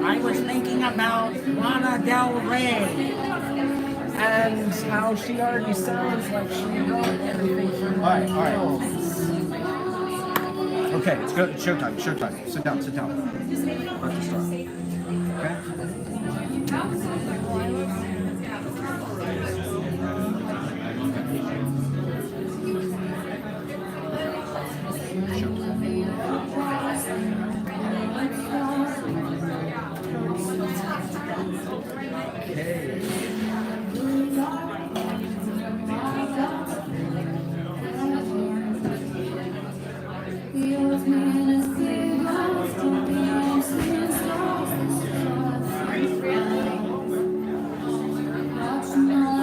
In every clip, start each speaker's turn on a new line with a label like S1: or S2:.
S1: I was thinking about Lana Del Rey and how she already sounds like she wrote everything for me.
S2: All right. Okay, it's good. It's showtime. Showtime. Sit down. Let's start. Okay.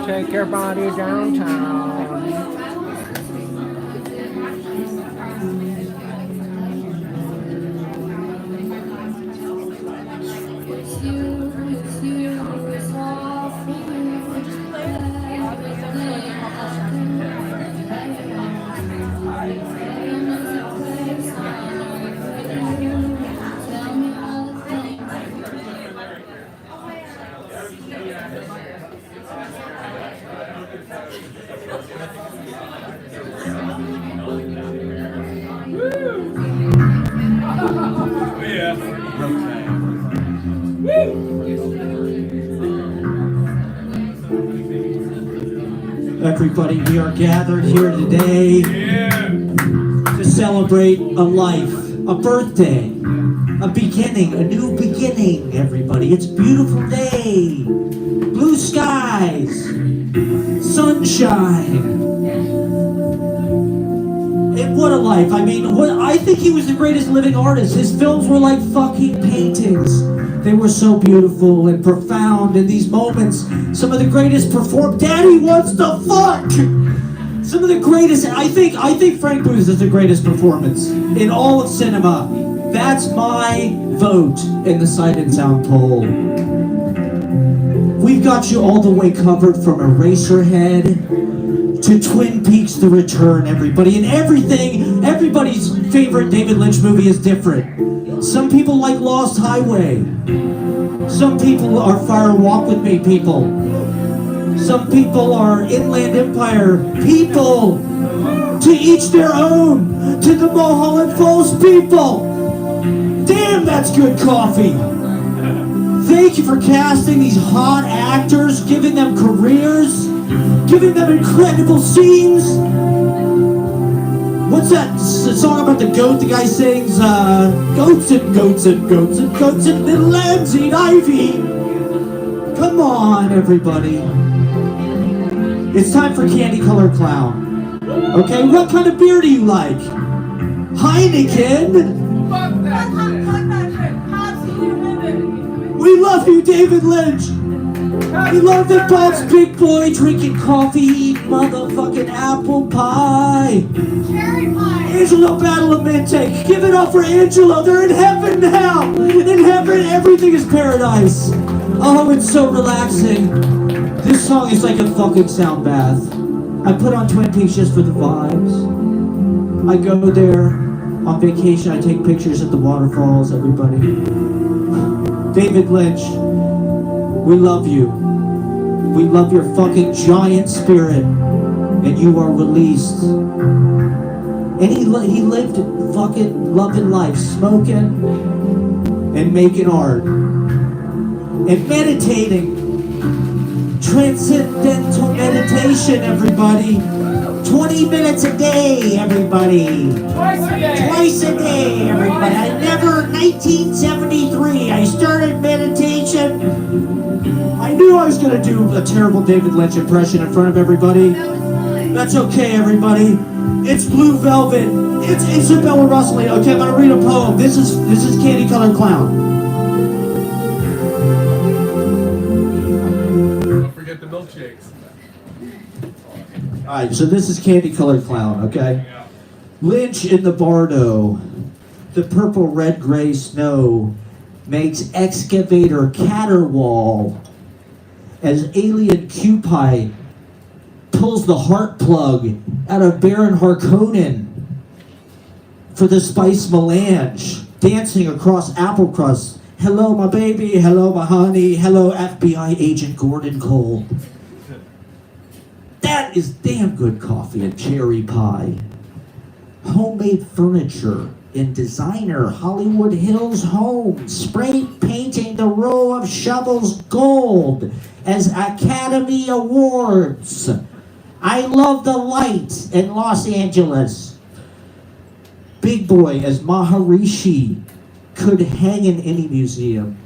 S1: Take your body downtown.
S3: Everybody, we are gathered here today to celebrate a life, a birthday, a beginning, a new beginning, everybody. It's a beautiful day. Blue skies, sunshine, And what a life. I mean, I think he was the greatest living artist. His films were like fucking paintings. They were so beautiful and profound in these moments. Some of the greatest Daddy wants to fuck! Some of the greatest, I think Frank Booth is the greatest performance in all of cinema. That's my vote in the Sight and Sound poll. We've got you all the way covered from Eraserhead to Twin Peaks: The Return, everybody. And everybody's favorite David Lynch movie is different. Some people like Lost Highway. Some people are Fire Walk With Me people. Some people are Inland Empire people. To each their own. To the Mulholland Falls people. Damn, that's good coffee. Thank you for casting these hot actors, giving them careers, giving them incredible scenes. What's that song about the goat? The guy sings, goats and goats and goats and goats and little lambs eat ivy. Come on, everybody. It's time for Candy Colored Clown. Okay, what kind of beer do you like? Heineken? We love you, David Lynch. We love that Bob's big boy drinking coffee, eating motherfucking apple pie.
S4: Cherry pie.
S3: Angelo Badalamenti. Give it up for Angelo. They're in heaven now. In heaven, everything is paradise. Oh, it's so relaxing. This song is like a fucking sound bath. I put on Twin Peaks just for the vibes. I go there on vacation. I take pictures at the waterfalls, everybody. David Lynch, we love you. We love your fucking giant spirit. And you are released. And he lived fucking loving life, smoking and making art. And meditating. Transcendental meditation, everybody. 20 minutes a day, everybody.
S1: Twice a day.
S3: Twice a day, everybody. 1973, I started meditation. I knew I was going to do a terrible David Lynch impression in front of everybody.
S4: That was fine.
S3: That's okay, everybody. It's Blue Velvet. It's Isabella Russell. Okay, I'm going to read a poem. This is Candy Colored Clown.
S5: Don't forget the milkshakes.
S3: All right, so this is Candy Colored Clown, okay?
S5: Yeah.
S3: Lynch in the Bardo. The purple, red, gray snow makes excavator caterwaul as alien Cupid pulls the heart plug out of Baron Harkonnen for the spice melange, dancing across apple crust. Hello, my baby. Hello, my honey. Hello, FBI agent Gordon Cole. That is damn good coffee and cherry pie. Homemade furniture in designer Hollywood Hills homes, spray painting the row of shovels gold as Academy Awards. I love the light in Los Angeles. Big Boy as Maharishi could hang in any museum.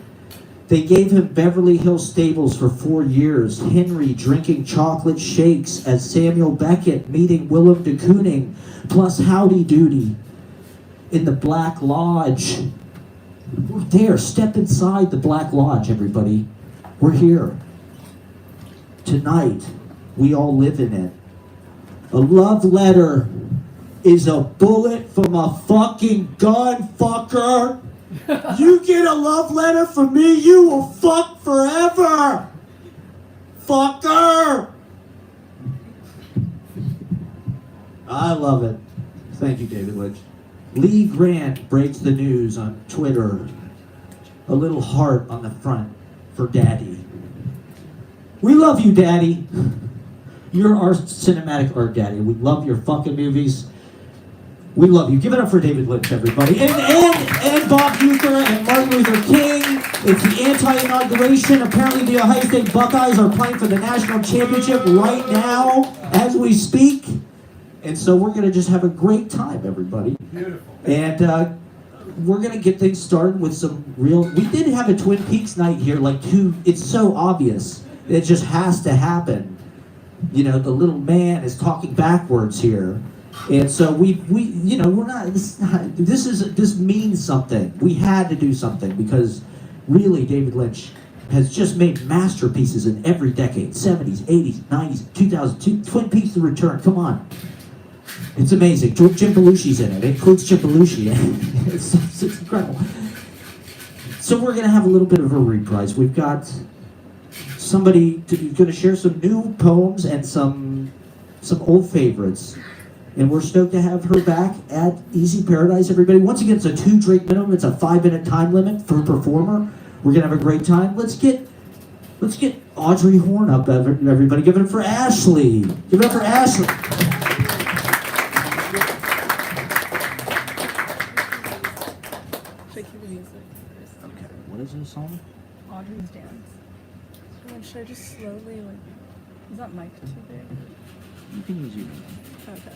S3: They gave him Beverly Hills Stables for 4 years. Henry drinking chocolate shakes as Samuel Beckett meeting Willem de Kooning, plus Howdy Doody in the Black Lodge. We're there. Step inside the Black Lodge, everybody. We're here. Tonight, we all live in it. A love letter is a bullet from a fucking gun, fucker. You get a love letter from me, you will fuck forever. Fucker. I love it. Thank you, David Lynch. Lee Grant breaks the news on Twitter. A little heart on the front for Daddy. We love you, Daddy. You're our cinematic art daddy. We love your fucking movies. We love you. Give it up for David Lynch, everybody. And Bob Uecher and Martin Luther King. It's the anti-inauguration. Apparently the Ohio State Buckeyes are playing for the national championship right now as we speak. And so we're going to just have a great time, everybody.
S5: Beautiful.
S3: And we're going to get things started with some real... We did have a Twin Peaks night here, it's so obvious. It just has to happen. You know, the little man is talking backwards here. And so we're not. This means something. We had to do something because, really, David Lynch has just made masterpieces in every decade: 70s, 80s, 90s, 2002. Twin Peaks: The Return. Come on, it's amazing. Jim Belushi's in it. It includes Jim Belushi. it's incredible. So we're gonna have a little bit of a reprise. We've got somebody who's gonna share some new poems and some old favorites. And we're stoked to have her back at Easy Paradise, everybody. Once again, it's a 2-drink minimum. It's a 5-minute time limit for a performer. We're gonna have a great time. Let's get Audrey Horn up, everybody. Give it up for Ashley. Give it up for Ashley. Okay, what is this song?
S6: Audrey's dance. And then should I just slowly, like, is that mic too big?
S3: You can use it.
S6: Okay.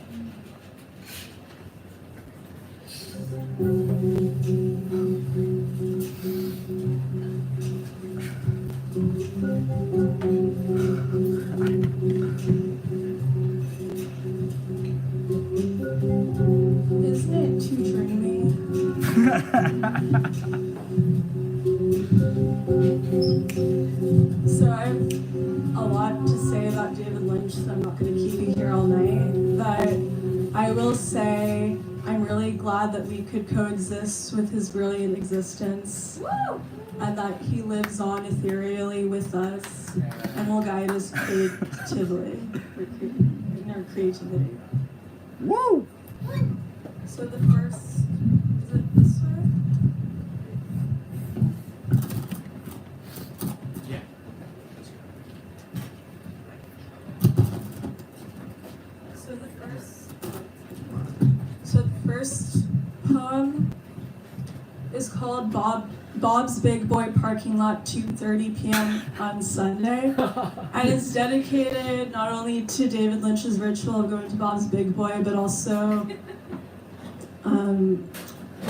S6: Isn't it too dreamy? So I have a lot to say about David Lynch, so I'm not going to keep you here all night. But I will say I'm really glad that we could coexist with his brilliant existence. Woo! And that he lives on ethereally with us and will guide us creatively in our creativity.
S3: Woo!
S6: So the first, is it this way? So the first poem is called Bob's Big Boy Parking Lot, 2:30 p.m. on Sunday. And it's dedicated not only to David Lynch's ritual of going to Bob's Big Boy, but also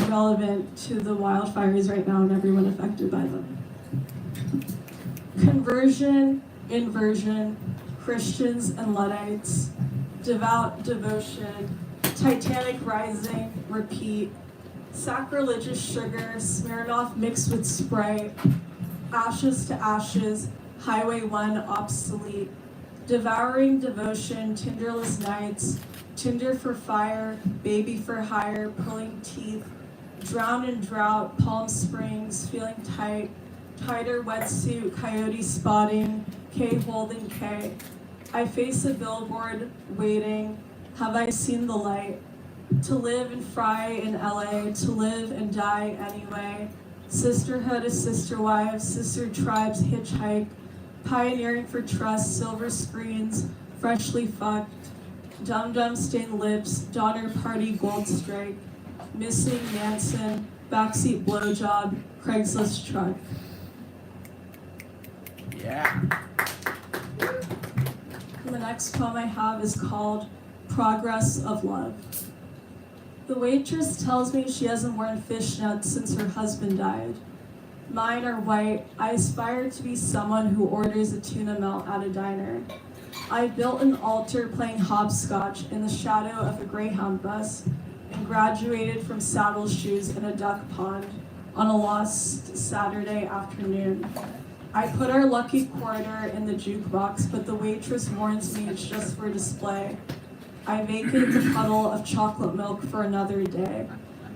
S6: relevant to the wildfires right now and everyone affected by them. Conversion, inversion, Christians and Luddites, devout devotion, Titanic rising, repeat, sacrilegious sugar, Smirnoff mixed with Sprite, ashes to ashes, Highway 1 obsolete, devouring devotion, tinderless nights, tinder for fire, baby for hire, pulling teeth, drown in drought, Palm Springs, feeling tight, tighter wetsuit, coyote spotting, K holding K. I face a billboard, waiting, have I seen the light? To live and fry in LA, to live and die anyway. Sisterhood of sister wives, sister tribes hitchhike, pioneering for trust, silver screens, freshly fucked, dum-dum stained lips, Donner Party gold strike, missing Manson, backseat blowjob, Craigslist truck.
S3: Yeah.
S6: And the next poem I have is called Progress of Love. The waitress tells me she hasn't worn fishnets since her husband died. Mine are white. I aspire to be someone who orders a tuna melt at a diner. I built an altar playing hopscotch in the shadow of a Greyhound bus and graduated from saddle shoes in a duck pond on a lost Saturday afternoon. I put our lucky quarter in the jukebox, but the waitress warns me it's just for display. I vacate the puddle of chocolate milk for another day.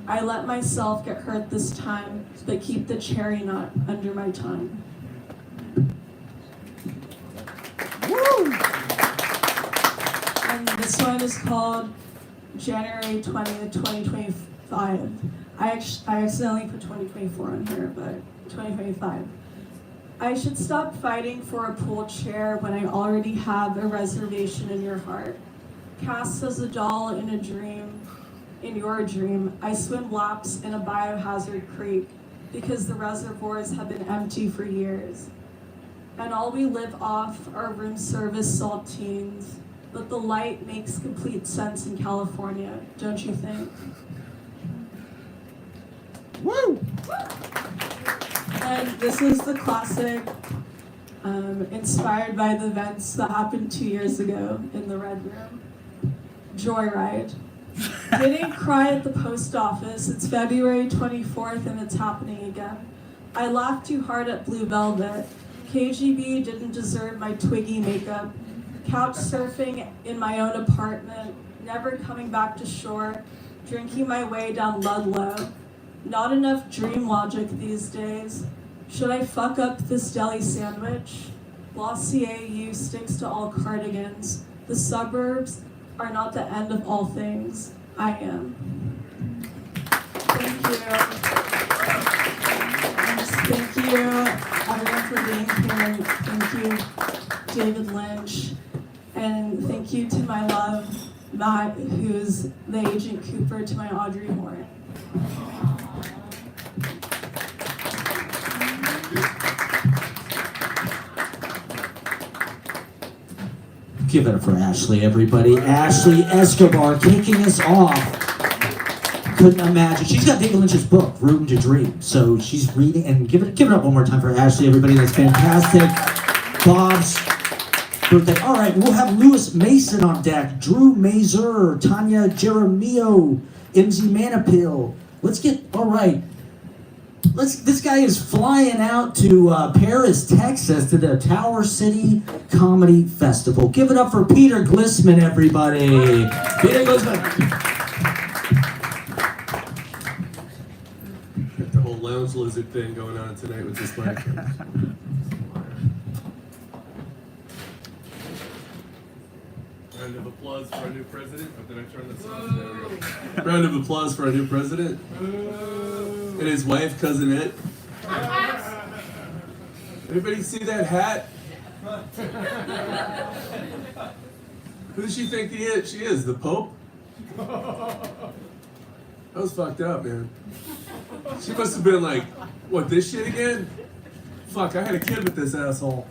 S6: I let myself get hurt this time, but keep the cherry nut under my tongue.
S3: Woo!
S6: And this one is called January 20th, 2025. I accidentally put 2024 on here, but 2025. I should stop fighting for a pool chair when I already have a reservation in your heart. Cast as a doll in a dream, in your dream, I swim laps in a biohazard creek because the reservoirs have been empty for years. And all we live off are room service saltines, but the light makes complete sense in California, don't you think?
S3: Woo!
S6: And this is the classic, inspired by the events that happened 2 years ago in the Red Room. Joyride. Didn't cry at the post office. It's February 24th and it's happening again. I laughed too hard at Blue Velvet. KGB didn't deserve my Twiggy makeup. Couch surfing in my own apartment. Never coming back to shore. Drinking my way down Ludlow. Not enough dream logic these days. Should I fuck up this deli sandwich? Glossier U sticks to all cardigans. The suburbs are not the end of all things. I am. Thank you. Thank you, everyone, for being here. Thank you, David Lynch. And thank you to my love, Matt, who's the Agent Cooper to my Audrey Horn.
S3: Give it up for Ashley, everybody. Ashley Escobar kicking us off. Couldn't imagine. She's got David Lynch's book, Room to Dream. So she's reading, and give it up one more time for Ashley, everybody. That's fantastic. Bob's birthday. All right, we'll have Lewis Mason on deck, Drew Mazur, Tania Jaramillo, emzie manipil. All right. This guy is flying out to Paris, Texas, to the Tower City Comedy Festival. Give it up for Peter Glissman, everybody. Peter Glissman.
S5: Got the whole lounge lizard thing going on tonight with this mic. Round of applause for our new president. Oh, did I turn this off? There we go. Round of applause for our new president. And his wife, cousinette. Anybody see that hat? Who does she think she is? The Pope? That was fucked up, man. She must have been like, what, this shit again? Fuck, I had a kid with this asshole.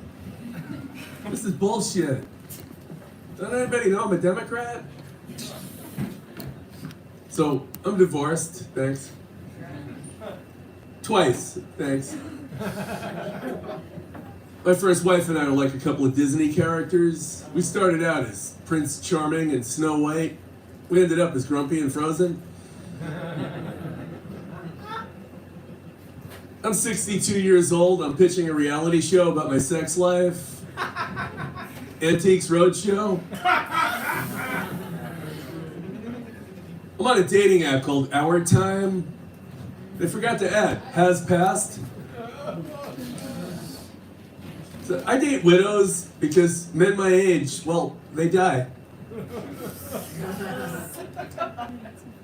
S5: This is bullshit. Doesn't anybody know I'm a Democrat? So, I'm divorced, thanks. Twice, thanks. My first wife and I were like a couple of Disney characters. We started out as Prince Charming and Snow White. We ended up as Grumpy and Frozen. I'm 62 years old. I'm pitching a reality show about my sex life. Antiques Roadshow. I'm on a dating app called Our Time. They forgot to add, has passed. So I date widows because men my age, well, they die.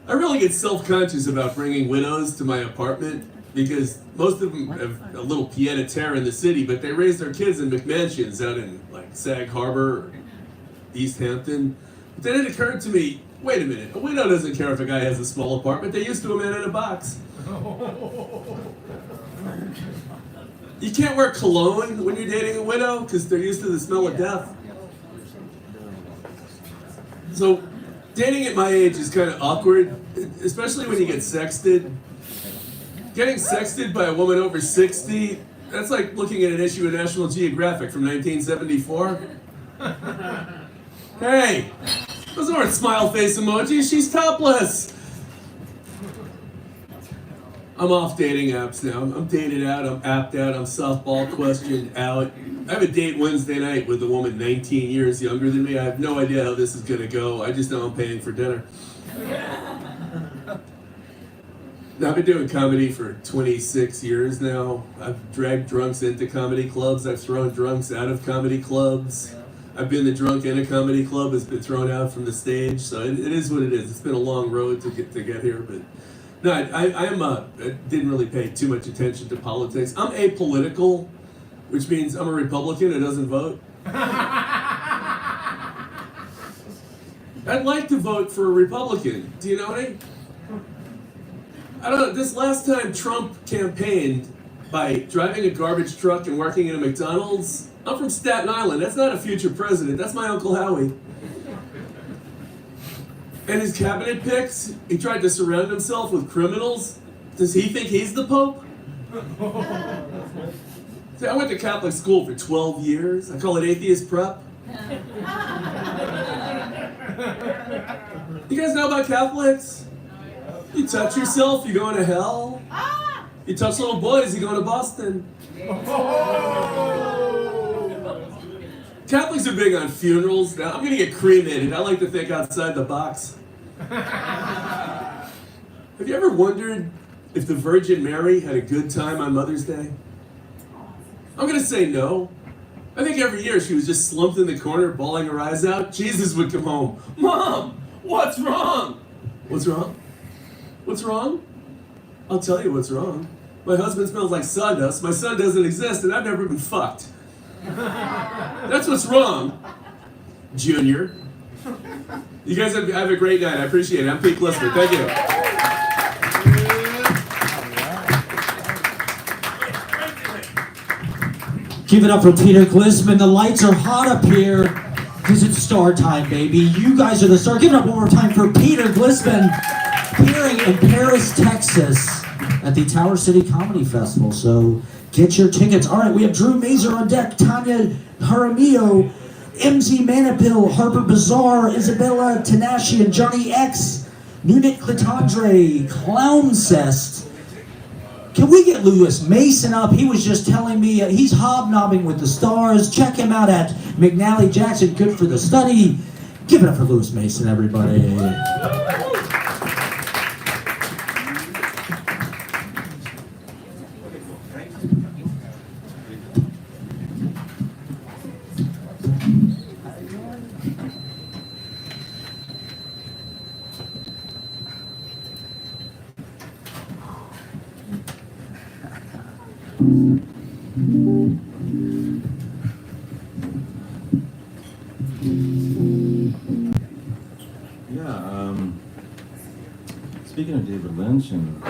S5: I really get self-conscious about bringing widows to my apartment because most of them have a little pied-a-terre in the city, but they raise their kids in McMansions out in like Sag Harbor or East Hampton. But then it occurred to me, wait a minute, a widow doesn't care if a guy has a small apartment. They're used to a man in a box. You can't wear cologne when you're dating a widow because they're used to the smell of death. So dating at my age is kind of awkward, especially when you get sexted. Getting sexted by a woman over 60, that's like looking at an issue of National Geographic from 1974. Hey, those aren't smile face emojis, she's topless. I'm off dating apps now. I'm dated out, I'm apped out, I'm softball questioned out. I have a date Wednesday night with a woman 19 years younger than me. I have no idea how this is gonna go. I just know I'm paying for dinner. Now, I've been doing comedy for 26 years now. I've dragged drunks into comedy clubs. I've thrown drunks out of comedy clubs. I've been the drunk in a comedy club that's been thrown out from the stage. So it is what it is. It's been a long road to get here, but no, I didn't really pay too much attention to politics. I'm apolitical, which means I'm a Republican who doesn't vote. I'd like to vote for a Republican. Do you know what I mean? I don't know, this last time Trump campaigned by driving a garbage truck and working in a McDonald's, I'm from Staten Island. That's not a future president. That's my Uncle Howie. And his cabinet picks, he tried to surround himself with criminals. Does he think he's the Pope? See, I went to Catholic school for 12 years. I call it atheist prep. You guys know about Catholics? You touch yourself, you're going to hell. You touch little boys, you're going to Boston. Catholics are big on funerals. Now, I'm gonna get cremated. I like to think outside the box. Have you ever wondered if the Virgin Mary had a good time on Mother's Day? I'm gonna say no. I think every year she was just slumped in the corner, bawling her eyes out. Jesus would come home. Mom, what's wrong? What's wrong? What's wrong? I'll tell you what's wrong. My husband smells like sawdust, my son doesn't exist, and I've never been fucked. That's what's wrong, Junior. You guys have a great night. I appreciate it. I'm Pete Glissman. Thank you.
S3: Give it up for Peter Glissman. The lights are hot up here because it's star time, baby. You guys are the star. Give it up one more time for Peter Glissman, appearing in Paris, Texas at the Tower City Comedy Festival. So get your tickets. All right, we have Drew Mazur on deck, Tania, jaramillo, emzie, manipil, harper, bizzarre, isabella, tanashian, loganx, nunet, clitandre, clowncest. Can we get Lewis Mason up? He was just telling me he's hobnobbing with the stars. Check him out at McNally Jackson. Good for the study. Give it up for Lewis Mason, everybody.
S7: Speaking of David Lynch and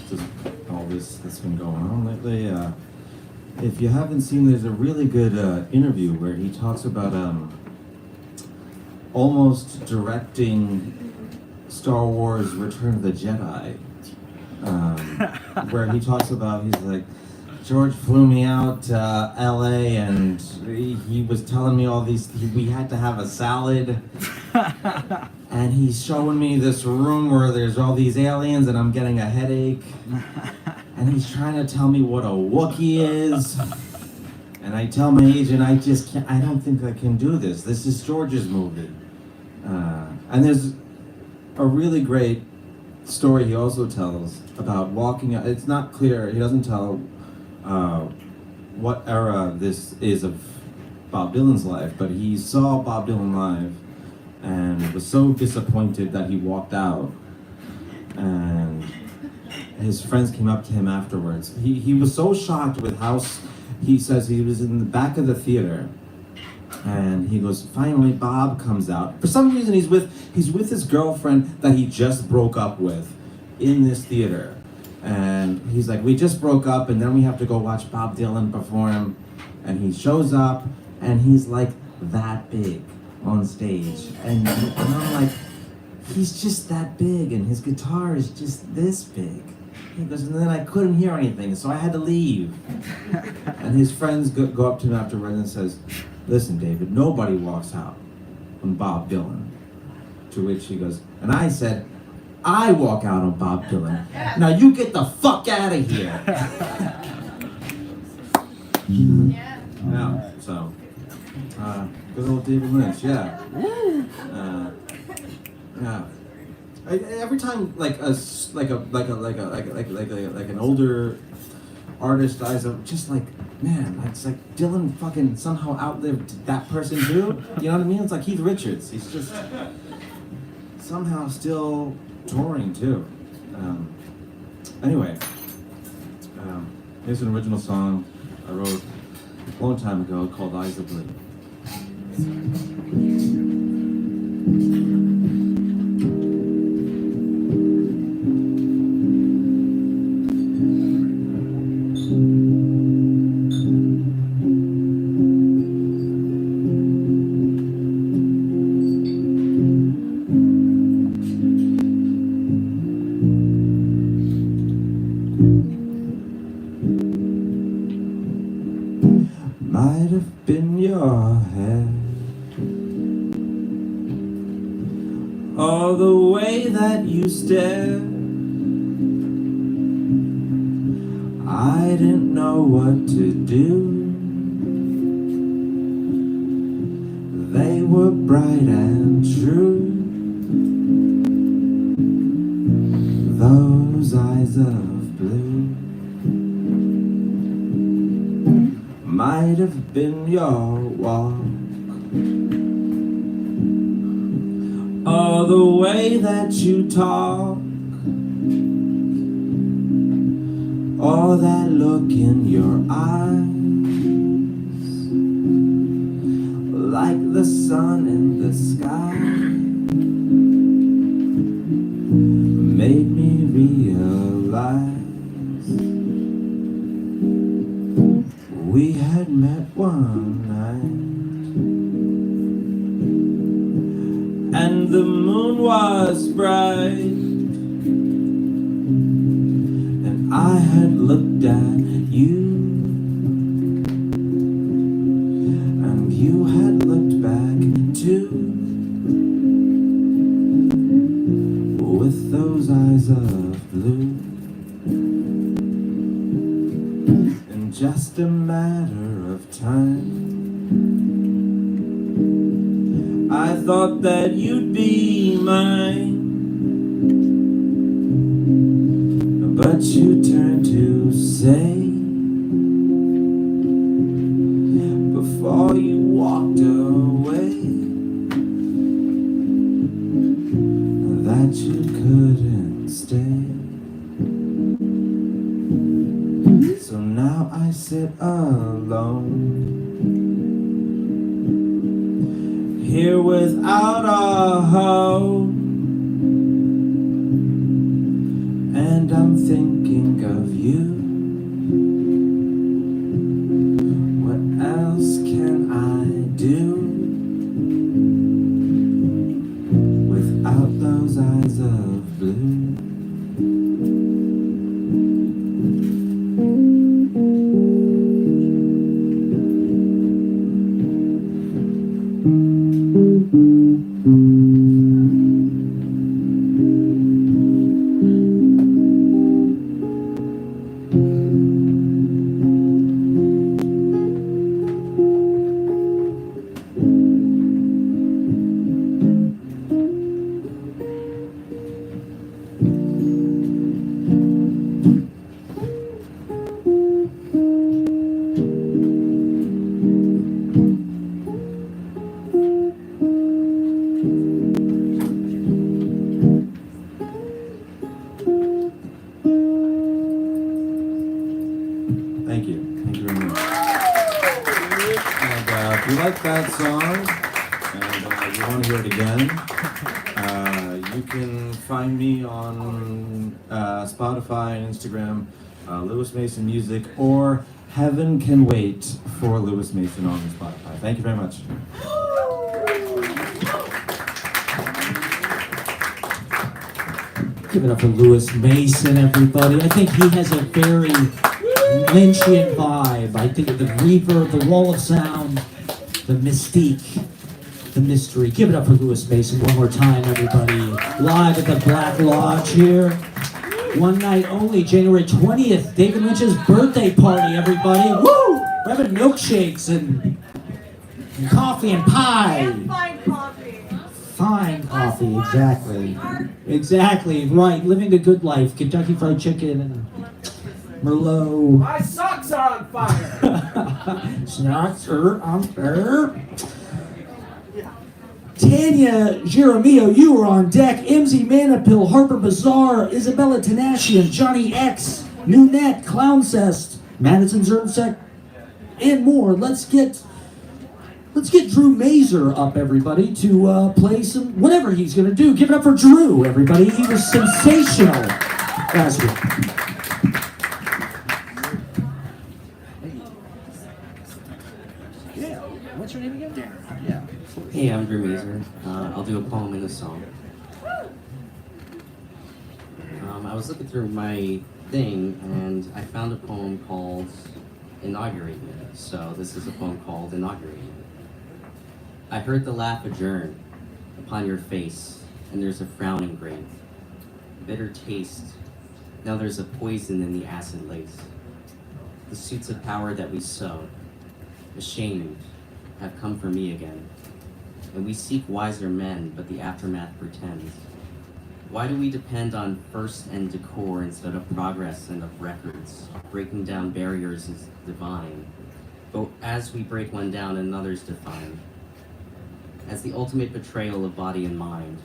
S7: just all this that's been going on lately, if you haven't seen, there's a really good interview where he talks about almost directing Star Wars Return of the Jedi, where he talks about, he's like, George flew me out to LA and he was telling me all these, we had to have a salad. And he's showing me this room where there's all these aliens and I'm getting a headache. And he's trying to tell me what a Wookiee is. And I tell my agent, I just can't, I don't think I can do this. This is George's movie. And there's a really great story he also tells about walking out. It's not clear, he doesn't tell what era this is of Bob Dylan's life, but he saw Bob Dylan live and was so disappointed that he walked out. And his friends came up to him afterwards. He was so shocked with how, he says he was in the back of the theater, and he goes, finally Bob comes out. For some reason he's with his girlfriend that he just broke up with in this theater. And he's like, we just broke up and then we have to go watch Bob Dylan perform. And he shows up and he's like that big on stage, and I'm like, he's just that big, and his guitar is just this big. He goes, and then I couldn't hear anything, so I had to leave. And his friends go up to him afterwards and says, listen, David, nobody walks out on Bob Dylan. To which he goes, and I said, I walk out on Bob Dylan. Now you get the fuck out of here. Yeah, so. Good old David Lynch, yeah. Yeah. Every time like an older artist dies, I'm just like, man, it's like Dylan fucking somehow outlived that person too. You know what I mean? It's like Keith Richards. He's just somehow still touring too. Anyway, here's an original song I wrote a long time ago called Eyes of Blue. Might have been your head the way that you stare, I didn't know what to do. They were bright and true, those eyes of blue. Might have been your walk, or the way that you talk, or that look in your eyes, like the sun in the sky, made me realize we had met one night, and the moon was bright, and I had looked at you, and you had looked back too, with those eyes of blue. In just a matter of time, I thought that you'd be mine, but you turned to say, before you walked away, that you couldn't stay. So now I sit alone, here without a home, and I'm thinking of you. What else can I do without those eyes of blue? Thank you. Thank you very much. And if you like that song and you want to hear it again, you can find me on Spotify and Instagram, Lewis Mason Music, or Heaven Can Wait for Lewis Mason on Spotify. Thank you very much.
S3: Give it up for Lewis Mason, everybody. I think he has a very Lynchian vibe. I think of the reverb, the wall of sound, the mystique, the mystery. Give it up for Lewis Mason one more time, everybody. Live at the Black Lodge here. One night only, January 20th, David Lynch's birthday party, everybody. Woo! We're having milkshakes and coffee and pie.
S4: And fine coffee.
S3: Fine coffee, exactly. Exactly, right. Living a good life. Kentucky Fried Chicken and Merlot.
S1: My socks are on fire.
S3: Snacks are on fire. Tania, Jaramillo, you were on deck. Emzie, Manipil, Harper, Bizzarre, Isabella, Tanashian, Johnny X, Nunet, Clowncest, Madison Zernsek, and more. Let's get Drew Mazur up, everybody, to play some whatever he's gonna do. Give it up for Drew, everybody. He was sensational last week.
S1: Yeah. What's your name again? Yeah.
S8: Hey, I'm Drew Mazur. I'll do a poem and a song. I was looking through my thing and I found a poem called Inaugurate Me. So this is a poem called Inaugurate Me. I heard the laugh adjourn upon your face and there's a frown engraved. Bitter taste. Now there's a poison in the acid lace. The suits of power that we sowed, ashamed, have come for me again. And we seek wiser men, but the aftermath pretends. Why do we depend on first and decor instead of progress and of records? Breaking down barriers is divine. But as we break one down, another's defined. As the ultimate betrayal of body and mind,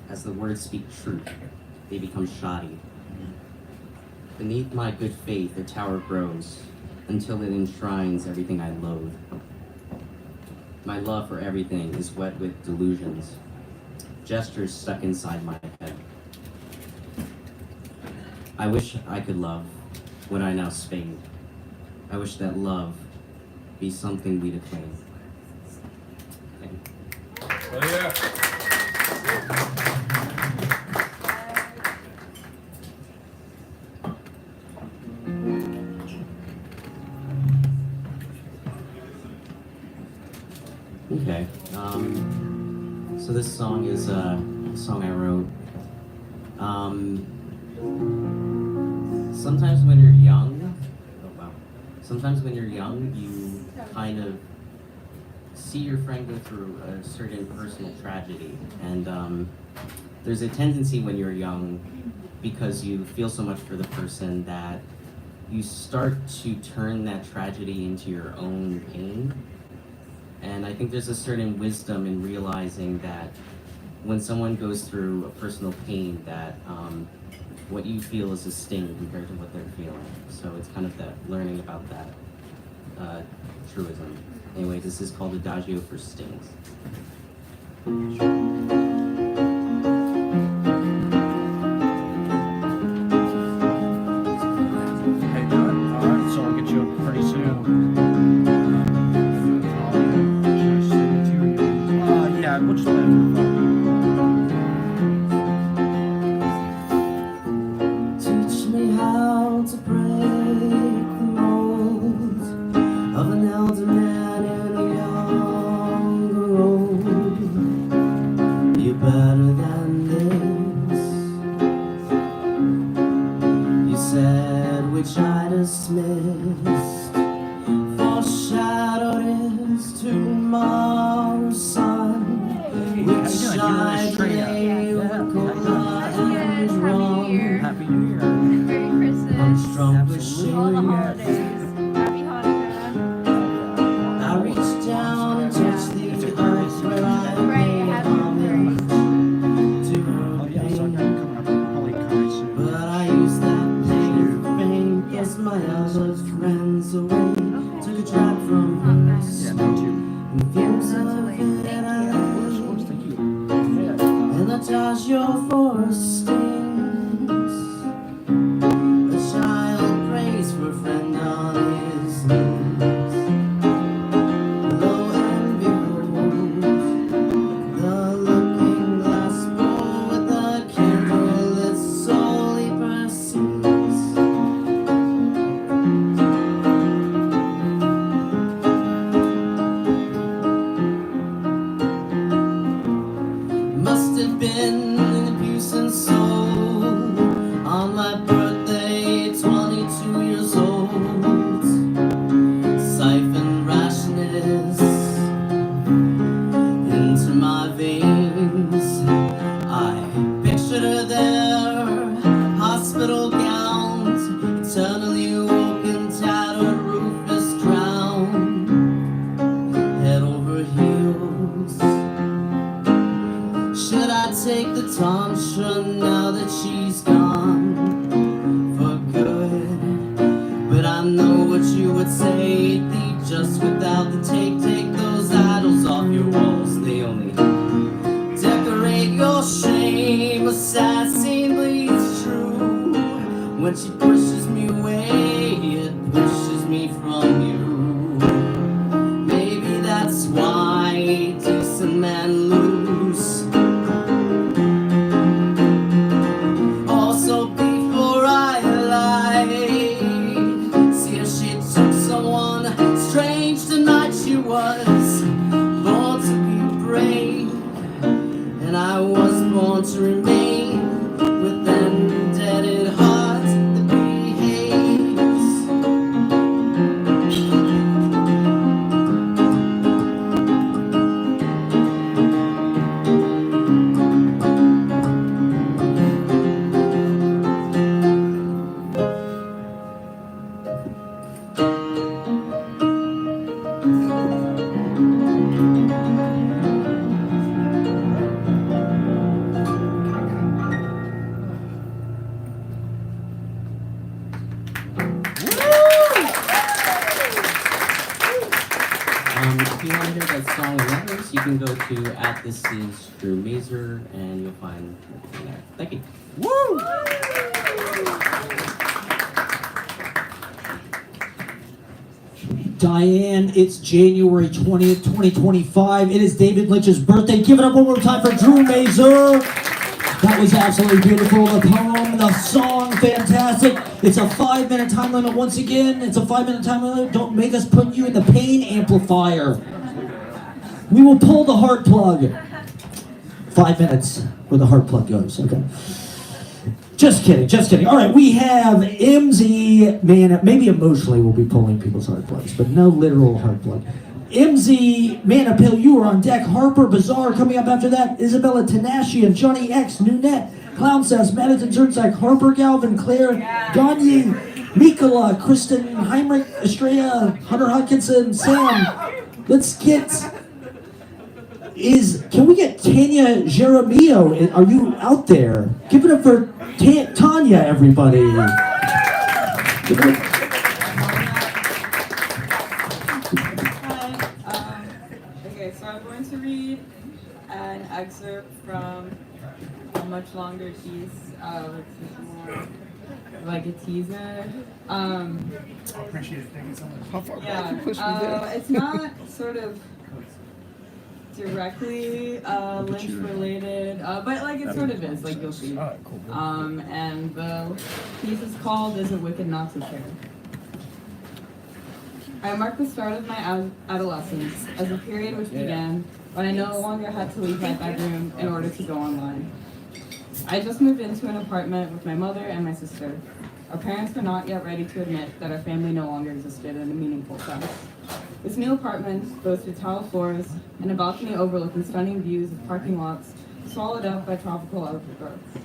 S8: as the words speak truth, they become shoddy. Beneath my good faith, a tower grows, until it enshrines everything I loathe. My love for everything is wet with delusions, gestures stuck inside my head. I wish I could love what I now spade. I wish that love be something we'd acclaim. Thank you.
S5: Oh, yeah.
S8: Okay. So this song is a song I wrote. Sometimes when you're young, sometimes when you're young, you kind of see your friend go through a certain personal tragedy, and there's a tendency when you're young, because you feel so much for the person, that you start to turn that tragedy into your own pain. And I think there's a certain wisdom in realizing that when someone goes through a personal pain, that what you feel is a sting compared to what they're feeling. So it's kind of that learning about that truism. Anyway, this is called Adagio for Stings.
S2: Hey, John. All right, so I'll get you up pretty soon. Yeah, we'll just play it for fun.
S3: Teach me how to break the mold of an elder man and a younger old. You're better than this, you said, which I dismissed. Foreshadowed is tomorrow's sun, which I lay mykola and drum.
S2: Happy New Year.
S4: Merry Christmas.
S3: Strong with
S4: All the
S3: shame.
S4: holidays. Happy Hanukkah.
S3: I reach down and touch the earth where I
S4: Right,
S3: lay
S4: happy
S3: homage to
S2: Oh,
S3: her
S2: yeah, so I got it
S3: pain.
S2: coming up. Probably coming soon.
S3: But I use that pain for fame, plus my other friends away. Took a drop from her
S2: Yeah, me too.
S3: and fumes of
S4: Thank you.
S3: it
S2: Of course, thank you.
S3: and Adagio for stings. A child prays for a friend on his knees. Lo and behold, the looking glass bowl with the candle it solely perceives. Must have been an abuse and soul on my birthday, 22 years old. Siphon rashness into my veins. I pictured her there, hospital gowns, eternally woken, tattered, rufus drowned, head over heels. Should I take the tantra now that she's gone for good? But I know what you would say, leave just without the take. Take those idols off your walls, they only decorate your shame. Assassin bleeds true. When she pushes me away, it pushes me from you. Maybe that's why decent men lose. Also before I lied, see if she took someone strange tonight. She was born to be brave, and I was born
S8: you want to hear that song in letters, you can go to @thisscenes_mazur and you'll find everything there. Thank you.
S3: Woo! Diane, it's January 20th, 2025. It is David Lynch's birthday. Give it up one more time for Drew Mazur. That was absolutely beautiful. The poem, the song, fantastic. It's a 5-minute time limit once again. It's a 5-minute time limit. Don't make us put you in the pain amplifier. We will pull the heart plug. 5 minutes where the heart plug goes. Okay. Just kidding, just kidding. All right, we have emzie, man, maybe emotionally we'll be pulling people's heart plugs, but no literal heart plug. Emzie, manipil, you are on deck. Harper, bizzarre, coming up after that. Isabella, Tanashian, Johnny X, Nunet, clowncest, Madison, Harper, Galvin, Clare, Gonye, mykola, Kirsten, Heimrich, Estrella, Hodkinson, Sam. Let's get... Can we get Tania Jaramillo? Are you out there? Give it up for Tania, everybody.
S9: Hi. Okay, so I'm going to read an excerpt from a much longer piece. It's more like a teaser.
S1: I appreciate it. Thank you so much. How far
S9: Yeah,
S1: back you push me there?
S9: it's not sort of directly lynch related, but like it sort of is, like you'll see.
S1: Alright, cool.
S9: And the piece is called "Is It Wicked Not to Care?" I mark the start of my adolescence as a period which began when I no longer had to leave my bedroom in order to go online. I just moved into an apartment with my mother and my sister. Our parents were not yet ready to admit that our family no longer existed in a meaningful sense. This new apartment boasted tile floors and a balcony overlooking stunning views of parking lots swallowed up by tropical outgrowths.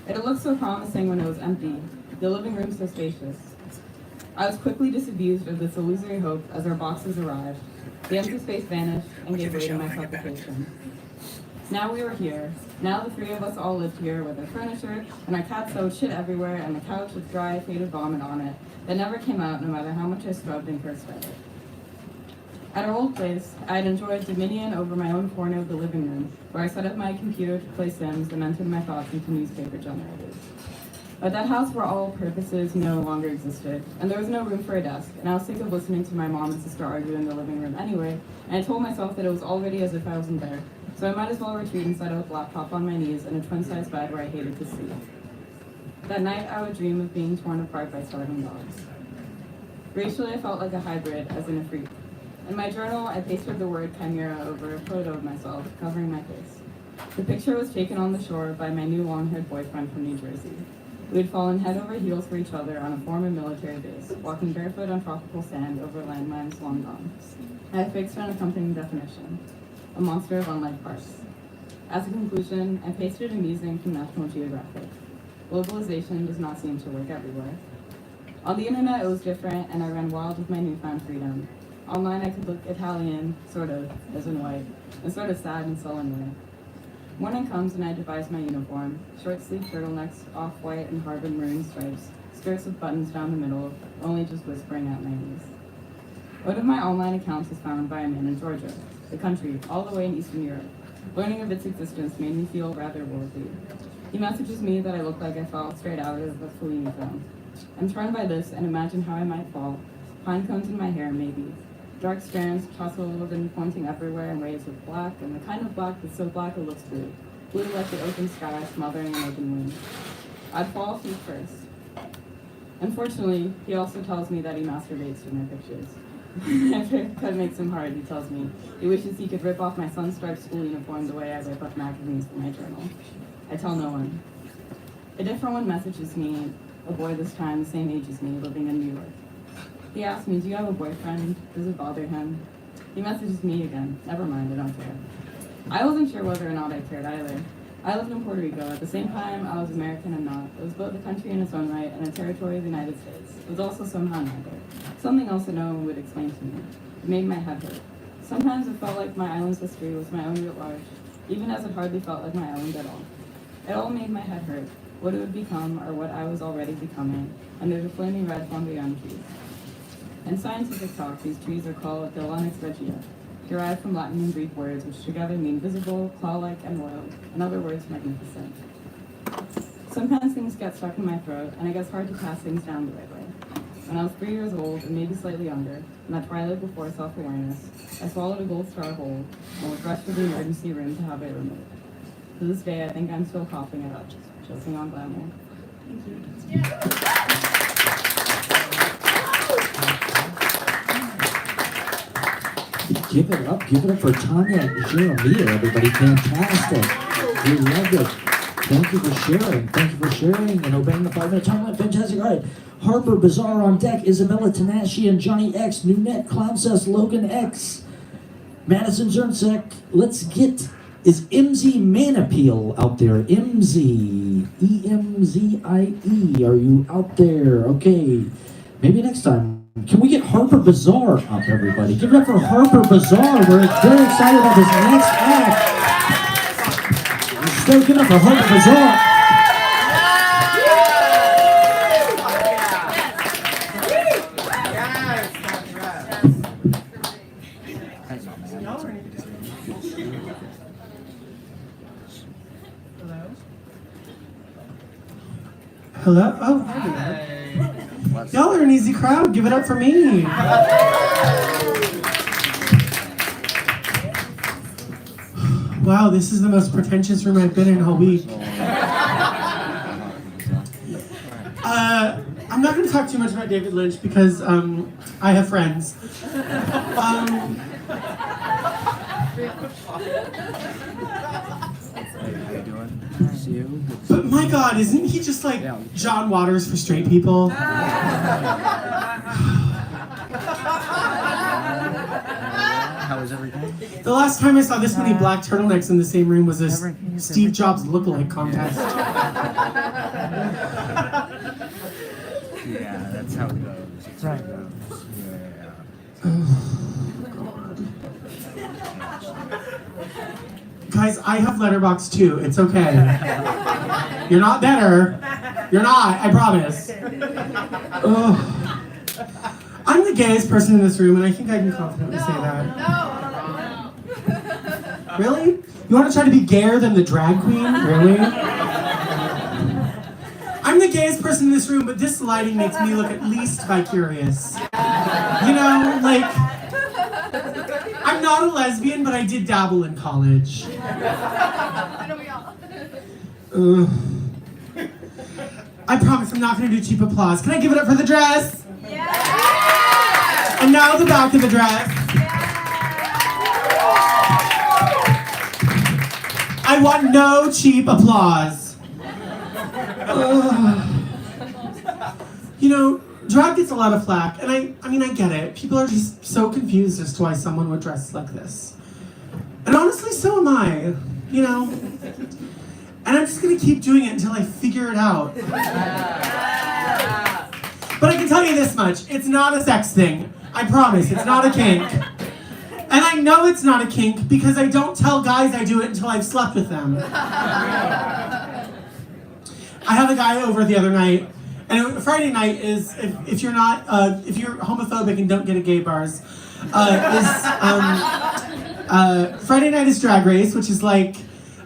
S9: It had looked so promising when it was empty, the living room so spacious. I was quickly disabused of this illusory hope as our boxes arrived. The empty space vanished and gave way to my supplication. Now we were here. Now the three of us all lived here with our furniture and our cat sewed shit everywhere and the couch with dry, faded vomit on it that never came out no matter how much I scrubbed and cursed at it. At our old place, I had enjoyed dominion over my own corner of the living room, where I set up my computer to play Sims and entered my thoughts into newspaper generators. But that house for all purposes no longer existed, and there was no room for a desk, and I was sick of listening to my mom and sister argue in the living room anyway, and I told myself that it was already as if I wasn't there, so I might as well retreat inside of a laptop on my knees in a twin-size bed where I hated to sleep. That night, I would dream of being torn apart by starving dogs. Racially, I felt like a hybrid, as in a freak. In my journal, I pasted the word chimera over a photo of myself, covering my face. The picture was taken on the shore by my new long-haired boyfriend from New Jersey. We had fallen head over heels for each other on a former military base, walking barefoot on tropical sand over landmines long gone. I affixed an accompanying definition: a monster of unlike parts. As a conclusion, I pasted a musing from National Geographic. Globalization does not seem to work everywhere. On the internet, it was different, and I ran wild with my newfound freedom. Online, I could look Italian, sort of, as in white, and sort of sad and sullen way. Morning comes and I devise my uniform: short-sleeved turtlenecks, off-white and Harvard maroon stripes, skirts with buttons down the middle, only just whispering at my knees. One of my online accounts was found by a man in Georgia, the country, all the way in Eastern Europe. Learning of its existence made me feel rather worldly. He messages me that I look like I fell straight out of a Fellini film. I'm torn by this and imagine how I might fall. Pine cones in my hair, maybe. Dark strands tousled and pointing everywhere in waves of black, and the kind of black that's so black it looks blue. Blue like the open sky smothering an open wound. I'd fall feet first. Unfortunately, he also tells me that he masturbates to my pictures. After a cut makes him hard, he tells me he wishes he could rip off my sun-striped school uniform the way I rip up magazines for my journal. I tell no one. A different one messages me, a boy this time the same age as me, living in New York. He asks me, do you have a boyfriend? Does it bother him? He messages me again. Never mind, I don't care. I wasn't sure whether or not I cared either. I lived in Puerto Rico. At the same time, I was American and not. It was both a country in its own right and a territory of the United States. It was also somehow neither. Something else that no one would explain to me. It made my head hurt. Sometimes it felt like my island's history was my own writ large, even as it hardly felt like my island at all. It all made my head hurt, what it would become or what I was already becoming under the flaming red flamboyant trees. In scientific talk, these trees are called the loganx regia. derived from Latin and Greek words, which together mean visible, claw-like, and royal. In other words, magnificent. Sometimes things get stuck in my throat, and it gets hard to pass things down the right way. When I was 3 years old, and maybe slightly younger, in that twilight before self-awareness, I swallowed a gold star whole and was rushed to the emergency room to have it removed. To this day, I think I'm still coughing it up, choking on glamour. Thank you.
S3: Give it up for Tania and Jaramillo, everybody. Fantastic. We loved it. Thank you for sharing and obeying the 5-minute timeline. Fantastic. All right. Harper, Bizzarre on deck. Isabella, Tanashian, Johnny X, Nunet, Clowncest, Loganx, Madison Zernsek. Let's get, is emzie manipil out there? Emzie. E-M-Z-I-E. Are you out there? Okay. Maybe next time. Can we get Harper Bizzarre up, everybody? Give it up for Harper Bizzarre. We're very excited about this next act. So give it up for Harper Bizzarre.
S10: Hello? Oh, hi. Y'all are an easy crowd. Give it up for me. Wow, this is the most pretentious room I've been in all week. I'm not going to talk too much about David Lynch because I have friends. But my God, isn't he just like John Waters for straight people?
S2: How was everything?
S10: The last time I saw this many black turtlenecks in the same room was a Steve Jobs lookalike contest.
S2: Yeah, that's how it goes. That's right.
S10: Guys, I have letterbox too. It's okay. You're not better. You're not, I promise. Ugh. I'm the gayest person in this room, and I think I can confidently say that. No. Really? You want to try to be gayer than the drag queen? Really? I'm the gayest person in this room, but this lighting makes me look at least bi-curious. You know, like, I'm not a lesbian, but I did dabble in college. I promise I'm not going to do cheap applause. Can I give it up for the dress? Yeah! And now the back of the dress. Yeah! I want no cheap applause. You know, drag gets a lot of flack, and I mean, I get it. People are just so confused as to why someone would dress like this. And honestly, so am I, you know? And I'm just gonna keep doing it until I figure it out. But I can tell you this much, it's not a sex thing. I promise, it's not a kink. And I know it's not a kink because I don't tell guys I do it until I've slept with them. I had a guy over the other night, and Friday night is, if you're not, if you're homophobic and don't get a gay bars, Friday night is Drag Race, which is like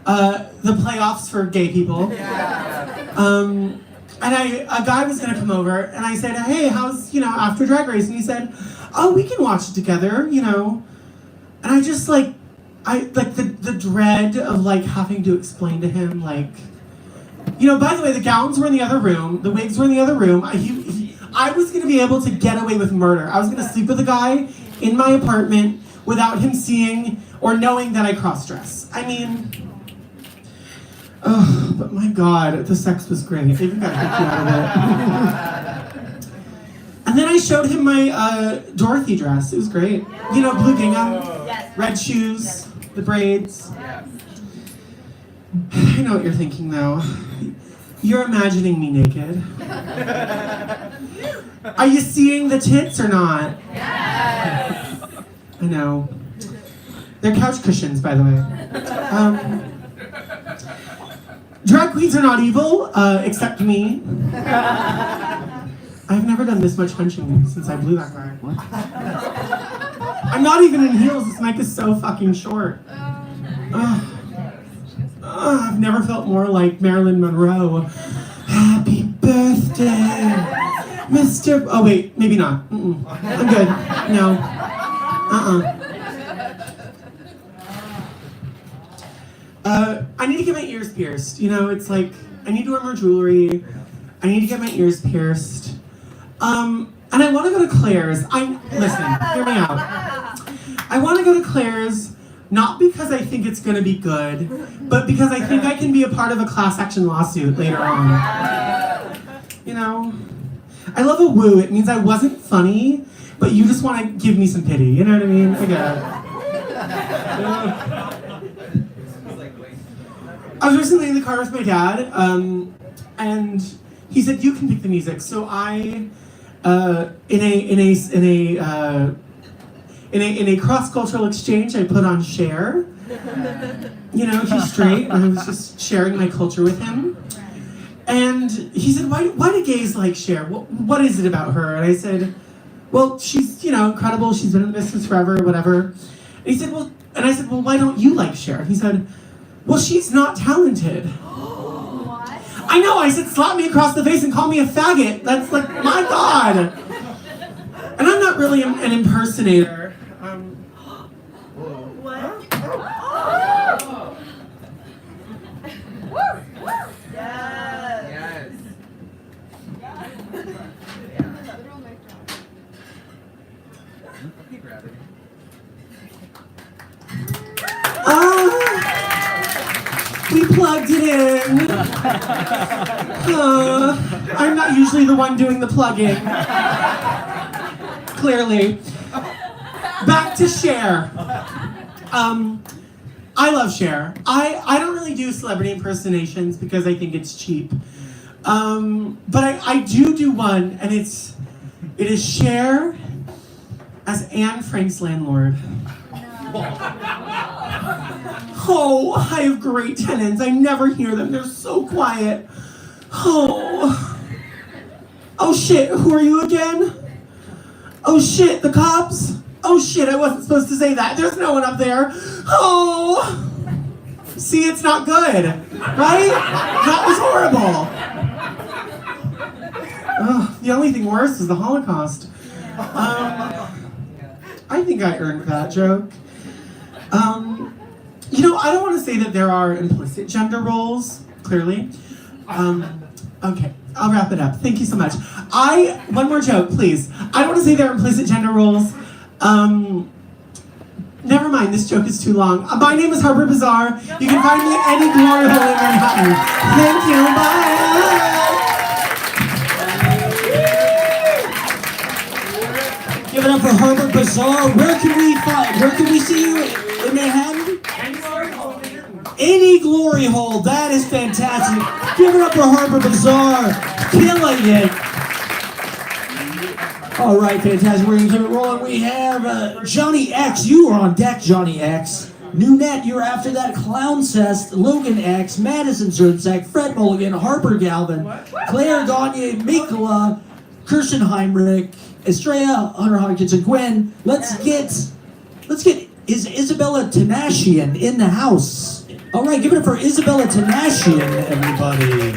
S10: the playoffs for gay people. And a guy was gonna come over, and I said, hey, how's, after Drag Race? And he said, oh, we can watch it together, And I just the dread of having to explain to him, by the way, the gowns were in the other room, the wigs were in the other room. I was gonna be able to get away with murder. I was gonna sleep with a guy in my apartment without him seeing or knowing that I cross-dress. I mean, but my God, the sex was great. I even got a picture out of it. And then I showed him my Dorothy dress. It was great. Blue gingham, red shoes, the braids. I know what you're thinking, though. You're imagining me naked. Are you seeing the tits or not? Yes. I know. They're couch cushions, by the way. Drag queens are not evil, except me. I've never done this much hunching since I blew that guy. What? I'm not even in heels. This mic is so fucking short. I've never felt more like Marilyn Monroe. Happy birthday, Mr. Oh wait, maybe not. I'm good. No. I need to get my ears pierced. You know, it's like I need to wear more jewelry. I need to get my ears pierced. And I want to go to Claire's. Listen, hear me out. I want to go to Claire's not because I think it's going to be good, but because I think I can be a part of a class action lawsuit later on. You know? I love a woo. It means I wasn't funny, but you just want to give me some pity. You know what I mean? I get it. I was recently in the car with my dad, and he said, "You can pick the music." So I, in a cross-cultural exchange, I put on Cher. You know, he's straight, and I was just sharing my culture with him. And he said, "Why do gays like Cher? What is it about her?" And I said, "Well, she's, you know, incredible. She's been in the business forever, whatever." And he said, "Well," and I said, "Well, why don't you like Cher?" He said, "Well, she's not talented." I know, I said, "Slap me across the face and call me a faggot." That's like, my God. And I'm not really an impersonator.
S6: What?
S1: Yes.
S10: We plugged it in. I'm not usually the one doing the plugging. Clearly. Back to Cher. I love Cher. I don't really do celebrity impersonations because I think it's cheap. But I do one, and it is Cher as Anne Frank's landlord. Oh, I have great tenants. I never hear them. They're so quiet. Oh shit, who are you again? Oh shit, the cops? Oh shit, I wasn't supposed to say that. There's no one up there. Oh! See, it's not good, right? That was horrible. Oh, the only thing worse is the Holocaust. I think I earned that joke. You know, I don't want to say that there are implicit gender roles, clearly. Okay, I'll wrap it up. Thank you so much. One more joke, please. I don't want to say there are implicit gender roles. Never mind, this joke is too long. My name is Harper Bizzarre. You can find me at any glory hole in Manhattan. Thank you, bye!
S3: Give it up for Harper Bizzarre. Where can we see you in Manhattan? Any glory hole. That is fantastic. Give it up for Harper Bizzarre. Killing it. All right, fantastic. We're going to keep it rolling. We have Johnny X. You are on deck, Johnny X. Nunet, you're after that. Clowncest, Loganx, Madison Zertzak, Fred Mulligan, Harper Galvin, Clare, Gonye, mykola, Kirsten, Heimrich, Estrella, hodkinson, Gwen. Let's get Isabella Tanashian in the house. All right, give it up for Isabella Tanashian, everybody.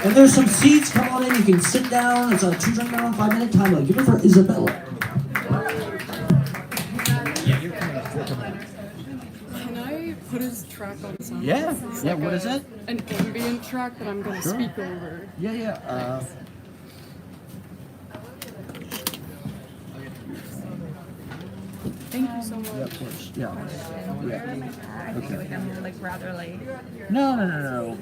S3: And there's some seats. Come on in. You can sit down. It's a 2-drink round, 5-minute time limit. Give it for Isabella.
S11: Can I put his track on something?
S2: Yeah.
S11: It's
S2: Yeah.
S11: like
S2: What is it?
S11: An ambient track that I'm gonna speak over.
S2: Yeah.
S11: Thank you so much.
S2: Yeah, of course. Yeah. Okay.
S4: I'm like rather late.
S2: No.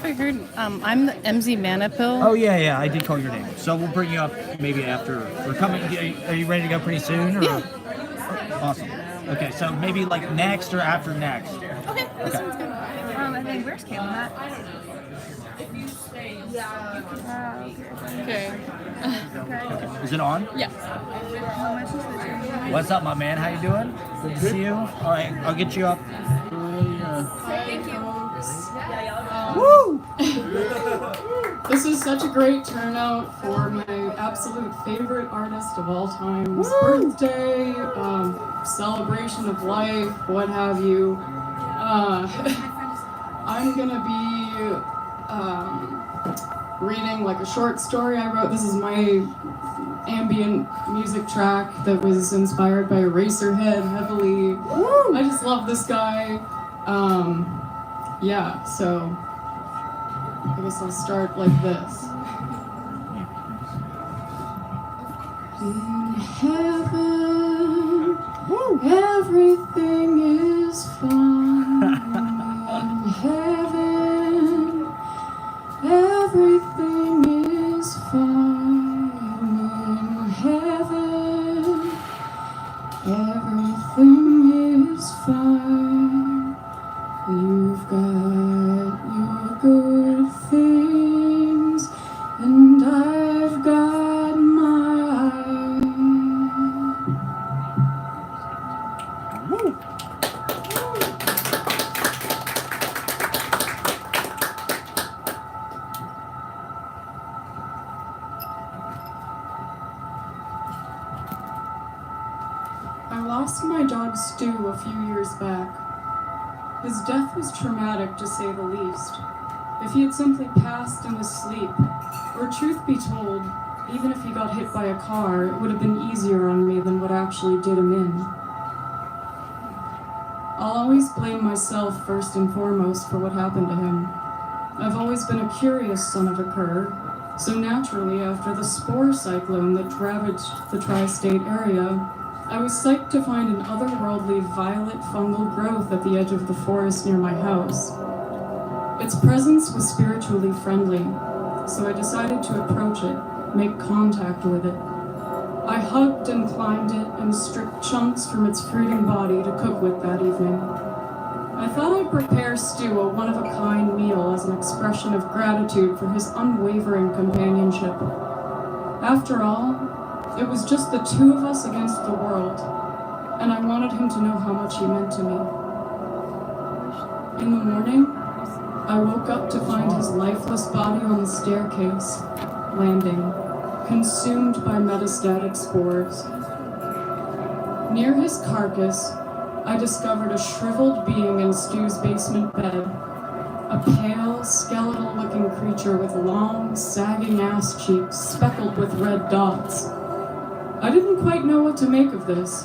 S11: I heard I'm the emzie manipil.
S2: Oh yeah, I did call your name. So we'll bring you up maybe after we're coming. Are you ready to go pretty soon? Or?
S11: Yeah.
S2: Awesome. Okay, so maybe like next or after next.
S11: Okay, that sounds good.
S4: And then where's Kail at?
S11: Okay.
S2: Is it on?
S11: Yes.
S2: What's up, my man? How you doing? Good to see you. All right, I'll get you up.
S11: Thank you.
S2: Woo!
S12: This is such a great turnout for my absolute favorite artist of all time's birthday, celebration of life, what have you. I'm gonna be reading like a short story I wrote. This is my ambient music track that was inspired by Eraserhead heavily. I just love this guy. Yeah, so I guess I'll start like this. In heaven, everything is fine. In heaven, everything is fine. In heaven, everything is fine. You've got your good things, and I've got mine. Woo. I lost my dog Stu a few years back. His death was traumatic, to say the least. If he had simply passed in his sleep, or truth be told, even if he got hit by a car, it would have been easier on me than what actually did him in. I'll always blame myself first and foremost for what happened to him. I've always been a curious son of a cur, so naturally after the spore cyclone that ravaged the tri-state area, I was psyched to find an otherworldly violet fungal growth at the edge of the forest near my house. Its presence was spiritually friendly, so I decided to approach it, make contact with it. I hugged and climbed it and stripped chunks from its fruiting body to cook with that evening. I thought I'd prepare Stu a one-of-a-kind meal as an expression of gratitude for his unwavering companionship. After all, it was just the two of us against the world, and I wanted him to know how much he meant to me. In the morning, I woke up to find his lifeless body on the staircase, landing, consumed by metastatic spores. Near his carcass, I discovered a shriveled being in Stu's basement bed, a pale, skeletal-looking creature with long, sagging ass cheeks speckled with red dots. I didn't quite know what to make of this.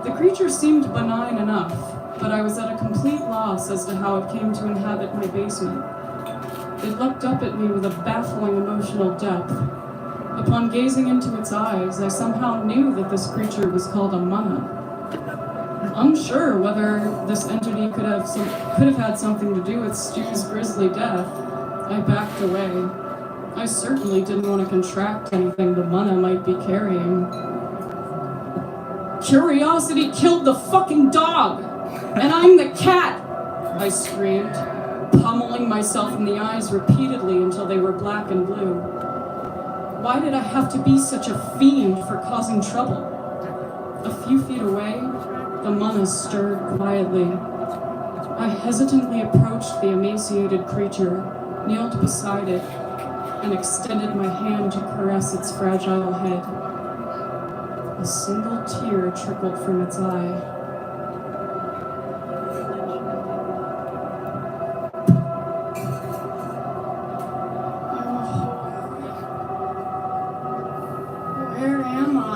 S12: The creature seemed benign enough, but I was at a complete loss as to how it came to inhabit my basement. It looked up at me with a baffling emotional depth. Upon gazing into its eyes, I somehow knew that this creature was called a mana. Unsure whether this entity could have had something to do with Stu's grisly death, I backed away. I certainly didn't want to contract anything the mana might be carrying. Curiosity killed the fucking dog! And I'm the cat! I screamed, pummeling myself in the eyes repeatedly until they were black and blue. Why did I have to be such a fiend for causing trouble? A few feet away, the manas stirred quietly. I hesitantly approached the emaciated creature, kneeled beside it, and extended my hand to caress its fragile head. A single tear trickled from its eye. Where am I?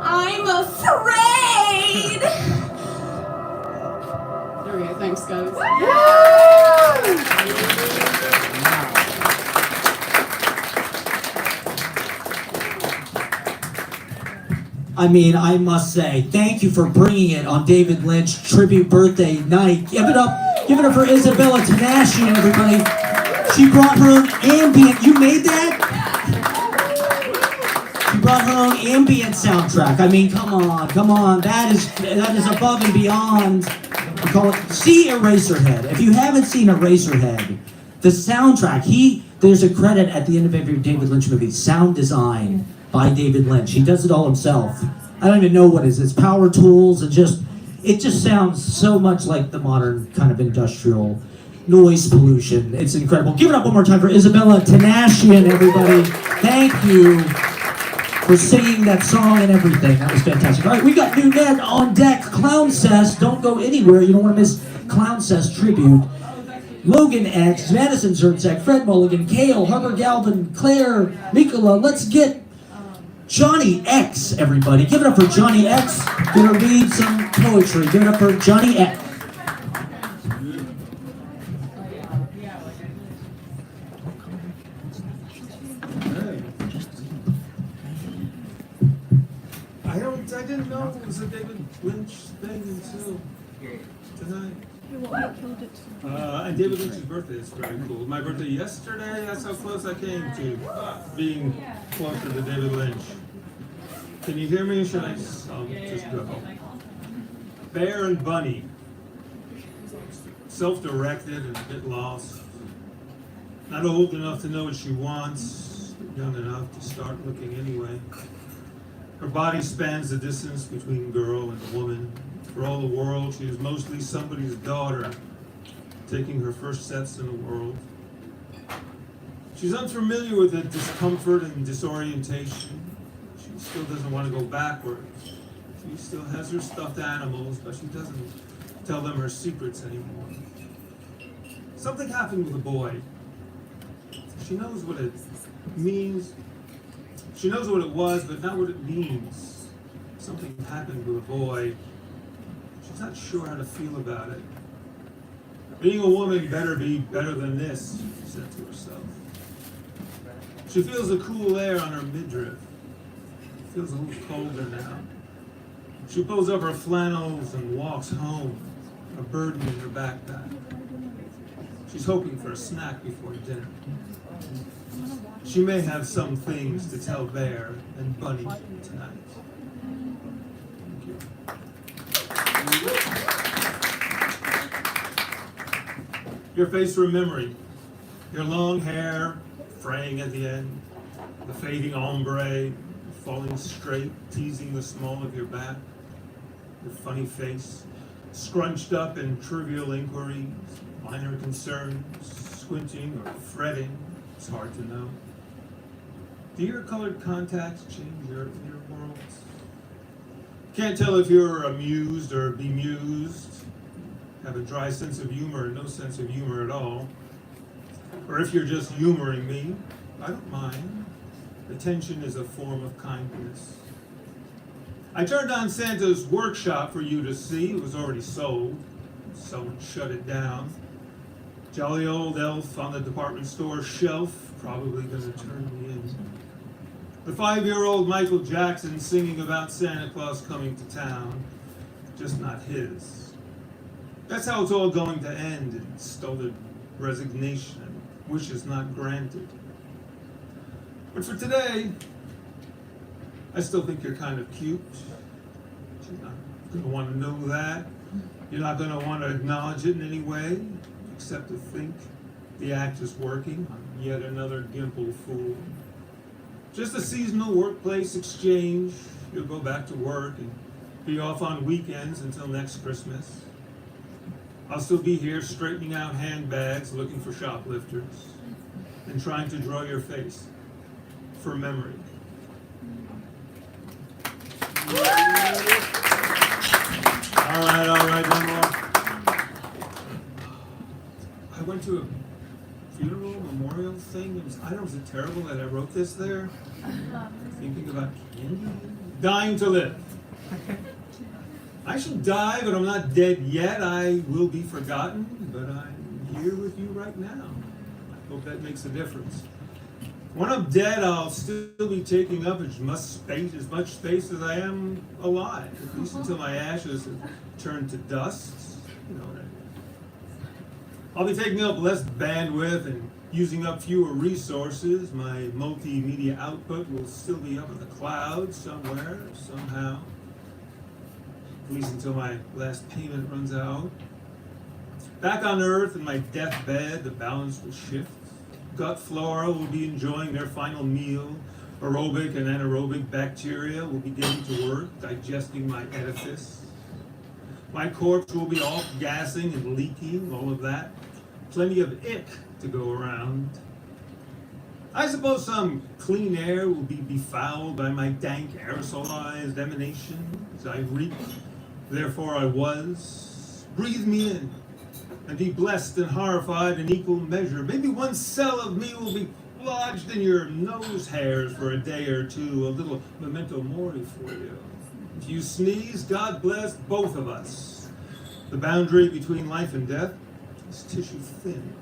S12: I'm afraid! There we go, thanks guys.
S3: I mean, I must say, thank you for bringing it on David Lynch tribute birthday night. Give it up for Isabella Tanashian, everybody. She brought her own ambient. You made that? She brought her own ambient soundtrack. I mean, come on. That is above and beyond. We call it. See Eraserhead. If you haven't seen Eraserhead, the soundtrack. There's a credit at the end of every David Lynch movie, sound design by David Lynch. He does it all himself. I don't even know what it is. It's power tools and it just sounds so much like the modern kind of industrial noise pollution. It's incredible. Give it up one more time for Isabella Tanashian, everybody. Thank you for singing that song and everything. That was fantastic. All right, we got Nunet on deck. Clowncest. Don't go anywhere. You don't want to miss Clowncest tribute. Loganx, Madison Zertzak, Fred Mulligan, Kail, Harper, Galvin, Clare, mykola. Let's get Johnny X, everybody. Give it up for Johnny X. Gonna read some poetry. Give it up for Johnny X.
S5: I didn't know it was a David Lynch thing until tonight. And David Lynch's birthday is very cool. My birthday yesterday, that's how close I came to being closer to David Lynch. Can you hear me or should I just go? Bear and Bunny. Self-directed and a bit lost. Not old enough to know what she wants, but young enough to start looking anyway. Her body spans the distance between girl and woman. For all the world, she is mostly somebody's daughter, taking her first steps in the world. She's unfamiliar with the discomfort and disorientation. She still doesn't want to go backwards. She still has her stuffed animals, but she doesn't tell them her secrets anymore. Something happened with a boy. She knows what it means. She knows what it was, but not what it means. Something happened with a boy. She's not sure how to feel about it. Being a woman better be better than this, she said to herself. She feels the cool air on her midriff. It feels a little colder now. She pulls up her flannels and walks home, a burden in her backpack. She's hoping for a snack before dinner. She may have some things to tell Bear and Bunny tonight. Thank you. Your face from memory. Your long hair fraying at the end. The fading ombre falling straight, teasing the small of your back. Your funny face, scrunched up in trivial inquiries, minor concerns, squinting or fretting. It's hard to know. Do your colored contacts change your worlds? Can't tell if you're amused or bemused, have a dry sense of humor or no sense of humor at all, or if you're just humoring me. I don't mind. Attention is a form of kindness. I turned on Santa's workshop for you to see. It was already sold. Someone shut it down. Jolly old elf on the department store shelf, probably gonna turn me in. The 5-year-old Michael Jackson singing about Santa Claus coming to town, just not his. That's how it's all going to end, in stolid resignation and wishes not granted. But for today, I still think you're kind of cute. You're not going to want to know that. You're not going to want to acknowledge it in any way, except to think the act is working on yet another gimple fool. Just a seasonal workplace exchange. You'll go back to work and be off on weekends until next Christmas. I'll still be here straightening out handbags, looking for shoplifters, and trying to draw your face for memory. All right, one more. I went to a funeral memorial thing. Was it terrible that I wrote this there? Thinking about candy? Dying to live. I should die, but I'm not dead yet. I will be forgotten, but I'm here with you right now. I hope that makes a difference. When I'm dead, I'll still be taking up as much space as I am alive, at least until my ashes have turned to dust. You know what I mean. I'll be taking up less bandwidth and using up fewer resources. My multimedia output will still be up in the clouds somewhere, somehow. At least until my last payment runs out. Back on Earth in my deathbed, the balance will shift.
S13: gut flora will be enjoying their final meal. Aerobic and anaerobic bacteria will be getting to work, digesting my edifice. My corpse will be off gassing and leaking, all of that. Plenty of ick to go around. I suppose some clean air will be befouled by my dank aerosolized emanations. I reek, therefore I was. Breathe me in, and be blessed and horrified in equal measure. Maybe one cell of me will be lodged in your nose hairs for a day or two, a little memento mori for you. If you sneeze, God bless both of us. The boundary between life and death is tissue thin.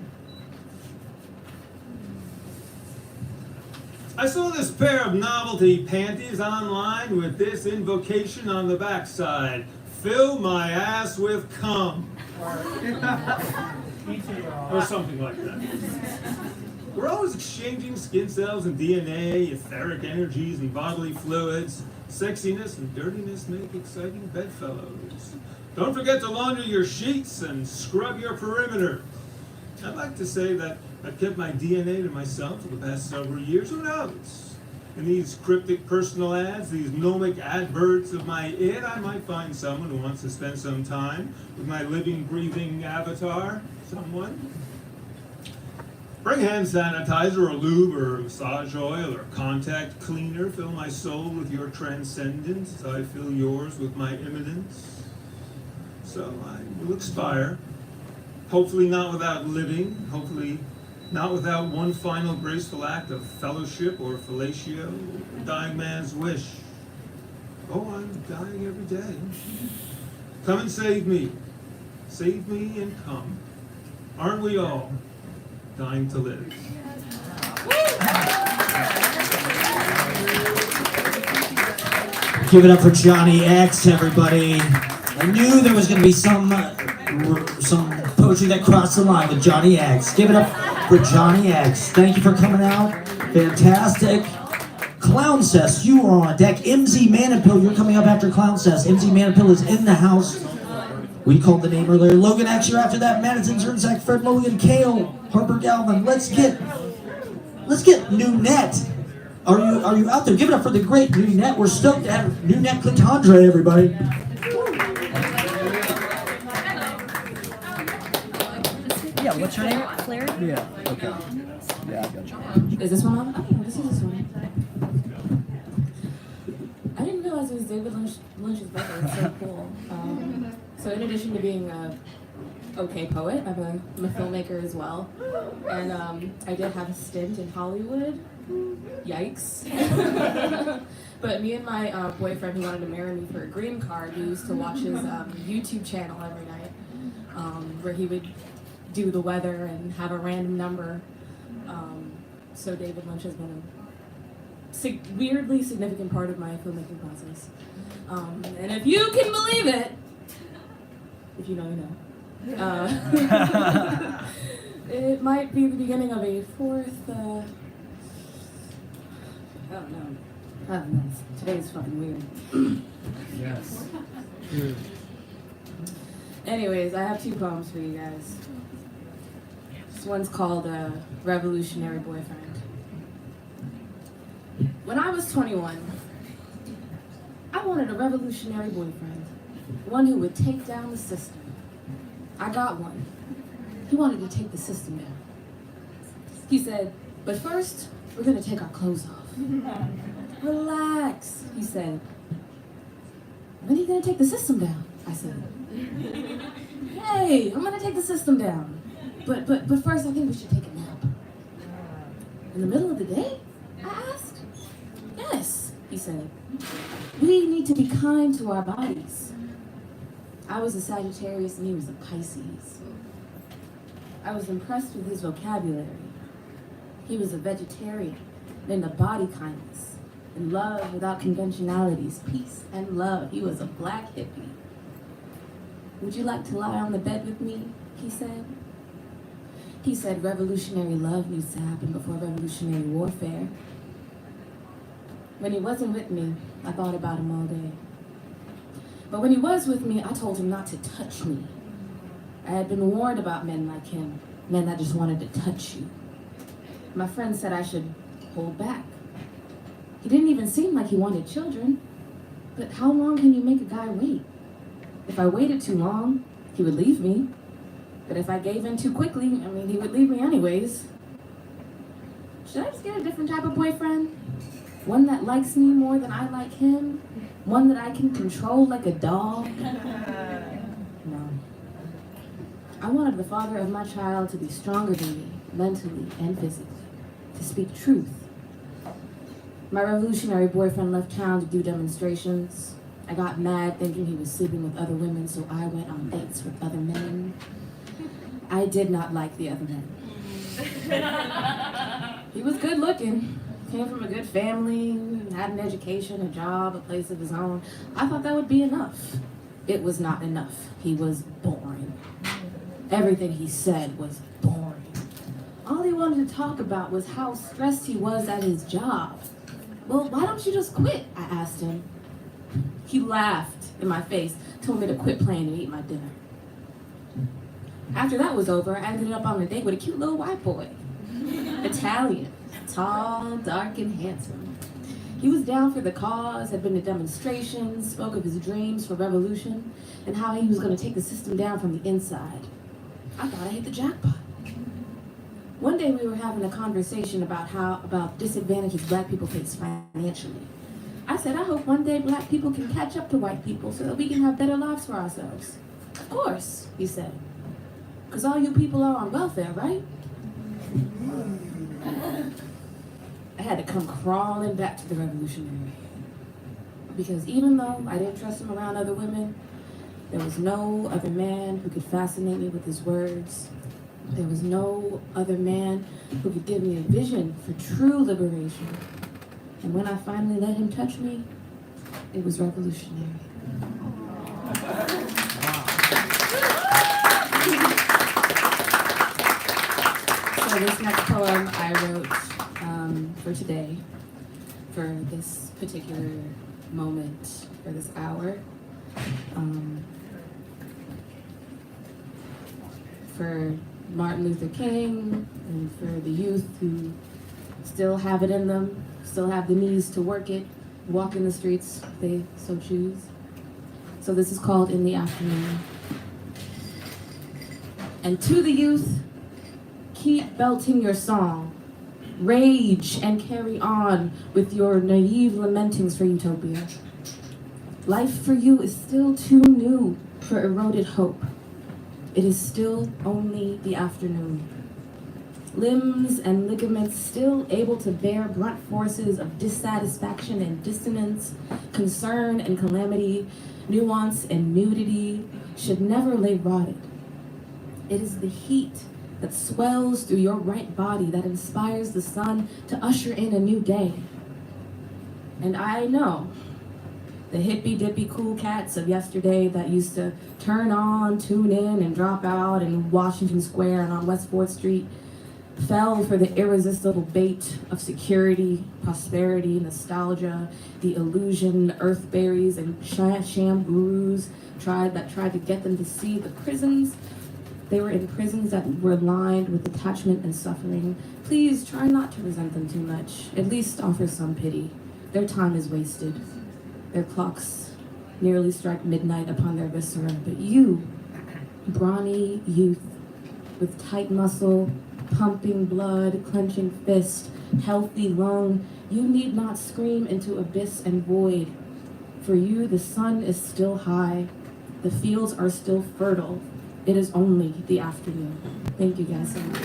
S13: I saw this pair of novelty panties online with this invocation on the backside. Fill my ass with cum. Or something like that. We're always exchanging skin cells and DNA, etheric energies and bodily fluids. Sexiness and dirtiness make exciting bedfellows. Don't forget to launder your sheets and scrub your perimeter. I'd like to say that I've kept my DNA to myself for the past several years. Who knows? In these cryptic personal ads, these gnomic adverts of my id, I might find someone who wants to spend some time with my living, breathing avatar. Someone. Bring hand sanitizer or lube or massage oil or contact cleaner. Fill my soul with your transcendence as I fill yours with my immanence. So I will expire. Hopefully not without living. Hopefully not without one final graceful act of fellowship or fellatio. A dying man's wish. Oh, I'm dying every day. Come and save me. Save me and come. Aren't we all dying to live?
S3: Give it up for Johnny X, everybody. I knew there was going to be some poetry that crossed the line with Johnny X. Give it up for Johnny X. Thank you for coming out. Fantastic. Clowncest, you are on deck. Emzie Manipil, you're coming up after Clowncest. Emzie Manipil is in the house. We called the name earlier. Loganx, you're after that. Madison, Zernzak, Fred, mulligan, kail, harper, galvin. Let's get nunet. Are you out there? Give it up for the great nunet. We're stoked to have nunet clitandre, everybody.
S1: Yeah, what's your name?
S4: Clare?
S1: Yeah, okay. Yeah, I got you.
S9: Is this one on? Oh, yeah, this is this one. I didn't realize it was David Lynch's birthday. It's so cool. So in addition to being a okay poet, I'm a filmmaker as well. And I did have a stint in Hollywood. Yikes. But me and my boyfriend who wanted to marry me for a green card, we used to watch his YouTube channel every night, where he would do the weather and have a random number. So David Lynch has been a weirdly significant part of my filmmaking process. And if you can believe it, if you know, you know. It might be the beginning of a fourth, I don't know. Today's fucking weird.
S1: Yes.
S9: Anyways, I have two poems for you guys. This one's called Revolutionary Boyfriend. When I was 21, I wanted a revolutionary boyfriend. One who would take down the system. I got one. He wanted to take the system down. He said, but first, we're gonna take our clothes off. Relax, he said. When are you gonna take the system down? I said. Hey, I'm gonna take the system down. But first I think we should take a nap. In the middle of the day? I asked. Yes, he said. We need to be kind to our bodies. I was a Sagittarius and he was a Pisces. I was impressed with his vocabulary. He was a vegetarian, into body kindness, and love without conventionalities, peace and love. He was a black hippie. Would you like to lie on the bed with me? He said. He said revolutionary love needs to happen before revolutionary warfare. When he wasn't with me, I thought about him all day. But when he was with me, I told him not to touch me. I had been warned about men like him, men that just wanted to touch you. My friend said I should hold back. He didn't even seem like he wanted children. But how long can you make a guy wait? If I waited too long, he would leave me. But if I gave in too quickly, he would leave me anyways. Should I just get a different type of boyfriend? One that likes me more than I like him? One that I can control like a dog? No. I wanted the father of my child to be stronger than me, mentally and physically, to speak truth. My revolutionary boyfriend left town to do demonstrations. I got mad thinking he was sleeping with other women, so I went on dates with other men. I did not like the other men. He was good looking, came from a good family, had an education, a job, a place of his own. I thought that would be enough. It was not enough. He was boring. Everything he said was boring. All he wanted to talk about was how stressed he was at his job. Well, why don't you just quit? I asked him. He laughed in my face, told me to quit playing and eat my dinner. After that was over, I ended up on a date with a cute little white boy. Italian, tall, dark, and handsome. He was down for the cause, had been to demonstrations, spoke of his dreams for revolution, and how he was going to take the system down from the inside. I thought I hit the jackpot. One day we were having a conversation about disadvantages black people face financially. I said, I hope one day black people can catch up to white people so that we can have better lives for ourselves. Of course, he said. Because all you people are on welfare, right? I had to come crawling back to the revolutionary. Because even though I didn't trust him around other women, there was no other man who could fascinate me with his words. There was no other man who could give me a vision for true liberation. And when I finally let him touch me, it was revolutionary. So this next poem I wrote for today, for this particular moment, for this hour. For Martin Luther King, and for the youth who still have it in them, still have the knees to work it, walk in the streets if they so choose. So this is called In the Afternoon. And to the youth, keep belting your song, rage and carry on with your naive lamentings for utopia. Life for you is still too new for eroded hope. It is still only the afternoon. Limbs and ligaments still able to bear blunt forces of dissatisfaction and dissonance, concern and calamity, nuance and nudity should never lay rotted. It is the heat that swells through your right body that inspires the sun to usher in a new day. And I know the hippy-dippy cool cats of yesterday that used to turn on, tune in, and drop out in Washington Square and on West 4th Street fell for the irresistible bait of security, prosperity, nostalgia, the illusion earthberries and sham gurus tried to get them to see the prisons. They were in prisons that were lined with attachment and suffering. Please try not to resent them too much. At least offer some pity. Their time is wasted. Their clocks nearly strike midnight upon their viscera. But you, brawny youth, with tight muscle, pumping blood, clenching fist, healthy lung, you need not scream into abyss and void. For you, the sun is still high. The fields are still fertile. It is only the afternoon. Thank you guys so much.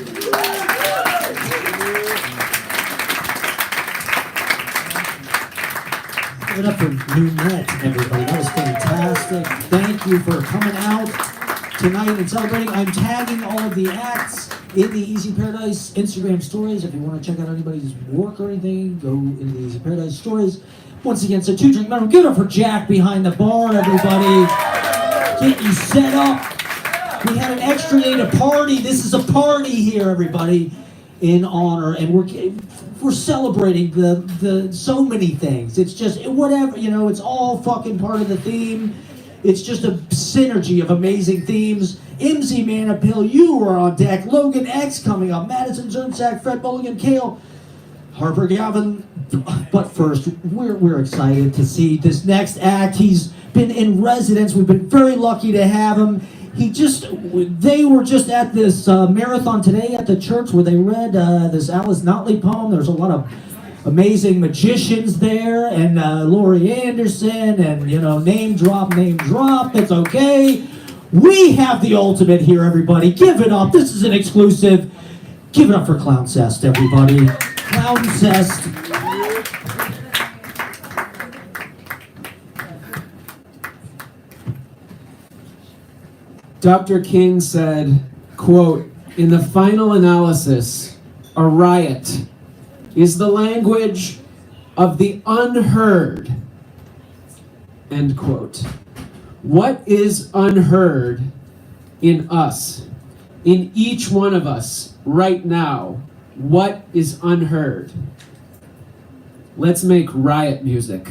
S3: Give it up for Nunet, everybody. That was fantastic. Thank you for coming out tonight and celebrating. I'm tagging all of the acts in the Easy Paradise Instagram stories. If you want to check out anybody's work or anything, go in the Easy Paradise stories. Once again, so 2 drink minimum. Give it up for Jack behind the bar, everybody. Get you set up. We had an extra day to party. This is a party here, everybody, in honor, and we're celebrating the so many things. It's just whatever, it's all fucking part of the theme. It's just a synergy of amazing themes. Emzie, Manipil, you are on deck. Loganx coming up. Madison, Zernsack, Fred, Mulligan, Kail, Harper, Galvin. But first, we're excited to see this next act. He's been in residence. We've been very lucky to have him. They were just at this marathon today at the church where they read this Alice Notley poem. There's a lot of amazing magicians there, and Laurie Anderson, and name drop. It's okay. We have the ultimate here, everybody. Give it up. This is an exclusive. Give it up for clowncest, everybody. Clowncest.
S14: Dr. King said, quote, "In the final analysis, a riot is the language of the unheard," end quote. What is unheard in us, in each one of us right now? What is unheard? Let's make riot music.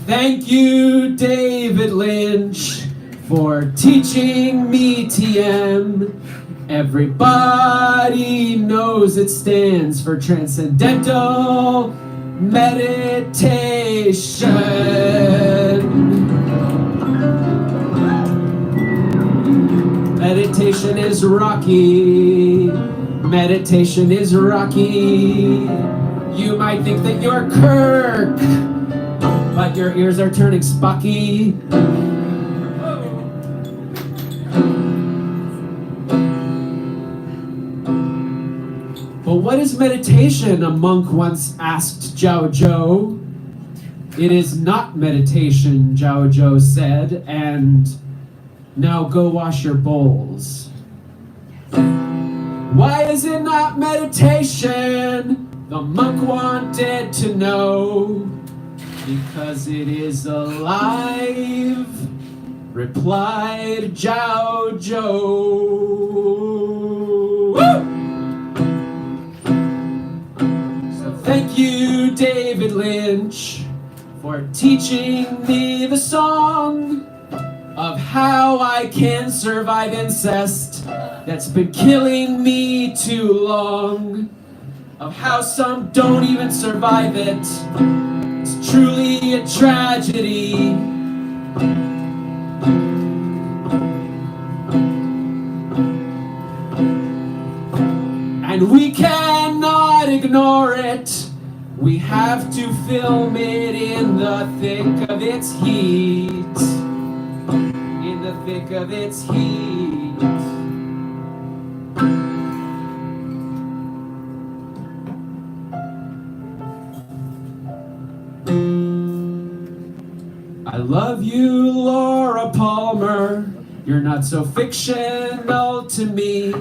S14: Thank you, David Lynch, for teaching me TM. Everybody knows it stands for Transcendental Meditation. Meditation is rocky. Meditation is rocky. You might think that you're Kirk, but your ears are turning Spocky. But what is meditation? A monk once asked Zhao Zhou. It is not meditation, Zhao Zhou said, and now go wash your bowls. Why is it not meditation? The monk wanted to know. Because it is alive, replied Zhao Zhou. Woo! So thank you, David Lynch, for teaching me the song of how I can survive incest that's been killing me too long, of how some don't even survive it. It's truly a tragedy. And we cannot ignore it. We have to film it in the thick of its heat. In the thick of its heat. I love you, Laura Palmer. You're not so fictional to me.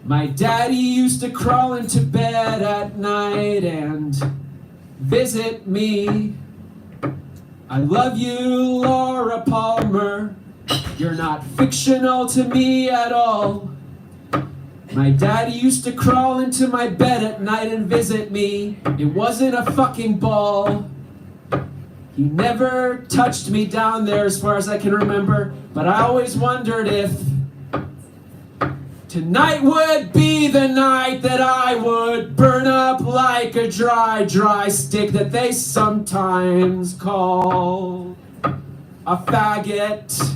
S14: My daddy used to crawl into bed at night and visit me. I love you, Laura Palmer. You're not fictional to me at all. My daddy used to crawl into my bed at night and visit me. It wasn't a fucking ball. He never touched me down there as far as I can remember, but I always wondered if tonight would be the night that I would burn up like a dry stick that they sometimes call a faggot,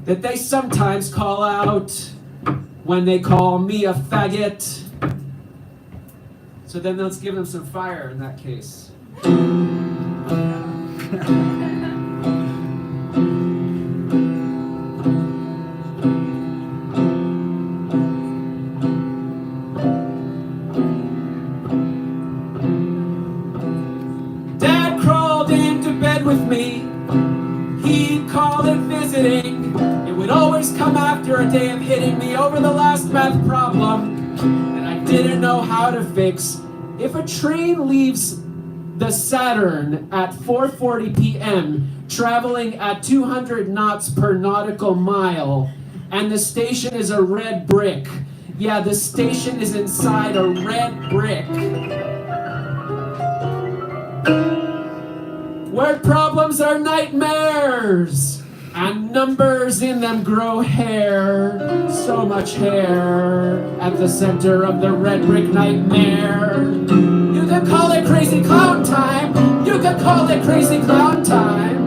S14: that they sometimes call out when they call me a faggot. So then let's give them some fire in that case. Dad crawled into bed with me. He'd call it sitting, it would always come after a day of hitting me over the last math problem that I didn't know how to fix. If a train leaves the Saturn at 4:40 p.m., traveling at 200 knots per nautical mile, and the station is a red brick. Yeah, the station is inside a red brick. Word problems are nightmares, and numbers in them grow hair. So much hair at the center of the red brick nightmare. You can call it crazy clown time. You can call it crazy clown time.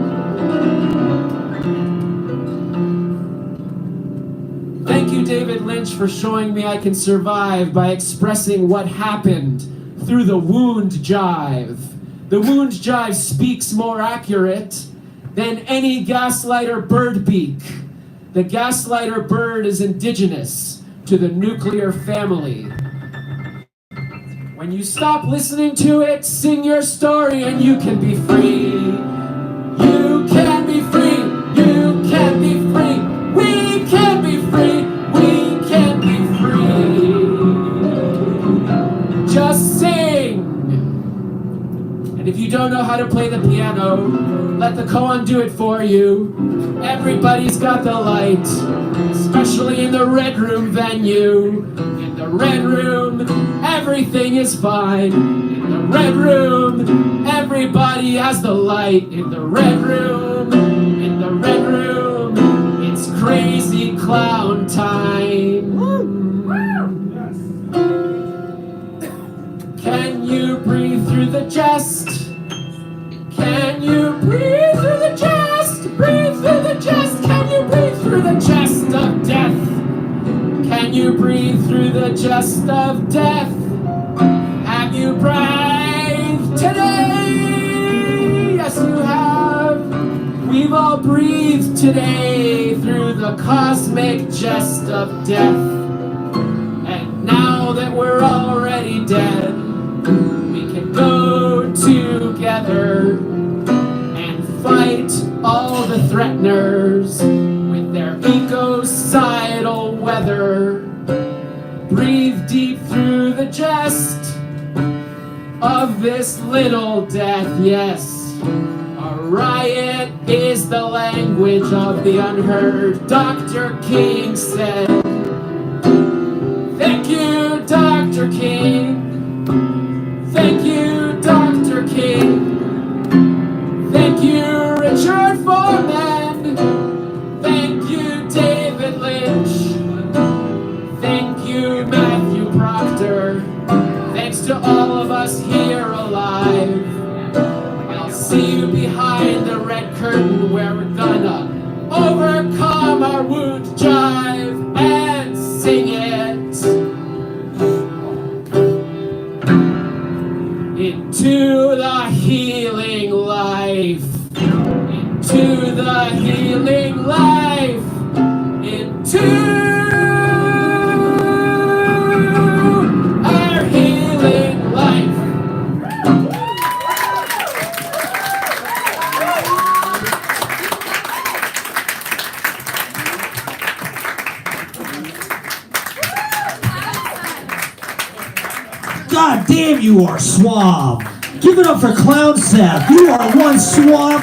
S14: Thank you, David Lynch, for showing me I can survive by expressing what happened through the wound jive. The wound jive speaks more accurate than any gaslighter bird beak. The gaslighter bird is indigenous to the nuclear family. When you stop listening to it, sing your story and you can be free. You can be free. You can be free. We can be free. We can be free. Just sing. And if you don't know how to play the piano, let the koan do it for you. Everybody's got the light, especially in the red room venue. In the red room, everything is fine. In the red room, everybody has the light. In the red room, it's crazy clown time. Can you breathe through the chest? Can you breathe through the chest? Breathe through the chest. Can you breathe through the chest of death? Can you breathe through the chest of death? Have you breathed today? Yes, you have. We've all breathed today through the cosmic chest of death. And now that we're already dead, we can go together and fight all the threateners with their ecocidal weather. Breathe deep through the chest of this little death, yes. A riot is the language of the unheard, Dr. King said. Thank you, Dr. King. Thank you, Dr. King. Thank you, Richard Foreman. Thank you, David Lynch. Thank you, Matthew Proctor. Thanks to all of us here alive. I'll see you behind the red curtain where we're gonna overcome our wound jive and sing it. Into the healing life. Into the healing life. Into our healing life.
S3: God damn, you are suave. Give it up for clowncest. You are one suave.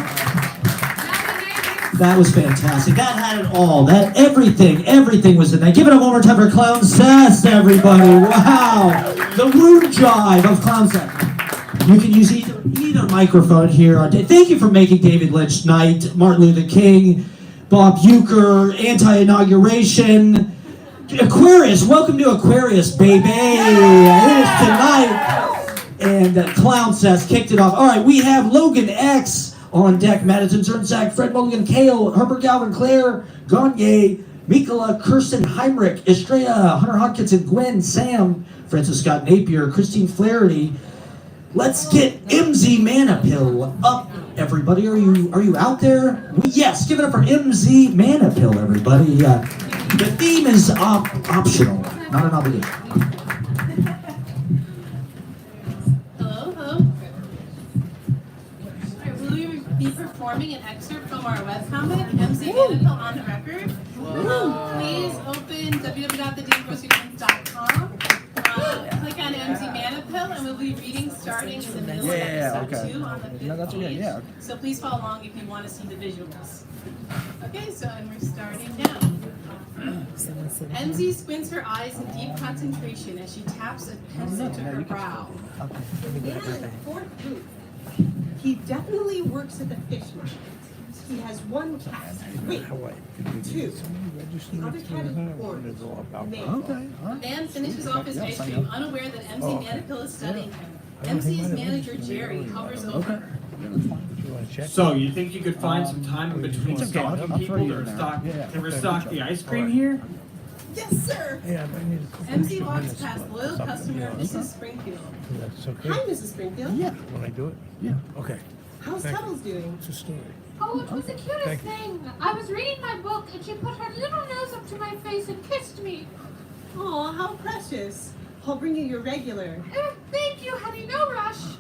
S3: That was fantastic. That had it all. That everything was in there. Give it up one more time for clowncest, everybody. Wow. The wound jive of clowncest. You can use either microphone here. Thank you for making David Lynch night, Martin Luther King, Bob Uecher, anti-inauguration. Aquarius, welcome to Aquarius, baby. It is tonight. And clowncest kicked it off. All right, we have loganx on deck. Madison Zernzak, Fred Mulligan, Kail, Harper, Galvin, Clare, Gonye, mykola, Kirsten, heimrich, estrella, Hunter, Hodkinson, Gwen, Sam, Francis Scott, Napier, Christine, Flairity. Let's get emzie manipil up, everybody. Are you out there? Yes, give it up for emzie manipil, everybody. The theme is optional, not an obligation.
S15: Hello. Alright, will we be performing performing an excerpt from our webcomic, emzie Manipil on the Record. Please open www.thedamngroceryprince.com. Click on emzie Manipil, and we'll be reading starting in the middle of episode 2 on the 5th page. So please follow along if you want to see the visuals. Okay, so and we're starting now. Emzie squints her eyes in deep concentration as she taps a pencil to her brow.
S16: Fourth group. He definitely works at the fish market. He has one cat. Wait, two. The other cat is orange.
S15: Dan finishes off his ice cream, unaware that emzie Manipil is studying him. emzie's manager, Jerry, hovers over her.
S14: So, you think you could find some time in between stalking people to restock the ice cream here?
S16: Yes, sir.
S15: emzie walks past loyal customer Mrs. Springfield.
S16: Hi, Mrs. Springfield.
S17: Yeah. When I do it? Yeah. Okay.
S16: How's Tubbles doing?
S17: It's a story.
S18: Oh, it was the cutest thing. I was reading my book and she put her little nose up to my face and kissed me.
S16: Oh, how precious. I'll bring you your regular.
S18: Thank you, honey. No rush.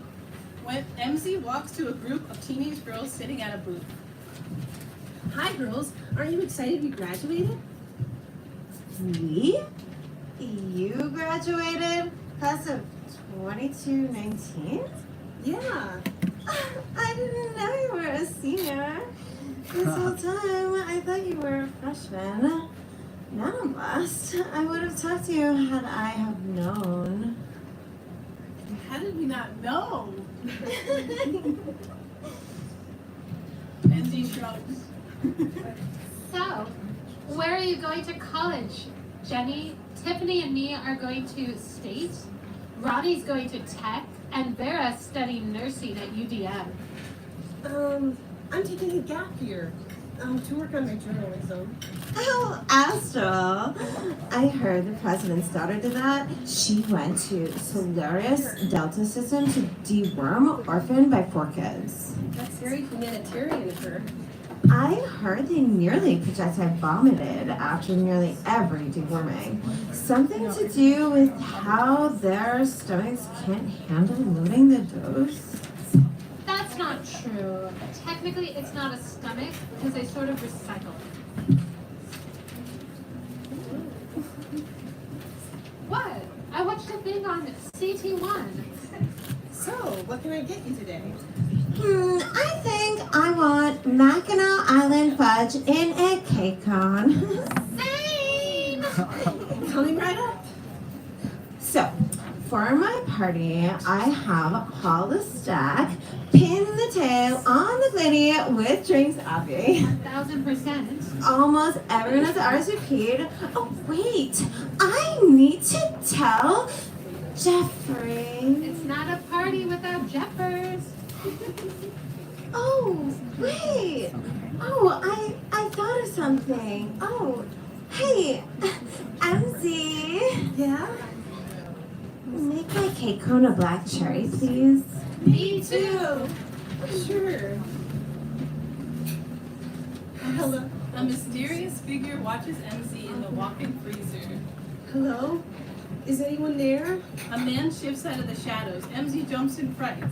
S15: When emzie walks to a group of teenage girls sitting at a booth.
S16: Hi, girls. Aren't you excited we graduated?
S19: Me? You graduated? Class of 2219?
S16: Yeah.
S19: I didn't know you were a senior. This whole time, I thought you were a freshman. Now I'm lost. I would have talked to you had I have known.
S15: How did we not know? emzie shrugs.
S18: So, where are you going to college? Jenny, Tiffany, and me are going to State. Roddy's going to Tech, and Vera's studying nursing at UDM.
S16: I'm taking a gap year to work on my journalism.
S19: Oh, Astral. I heard the president's daughter did that. She went to Solaris Delta System to deworm orphaned by 4 kids.
S16: That's very humanitarian of her.
S19: I heard they nearly projectile vomited after nearly every deworming. Something to do with how their stomachs can't handle loading the dose.
S18: That's not true. Technically, it's not a stomach because they sort of recycle. What? I watched a thing on CT1.
S16: So, what can I get you today?
S19: I think I want Mackinac Island fudge in a cake cone.
S18: Same!
S16: Coming right up.
S19: So, for my party, I have haul the stack, pin the tail on the glitty with drinks, Abby.
S18: 1000%.
S19: Almost everyone has RSVP'd. Oh, wait. I need to tell Jeffrey.
S18: It's not a party without Jeffers.
S19: Oh, wait. Oh, I thought of something. Oh, hey, emzie.
S16: Yeah?
S19: Make my cake cone a black cherry, please.
S18: Me too.
S16: Sure. Hello.
S15: A mysterious figure watches emzie in the walk-in freezer.
S16: Hello? Is anyone there?
S15: A man shifts out of the shadows. emzie jumps in fright.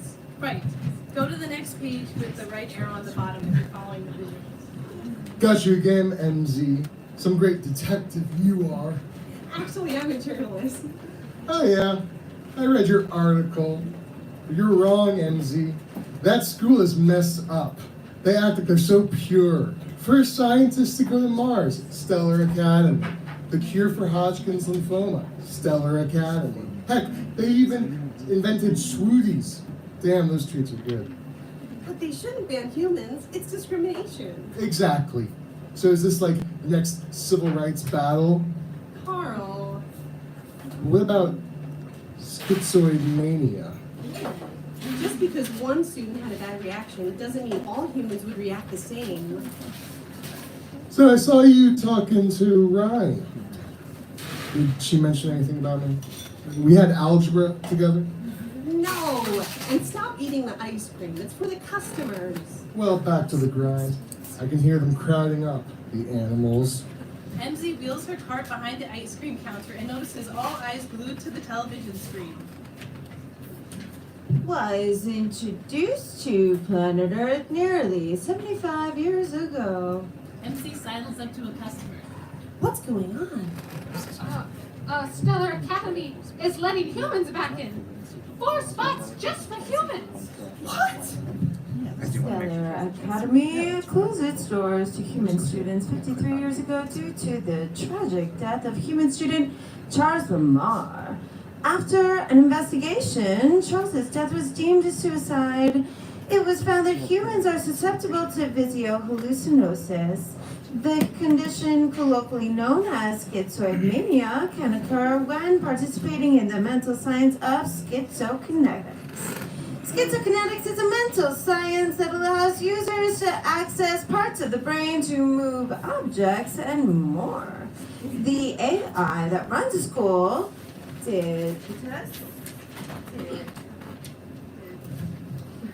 S15: Go to the next page with the right arrow on the bottom if you're following the visuals.
S20: Got you again, MZ. Some great detective you are.
S16: Actually, I'm a journalist.
S20: Oh yeah, I read your article. You're wrong, MZ. That school is messed up. They act like they're so pure. First scientists to go to Mars, Stellar Academy. The cure for Hodgkin's lymphoma, Stellar Academy. Heck, they even invented smoothies. Damn, those treats are good.
S16: But they shouldn't ban humans. It's discrimination.
S20: Exactly. So is this like the next civil rights battle?
S16: Carl.
S20: What about schizoid mania?
S16: Just because one student had a bad reaction, it doesn't mean all humans would react the same.
S20: So I saw you talking to Ryan. Did she mention anything about me? We had algebra together.
S16: No! And stop eating the ice cream. It's for the customers.
S20: Well, back to the grind. I can hear them crowding up, the animals.
S15: emzie wheels her cart behind the ice cream counter and notices all eyes glued to the television screen.
S19: was introduced to planet Earth nearly 75 years ago.
S15: MC sidles up to a customer.
S19: What's going on?
S18: Stellar Academy is letting humans back in. 4 spots just for humans.
S19: What? Stellar Academy closed its doors to human students 53 years ago due to the tragic death of human student Charles Lamar. After an investigation, Charles's death was deemed a suicide. It was found that humans are susceptible to hallucinosis. The condition, colloquially known as schizoid mania, can occur when participating in the mental science of schizokinetics. Schizokinetics is a mental science that allows users to access parts of the brain to move objects and more. The AI that runs the school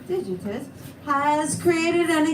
S19: Digitus has created an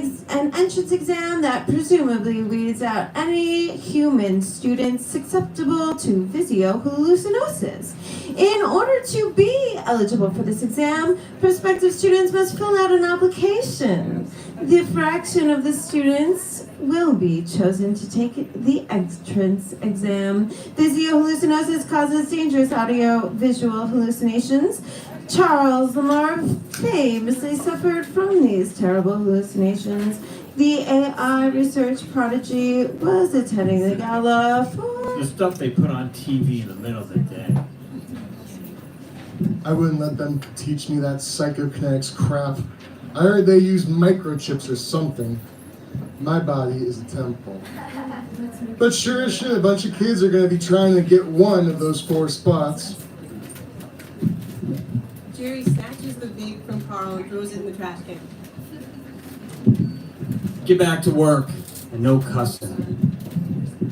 S19: entrance exam that presumably weeds out any human students susceptible to hallucinosis. In order to be eligible for this exam, prospective students must fill out an application. The fraction of the students will be chosen to take the entrance exam. Hallucinosis causes dangerous audio-visual hallucinations. Charles Lamar famously suffered from these terrible hallucinations. The AI research prodigy was attending the gala for...
S17: The stuff they put on TV in the middle of the day.
S20: I wouldn't let them teach me that psychokinetics crap. I heard they use microchips or something. My body is a temple. But sure as shit, a bunch of kids are going to be trying to get one of those 4 spots.
S16: Jerry snatches the vape from Carl and throws it in the trash can.
S17: Get back to work and no cussing.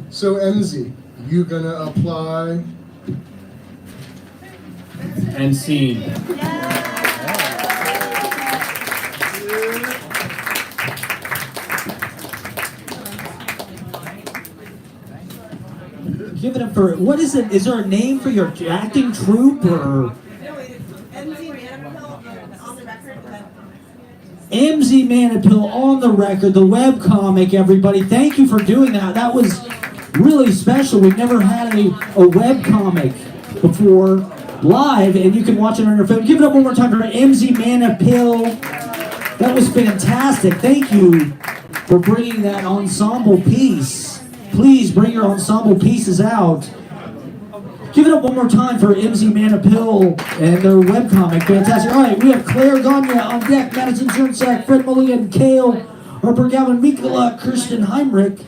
S20: So Emzie, you gonna apply?
S17: And scene.
S3: Give it up for, what is it? Is there a name for your acting troupe or? emzie Manipil on the record, the webcomic, everybody. Thank you for doing that. That was really special. We've never had a webcomic before live, and you can watch it on your phone. Give it up one more time for emzie Manipil. That was fantastic. Thank you for bringing that ensemble piece. Please bring your ensemble pieces out. Give it up one more time for emzie Manipil and their webcomic. Fantastic. All right, we have Clare, Gonye on deck, Madison Chernsack, Fred Mulligan, Kail, Harper, Galvin, mykola, Kirsten, Heimrich.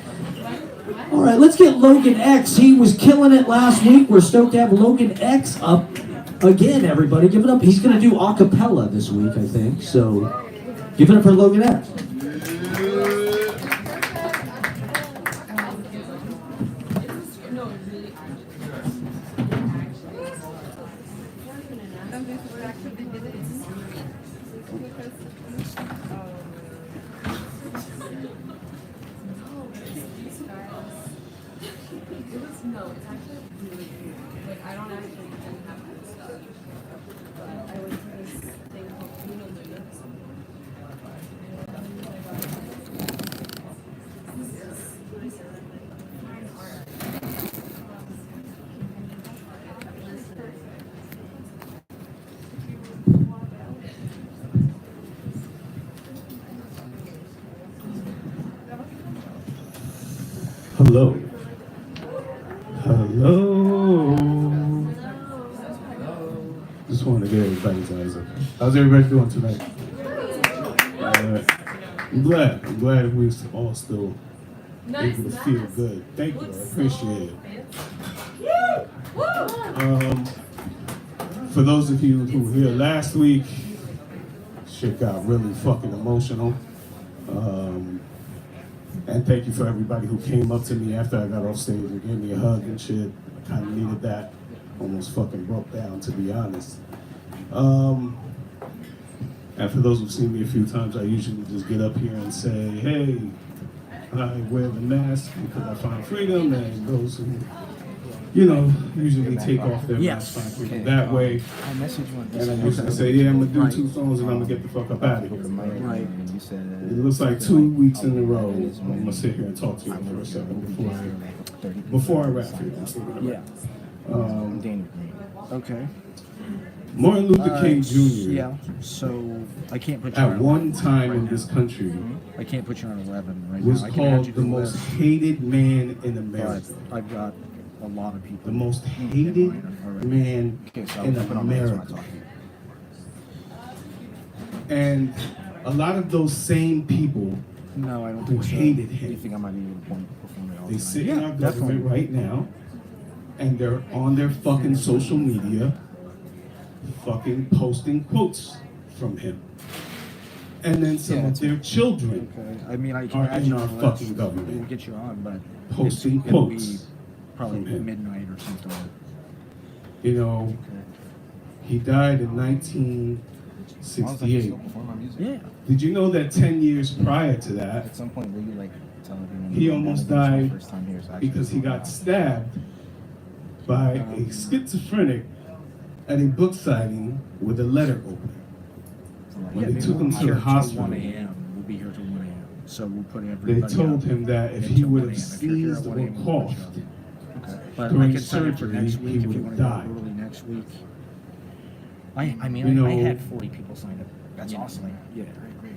S3: All right, let's get loganx. He was killing it last week. We're stoked to have loganx up again, everybody. Give it up. He's going to do a cappella this week, I think. So give it up for loganx.
S9: No, it's actually really good. Like, I don't actually have that stuff. But I went to this thing called nunet.
S17: Hello. Hello. Just wanted to get everybody's eyes up. How's everybody doing tonight? I'm glad we're all still able to feel good. Thank you. I appreciate it. For those of you who were here last week, shit got really fucking emotional. And thank you for everybody who came up to me after I got off stage and gave me a hug and shit. I kind of needed that. Almost fucking broke down, to be honest. And for those who've seen me a few times, I usually just get up here and say, hey, I wear the mask because I find freedom, and those who you know, usually take off their
S2: Yes.
S17: masks, find people that way. And I usually say, yeah, I'm gonna do 2 songs and I'm gonna get the fuck up out of here.
S2: Right.
S17: It looks like 2 weeks in a row. I'm gonna sit here and talk to you for a second before I wrap it.
S2: Yeah. Okay.
S17: Martin Luther King Jr.
S2: Yeah. So I can't put you
S17: at
S2: on
S17: one
S2: 11
S17: time
S2: right
S17: in
S2: now.
S17: this country
S2: I can't put you on 11 right
S17: was
S2: now. I can add
S17: called
S2: you to
S17: the most
S2: list,
S17: hated man in America.
S2: but I've got a lot of people.
S17: The most hated man in America. And a lot of those same people
S2: No, I don't
S17: who
S2: think so.
S17: hated
S2: Do you
S17: him,
S2: think I might be able to perform it all
S17: they
S2: the
S17: sit
S2: time?
S17: in our government right now, and they're on their fucking social media fucking posting quotes from him. And then some of their children
S2: I mean, I can
S17: are
S2: add
S17: in
S2: you
S17: our
S2: on the
S17: fucking
S2: list.
S17: government
S2: We'll get you on, but
S17: posting
S2: it'll be
S17: quotes
S2: probably
S17: from him.
S2: midnight or something.
S17: You know, he died in 1968.
S2: Yeah.
S17: Did you know that 10 years prior to that,
S11: At some point, were you like telling him?
S17: he almost died
S11: First time here, so I actually
S17: because he got stabbed by a schizophrenic at a book signing with a letter open. When they took him to the hospital,
S2: 1 a.m. We'll be here till 1 a.m. So we'll put
S17: they
S2: everybody
S17: told
S2: up
S17: him that if he
S2: until
S17: would
S2: 1
S17: have
S2: a.m. If you're here at
S17: sneezed
S2: 1
S17: or
S2: a.m., we'll put you
S17: coughed
S2: up. But I
S17: during
S2: can sign up for
S17: surgery,
S2: next
S17: he
S2: week if you
S17: would
S2: want
S17: have
S2: to go
S17: died.
S2: early next week. I mean,
S17: You know,
S2: I had 40 people signed up.
S11: That's awesome.
S2: Yeah.
S11: Great.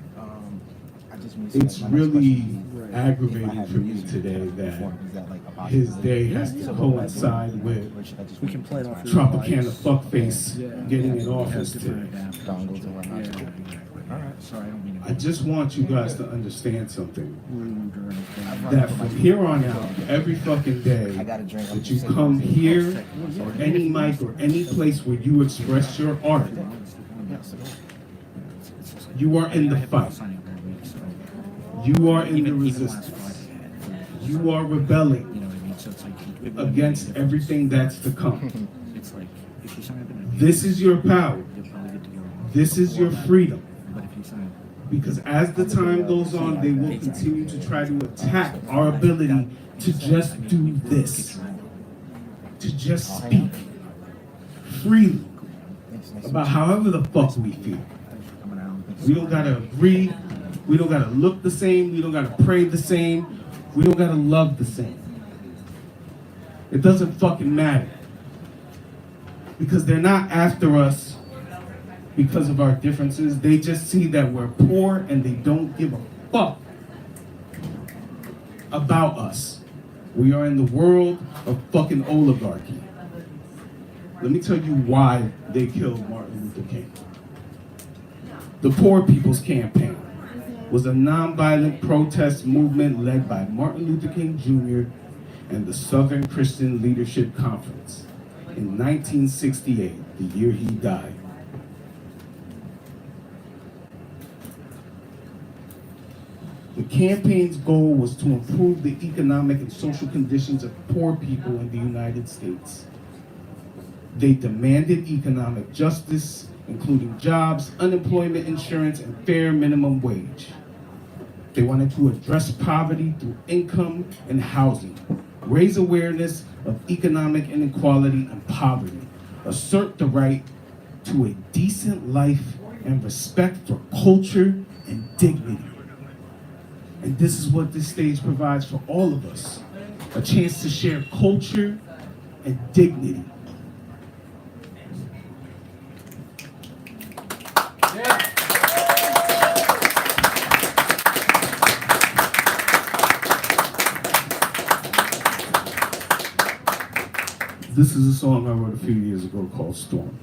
S11: I just mean
S17: It's
S11: my next
S17: really
S11: question would be,
S17: aggravating
S11: if I had
S17: for me
S11: music
S17: today
S11: to perform, is
S17: that
S11: that like a
S17: his
S11: possibility?
S17: day has to
S11: So what would I do?
S17: coincide
S11: Or
S17: with
S11: should I just
S2: We
S11: wait
S2: can play it
S11: until
S2: off
S11: it's
S2: your
S11: time?
S17: Tropicana fuckface getting in office
S2: Has
S17: today.
S2: different adapters.
S11: Dongles and whatnot.
S2: Yeah, exactly. All right. Sorry, I don't mean to
S17: I just want you guys to understand something.
S2: rude or anything.
S17: That from here on out, every fucking day
S11: I got a drink. I'm
S17: that you
S11: just
S17: come
S11: saying.
S17: here or any mic or any place where you express your art, you are in the fight. You are in the resistance. You are rebelling against everything that's to come.
S2: It's like if you sign up in
S17: This is your power.
S2: you'll probably get to go.
S17: This is your freedom.
S2: But if you sign
S17: Because as the time goes on, they will continue to try to attack our ability to just do this, to just speak freely about however the fuck we feel. We don't gotta agree, we don't gotta look the same, we don't gotta pray the same, we don't gotta love the same. It doesn't fucking matter. Because they're not after us because of our differences. They just see that we're poor and they don't give a fuck about us. We are in the world of fucking oligarchy. Let me tell you why they killed Martin Luther King. The Poor People's Campaign was a nonviolent protest movement led by Martin Luther King Jr. and the Southern Christian Leadership Conference in 1968, the year he died. The campaign's goal was to improve the economic and social conditions of poor people in the United States. They demanded economic justice, including jobs, unemployment insurance, and fair minimum wage. They wanted to address poverty through income and housing, raise awareness of economic inequality and poverty, assert the right to a decent life and respect for culture and dignity. And this is what this stage provides for all of us, a chance to share culture and dignity. This is a song I wrote a few years ago called Storm.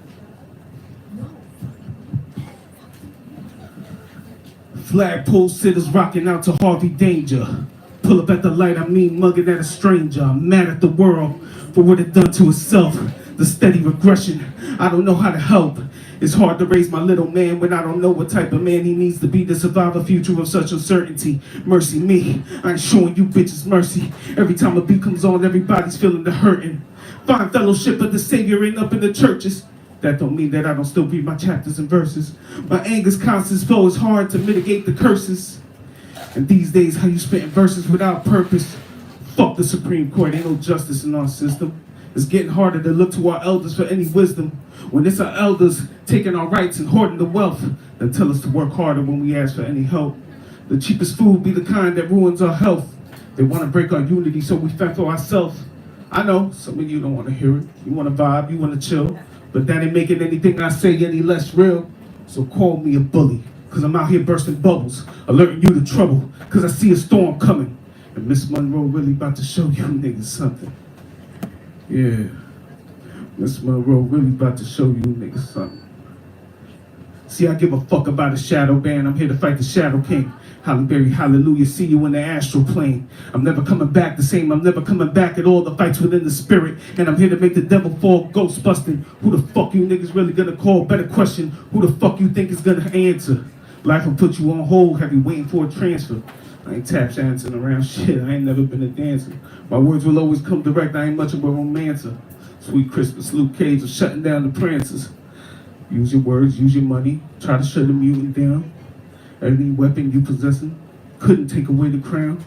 S17: Flagpole sitters rocking out to Harvey Danger. Pull up at the light, I mean mugging at a stranger. I'm mad at the world for what it done to itself. The steady regression, I don't know how to help. It's hard to raise my little man when I don't know what type of man he needs to be to survive a future of such uncertainty. Mercy me, I ain't showing you bitches mercy. Every time a beat comes on, everybody's feeling the hurting. Find fellowship, but the Savior ain't up in the churches. That don't mean that I don't still read my chapters and verses. My anger's constant flow, it's hard to mitigate the curses. And these days, how you spitting verses without purpose? Fuck the Supreme Court, ain't no justice in our system. It's getting harder to look to our elders for any wisdom. When it's our elders taking our rights and hoarding the wealth, then tell us to work harder when we ask for any help. The cheapest food be the kind that ruins our health. They want to break our unity so we fend for ourselves. I know some of you don't want to hear it. You want to vibe, you want to chill. But that ain't making anything I say any less real. So call me a bully, cause I'm out here bursting bubbles, alerting you to trouble, cause I see a storm coming. And Miss Monroe really about to show you niggas something. Yeah, Miss Monroe really about to show you niggas something. See, I give a fuck about a shadow band. I'm here to fight the Shadow King. Halle Berry, hallelujah, see you in the astral plane. I'm never coming back the same. I'm never coming back at all. The fights within the spirit. And I'm here to make the devil fall ghost busting. Who the fuck you niggas really gonna call? Better question, who the fuck you think is gonna answer? Life will put you on hold, have you waiting for a transfer. I ain't tap dancing around shit, I ain't never been a dancer. My words will always come direct, I ain't much of a romancer. Sweet Christmas, Luke Cage was shutting down the prancers. Use your words, use your money, try to shut the mutant down. Every weapon you possessing couldn't take away the crown.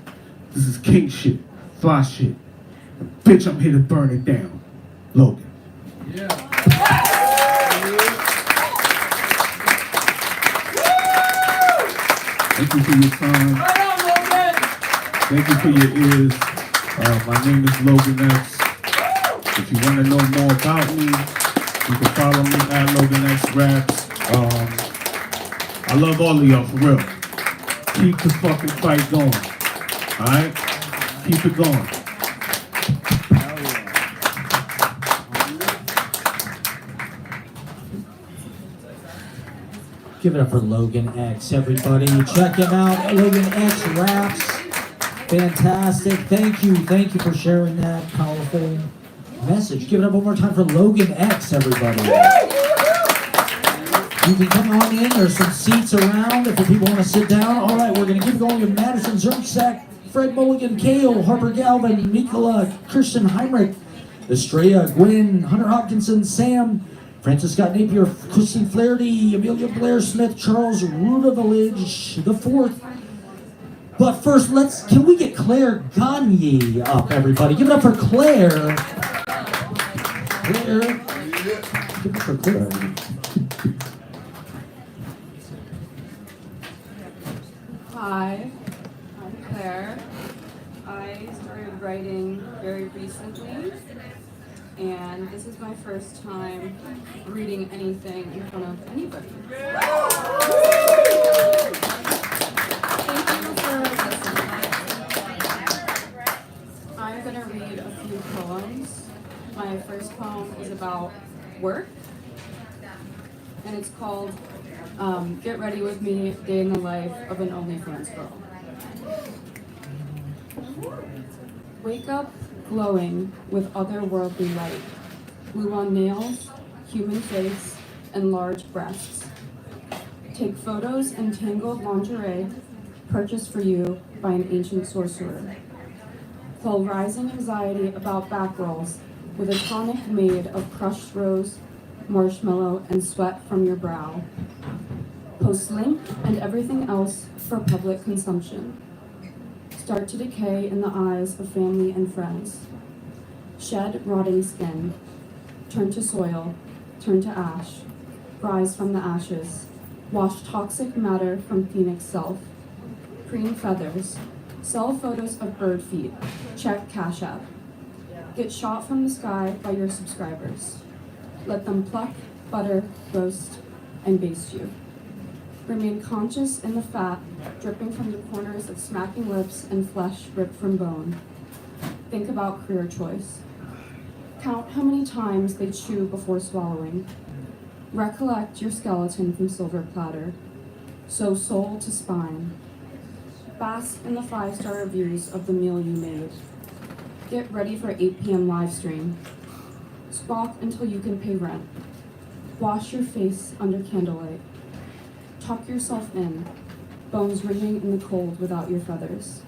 S17: This is king shit, fly shit. And bitch, I'm here to burn it down. Logan.
S2: Yeah.
S17: Thank you for your time. Thank you for your ears. My name is Loganx. If you want to know more about me, you can follow me at Loganx Raps. I love all of y'all, for real. Keep the fucking fight going. Alright? Keep it going.
S3: Give it up for Loganx, everybody. Check him out. Loganx Raps. Fantastic. Thank you for sharing that powerful message. Give it up one more time for Loganx, everybody. You can come on in. There's some seats around if the people want to sit down. All right, we're going to keep going with Madison Zermsack, Fred Mulligan, Kail, Harper Galvin, mykola, Kirsten, Heimrich, Estrella, Gwen, Hunter Hodkinson, Sam, Francis Scott Napier, Kristen Flairity, Amelia Blair Smith, Charles Rudavillage the fourth. But first, can we get Clare Gonye up, everybody? Give it up for Clare. Clare. Give it up for Clare.
S9: Hi, I'm Claire. I started writing very recently, and this is my first time reading anything in front of anybody. Thank you for listening. I'm going to read a few poems. My first poem is about work, and it's called Get Ready With Me, Day in the Life of an OnlyFans Girl. Wake up glowing with otherworldly light. Glue on nails, human face, and large breasts. Take photos in tangled lingerie, purchased for you by an ancient sorcerer. Quell rising anxiety about back rolls with a tonic made of crushed rose, marshmallow, and sweat from your brow. Post link and everything else for public consumption. Start to decay in the eyes of family and friends. Shed rotting skin. Turn to soil. Turn to ash. Rise from the ashes. Wash toxic matter from phoenix self. Preen feathers. Sell photos of bird feet. Check Cash App. Get shot from the sky by your subscribers. Let them pluck, butter, roast, and baste you. Remain conscious in the fat dripping from the corners of smacking lips and flesh ripped from bone. Think about career choice. Count how many times they chew before swallowing. Recollect your skeleton from silver platter. Sew soul to spine. Bask in the 5-star reviews of the meal you made. Get ready for 8 p.m. live stream. Squawk until you can pay rent. Wash your face under candlelight. Tuck yourself in, bones ringing in the cold without your feathers.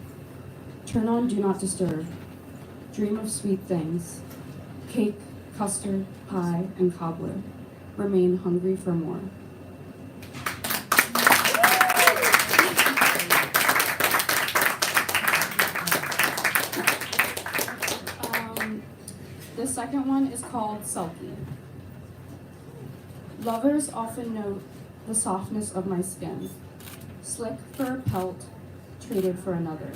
S9: Turn on Do Not Disturb. Dream of sweet things. Cake, custard, pie, and cobbler. Remain hungry for more.
S12: This second one is called Sulky. Lovers often note the softness of my skin. Slick fur pelt traded for another.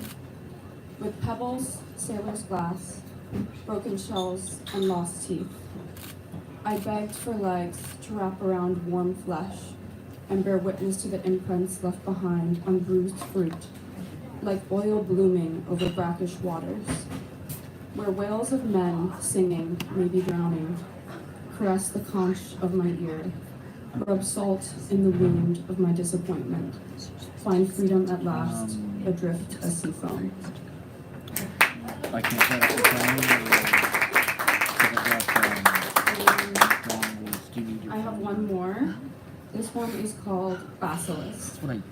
S12: With pebbles, sailor's glass, broken shells, and lost teeth. I begged for legs to wrap around warm flesh and bear witness to the imprints left behind on bruised fruit, like oil blooming over brackish waters, where wails of men singing, maybe drowning, caress the conch of my ear, rub salt in the wound of my disappointment, find freedom at last, adrift as sea foam.
S2: I can't set up the
S12: I have one more. This one is called Basilisk.
S2: That's what I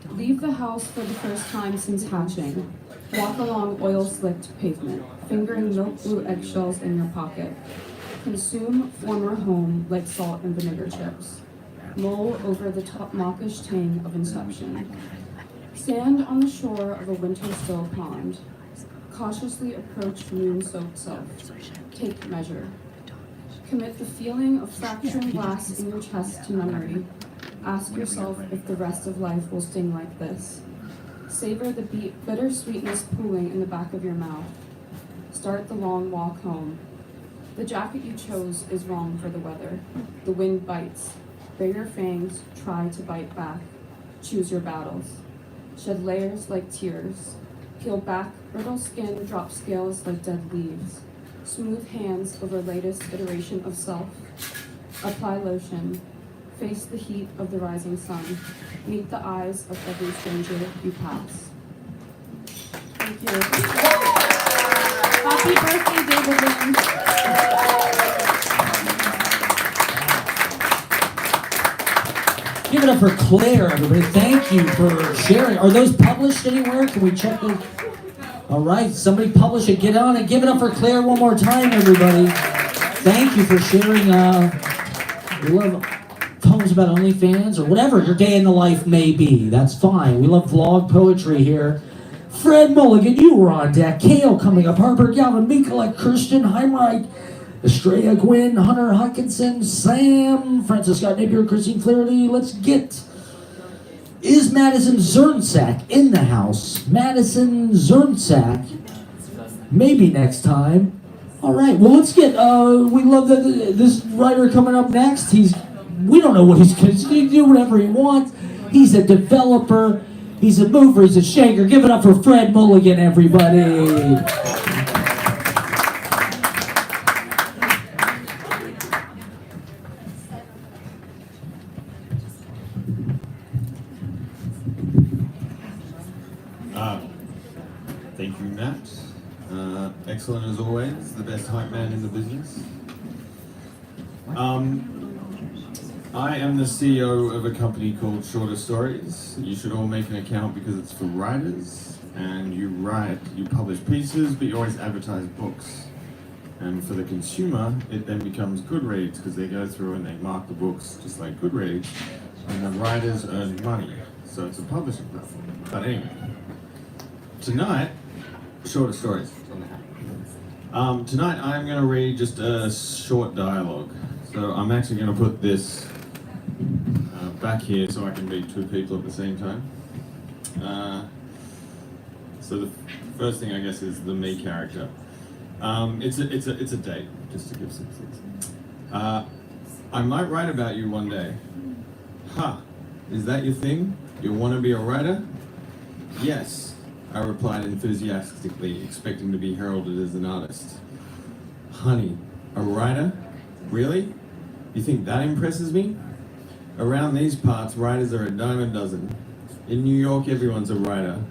S2: took.
S12: Leave the house for the first time since hatching. Walk along oil-slicked pavement, fingering milk blue eggshells in your pocket. Consume former home like salt and vinegar chips. Mull over the top mawkish tang of inception. Stand on the shore of a winter-still pond. Cautiously approach moon-soaked self. Take measure. Commit the feeling of fracturing glass in your chest to memory. Ask yourself if the rest of life will sting like this. Savor the bitter sweetness pooling in the back of your mouth. Start the long walk home. The jacket you chose is wrong for the weather. The wind bites. Bare your fangs, try to bite back. Choose your battles. Shed layers like tears. Peel back, brittle skin, drop scales like dead leaves. Smooth hands over latest iteration of self. Apply lotion. Face the heat of the rising sun. Meet the eyes of every stranger you pass. Thank you. Happy birthday, David Lynch.
S3: Give it up for Claire, everybody. Thank you for sharing. Are those published anywhere? Can we check them? All right, somebody publish it. Get on it. Give it up for Claire one more time, everybody. Thank you for sharing. We love poems about OnlyFans or whatever your day in the life may be. That's fine. We love vlog poetry here. Fred Mulligan, you were on deck. Kail coming up. Harper, Galvin, mykola, Kirsten, heimrich, Estrella, Gwen, Hunter, Hodkinson, Sam, Francis Scott, Napier, Christine, Flairity. Let's get... Is Madison Zernsack in the house? Madison Zernsack. Maybe next time. All right. Well, let's get. We love this writer coming up next. We don't know what he can do whatever he wants. He's a developer. He's a mover. He's a shaker. Give it up for Fred Mulligan, everybody.
S21: Thank you, Matt. Excellent as always, the best hype man in the business. I am the CEO of a company called Shorter Stories. You should all make an account because it's for writers, and you publish pieces, but you always advertise books. And for the consumer, it then becomes Goodreads because they go through and they mark the books just like Goodreads, and the writers earn money. So it's a publishing platform. But anyway, tonight, Shorter Stories. Tonight I'm going to read just a short dialogue. So I'm actually going to put this back here so I can read two people at the same time. So the first thing I guess is the me character. It's a date, just to give some things. I might write about you one day. Ha! Is that your thing? You want to be a writer? Yes, I replied enthusiastically, expecting to be heralded as an artist. Honey, a writer? Really? You think that impresses me? Around these parts, writers are a dime a dozen. In New York, everyone's a writer.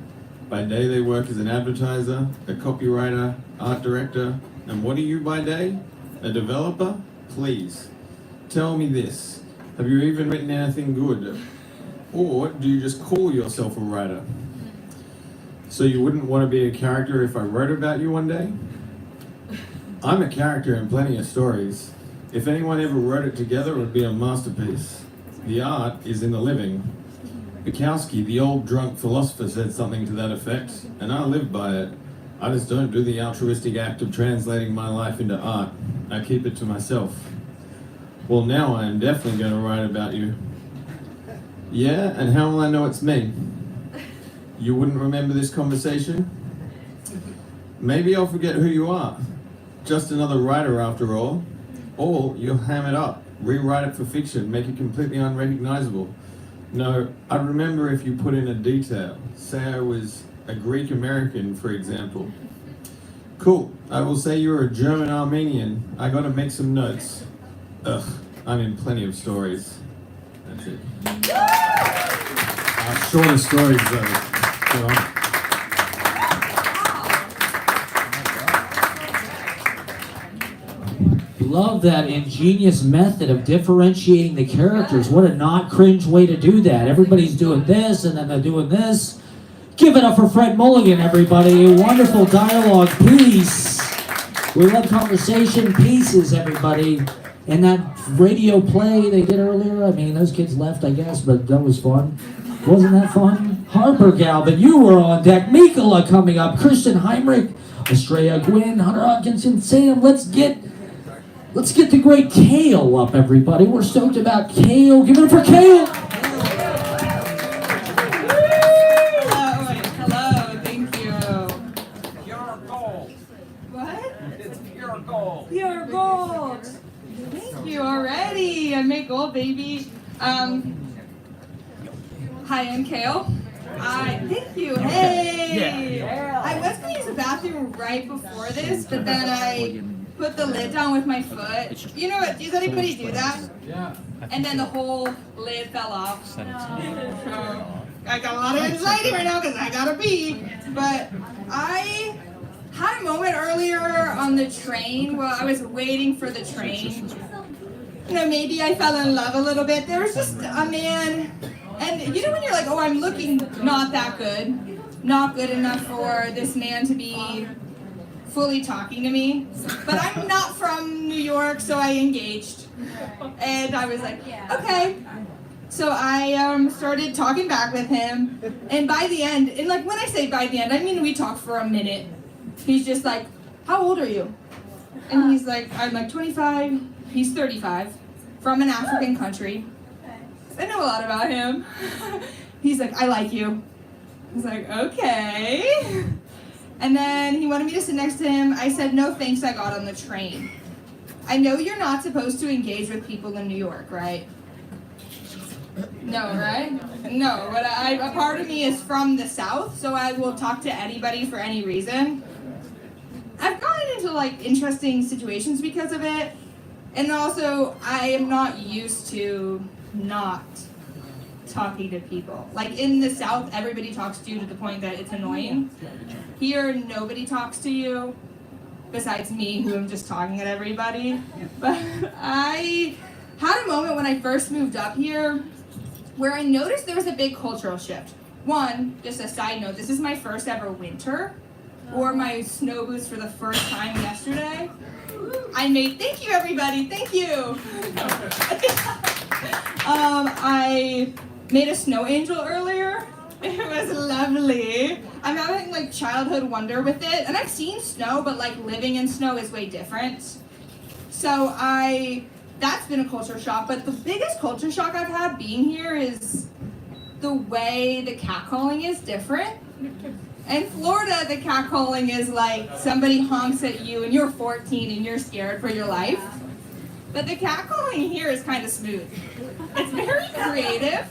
S21: By day, they work as an advertiser, a copywriter, art director, and what are you by day? A developer? Please, tell me this. Have you even written anything good? Or do you just call yourself a writer? So you wouldn't want to be a character if I wrote about you one day? I'm a character in plenty of stories. If anyone ever wrote it together, it would be a masterpiece. The art is in the living. Bukowski, the old drunk philosopher, said something to that effect, and I live by it. I just don't do the altruistic act of translating my life into art. I keep it to myself. Well, now I am definitely going to write about you. Yeah, and how will I know it's me? You wouldn't remember this conversation? Maybe I'll forget who you are. Just another writer after all. Or you'll ham it up, rewrite it for fiction, make it completely unrecognizable. No, I'd remember if you put in a detail. Say I was a Greek American, for example. Cool, I will say you're a German Armenian. I gotta make some notes. Ugh, I'm in plenty of stories. That's it.
S17: Shorter stories, though. You know?
S3: Love that ingenious method of differentiating the characters. What a not cringe way to do that. Everybody's doing this and then they're doing this. Give it up for Fred Mulligan, everybody. Wonderful dialogue piece. We love conversation pieces, everybody. And that radio play they did earlier, I mean, those kids left, I guess, but that was fun. Wasn't that fun? Harper, Galvin, you were on deck. Mykola coming up. Kirsten, Heimrich, Estrella, Gwen, Hunter, Hodkinson, Sam. Let's get the great Kail up, everybody. We're stoked about Kail. Give it up for Kail.
S9: Hello, thank you.
S1: Pure gold.
S9: What?
S1: It's pure gold.
S9: Pure gold. Thank you already. I make gold, baby. Hi, I'm Kail. Thank you. Hey.
S1: Yeah.
S9: I was gonna use the bathroom right before this, but then I put the lid down with my foot. You know what? Does anybody do that?
S1: Yeah.
S9: And then the whole lid fell off. So I got a lot of anxiety right now because I gotta pee. But I had a moment earlier on the train while I was waiting for the train. You know, maybe I fell in love a little bit. There was just a man, and you know when you're like, oh, I'm looking not that good, not good enough for this man to be fully talking to me, but I'm not from New York, so I engaged, and I was like, okay. So I started talking back with him, and by the end, and like when I say by the end, I mean we talked for a minute. He's just like, how old are you? And he's like, I'm like 25, he's 35, from an African country. I know a lot about him. He's like, I like you. I was like, okay. And then he wanted me to sit next to him. I said, no thanks, I got on the train. I know you're not supposed to engage with people in New York, right? No, right? No, but a part of me is from the South, so I will talk to anybody for any reason. I've gotten into like interesting situations because of it. And also, I am not used to not talking to people. Like in the South, everybody talks to you to the point that it's annoying. Here, nobody talks to you besides me, who am just talking at everybody. But I had a moment when I first moved up here where I noticed there was a big cultural shift. One, just a side note, this is my first ever winter. Wore my snow boots for the first time yesterday. Thank you everybody, thank you. I made a snow angel earlier. It was lovely. I'm having like childhood wonder with it. And I've seen snow, but like living in snow is way different. So that's been a culture shock. But the biggest culture shock I've had being here is the way the catcalling is different. In Florida, the catcalling is like somebody honks at you and you're 14 and you're scared for your life. But the catcalling here is kind of smooth. It's very creative.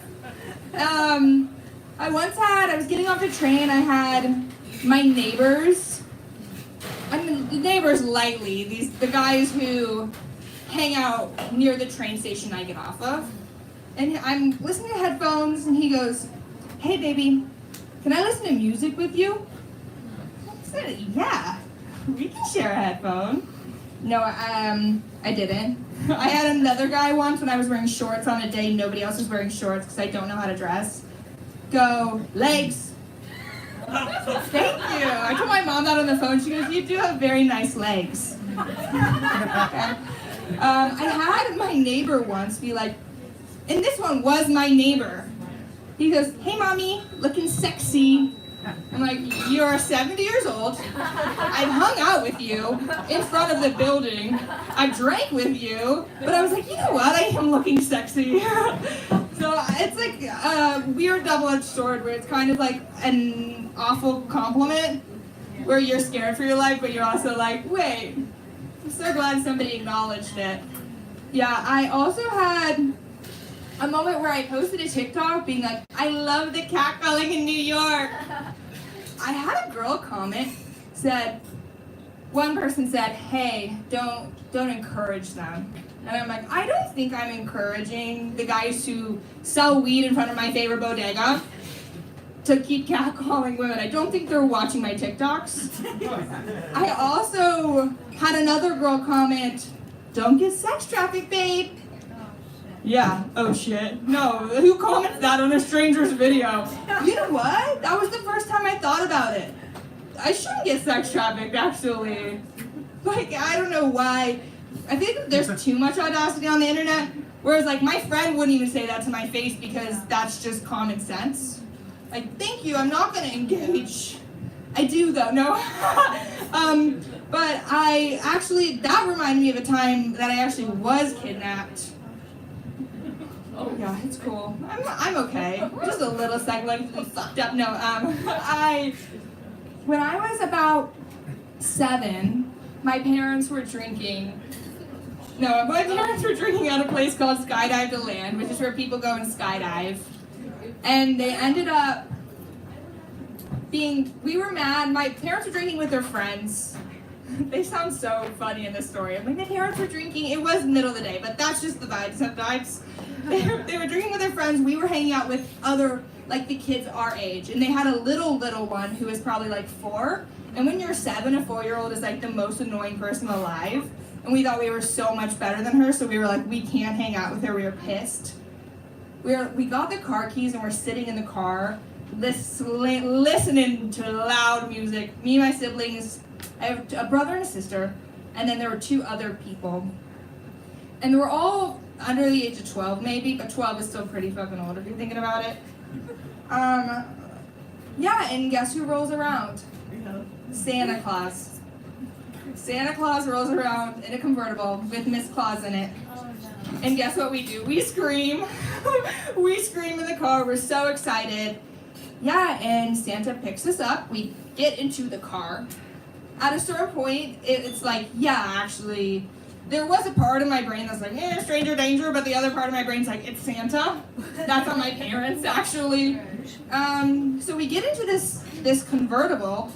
S9: I was getting off the train, I had my neighbors, lightly, the guys who hang out near the train station I get off of. And I'm listening to headphones and he goes, hey baby, can I listen to music with you? I said, yeah, we can share a headphone. No, I didn't. I had another guy once when I was wearing shorts on a day nobody else was wearing shorts because I don't know how to dress. Go, legs. Thank you. I told my mom that on the phone. She goes, you do have very nice legs. Okay. I had my neighbor once be like, and this one was my neighbor. He goes, hey mommy, looking sexy. I'm like, you're 70 years old. I've hung out with you in front of the building. I drank with you, but I was like, you know what? I am looking sexy. So it's like a weird double-edged sword where it's kind of like an awful compliment where you're scared for your life, but you're also like, wait, I'm so glad somebody acknowledged it. Yeah, I also had a moment where I posted a TikTok being like, I love the catcalling in New York. I had a girl comment, one person said, hey, don't encourage them. And I'm like, I don't think I'm encouraging the guys who sell weed in front of my favorite bodega to keep catcalling women. I don't think they're watching my TikToks. I also had another girl comment, don't get sex trafficked, babe. Yeah, oh shit. No, who comments that on a stranger's video? You know what? That was the first time I thought about it. I shouldn't get sex trafficked, actually. Like, I don't know why. I think there's too much audacity on the internet, whereas like my friend wouldn't even say that to my face because that's just common sense. Like, thank you, I'm not gonna engage. I do though, no. But that reminded me of a time that I actually was kidnapped. Oh yeah, it's cool. I'm okay. Just a little psychologically fucked up. No, when I was about 7, my parents were drinking. No, my parents were drinking at a place called Skydive to Land, which is where people go and skydive. And they ended up we were mad. My parents were drinking with their friends. They sound so funny in this story. I'm like, my parents were drinking. It was middle of the day, but that's just the vibe sometimes. They were drinking with their friends. We were hanging out with other, like the kids our age. And they had a little one who was probably like 4. And when you're 7, a 4-year-old is like the most annoying person alive. And we thought we were so much better than her. So we were like, we can't hang out with her. We were pissed. We got the car keys and we're sitting in the car listening to loud music. Me and my siblings, I have a brother and a sister, and then there were 2 other people. And they were all under the age of 12 maybe, but 12 is still pretty fucking old if you're thinking about it. Yeah, and guess who rolls around? Santa Claus. Santa Claus rolls around in a convertible with Miss Claus in it. And guess what we do? We scream. We scream in the car. We're so excited. Yeah, and Santa picks us up. We get into the car. At a certain point, it's like, yeah, actually, there was a part of my brain that's like, stranger danger, but the other part of my brain's like, it's Santa. That's on my parents, actually. So we get into this convertible,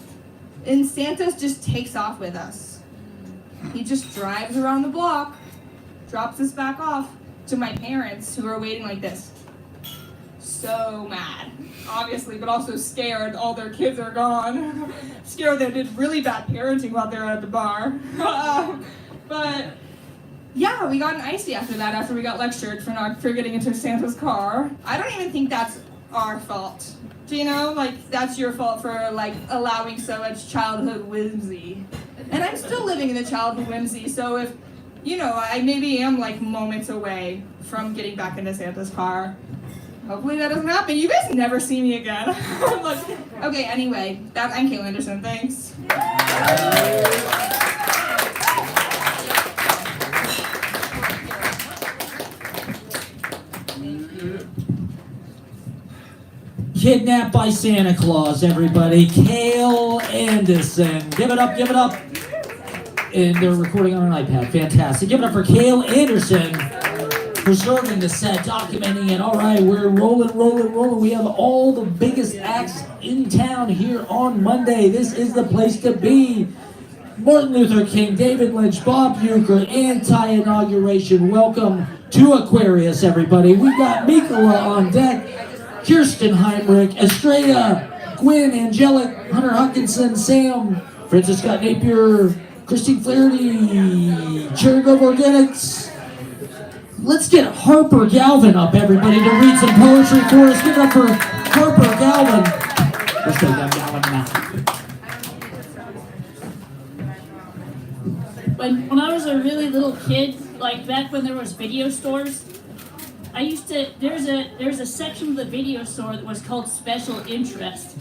S9: and Santa just takes off with us. He just drives around the block, drops us back off to my parents, who are waiting like this. So mad, obviously, but also scared all their kids are gone. Scared they did really bad parenting while they were at the bar. But yeah, we got an icy after that, after we got lectured for getting into Santa's car. I don't even think that's our fault. Do you know? Like, that's your fault for like allowing so much childhood whimsy. And I'm still living in the childhood whimsy, so if, you know, I maybe am like moments away from getting back into Santa's car. Hopefully that doesn't happen. You guys never see me again. Like, okay, anyway, I'm Kail Anderson. Thanks.
S3: Kidnapped by Santa Claus, everybody. Kail Anderson. Give it up, give it up. And they're recording on an iPad. Fantastic. Give it up for Kail Anderson. Preserving the set, documenting it. All right, we're rolling. We have all the biggest acts in town here on Monday. This is the place to be. Martin Luther King, David Lynch, Bob Uecher, anti-inauguration. Welcome to Aquarius, everybody. We've got mykola on deck. Kirsten, Heimrich, Estrella, Gwen, Angelic, Hunter, Hodkinson, Sam, Francis Scott Napier, Christine, Flairity, cherr organics. Let's get Harper Galvin up, everybody, to read some poetry for us. Give it up for Harper Galvin. Let's go, Galvin now.
S7: When I was a really little kid, like back when there was video stores, there's a section of the video store that was called special interest.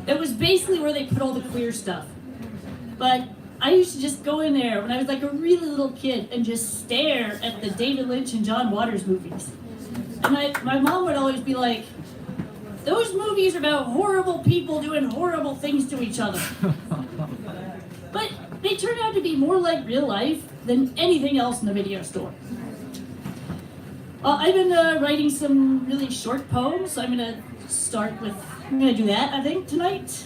S7: It was basically where they put all the queer stuff. But I used to just go in there when I was like a really little kid and just stare at the David Lynch and John Waters movies. And my mom would always be like, those movies are about horrible people doing horrible things to each other. But they turned out to be more like real life than anything else in the video store. I've been writing some really short poems, so I'm gonna do that, I think, tonight.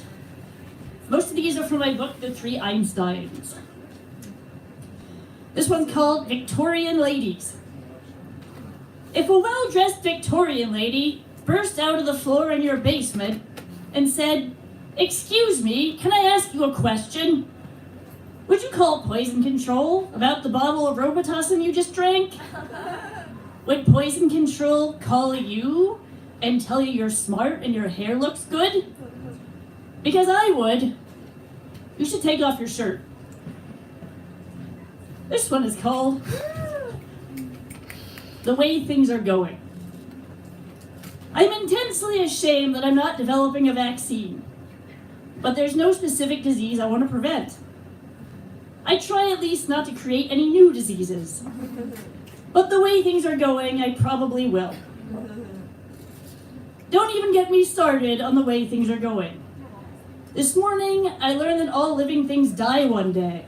S7: Most of these are from my book, The Three Einsteins. This one's called Victorian Ladies. If a well-dressed Victorian lady burst out of the floor in your basement and said, "Excuse me, can I ask you a question? Would you call poison control about the bottle of Robitussin you just drank? Would poison control call you and tell you you're smart and your hair looks good? Because I would. You should take off your shirt." This one is called The Way Things Are Going. I'm intensely ashamed that I'm not developing a vaccine, but there's no specific disease I want to prevent. I try at least not to create any new diseases, but the way things are going, I probably will. Don't even get me started on the way things are going. This morning, I learned that all living things die one day.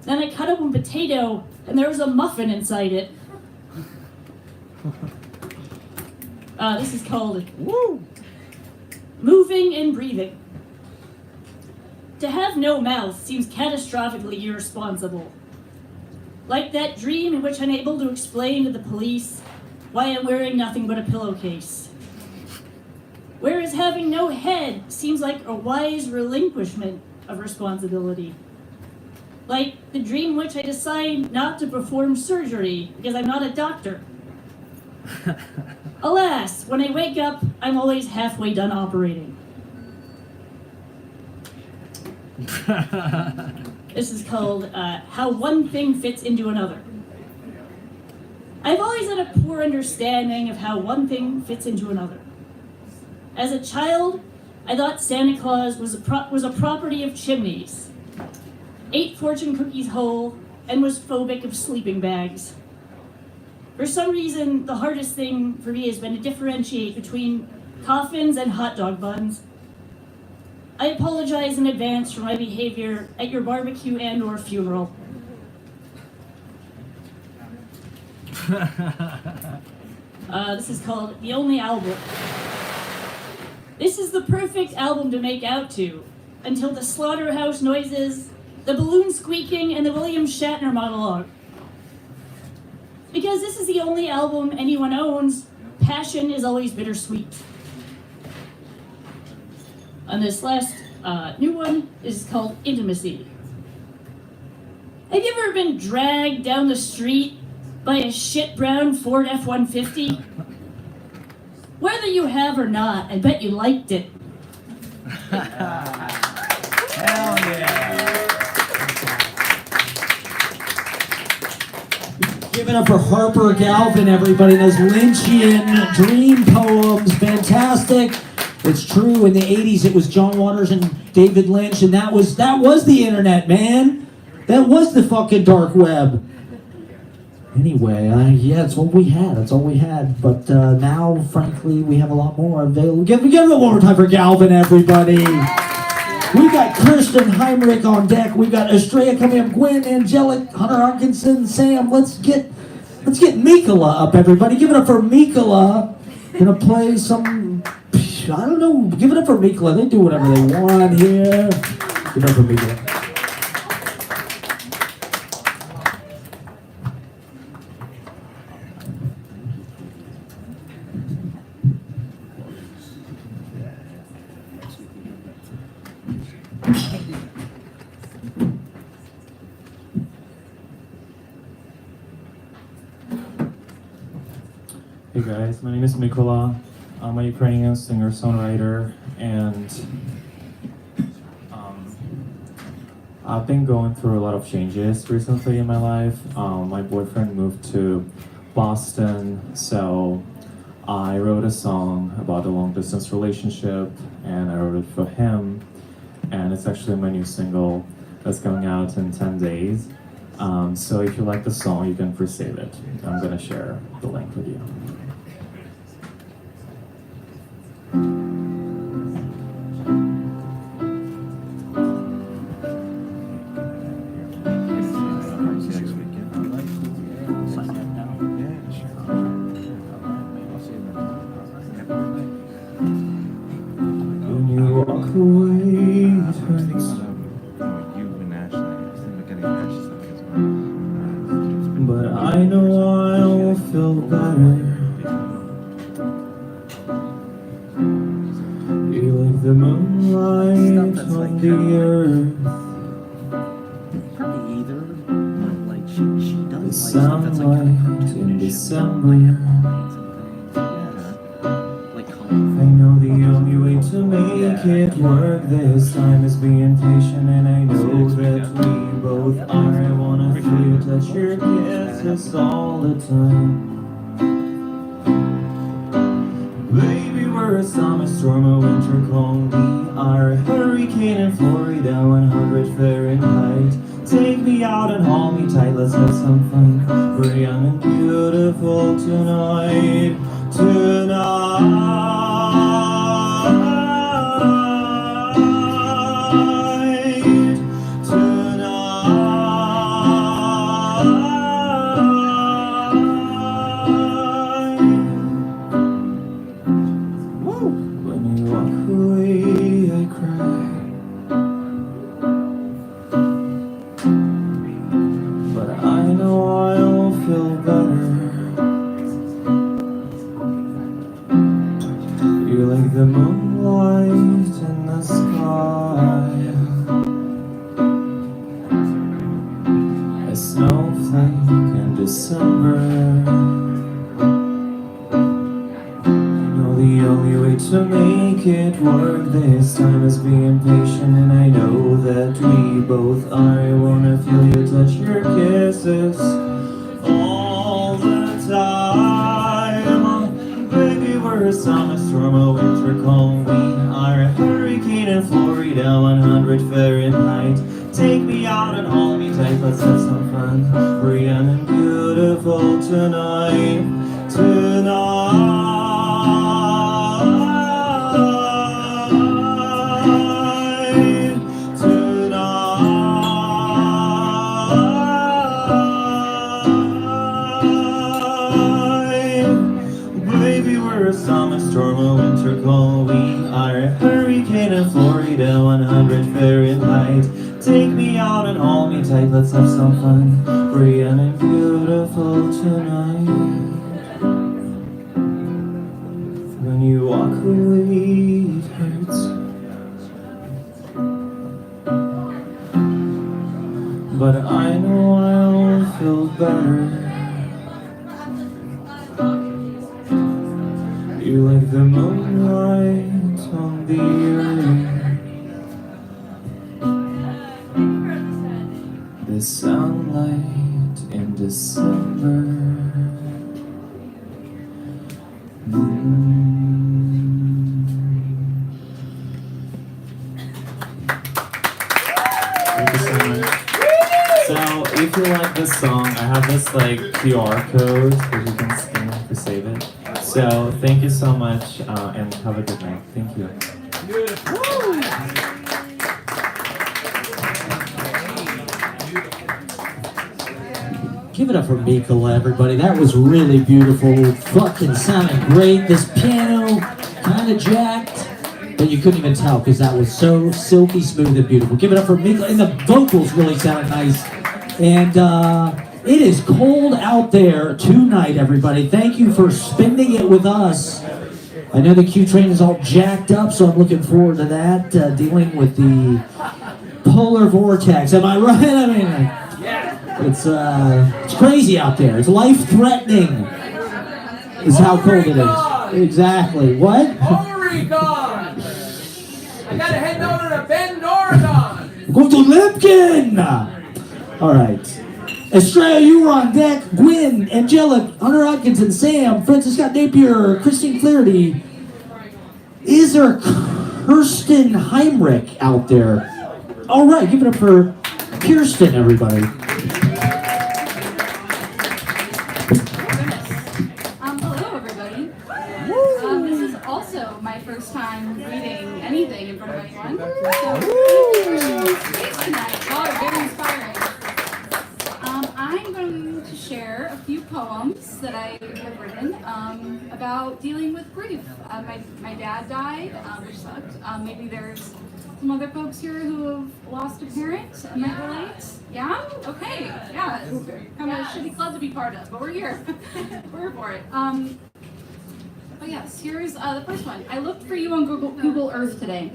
S7: Then I cut up a potato, and there was a muffin inside it. This is called Moving and Breathing. To have no mouth seems catastrophically irresponsible. Like that dream in which I'm able to explain to the police why I'm wearing nothing but a pillowcase. Whereas having no head seems like a wise relinquishment of responsibility. Like the dream in which I decide not to perform surgery because I'm not a doctor. Alas, when I wake up, I'm always halfway done operating. This is called How One Thing Fits Into Another. I've always had a poor understanding of how one thing fits into another. As a child, I thought Santa Claus was a property of chimneys, ate fortune cookies whole, and was phobic of sleeping bags. For some reason, the hardest thing for me has been to differentiate between coffins and hot dog buns. I apologize in advance for my behavior at your barbecue and/or funeral. This is called The Only Album. This is the perfect album to make out to, until the slaughterhouse noises, the balloon squeaking, and the William Shatner monologue. Because this is the only album anyone owns, passion is always bittersweet. And this last new one is called Intimacy. Have you ever been dragged down the street by a shit brown Ford F-150? Whether you have or not, I bet you liked it.
S2: Hell yeah.
S3: Give it up for Harper, Galvin, everybody. Those Lynchian dream poems, fantastic. It's true. In the 80s, it was John Waters and David Lynch, and that was the internet, man. That was the fucking dark web. Anyway, yeah, it's what we had. That's all we had. But now, frankly, we have a lot more available. Give it one more time for Galvin, everybody. We got Kirsten, Heimrich on deck. We got Estrella coming up, Gwen, Angelic, Hunter, Hodkinson, Sam. Let's get mykola up, everybody. Give it up for mykola. Gonna play some, I don't know. Give it up for mykola. They do whatever they want here. Give it up for mykola.
S8: Hey guys, my name is Mykola. I'm a Ukrainian singer-songwriter, and I've been going through a lot of changes recently in my life. My boyfriend moved to Boston, so I wrote a song about a long distance relationship, and I wrote it for him, and it's actually my new single that's going out in 10 days. So if you like the song, you can pre-save it. I'm gonna share the link with you. When you walk away, it hurts. But I know I'll feel better. You like the moonlight on the earth. The sunlight in December. I know the only way to make it work this time is being patient, and I know that we both are. I wanna feel you touch your kisses all the time. Baby, we're a summer storm, a winter calm. We are a hurricane in Florida, 100 Fahrenheit. Take me out and hold me tight, let's have some fun. We're young and beautiful tonight, tonight. When you walk away, I cry. But I know I'll feel better. You like the moonlight in the sky, a snowflake in December. The only way to make it work this time is being patient, and I know that we both are. I wanna feel you touch your kisses all the time. Baby, we're a summer storm, a winter calm. We are a hurricane in Florida, 100 Fahrenheit. Take me out and hold me tight, let's have some fun. We're young and beautiful tonight, tonight. Baby, we're a summer storm, a winter calm. We are a hurricane in Florida, 100 Fahrenheit. Take me out and hold me tight, let's have some fun. We're young and beautiful tonight. When you walk away, it hurts. But I know I'll feel better. You like the moonlight on the earth, the sunlight in December. Thank you so much. So if you like this song, I have this like QR code that you can scan to save it. So thank you so much, and have a good night. Thank you.
S3: Give it up for mykola, everybody. That was really beautiful. Fucking sounded great. This piano kind of jacked, but you couldn't even tell because that was so silky smooth and beautiful. Give it up for mykola. And the vocals really sounded nice. And it is cold out there tonight, everybody. Thank you for spending it with us. I know the Q train is all jacked up, so I'm looking forward to that, dealing with the polar vortex. Am I right? I mean, it's crazy out there. It's life-threatening is how cold it is. Exactly. What?
S6: Oregon! I gotta head over to Bend, Oregon!
S3: Go to Lipkin! All right. Estrella, you were on deck. Gwen, Angelic, Hunter Hodkinson, Sam, Francis Scott Napier, Christine Flairity. Is there Kirsten Heimrich out there? All right, give it up for Kirsten, everybody.
S10: Hello, everybody. This is also my first time reading anything in front of anyone. So, tonight. Oh, very inspiring. I'm going to share a few poems that I have written about dealing with grief. My dad died, which sucked. Maybe there's some other folks here who have lost a parent and might relate. Yeah? Okay. Yeah. It's kind of a shitty club to be part of, but we're here. We're here for it. But yes, here's the first one. I looked for you on Google Earth today.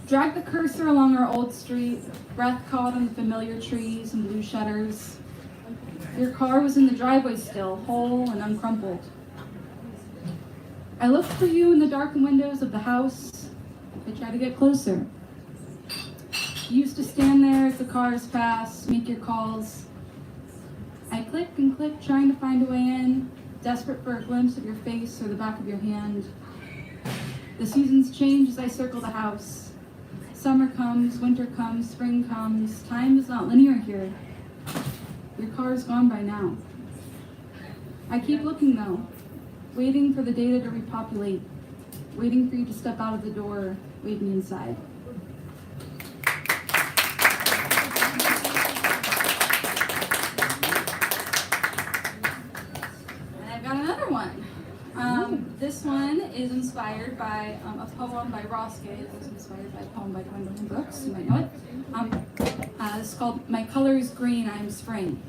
S10: Dragged the cursor along our old street, breath caught on the familiar trees and blue shutters. Your car was in the driveway still, whole and uncrumpled. I looked for you in the darkened windows of the house. I tried to get closer. You used to stand there as the cars passed, make your calls. I click and click, trying to find a way in, desperate for a glimpse of your face or the back of your hand. The seasons change as I circle the house. Summer comes, winter comes, spring comes. Time is not linear here. Your car is gone by now. I keep looking though, waiting for the data to repopulate, waiting for you to step out of the door, wave me inside. And I've got another one. This one is inspired by a poem by Ross Gay. It was inspired by a poem by Gwendolyn Brooks. You might know it. It's called My Color is Green, I Am Spring.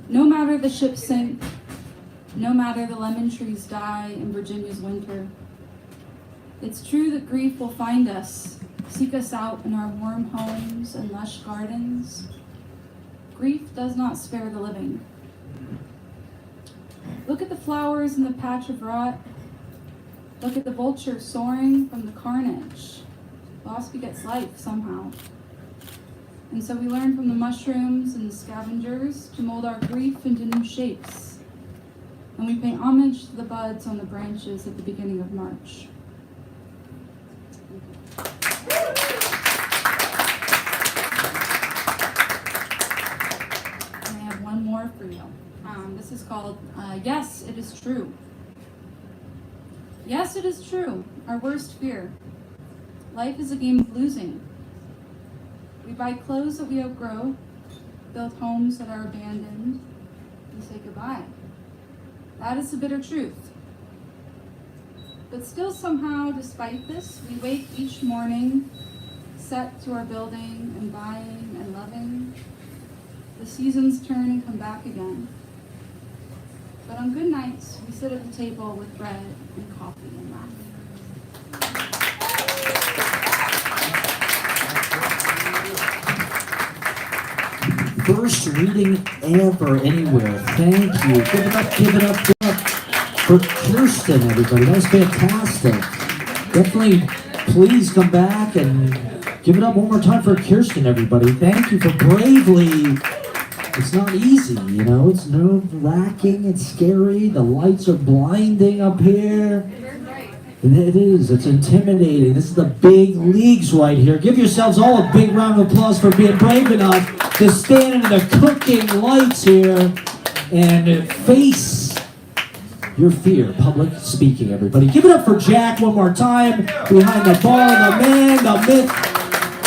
S10: No matter the ships sink, no matter the lemon trees die in Virginia's winter, it's true that grief will find us, seek us out in our warm homes and lush gardens. Grief does not spare the living. Look at the flowers in the patch of rot. Look at the vulture soaring from the carnage. Loss begets life somehow. And so we learn from the mushrooms and the scavengers to mold our grief into new shapes. And we pay homage to the buds on the branches at the beginning of March. And I have one more for you. This is called Yes, It Is True. Yes, it is true, our worst fear. Life is a game of losing. We buy clothes that we outgrow, build homes that are abandoned, and say goodbye. That is the bitter truth. But still somehow, despite this, we wake each morning, set to our building and buying and loving. The seasons turn and come back again. But on good nights, we sit at the table with bread and coffee and laugh.
S3: First reading ever anywhere. Thank you. Give it up, give it up, give it up for Kirsten, everybody. That was fantastic. Definitely, please come back and give it up one more time for Kirsten, everybody. Thank you for bravely. It's not easy, you know. It's nerve-wracking. It's scary. The lights are blinding up here. It is. It's intimidating. This is the big leagues right here. Give yourselves all a big round of applause for being brave enough to stand in the cooking lights here and face your fear. Public speaking, everybody. Give it up for Jack one more time. Behind the bar, the man, the myth.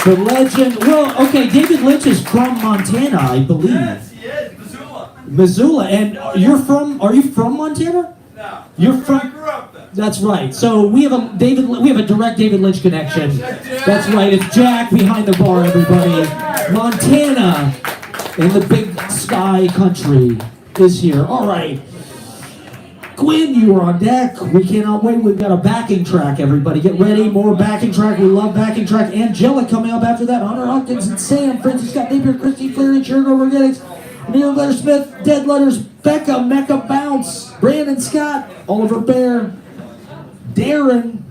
S3: The legend. Well, okay, David Lynch is from Montana, I believe.
S6: Yes, he is. Missoula.
S3: Missoula, and are you from Montana?
S6: No.
S3: You're from.
S6: I grew up there.
S3: That's right. So we have a direct David Lynch connection. That's right. It's Jack behind the bar, everybody. Montana in the big sky country is here. All right. Gwen, you are on deck. We cannot wait. We've got a backing track, everybody. Get ready. More backing track. We love backing track. Angelic coming up after that. Hunter Hodkinson, Sam, Francis Scott Napier, Christine Flairity, cherr, organics, Neil Letter Smith, Dead Letters, Becca, Mecca Bounce, Brandon Scott, Oliver Bear, Darren,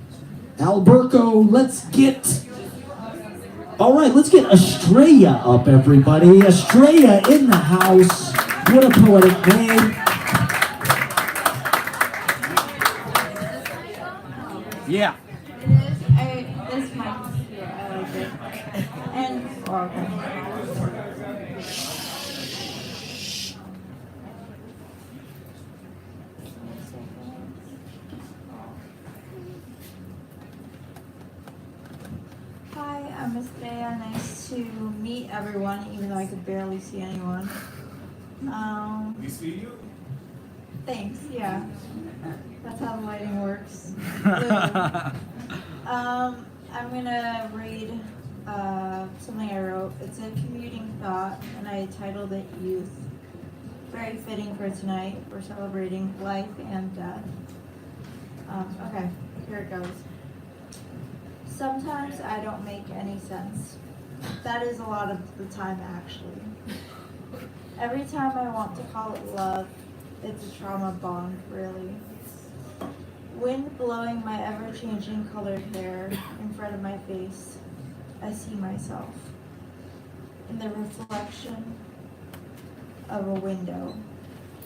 S3: Alberto. Let's get All right, let's get Estrella up, everybody. Estrella in the house. What a poetic name.
S2: Yeah.
S5: It is. This mic's here. I like it. And okay. Hi, I'm Estrella. Nice to meet everyone, even though I could barely see anyone.
S13: We see you?
S5: Thanks. Yeah. That's how the lighting works. I'm gonna read something I wrote. It's a commuting thought, and I titled it Youth. Very fitting for tonight. We're celebrating life and death. Okay, here it goes. Sometimes I don't make any sense. That is a lot of the time, actually. Every time I want to call it love, it's a trauma bond, really. Wind blowing my ever-changing colored hair in front of my face, I see myself in the reflection of a window.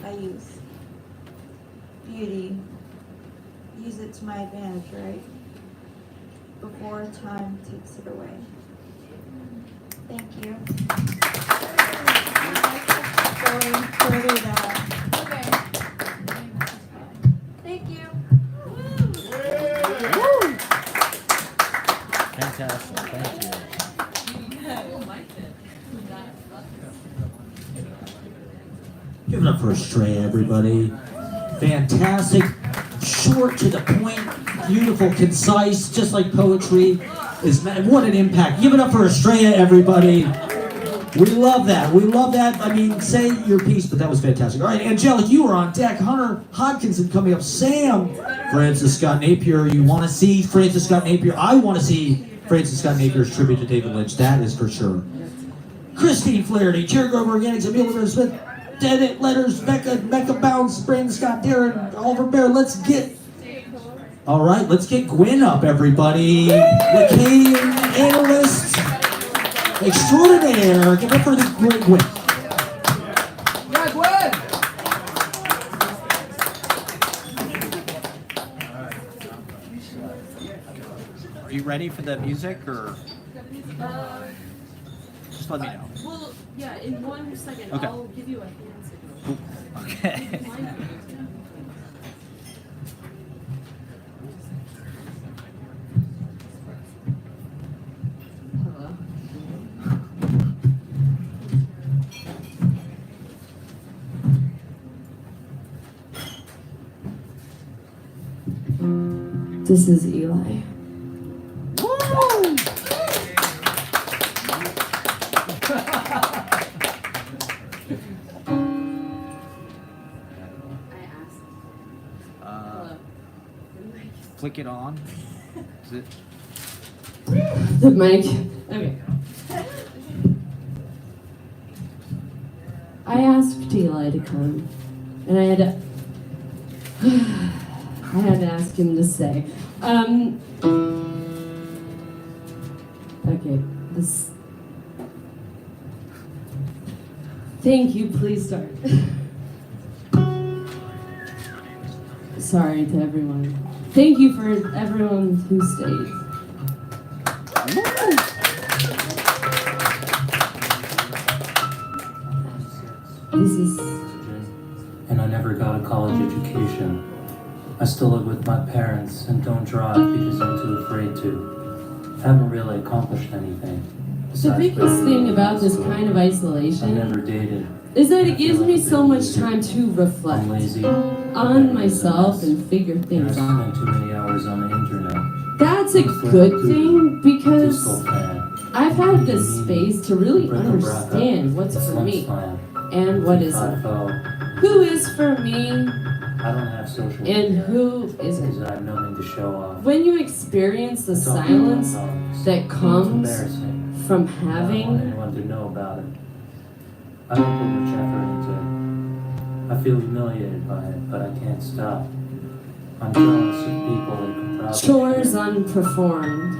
S5: I use beauty. Use it to my advantage, right? Before time takes it away. Thank you. Going further down. Okay. Thank you.
S2: Fantastic. Thank you.
S3: Give it up for Estrella, everybody. Fantastic, short to the point, beautiful, concise, just like poetry is meant. What an impact. Give it up for Estrella, everybody. We love that. We love that. I mean, say your piece, but that was fantastic. All right, Angelic, you are on deck. Hunter Hodkinson coming up. Sam, Francis Scott Napier. You want to see Francis Scott Napier? I want to see Francis Scott Napier's tribute to David Lynch. That is for sure. Christine Flairity, Cherr Organics, Emily Smith, Dead Letters, Mecca Bounce, Brandon Scott, Darren, Oliver Bear. Let's get. All right, let's get Gwen up, everybody. Lacadian analyst extraordinaire. Give it up for the great Gwen.
S6: Yeah, Gwen!
S2: Are you ready for the music, or just let me know?
S22: Well, yeah, in 1 second,
S2: Okay.
S22: I'll give you a hand signal.
S2: Okay.
S22: This is Eli.
S2: Flick it on. Is it?
S22: The mic. Okay. I asked Eli to come, and I had to ask him to stay. Okay, this. Thank you, please start. Sorry to everyone. Thank you for everyone who stayed. This is.
S23: And I never got a college education. I still live with my parents and don't drive because I'm too afraid to. I haven't really accomplished anything.
S22: The biggest thing about this kind of
S23: I
S22: isolation
S23: never dated.
S22: is that it gives me so much time to reflect on myself and figure
S23: And I
S22: things out.
S23: spend too many hours on the internet.
S22: That's a good thing because
S23: Disco fan.
S22: I've had this space to really understand what's for me and what isn't. Who is for me
S23: I don't have social
S22: and
S23: media
S22: who
S23: because
S22: isn't.
S23: I have nothing to show off.
S22: When you experience the
S23: It's all
S22: silence
S23: wrong.
S22: that
S23: It's
S22: comes
S23: embarrassing.
S22: from
S23: I don't want
S22: having
S23: anyone to know about it. I don't put much effort into it. I feel humiliated by it, but I can't stop. I'm jealous of people that can probably
S22: chores unperformed,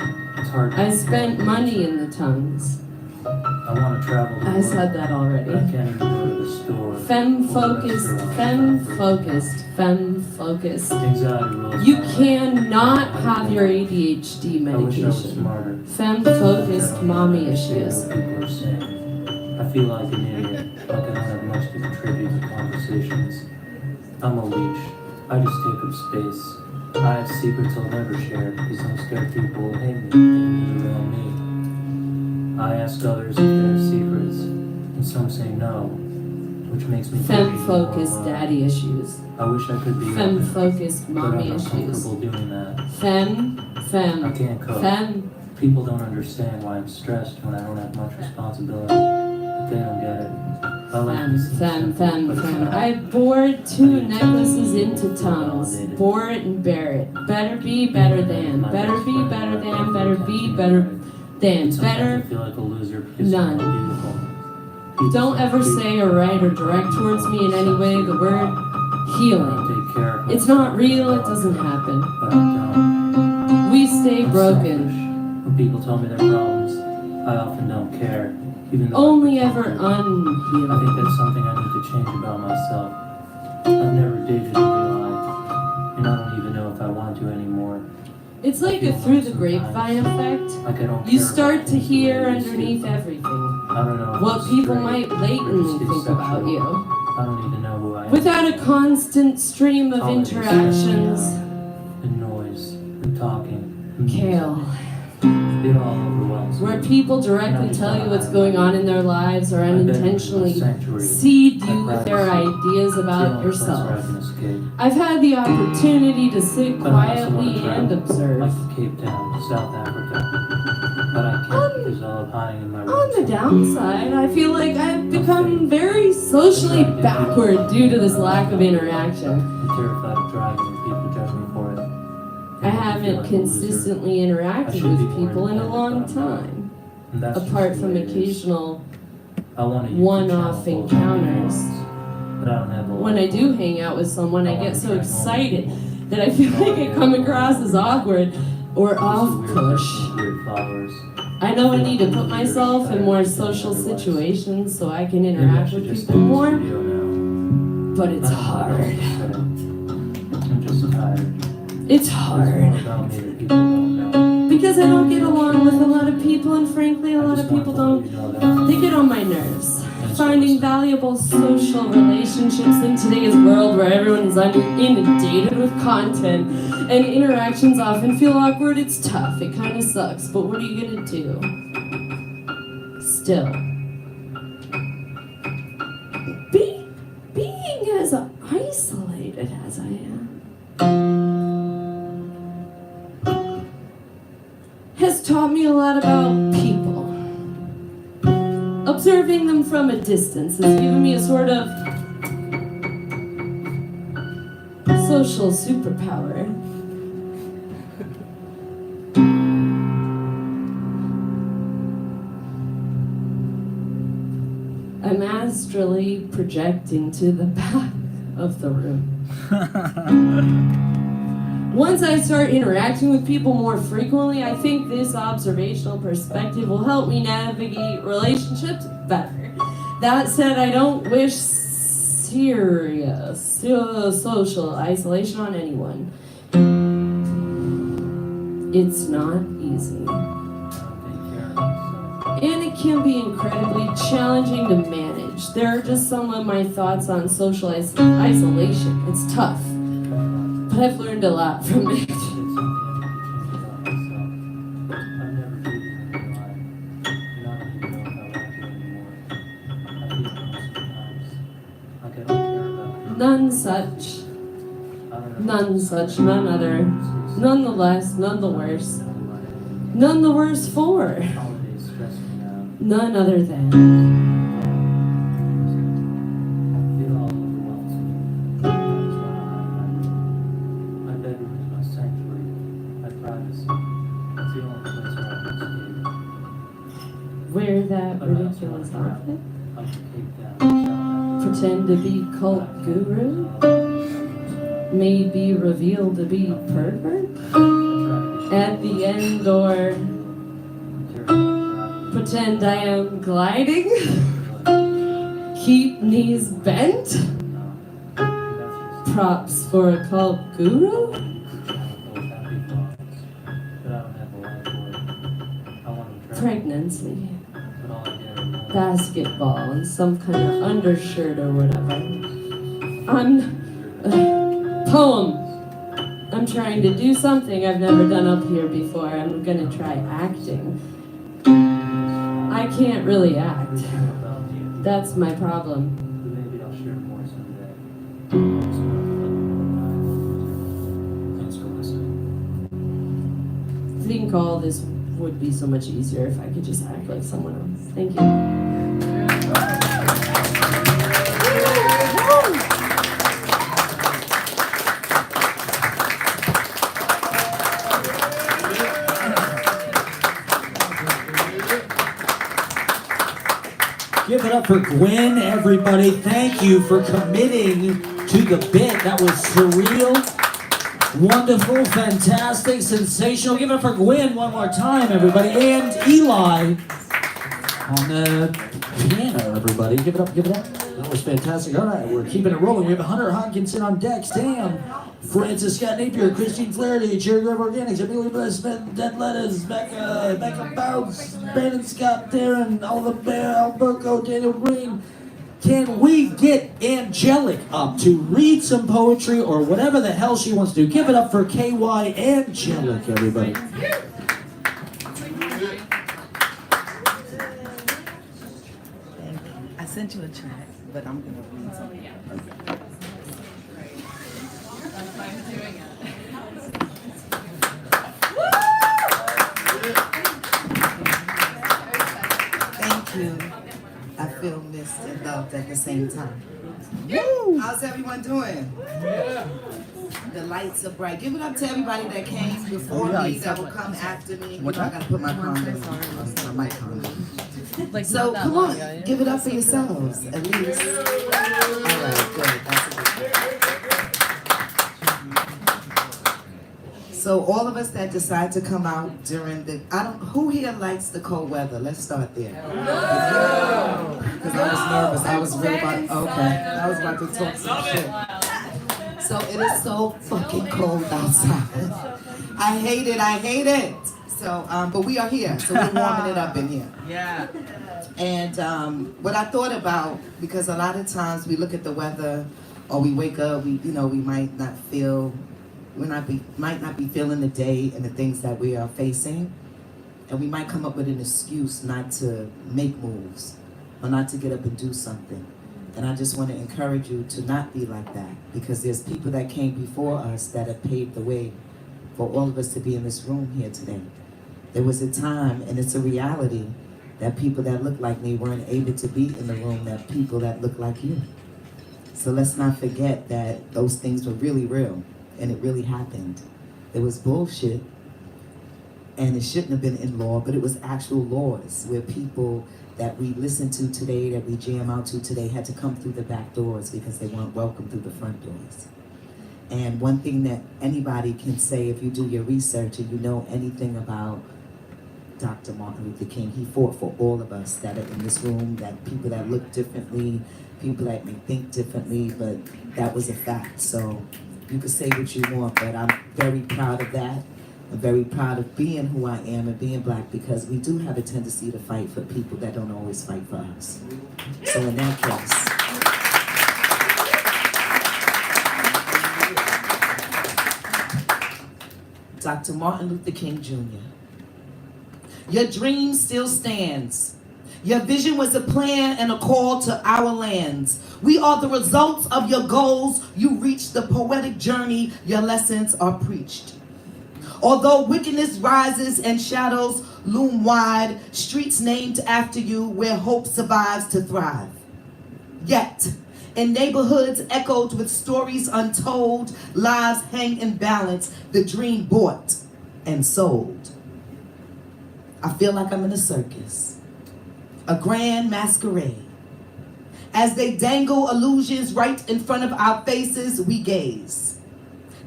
S23: hard.
S22: I spent money in the tongues.
S23: I want to travel the
S22: I
S23: world.
S22: said that already.
S23: I can't even go to the store.
S22: Femme-focused, femme-focused, femme-focused.
S23: Anxiety rules
S22: You
S23: my life.
S22: cannot have your ADHD
S23: I wish I was medication. smarter.
S22: Femme-focused mommy issues.
S23: People are saying. I feel like an idiot, like I don't have much to contribute to conversations. I'm a leech. I just take up space. I have secrets I'll never share because I'm scared people will hate me, thinking around me. I ask others if they have secrets, and some say no, which makes me
S22: Femme-focused daddy issues.
S23: I wish I could be
S22: Femme-focused
S23: open,
S22: mommy
S23: but I'm
S22: issues.
S23: uncomfortable doing that.
S22: Femme.
S23: I can't cook.
S22: Femme.
S23: People don't understand why I'm stressed when I don't have much responsibility, but they don't get it. I like this
S22: Femme. I bored 2 necklaces into tongues. Bore it and bear it. Better be better than. Better be better than. Better be better than. Better.
S23: I feel like a loser because I'm
S22: None.
S23: beautiful.
S22: Don't ever say or write or direct towards me in any way the word healing.
S23: Take care of
S22: It's not real, it doesn't happen.
S23: but I don't.
S22: We stay
S23: I'm
S22: broken.
S23: selfish. When people tell me their problems, I often don't care. Even though
S22: Only
S23: I
S22: ever
S23: think
S22: unhealing.
S23: that's something I need to change about myself. I've never dated a lie, and I don't even know if I want to anymore.
S22: It's like a through the grapevine effect.
S23: Like I don't
S22: You
S23: care
S22: start
S23: about
S22: to
S23: things the
S22: hear
S23: way they see.
S22: underneath everything
S23: I don't know if
S22: what
S23: I'm
S22: people
S23: straight
S22: might
S23: or
S22: blatantly
S23: just
S22: think about
S23: asexual.
S22: you.
S23: I don't even know who I am.
S22: Without a constant stream of
S23: Holidays,
S22: interactions.
S23: the noise, the talking, the music.
S22: Kail.
S23: It all overwhelms me.
S22: Where people directly tell you what's going on in their lives or unintentionally seed you with their ideas about yourself. I've had the opportunity to sit quietly and observe.
S23: Like Cape Town, South Africa. But I can't because all of hiding in my room.
S22: On the downside, I feel like I've become very socially backward due to this lack of interaction.
S23: I'm terrified of driving and people judge me for it.
S22: I haven't consistently interacted with people in a long time, apart from occasional one-off encounters.
S23: But I don't have a lot.
S22: When I do hang out with someone, I get so excited that I feel like I come across as awkward or off-push.
S23: Weird followers.
S22: I know I need to put myself in more social situations so I can interact with people more, but it's hard.
S23: I'm just tired.
S22: It's hard. Because I don't get along with a lot of people, and frankly, a lot of people don't. They get on my nerves. Finding valuable social relationships in today's world where everyone is inundated with content and interactions often feel awkward, it's tough. It kind of sucks, but what are you gonna do? Still. Being as isolated as I am has taught me a lot about people. Observing them from a distance has given me a sort of social superpower. I'm astrally projecting to the back of the room. Once I start interacting with people more frequently, I think this observational perspective will help me navigate relationships better. That said, I don't wish serious social isolation on anyone. It's not easy. And it can be incredibly challenging to manage. There are just some of my thoughts on social isolation. It's tough. But I've learned a lot from it. None such, none other, none the less, none the worse, none the worse for, none other than. Wear that ridiculous outfit? Pretend to be cult guru? Maybe reveal to be pervert? At the end, or pretend I am gliding? Keep knees bent? Props for a cult guru? Pregnancy, basketball, and some kind of undershirt or whatever. Poem. I'm trying to do something I've never done up here before. I'm gonna try acting. I can't really act. That's my problem.
S23: Maybe I'll share more someday. Thanks for listening.
S22: I think all this would be so much easier if I could just act like someone else. Thank you.
S3: Give it up for Gwen, everybody. Thank you for committing to the bit. That was surreal, wonderful, fantastic, sensational. Give it up for Gwen one more time, everybody. And Eli on the piano, everybody. Give it up, give it up. That was fantastic. All right, we're keeping it rolling. We have Hunter Hodkinson on decks. Damn. Francis Scott Napier, Christine Flairity, Cherr Organics, Amelia Blessman, Dead Lettuce, Becca Bounce, Brandon Scott, Darren, Oliver Bear, Alberto, Daniel Green. Can we get Angelic up to read some poetry or whatever the hell she wants to do? Give it up for KY Angelic, everybody.
S4: I sent you a track, but I'm going to read something. Thank you. I feel missed and loved at the same time. Woo! How's everyone doing? Yeah. The lights are bright. Give it up to everybody that came before me, that will come after me. I gotta put my condom on, my mic on. Like, so come on, give it up for yourselves, at least. All right, good. That's a good. So all of us that decide to come out during the, who here likes the cold weather? Let's start there. Because I was nervous. I was really about, I was about to talk some shit. So it is so fucking cold outside. I hate it. So, but we are here, so we're warming it up in here. Yeah. And what I thought about, because a lot of times we look at the weather, or we wake up, we might not be feeling the day and the things that we are facing, and we might come up with an excuse not to make moves or not to get up and do something. And I just want to encourage you to not be like that, because there's people that came before us that have paved the way for all of us to be in this room here today. There was a time, and it's a reality, that people that look like me weren't able to be in the room, that people that look like you. So let's not forget that those things were really real, and it really happened. It was bullshit, and it shouldn't have been in law, but it was actual laws where people that we listen to today, that we jam out to today, had to come through the back doors because they weren't welcome through the front doors. And one thing that anybody can say, if you do your research and you know anything about Dr. Martin Luther King, he fought for all of us that are in this room, that people that look differently, people that may think differently, but that was a fact. So you can say what you want, but I'm very proud of that. I'm very proud of being who I am and being black, because we do have a tendency to fight for people that don't always fight for us. So in that case, Dr. Martin Luther King Jr., your dream still stands. Your vision was a plan and a call to our lands. We are the results of your goals. You reached the poetic journey. Your lessons are preached. Although wickedness rises and shadows loom wide, streets named after you where hope survives to thrive. Yet, in neighborhoods echoed with stories untold, lives hang in balance, the dream bought and sold. I feel like I'm in a circus, a grand masquerade. As they dangle illusions right in front of our faces, we gaze.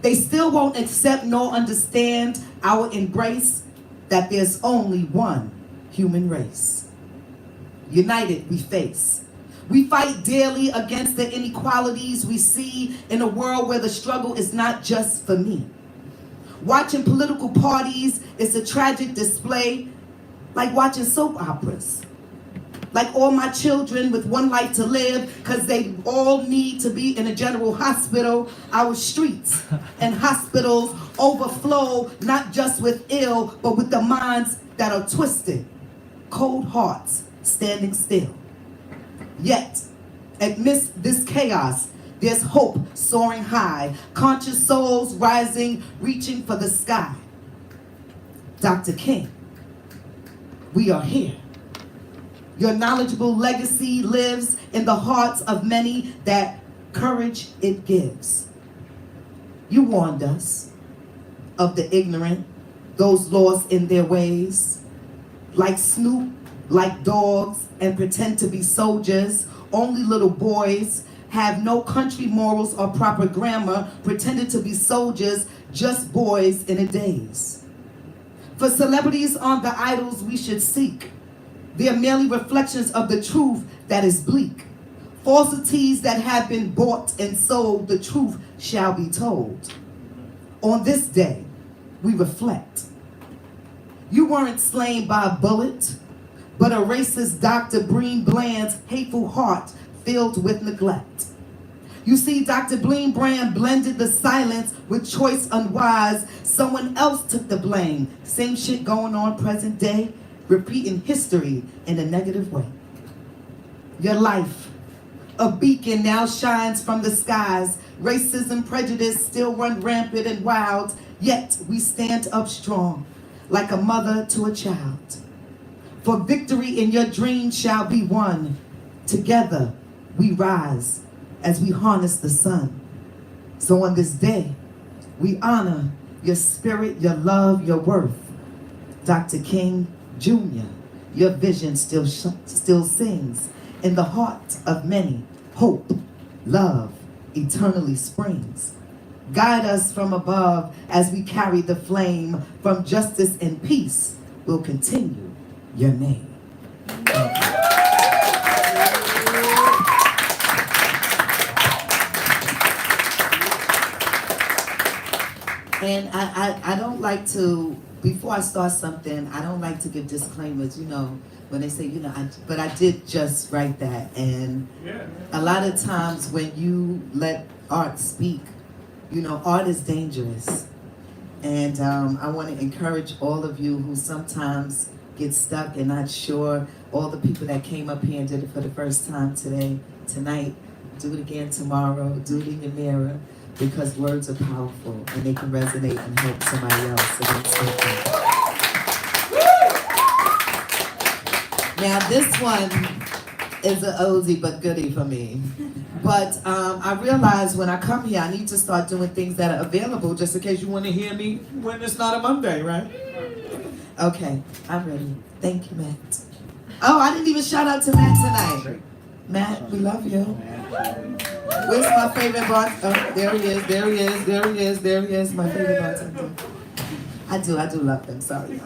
S4: They still won't accept nor understand our embrace, that there's only one human race. United we face. We fight daily against the inequalities we see in a world where the struggle is not just for me. Watching political parties is a tragic display, like watching soap operas. Like all my children with one life to live, because they all need to be in a general hospital. Our streets and hospitals overflow, not just with ill, but with the minds that are twisted, cold hearts standing still. Yet, amidst this chaos, there's hope soaring high, conscious souls rising, reaching for the sky. Dr. King, we are here. Your knowledgeable legacy lives in the hearts of many, that courage it gives. You warned us of the ignorant, those lost in their ways, like Snoop, like dogs, and pretend to be soldiers. Only little boys have no country morals or proper grammar, pretended to be soldiers, just boys in a daze. For celebrities aren't the idols we should seek. They are merely reflections of the truth that is bleak. Falsities that have been bought and sold, the truth shall be told. On this day, we reflect. You weren't slain by a bullet, but a racist Dr. Breen Bland's hateful heart filled with neglect. You see, Dr. Breen Bland blended the silence with choice unwise. Someone else took the blame. Same shit going on present day, repeating history in a negative way. Your life, a beacon, now shines from the skies. Racism, prejudice still run rampant and wild, yet we stand up strong, like a mother to a child. For victory in your dreams shall be won. Together we rise as we harness the sun. So on this day, we honor your spirit, your love, your worth. Dr. King Jr., your vision still sings in the heart of many. Hope, love, eternally springs. Guide us from above as we carry the flame. From justice and peace will continue your name. And I don't like to, before I start something, I don't like to give disclaimers, when they say, but I did just write that. And a lot of times when you let art speak, art is dangerous. And I want to encourage all of you who sometimes get stuck and not sure, all the people that came up here and did it for the first time tonight, do it again tomorrow, do it in your mirror, because words are powerful and they can resonate and help somebody else. So don't stop that. Now this one is an oldie but goodie for me. But I realize when I come here, I need to start doing things that are available just in case you want to hear me when it's not a Monday, right? Okay, I'm ready. Thank you, Matt. Oh, I didn't even shout out to Matt tonight. Matt, we love you. Where's my favorite bartender? Oh, there he is, my favorite bartender. I do love them, sorry.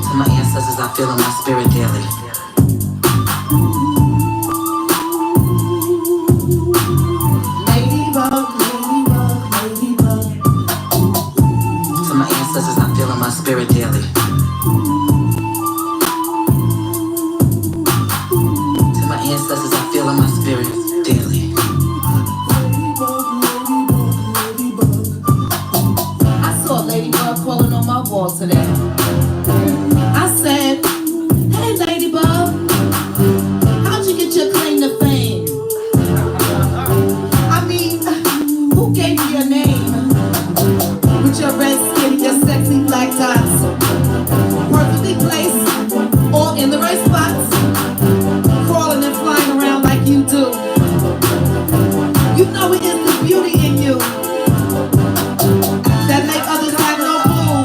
S14: To my ancestors, I feel in my spirit daily.
S4: Ladybug, ladybug, ladybug.
S14: To my ancestors, I feel in my spirit daily. To my ancestors, I feel in my spirit daily.
S4: I saw a ladybug crawling on my wall today. I said, hey ladybug, how'd you get your claim to fame? I mean, who gave you your name? With your red skin, your sexy black dots, perfectly placed, all in the right spots, crawling and flying around like you do. You know it is the beauty in you that make others have no clue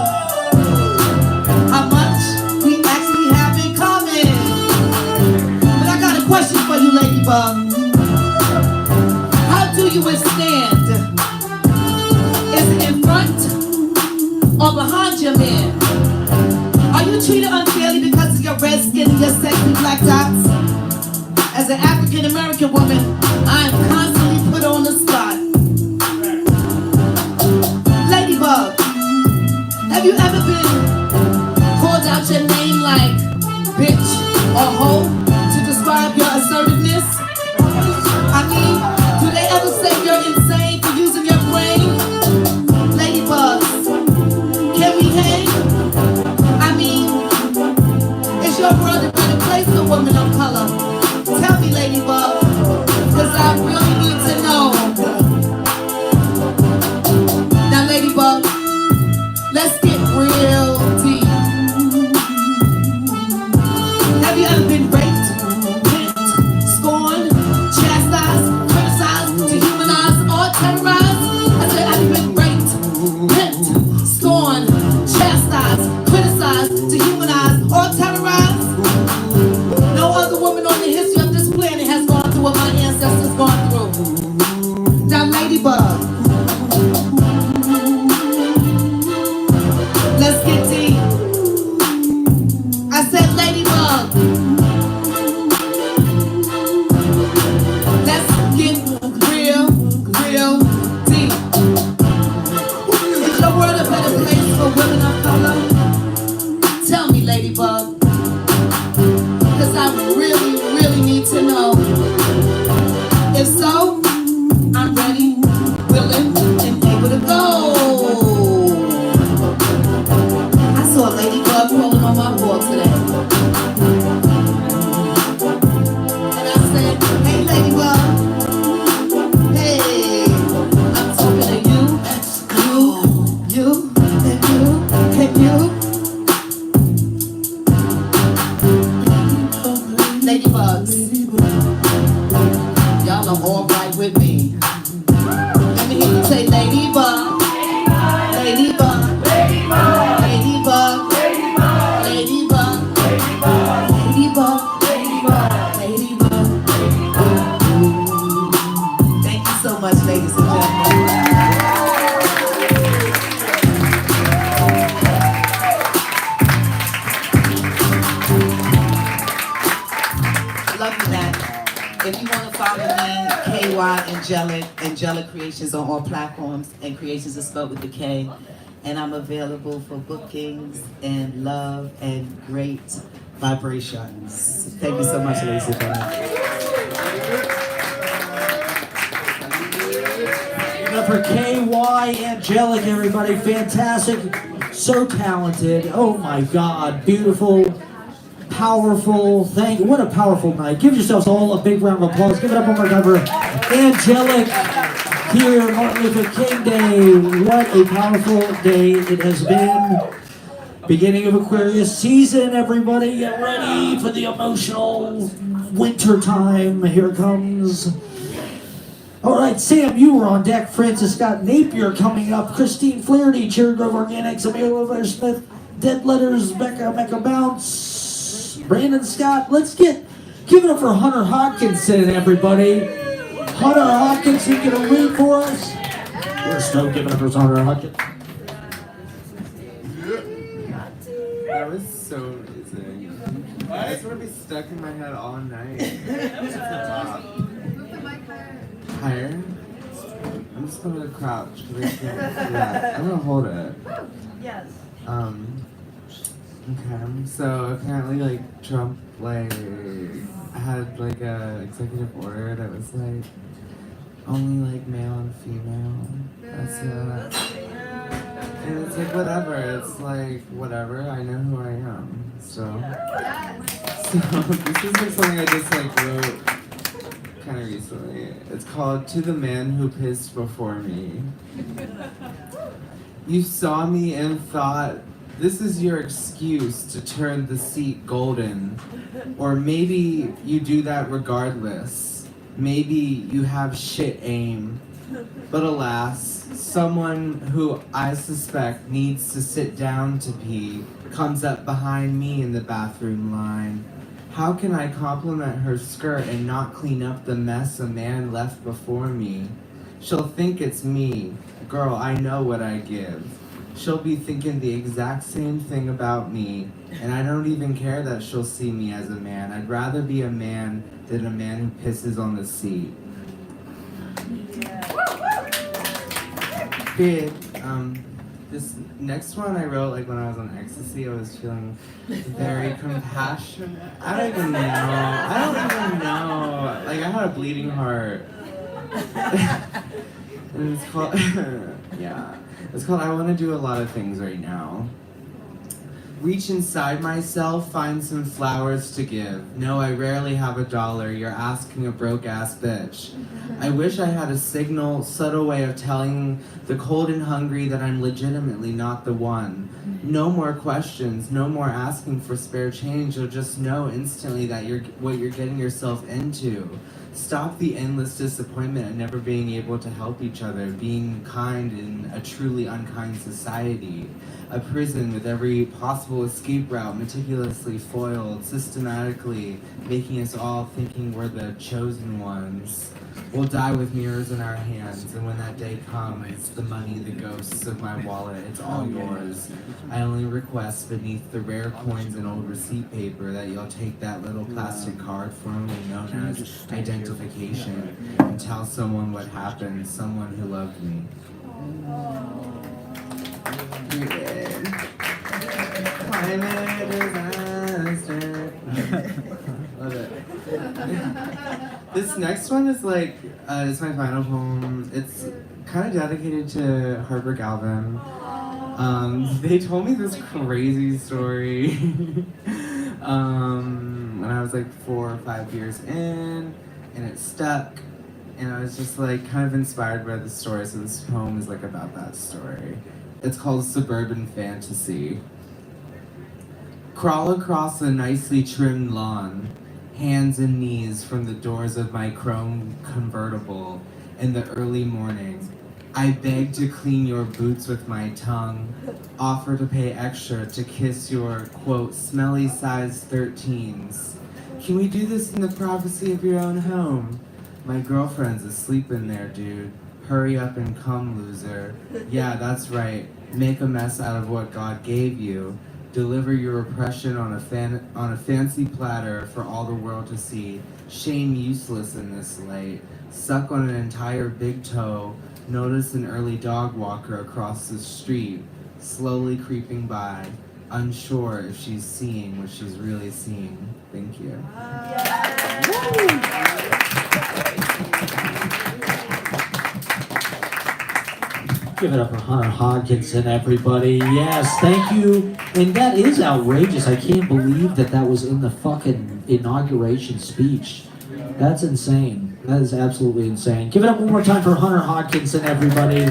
S4: how much we actually have in common. But I got a question for you, ladybug. How do you withstand? Is it in front or behind your man? treated unfairly because of your red skin and your sexy black dots? As an African American woman, I am constantly put on the spot. Ladybug, have you ever been called out your name like bitch or hoe to describe your assertiveness? I mean, do they ever say you're insane for using your brain? Ladybugs, can we hang? I mean, is your world a better place for women of color? Tell me, Ladybug, cause I really need to know. Now, Ladybug, let's get real deep. Have you ever been raped, whipped, scorned, chastised, criticized, dehumanized, or terrorized? I said, have you been raped, whipped, scorned, chastised, criticized, dehumanized, or terrorized? No other woman on the history of this planet has gone through what my ancestors gone through. Now, Ladybug, let's get deep. I said, Ladybug, let's get real, real deep. Is your world a better place for women of color? Tell me, Ladybug, cause I really, really need to know. If so, I'm ready, willing, and able to go. I saw a ladybug crawling on my wall today. And I said, hey ladybug, hey, I'm talking to you, and you, and you. Ladybugs, y'all are all right with me. Let me hear you say ladybug, ladybug, ladybug, ladybug, ladybug, ladybug, ladybug, ladybug. Thank you so much, ladies and gentlemen. Love you, Matt. If you want to follow me, KY Angelic Creations on all platforms, and Creations is spelled with the K. And I'm available for bookings and love and great vibrations. Thank you so much, ladies and gentlemen.
S3: Give it up for KY Angelic, everybody. Fantastic. So talented. Oh my God. Beautiful. Powerful. What a powerful night. Give yourselves all a big round of applause. Give it up one more time for Angelic here, Martin Luther King Day. What a powerful day it has been. Beginning of Aquarius season, everybody. Get ready for the emotional winter time. Here it comes. All right, Sam, you were on deck. Francis Scott Napier coming up. Christine Flairity, Cherr Organics, Amelia Smith, Dead Letters, Mecca Bounce. Brandon Scott, give it up for Hunter Hodkinson, everybody. Hunter Hodkinson, gonna read for us. We're still giving up for Hunter Hodkinson.
S15: That was so amazing. I just want to be stuck in my head all night. Higher? I'm just gonna crouch because I can't. Yeah, I'm gonna hold it.
S5: Yes.
S15: Okay, so apparently like Trump had like a executive order that was like only like male and female. That's it. And it's like whatever. It's like whatever. I know who I am. So this is like something I just like wrote kind of recently. It's called "To the Man Who Pissed Before Me." You saw me and thought, this is your excuse to turn the seat golden. Or maybe you do that regardless. Maybe you have shit aim. But alas, someone who I suspect needs to sit down to pee comes up behind me in the bathroom line. How can I compliment her skirt and not clean up the mess a man left before me? She'll think it's me. Girl, I know what I give. she'll be thinking the exact same thing about me, and I don't even care that she'll see me as a man. I'd rather be a man than a man who pisses on the seat. Period. This next one I wrote like when I was on ecstasy. I was feeling very compassionate. I don't even know. Like I had a bleeding heart. And it's called yeah. It's called I Want to Do a Lot of Things Right Now. Reach inside myself, find some flowers to give. No, I rarely have $1. You're asking a broke-ass bitch. I wish I had a signal, subtle way of telling the cold and hungry that I'm legitimately not the one. No more questions, no more asking for spare change. You'll just know instantly that what you're getting yourself into. Stop the endless disappointment of never being able to help each other, being kind in a truly unkind society. A prison with every possible escape route meticulously foiled, systematically making us all thinking we're the chosen ones. We'll die with mirrors in our hands, and when that day comes, the money, the ghosts of my wallet, it's all yours. I only request beneath the rare coins and old receipt paper that you'll take that little plastic card formerly known as identification and tell someone what happened, someone who loved me. Climate disaster. Love it. This next one is like, it's my final poem. It's kind of dedicated to Harper Galvin. They told me this crazy story when I was like 4 or 5 years in, and it stuck. And I was just like kind of inspired by the story, so this poem is like about that story. It's called Suburban Fantasy. Crawl across a nicely trimmed lawn, hands and knees from the doors of my chrome convertible in the early morning. I beg to clean your boots with my tongue, offer to pay extra to kiss your, quote, smelly size 13s. Can we do this in the privacy of your own home? My girlfriend's asleep in there, dude. Hurry up and come, loser. Yeah, that's right. Make a mess out of what God gave you. Deliver your oppression on a fancy platter for all the world to see. Shame useless in this light. Suck on an entire big toe. Notice an early dog walker across the street, slowly creeping by, unsure if she's seeing what she's really seeing. Thank you.
S3: Give it up for Hunter Hodkinson, everybody. Yes, thank you. And that is outrageous. I can't believe that was in the fucking inauguration speech. That's insane. That is absolutely insane. Give it up one more time for Hunter Hodkinson, everybody.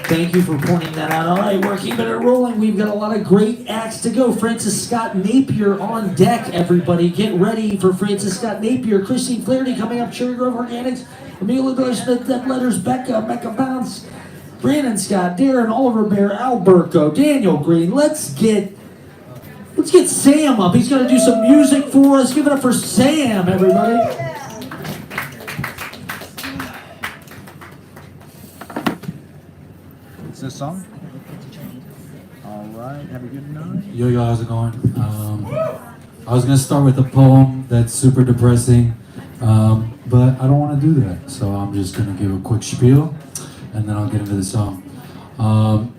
S3: Thank you for pointing that out. All right, we're keeping it rolling. We've got a lot of great acts to go. Francis Scott Napier on deck, everybody. Get ready for Francis Scott Napier. Christine Flairity coming up. Cherry Grove Organics. Amelia Smith, Death Letters, Becca, Mecca Bounce. Brandon Scott, Darren, Oliver Bear, Alberto, Daniel Green. Let's get Sam up. He's going to do some music for us. Give it up for Sam, everybody.
S2: What's this song? All right, have a good night.
S16: Yo, how's it going? I was going to start with a poem that's super depressing, but I don't want to do that. So I'm just going to give a quick spiel, and then I'll get into the song.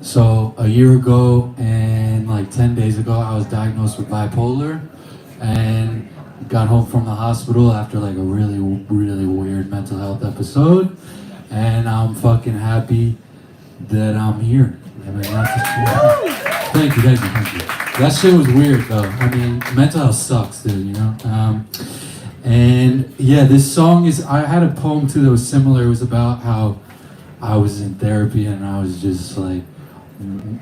S16: So a year ago and like 10 days ago, I was diagnosed with bipolar and got home from the hospital after like a really, really weird mental health episode. And I'm fucking happy that I'm here. I mean, thank you. That shit was weird though. I mean, mental health sucks, dude, you know? And yeah, this song I had a poem too that was similar. It was about how I was in therapy and I was just like,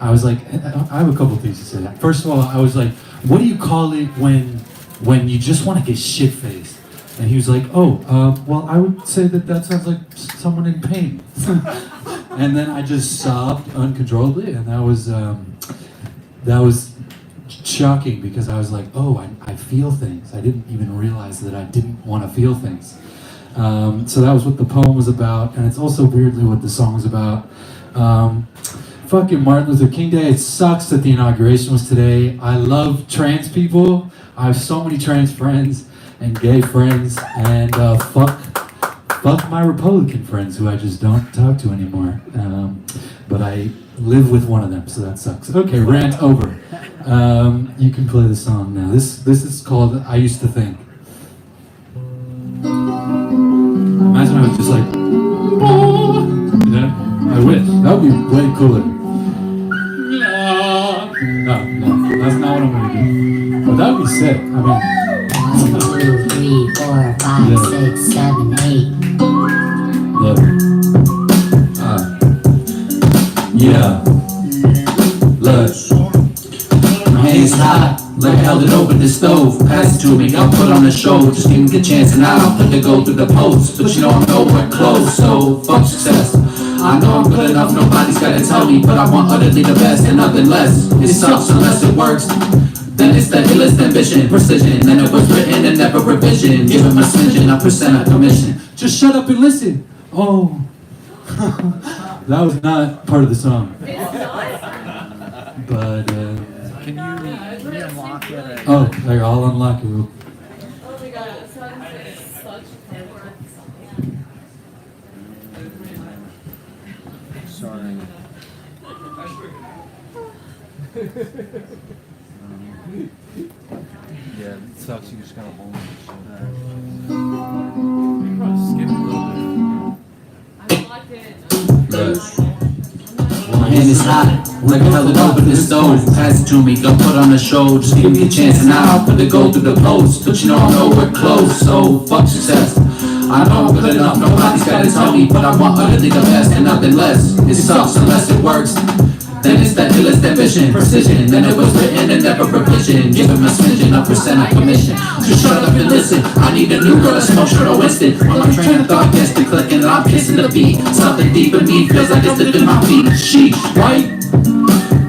S16: I have a couple things to say. First of all, I was like, what do you call it when you just want to get shit-faced? And he was like, well, I would say that sounds like someone in pain. And then I just sobbed uncontrollably, and that was shocking because I was like, I feel things. I didn't even realize that I didn't want to feel things. So that was what the poem was about, and it's also weirdly what the song is about. fucking Martin Luther King Day. It sucks that the inauguration was today. I love trans people. I have so many trans friends and gay friends, and fuck my Republican friends who I just don't talk to anymore. But I live with one of them, so that sucks. Okay, rant over. You can play the song now. This is called I Used to Think. Imagine I was just like, you know? I wish. That would be way cooler. No, that's not what I'm gonna do. But that would be sick. I mean,
S18: 1, 2, 3, 4, 5, 6, 7, 8.
S16: Look. Yeah. Look. My hands hot. Like I held it over the stove. Pass it to me, I'll put on the show. Just give me the chance and I'll put the go through the post. But you know I'm nowhere close, so fuck success. I know I'm good enough, nobody's gotta tell me. But I want utterly the best and nothing less. It sucks unless it works. Then it's the illest ambition, precision. Then it was written and never revision. Give him a smidgen, a percent of commission. Just shut up and listen. Oh. That was not part of the song. But,
S2: Can you unlock it?
S16: oh, there, I'll unlock it.
S9: Oh my god, this song is such
S2: Sorry. Yeah, it sucks. You just gotta hold it. Skip a little bit.
S16: My hand is hot, like I held it over the stove. Pass it to me, go put on the show. Just give me a chance and I'll put it go through the post. But you know I'm nowhere close, so fuck success. I know I'm good enough, nobody's gotta tell me. But I want utterly the best and nothing less. It sucks unless it works. Then it's that illest ambition, precision. Then it was written and never revision. Give him a smidgen, a percent of commission. Just shut up and listen. I need a new girl to smoke straight or instant. While my train of thought gets to clicking and I'm kissing the beat. Something deep in me feels like it's lifting my feet. Sheesh, right?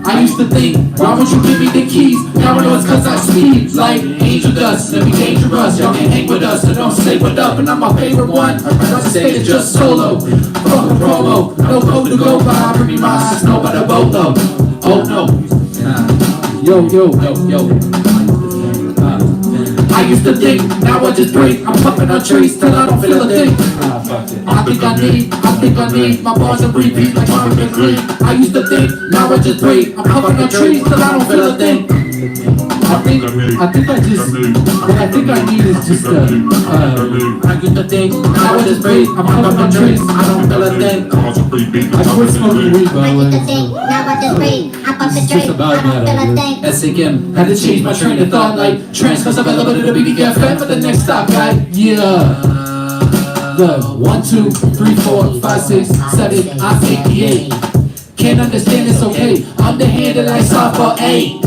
S16: I used to think, why would you give me the keys? Now I know it's cause I speed like angel dust. Let me dangerous, y'all can't hang with us. So don't say what up, and I'm my favorite one. I say it just solo, fuck a promo. No code to go by, bring me my snow by the boat though. Oh no. Yo. I used to think, now I just break. I'm pumping on trees till I don't feel a thing. I think I need my bars and repeat like Harper and Green. I used to think, now I just break. I'm pumping on trees till I don't feel a thing. I think I need is just I used to think, now I just break. I'm pumping on trees, I don't feel a thing. I quit smoking weed, by the way. It's just about that. SAM had to change my train of thought like trans cause I'm elevated to be cafe for the next stop, guy. Yeah. The 1, 2, 3, 4, 5, 6, 7, I'm 88. Can't understand, it's okay. I'm the hand that I saw for hey,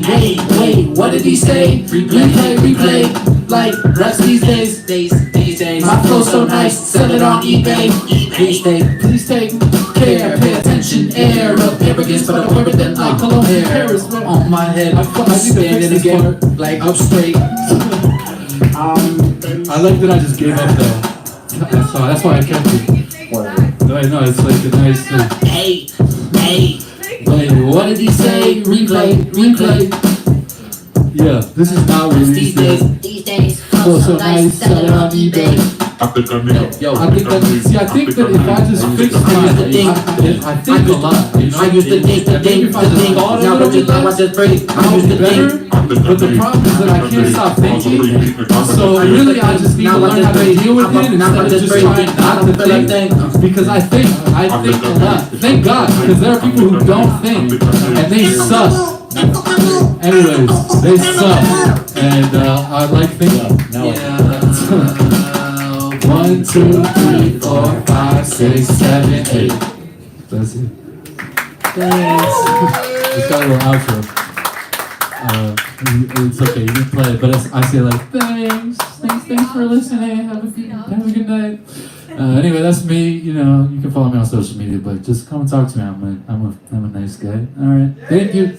S16: wait, what did he say? Replay, like rest these days. My flow's so nice, sell it on eBay. Please take care, pay attention, air of arrogance, but I'm wearing them like cologne hair on my head. I'm standing again, like up straight. I like that I just gave up though. That's why I kept it. No, it's like a nice thing. Hey, wait, what did he say? Replay. Yeah, this is not what these days. So nice, sell it on eBay. I think that if I just fix things, I think a lot. You know? I used to think the thing, now I just break. I used to think. But the problem is that I can't stop thinking. So really, I just need to learn how to deal with it instead of just trying not to think. Because I think a lot. Thank God, because there are people who don't think, and they suck. Anyways, they suck. And I like thinking. Yeah. 1, 2, 3, 4, 5, 6, 7, 8. That's it. Thanks. It's got a little outro. It's okay, you can play it, but I say like thanks for listening. Have a good night. Anyway, that's me. You know, you can follow me on social media, but just come and talk to me. I'm a nice guy. All right, thank you.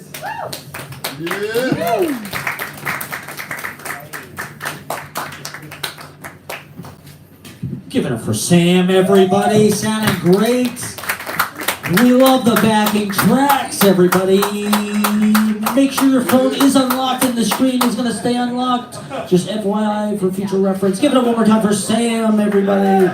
S16: Yeah.
S3: Give it up for Sam, everybody. Sounding great. We love the backing tracks, everybody. Make sure your phone is unlocked and the screen is going to stay unlocked. Just FYI for future reference. Give it up one more time for Sam, everybody.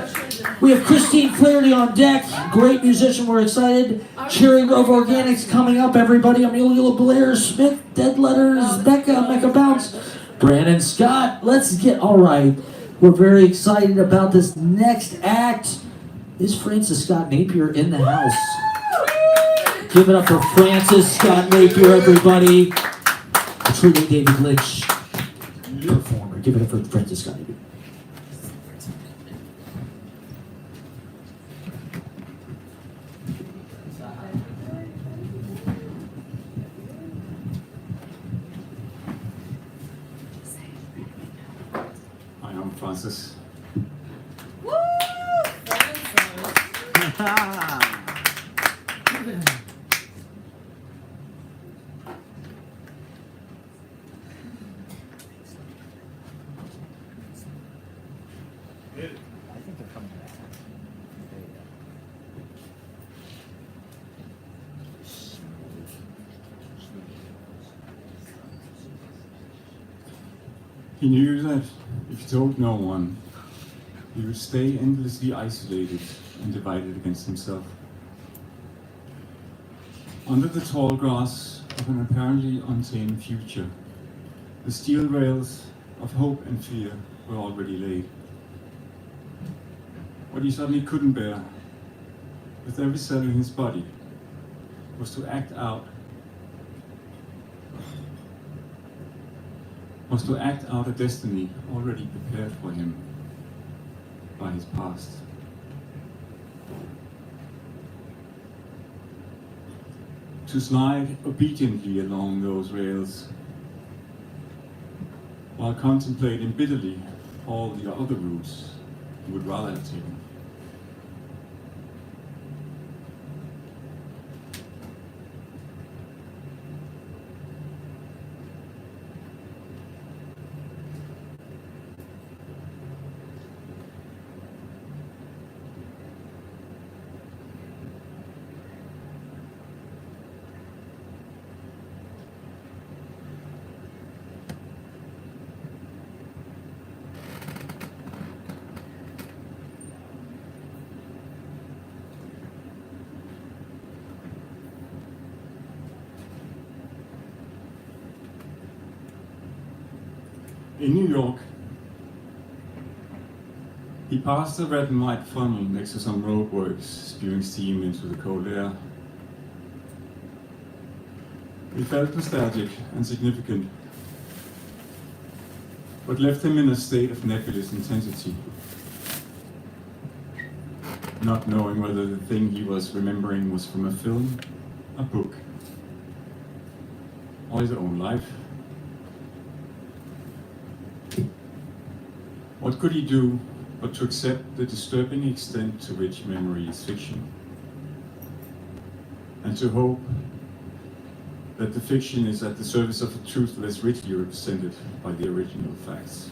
S3: We have Christine Flairity on deck. Great musician. We're excited. Cherry Grove Organics coming up, everybody. Amelia Blair Smith, Dead Letters, Becca, Mecca Bounce, Brandon Scott. Let's get all right. We're very excited about this next act. Is Francis Scott Napier in the house? Give it up for Francis Scott Napier, everybody. The true David Lynch performer. Give it up for Francis Scott Napier.
S11: Hi, I'm Francis.
S2: I think they're coming back.
S11: He knew that if he told no one, he would stay endlessly isolated and divided against himself. Under the tall grass of an apparently untamed future, the steel rails of hope and fear were already laid. What he suddenly couldn't bear, with every cell in his body, was to act out a destiny already prepared for him by his past. To slide obediently along those rails, while contemplating bitterly all the other routes he would rather have taken. In New York, he passed a red and white funnel next to some roadworks, spewing steam into the cold air. It felt nostalgic and significant, but left him in a state of nebulous intensity, not knowing whether the thing he was remembering was from a film, a book, or his own life. What could he do but to accept the disturbing extent to which memory is fiction, and to hope that the fiction is at the service of a truth less richly represented by the original facts?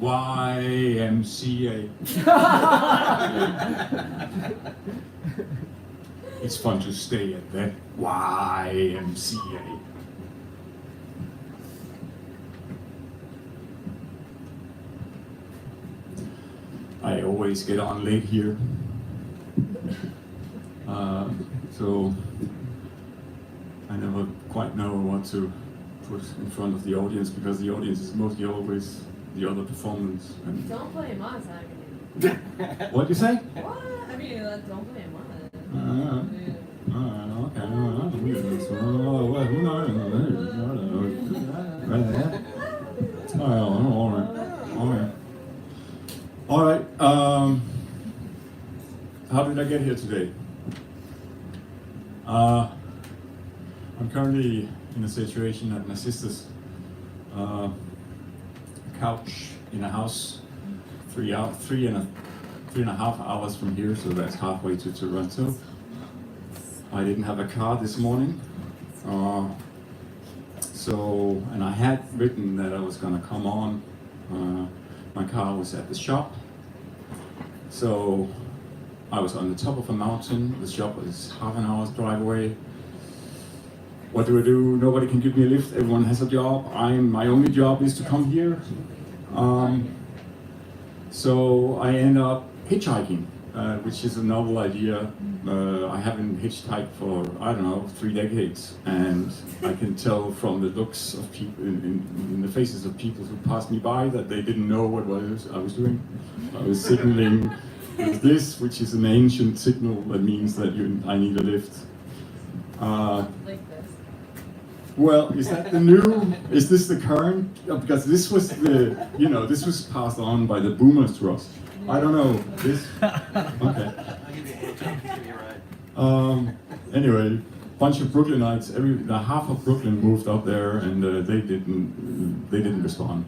S11: YMCA. It's fun to stay at that YMCA. I always get on late here. So I never quite know what to put in front of the audience, because the audience is mostly always the other performance. And
S19: Don't play Maz.
S11: what do you say?
S19: What? I mean, don't play Maz.
S11: Okay. did I get here today? I'm currently in a situation at my sister's couch in a house, 3.5 hours from here, so that's halfway to Toronto. I didn't have a car this morning, and I had written that I was gonna come on. My car was at the shop, so I was on the top of a mountain. The shop is half an hour's drive away. What do? Nobody can give me a lift. Everyone has a job. My only job is to come here. So I end up hitchhiking, which is a novel idea. I haven't hitchhiked for, I don't know, 3 decades. And I can tell from the looks of people, in the faces of people who passed me by, that they didn't know what I was doing. I was signaling with this, which is an ancient signal that means that I need a lift. Well, is that the new? Is this the current? Because this was this was passed on by the boomers to us. I don't know. This. Okay. Anyway, bunch of Brooklynites. Half of Brooklyn moved up there, and they didn't respond.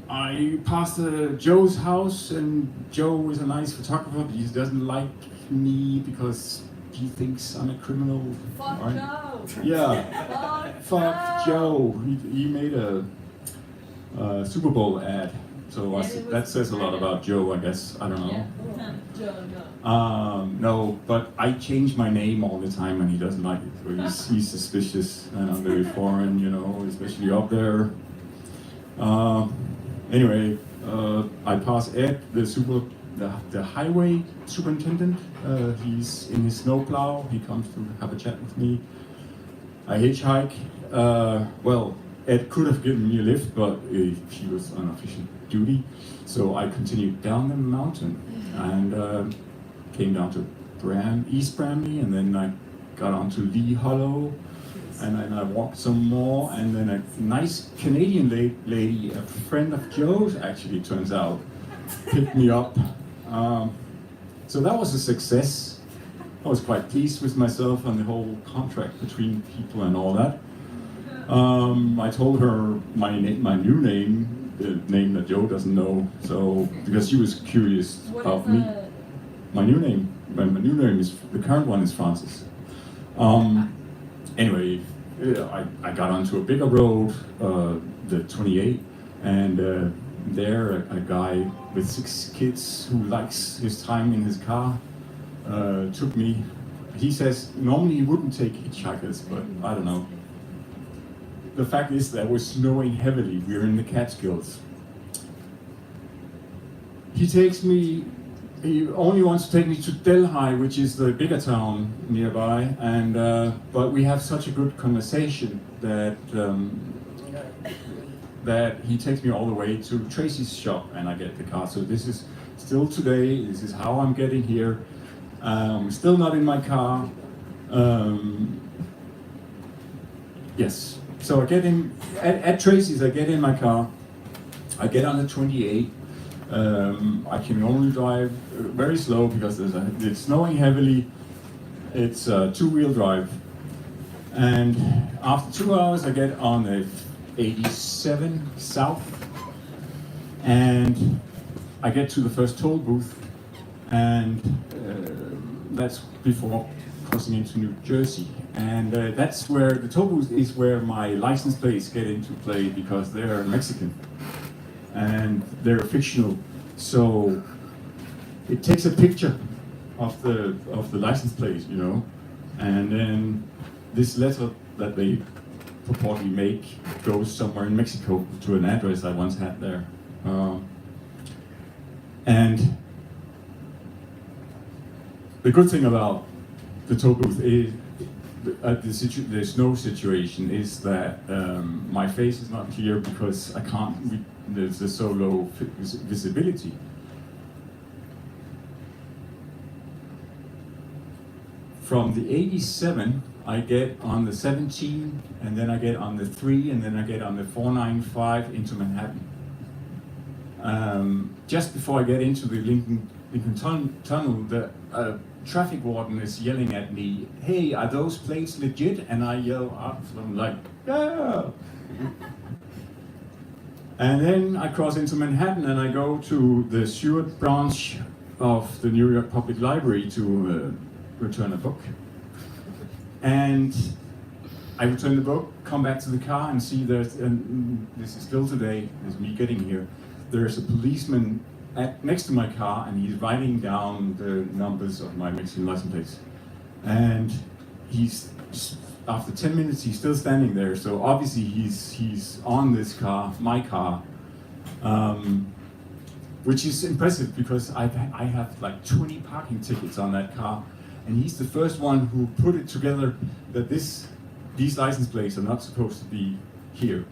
S11: I passed Joe's house, and Joe is a nice photographer, but he doesn't like me because he thinks I'm a criminal.
S19: Fuck
S11: right?
S19: Joe!
S11: Yeah. Fuck Joe. He made a Super Bowl ad. So that says a lot about Joe, I guess. I don't know. No, but I change my name all the time and he doesn't like it. So he's suspicious and I'm very foreign, especially up there. Anyway, I pass Ed, the highway superintendent. He's in his snowplow. He comes to have a chat with me. I hitchhike. Well, Ed could have given me a lift, but he was on official duty. So I continued down the mountain and came down to East Bramley, and then I got onto Lee Hollow, and then I walked some more, and then a nice Canadian lady, a friend of Joe's actually, turns out, picked me up. So that was a success. I was quite pleased with myself and the whole contract between people and all that. I told her my new name, the name that Joe doesn't know, so because she was curious about me. My new name is, the current one is Francis. Anyway, I got onto a bigger road, the 28, and there a guy with 6 kids who likes his time in his car took me. He says normally he wouldn't take hitchhikers, but I don't know. The fact is that it was snowing heavily. We were in the Catskills. He only wants to take me to Delhi, which is the bigger town nearby, and but we have such a good conversation that he takes me all the way to Tracy's shop, and I get the car. So this is still today. This is how I'm getting here. Still not in my car. Yes. So I get in at Tracy's. I get in my car. I get on the 28. I can only drive very slow because it's snowing heavily. It's 2-wheel drive, and after 2 hours, I get on the 87 south, and I get to the first toll booth, and that's before crossing into New Jersey. And that's where the toll booth is, where my license plates get into play because they're Mexican and they're fictional. So it takes a picture of the license plate, and then this letter that they purportedly make goes somewhere in Mexico to an address I once had there. And the good thing about the toll booth is the snow situation is that my face is not clear because I can't. There's so low visibility. From the 87, I get on the 17, and then I get on the 3, and then I get on the 495 into Manhattan. Just before I get into the Lincoln Tunnel, the traffic warden is yelling at me, "Hey, are those plates legit?" And I yell up, I'm like, "Yeah!" And then I cross into Manhattan and I go to the Stewart branch of the New York Public Library to return a book. And I return the book, come back to the car and see there's, and this is still today, is me getting here, there's a policeman next to my car and he's writing down the numbers of my Mexican license plates. And he's, after 10 minutes, he's still standing there. So obviously he's on this car, my car, which is impressive because I have like 20 parking tickets on that car. And he's the first one who put it together that these license plates are not supposed to be here.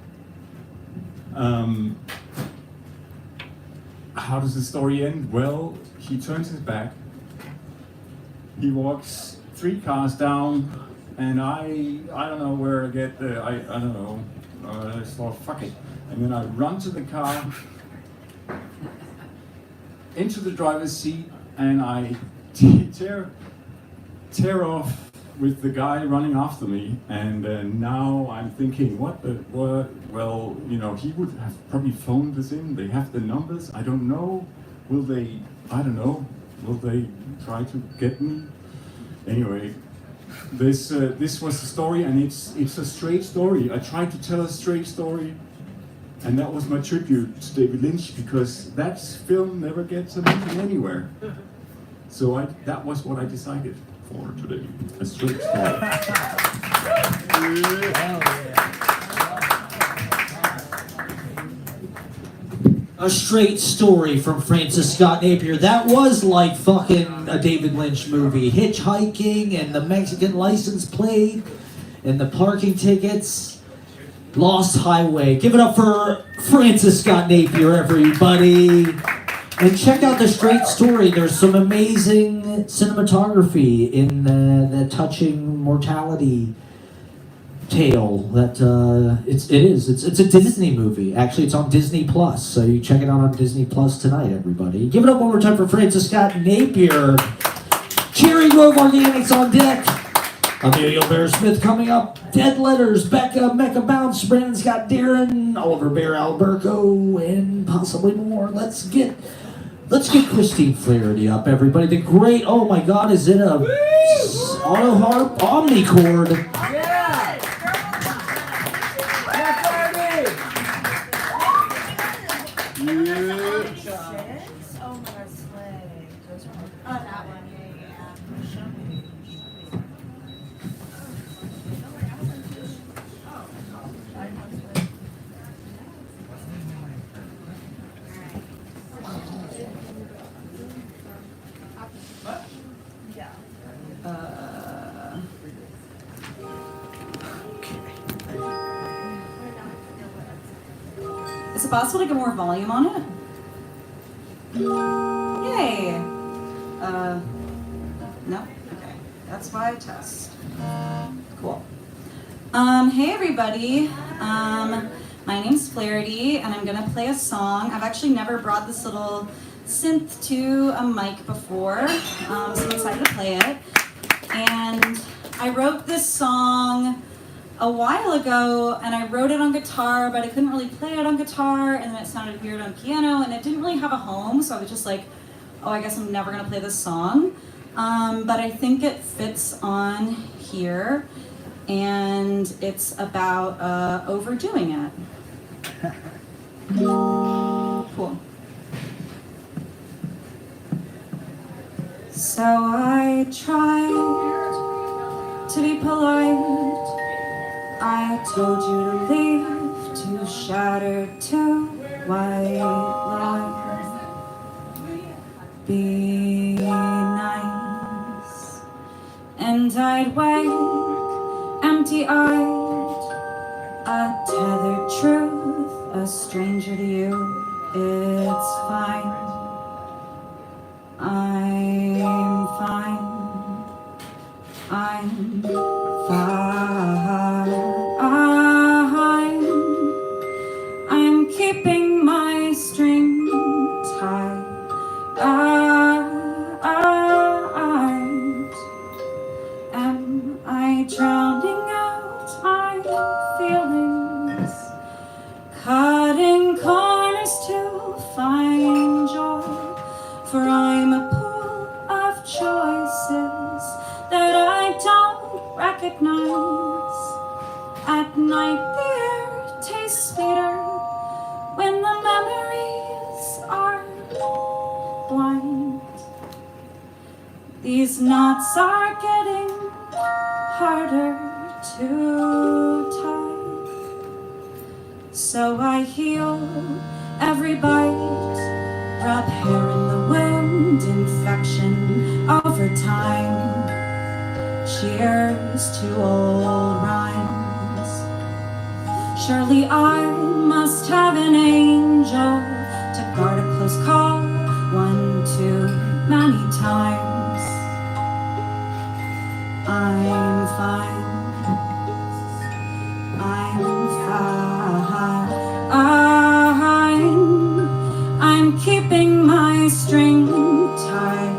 S11: How does the story end? Well, he turns his back, he walks 3 cars down, and I don't know where I get the, I don't know, I thought, fuck it. And then I run to the car, into the driver's seat, and I tear off with the guy running after me, and now I'm thinking, what? Well, you know, he would have probably phoned this in. They have the numbers. I don't know. Will they? I don't know. Will they try to get me? Anyway, this was the story, and it's a straight story. I tried to tell a straight story, and that was my tribute to David Lynch, because that film never gets a mention anywhere. So that was what I decided for today, a straight story.
S3: A straight story from Francis Scott Napier. That was like fucking a David Lynch movie. Hitchhiking and the Mexican license plate and the parking tickets. Lost Highway. Give it up for Francis Scott Napier, everybody. And check out the straight story. There's some amazing cinematography in the touching mortality tale. That it's a Disney movie. Actually, it's on Disney Plus, so you check it out on Disney Plus tonight, everybody. Give it up one more time for Francis Scott Napier. Cherry Grove Organics on deck. Amelia Bear Smith coming up. Dead Letters, Becca, Mecca Bounce, Brandon Scott Darren, Oliver Bear Alberco, and possibly more. Let's get Christine Flairity up, everybody. The great, oh my God, is it a auto harp omnichord?
S1: Yeah!
S5: Oh my God, slay. Oh, that one, yeah.
S12: Is it possible to get more volume on it? Yay! No? Okay. That's why I test. Cool. Hey everybody. My name's Flairity, and I'm gonna play a song. I've actually never brought this little synth to a mic before, so I'm excited to play it. And I wrote this song a while ago, and I wrote it on guitar, but I couldn't really play it on guitar, and then it sounded weird on piano, and it didn't really have a home, so I was just like, oh, I guess I'm never gonna play this song. But I think it fits on here, and it's about overdoing it. Cool. So I tried to be polite. I told you to leave, to shattered to white lies. Be nice. And I'd wait, empty-eyed, a tethered truth, a stranger to you, it's fine. I'm fine. I'm fine. I'm keeping my string tight. drowning out my feelings, cutting corners to find joy, for I'm a pool of choices that I don't recognize. At night the air tastes sweeter when the memories are blind. These knots are getting harder to tie, so I heal every bite, rub hair in the wound, infection over time. Cheers to old rhymes. Surely I must have an angel to guard a close call one too many times. I'm fine. I'm keeping my string tight.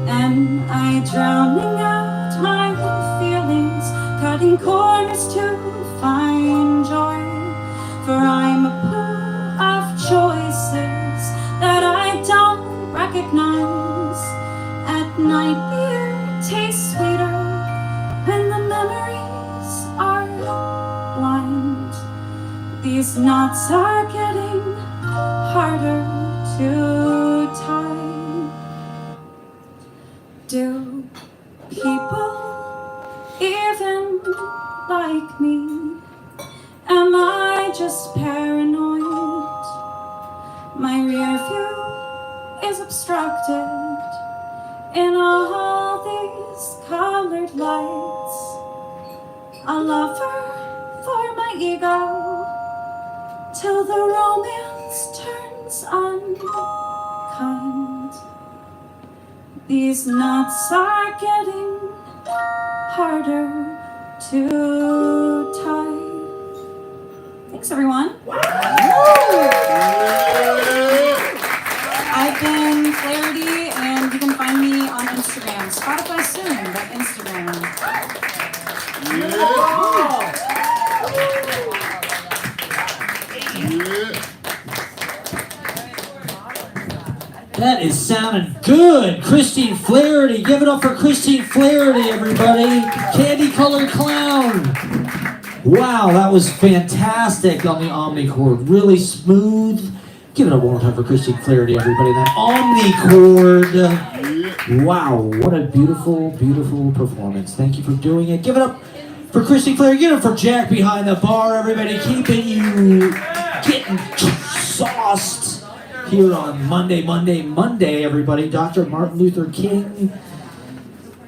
S12: And I drowning out my feelings, cutting corners to find joy, for I'm a pool of choices that I don't recognize. At night the air tastes sweeter when the memories are blind. These knots are getting harder to tie. Do people even like me? Am I just paranoid? My rear view is obstructed in all these colored lights. A lover for my ego, till the romance turns unkind. These knots are getting harder to tie. Thanks, everyone. I've been Flairity, and you can find me on Instagram. Spotify soon, but Instagram.
S3: That is sounding good. Christine Flairity. Give it up for Christine Flairity, everybody. Candy colored clown. Wow, that was fantastic on the omnichord. Really smooth. Give it up one more time for Christine Flairity, everybody. That omnichord. Wow, what a beautiful, beautiful performance. Thank you for doing it. Give it up for Christine Flairity. Give it up for Jack behind the bar, everybody. Keeping you getting sauced here on Monday, everybody. Dr. Martin Luther King,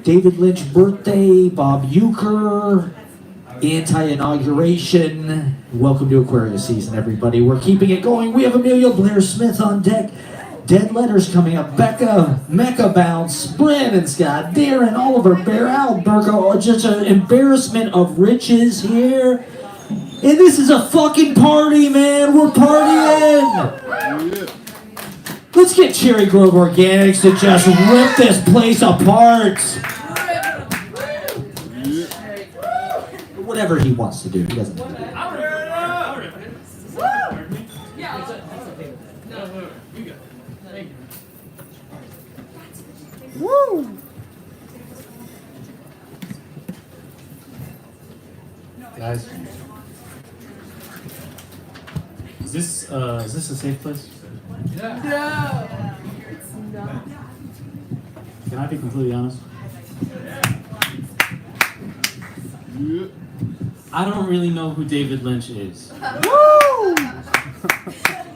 S3: David Lynch birthday, Bob Uecher, anti-inauguration. Welcome to Aquarius season, everybody. We're keeping it going. We have Amelia Blair Smith on deck. Dead Letters coming up. Becca, Mecca Bounce, Brandon Scott, Darren, Oliver, Bear, Al, Burko. Just an embarrassment of riches here. And this is a fucking party, man. We're partying. Let's get Cherry Grove Organics to just rip this place apart. Whatever he wants to do, he doesn't have to do it.
S6: Woo!
S17: Guys, is this a safe place?
S6: No! It's not.
S17: Can I be completely honest? I don't really know who David Lynch is.
S6: Woo!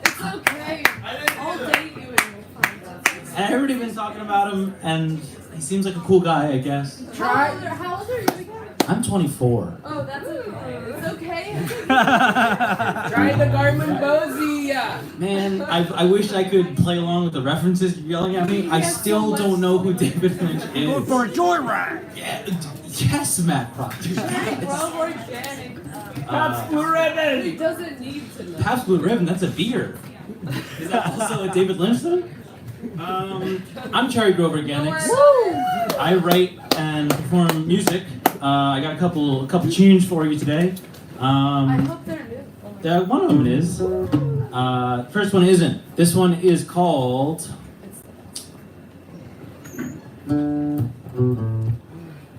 S6: It's okay. I'll date you and you'll find out.
S17: I've already been talking about him, and he seems like a cool guy, I guess.
S6: How old are you again?
S17: I'm 24.
S6: Oh, that's okay. It's okay. Try the Garmin Bosey.
S17: Man, I wish I could play along with the references you're yelling at me. I still don't know who David Lynch is.
S6: Going for a joyride.
S17: Yeah, yes, Matt Proctor.
S6: Well, organic. Pabst Blue Ribbon. He doesn't need to know.
S17: Pabst Blue Ribbon, that's a beer. Is that also a David Lynch thing? I'm Cherry Grove Organics. I write and perform music. I got a couple tunes for you today.
S19: I hope they're new.
S17: One of them is. First one isn't. This one is called. I don't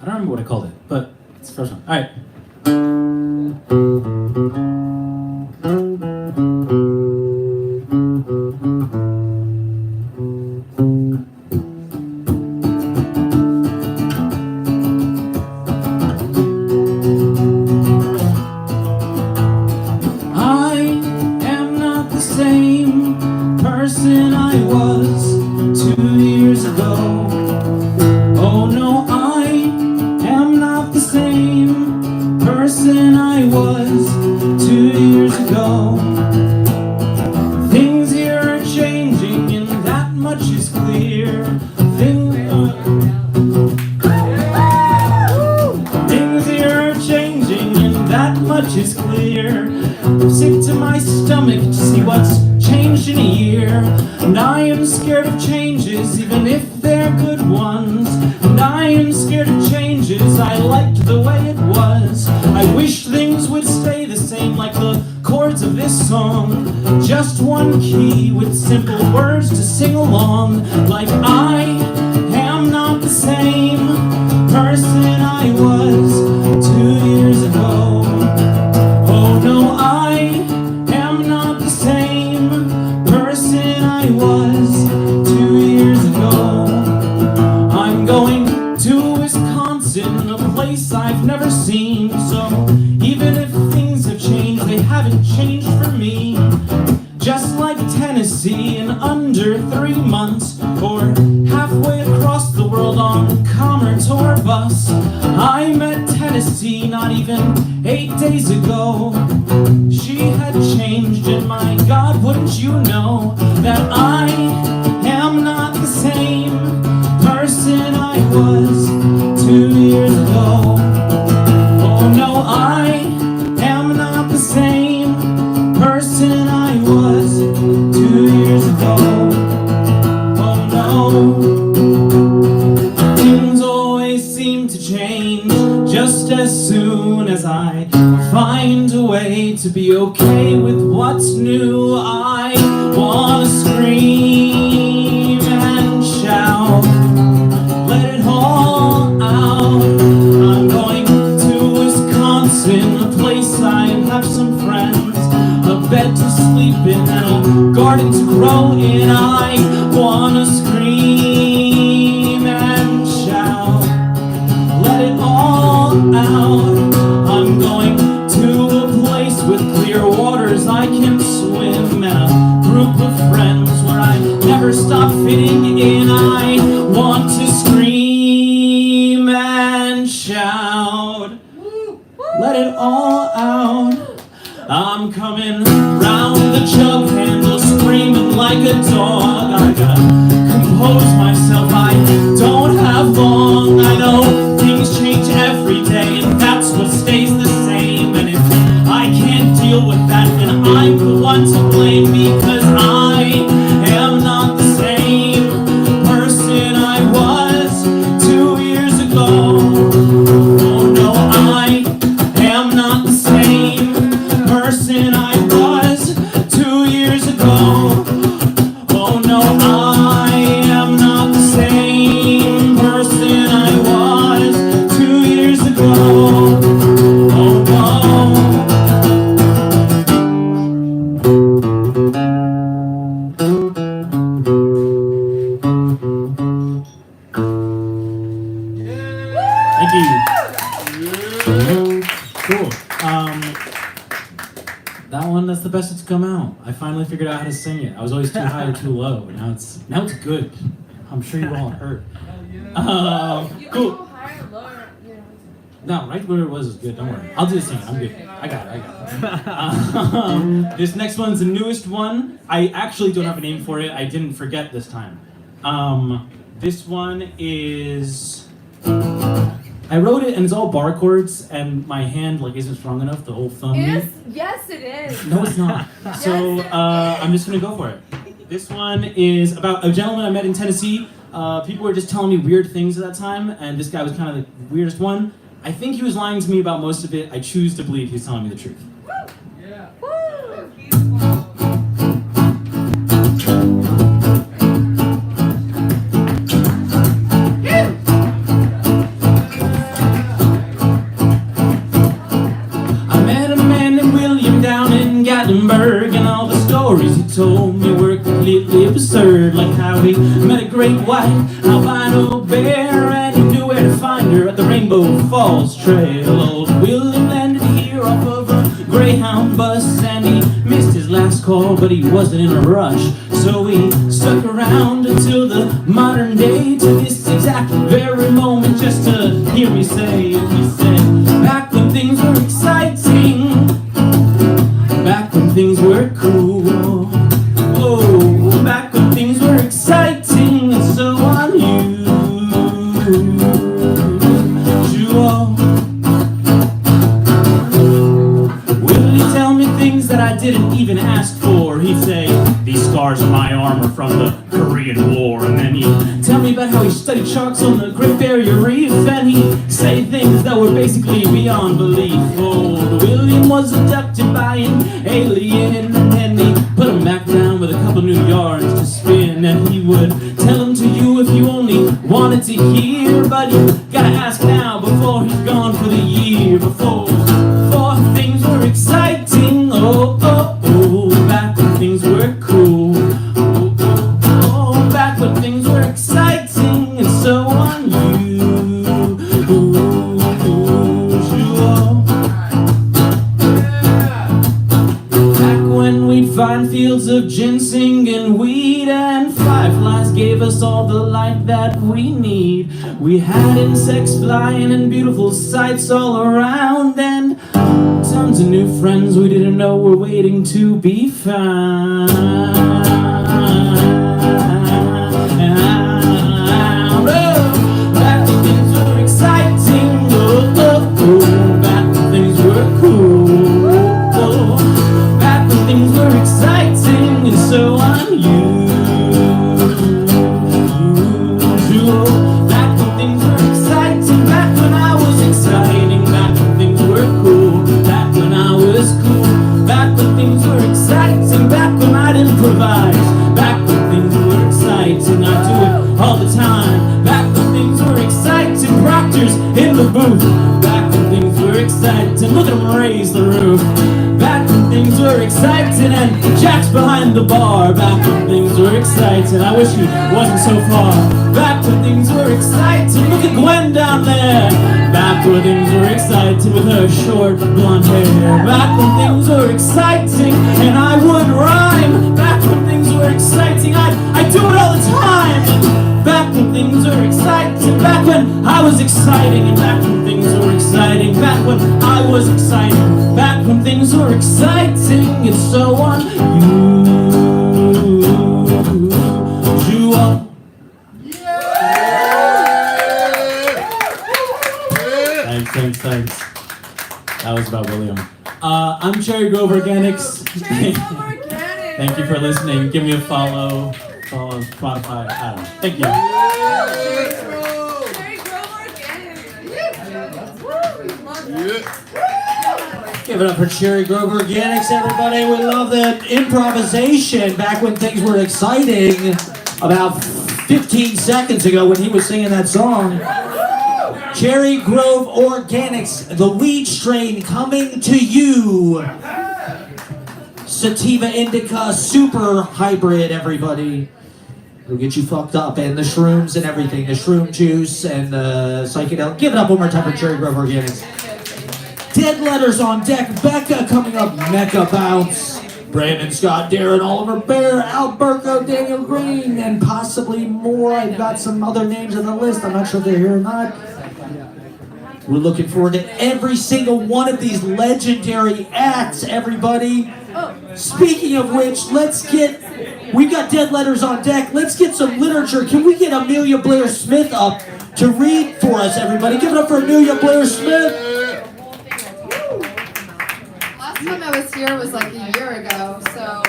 S17: remember what I called it, but it's the first one. All right.
S3: Person I was 2 years ago. Oh no, I am not the same person I was 2 years ago. Things here are changing and that much is clear. Things here are changing and that much is clear. I'm sick to my stomach to see what's changed in a year, and I am scared of changes, even if they're good ones. And I am scared of changes, I liked the way it was. I wish things would stay the same, like the chords of this song. Just one key with simple words to sing along. Like I am not the same person I was 2 years ago. Oh no, I am not the same person I was 2 years ago. I'm going to Wisconsin, a place I've never seen. So even if things have changed, they haven't changed for me. Just like Tennessee in under 3 months, or halfway across the world on Commer tour bus. I met Tennessee not even 8 days ago. She had changed, and my God, wouldn't you know that I am not the same person I was 2 years ago. Oh no, I am not the same person I was 2 years ago. Oh no, things always seem to change just as soon as I find a way to be okay with what's new. I wanna scream and shout, let it all out. I'm going to Wisconsin, a place I have some friends, a bed to sleep in and a garden to grow in. I wanna scream and shout, let it all out. I'm going to a place with clear waters I can swim, and a group of friends where I never stop fitting in. I want to scream and shout, let it all out. I'm coming round the jug handle, screaming like a dog. I gotta compose myself, I don't have long. I know things change every day, and that's what stays the same. And if I can't deal with that, then I'm the one to blame, because I am not the same person I was 2 years ago. Oh no, I am not the same person I was 2 years ago. Oh no, I am not the same person I was 2 years ago. Oh no.
S17: Thank you. Cool. That one, that's the best it's come out. I finally figured out how to sing it. I was always too high or too low. Now it's good. I'm sure you all heard. Cool. No, right where it was is good. Don't worry. I'll do the singing. I'm good. I got it. This next one's the newest one. I actually don't have a name for it. I didn't forget this time. This one is. I wrote it and it's all bar chords, and my hand isn't strong enough to hold thumb.
S19: Yes, it is.
S17: No, it's not. So I'm just gonna go for it. This one is about a gentleman I met in Tennessee. People were just telling me weird things at that time, and this guy was kind of the weirdest one. I think he was lying to me about most of it. I choose to believe he's telling me the truth. And all the stories he told me were completely absurd, like how he met a great white albino bear and he knew where to find her at the Rainbow Falls Trail. Old William landed here off of a Greyhound bus and he missed his last call, but he wasn't in a rush, so he stuck around until the modern day, to this exact very moment, just to hear me say. And he said, back when things were exciting, back when things were cool, oh, back when things were exciting and so unusual. Will he tell me things that I didn't even ask for? He'd say, these scars on my arm are from the Korean War, and then he'd tell me about how he studied sharks on the Great Barrier Reef, and he'd say things that were basically beyond belief. Old William was abducted by an alien, and then he put him back down with a couple new yarns to spin, and he would tell them to you if you only wanted to hear, but you gotta ask now before he's gone for the year. Before things were exciting, oh, oh, oh, back when things were cool, oh, oh, oh, back when things were exciting and so unusual. Back when we'd find fields of ginseng and weed, and fireflies gave us all the light that we need. We had insects flying and beautiful sights all around, and tons of new friends we didn't know were waiting to be found. Back when things were exciting, oh, oh, oh, back when things were cool, oh, back when things were exciting and so unusual. Back when things were exciting, back when I was exciting, back when things were cool, back when I was cool, back when things were exciting, back when I'd improvise, back when things were exciting, I'd do it all the time, back when things were exciting, proctors in the booth, back when things were exciting, look at them raise the roof, back when things were exciting, and Jack's behind the bar, back when things were exciting, I wish he wasn't so far, back when things were exciting, look at Gwen down there, back when things were exciting with her short blonde hair, back when things were exciting and I would rhyme, back when things were exciting, I do it all the time, back when things were exciting, back when I was exciting, and back when things were exciting, back when I was exciting, back when things were exciting, and so on. You are. Thanks. That was about William. I'm Cherry Grove Organics. Thank you for listening. Give me a follow Spotify. I don't know. Thank you.
S3: Give it up for Cherry Grove Organics, everybody. We love that improvisation back when things were exciting about 15 seconds ago when he was singing that song. Cherry Grove Organics, the weed strain coming to you. Sativa Indica Super Hybrid, everybody. It'll get you fucked up, and the shrooms and everything, the shroom juice and psychedelic. Give it up one more time for Cherry Grove Organics. Dead Letters on deck. Becca coming up. Mecca Bounce. Brandon Scott, Darren, Oliver Bear, Alberto, Daniel Green, and possibly more. I've got some other names on the list. I'm not sure if they're here or not. We're looking forward to every single one of these legendary acts, everybody. Speaking of which, we've got Dead Letters on deck. Let's get some literature. Can we get Amelia Blair Smith up to read for us, everybody? Give it up for Amelia Blair Smith.
S6: Last time I was here was like a year ago, so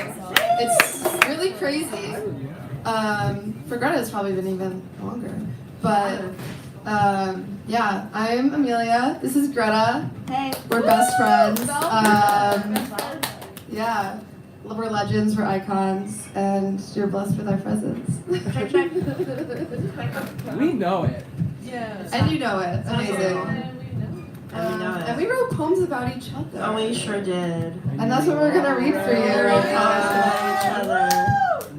S6: it's really
S7: really crazy. For Greta, it's probably been even longer. But yeah, I'm Amelia. This is Greta.
S5: Hey.
S7: We're best friends. Yeah, we're legends, we're icons, and you're blessed with our presence.
S6: We know it.
S7: Yeah. And you know it. Amazing. And we wrote poems about each other.
S20: Oh, we sure did.
S7: And that's what we're gonna read for you right now.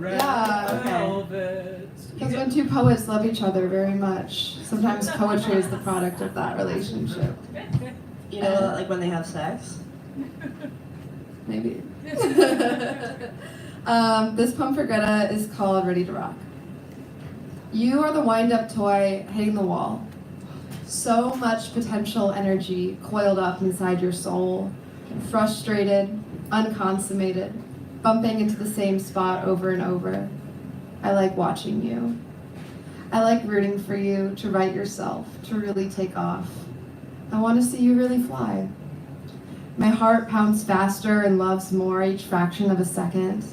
S7: Yeah.
S6: Okay.
S7: Because when two poets love each other very much, sometimes poetry is the product of that relationship.
S20: You know, like when they have sex?
S7: Maybe. This poem for Greta is called Ready to Rock. You are the wind-up toy hitting the wall. So much potential energy coiled up inside your soul, frustrated, unconsummated, bumping into the same spot over and over. I like watching you. I like rooting for you to right yourself, to really take off. I want to see you really fly. My heart pounds faster and loves more each fraction of a second.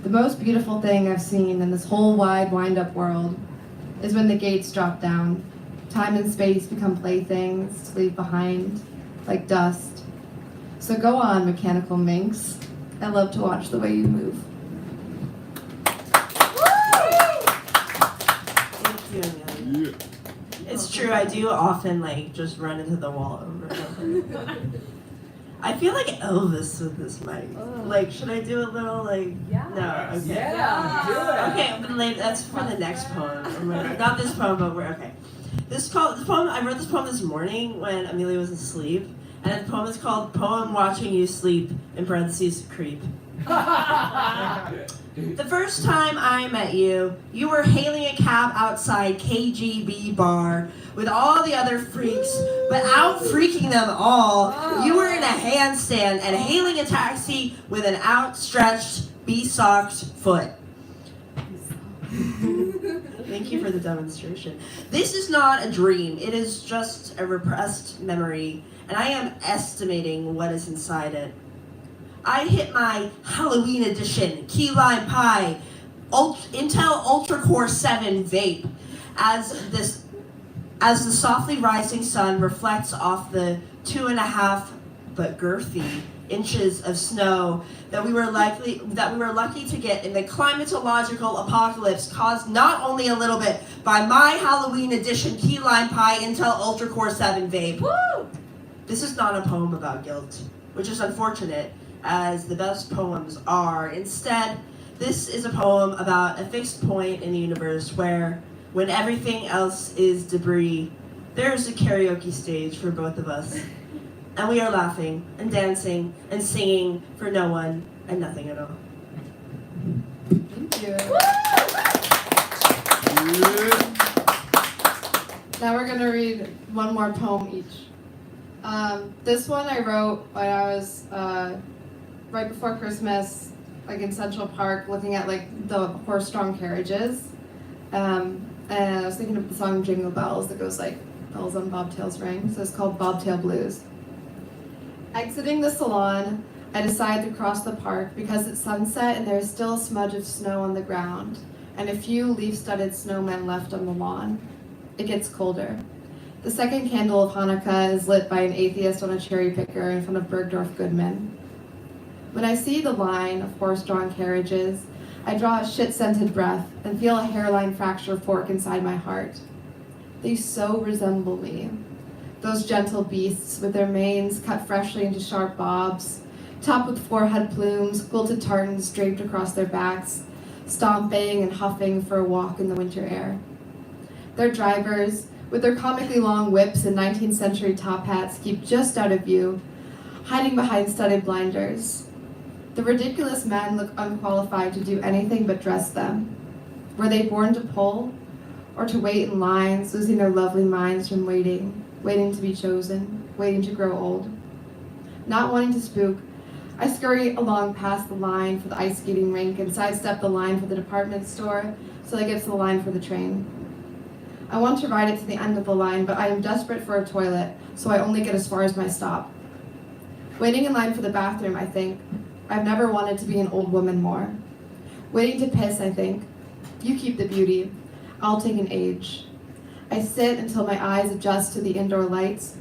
S7: The most beautiful thing I've seen in this whole wide wind-up world is when the gates drop down. Time and space become playthings to leave behind, like dust. So go on, mechanical minx. I love to watch the way you move.
S20: Thank you, Amelia. It's true, I do often like just run into the wall over and over. I feel like Elvis with this mic. Like, should I do a little like? Yeah. No. Okay.
S6: Yeah. Do it.
S20: Okay, but later, that's for the next poem. Not this poem, but we're okay. This poem. I wrote this poem this morning when Amelia was asleep, and the poem is called "Poem Watching You Sleep" in parentheses creep. The first time I met you, you were hailing a cab outside KGB bar with all the other freaks, but out freaking them all, you were in a handstand and hailing a taxi with an outstretched, besocked foot. Thank you for the demonstration. This is not a dream. It is just a repressed memory, and I am estimating what is inside it. I hit my Halloween edition key lime pie Intel Ultra Core 7 vape as the softly rising sun reflects off the 2.5 but girthy inches of snow that we were lucky to get in the climatological apocalypse caused not only a little bit by my Halloween edition key lime pie Intel Ultra Core 7 vape. Woo! This is not a poem about guilt, which is unfortunate, as the best poems are. Instead, this is a poem about a fixed point in the universe where, when everything else is debris, there is a karaoke stage for both of us. And we are laughing and dancing and singing for no one and nothing at all.
S7: Thank you. Now we're going to read one more poem each. This one I wrote when I was right before Christmas, like in Central Park, looking at like the horse-drawn carriages. And I was thinking of the song Jingle Bells that goes like, bells on bobtails ring. So it's called Bobtail Blues. Exiting the salon, I decide to cross the park because it's sunset and there is still a smudge of snow on the ground and a few leaf-studded snowmen left on the lawn. It gets colder. The second candle of Hanukkah is lit by an atheist on a cherry picker in front of Bergdorf Goodman. When I see the line of horse-drawn carriages, I draw a shit-scented breath and feel a hairline fracture fork inside my heart. They so resemble me. Those gentle beasts with their manes cut freshly into sharp bobs, topped with forehead plumes, quilted tartans draped across their backs, stomping and huffing for a walk in the winter air. Their drivers, with their comically long whips and 19th century top hats, keep just out of view, hiding behind studded blinders. The ridiculous men look unqualified to do anything but dress them. Were they born to pull, or to wait in lines, losing their lovely minds from waiting to be chosen, waiting to grow old? Not wanting to spook, I scurry along past the line for the ice skating rink and sidestep the line for the department store so I get to the line for the train. I want to ride it to the end of the line, but I am desperate for a toilet, so I only get as far as my stop. Waiting in line for the bathroom, I think, I've never wanted to be an old woman more. Waiting to piss, I think. You keep the beauty. I'll take an age. I sit until my eyes adjust to the indoor lights.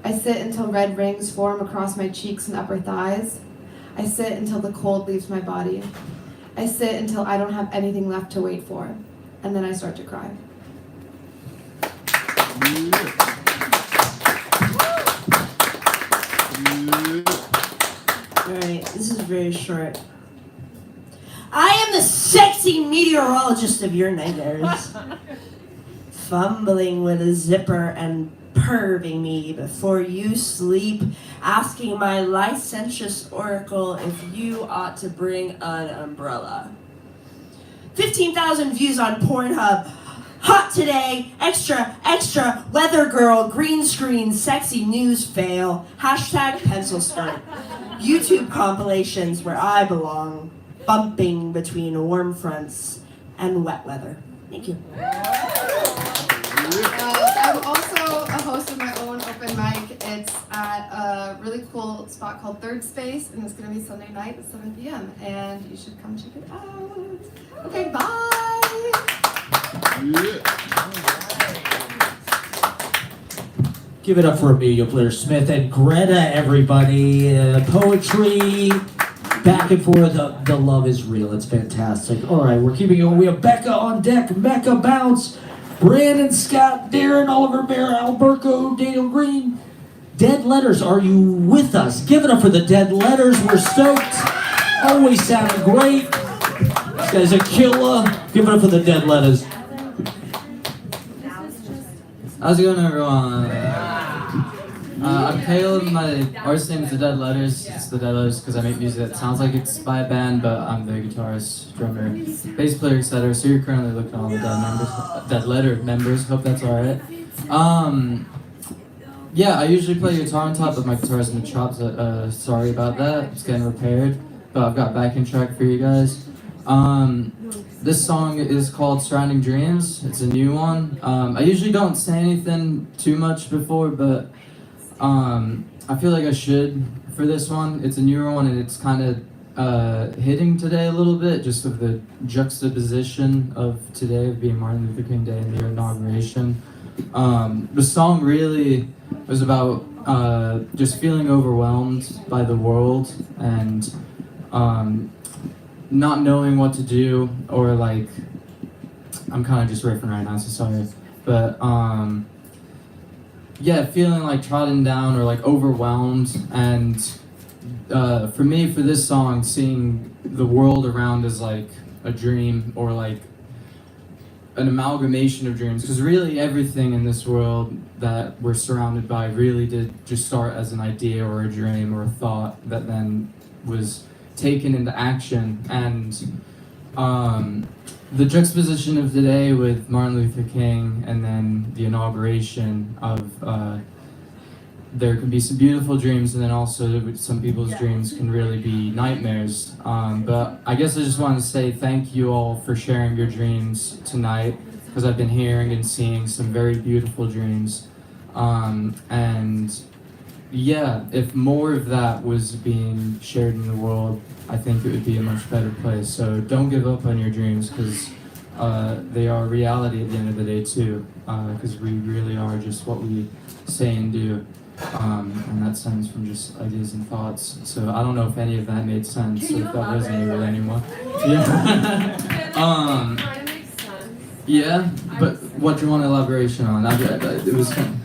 S7: I sit until red rings form across my cheeks and upper thighs. I sit until the cold leaves my body. I sit until I don't have anything left to wait for. And then I start to cry.
S20: Alright, this is very short. I am the sexy meteorologist of your nightmares. Fumbling with a zipper and perving me before you sleep, asking my licentious oracle if you ought to bring an umbrella. 15,000 views on Pornhub. Hot today, extra, extra, weather girl, green screen, sexy news fail, hashtag pencil skirt. YouTube compilations where I belong, bumping between warm fronts and wet weather. Thank you.
S7: I'm also a host of my own open mic. It's at a really cool spot called Third Space, and it's going to be Sunday night at 7 p.m. And you should come check it out. Okay, bye.
S3: Give it up for Amelia Blair Smith and Greta, everybody. Poetry, back and forth. The love is real. It's fantastic. All right, we're keeping going. We have Becca on deck, Mecca Bounce, Brandon, Scott, Darren, Oliver Bear, Alberto, Daniel Green. Dead Letters, are you with us? Give it up for the Dead Letters. We're stoked. Always sounding great. This guy's a killer. Give it up for the Dead Letters.
S8: How's it going, everyone? I'm Kail. My artist name is The Dead Letters. It's The Dead Letters because I make music that sounds like it's by a band, but I'm the guitarist, drummer, bass player, etc. So you're currently looking at all the Dead Letter members. Hope that's alright. Yeah, I usually play guitar on top, but my guitar's in the chops. Sorry about that. It's getting repaired, but I've got backing track for you guys. This song is called Surrounding Dreams. It's a new one. I usually don't say anything too much before, but I feel like I should for this one. It's a newer one, and it's kind of hitting today a little bit, just with the juxtaposition of today of being Martin Luther King Day and the inauguration. The song really was about just feeling overwhelmed by the world and not knowing what to do, or like, I'm kind of just riffing right now, so sorry, but yeah, feeling like trodden down or like overwhelmed. And for me, for this song, seeing the world around as like a dream, or like an amalgamation of dreams, because really everything in this world that we're surrounded by really did just start as an idea or a dream or a thought that then was taken into action. And the juxtaposition of today with Martin Luther King and then the inauguration of there can be some beautiful dreams, and then also some people's dreams can really be nightmares. But I guess I just wanted to say thank you all for sharing your dreams tonight, because I've been hearing and seeing some very beautiful dreams. And yeah, if more of that was being shared in the world, I think it would be a much better place. So don't give up on your dreams, because they are reality at the end of the day too, because we really are just what we say and do. And that stems from just ideas and thoughts. So I don't know if any of that made sense, so if that resonated with anyone. Yeah. Yeah, but what do you want elaboration on? It was kind of...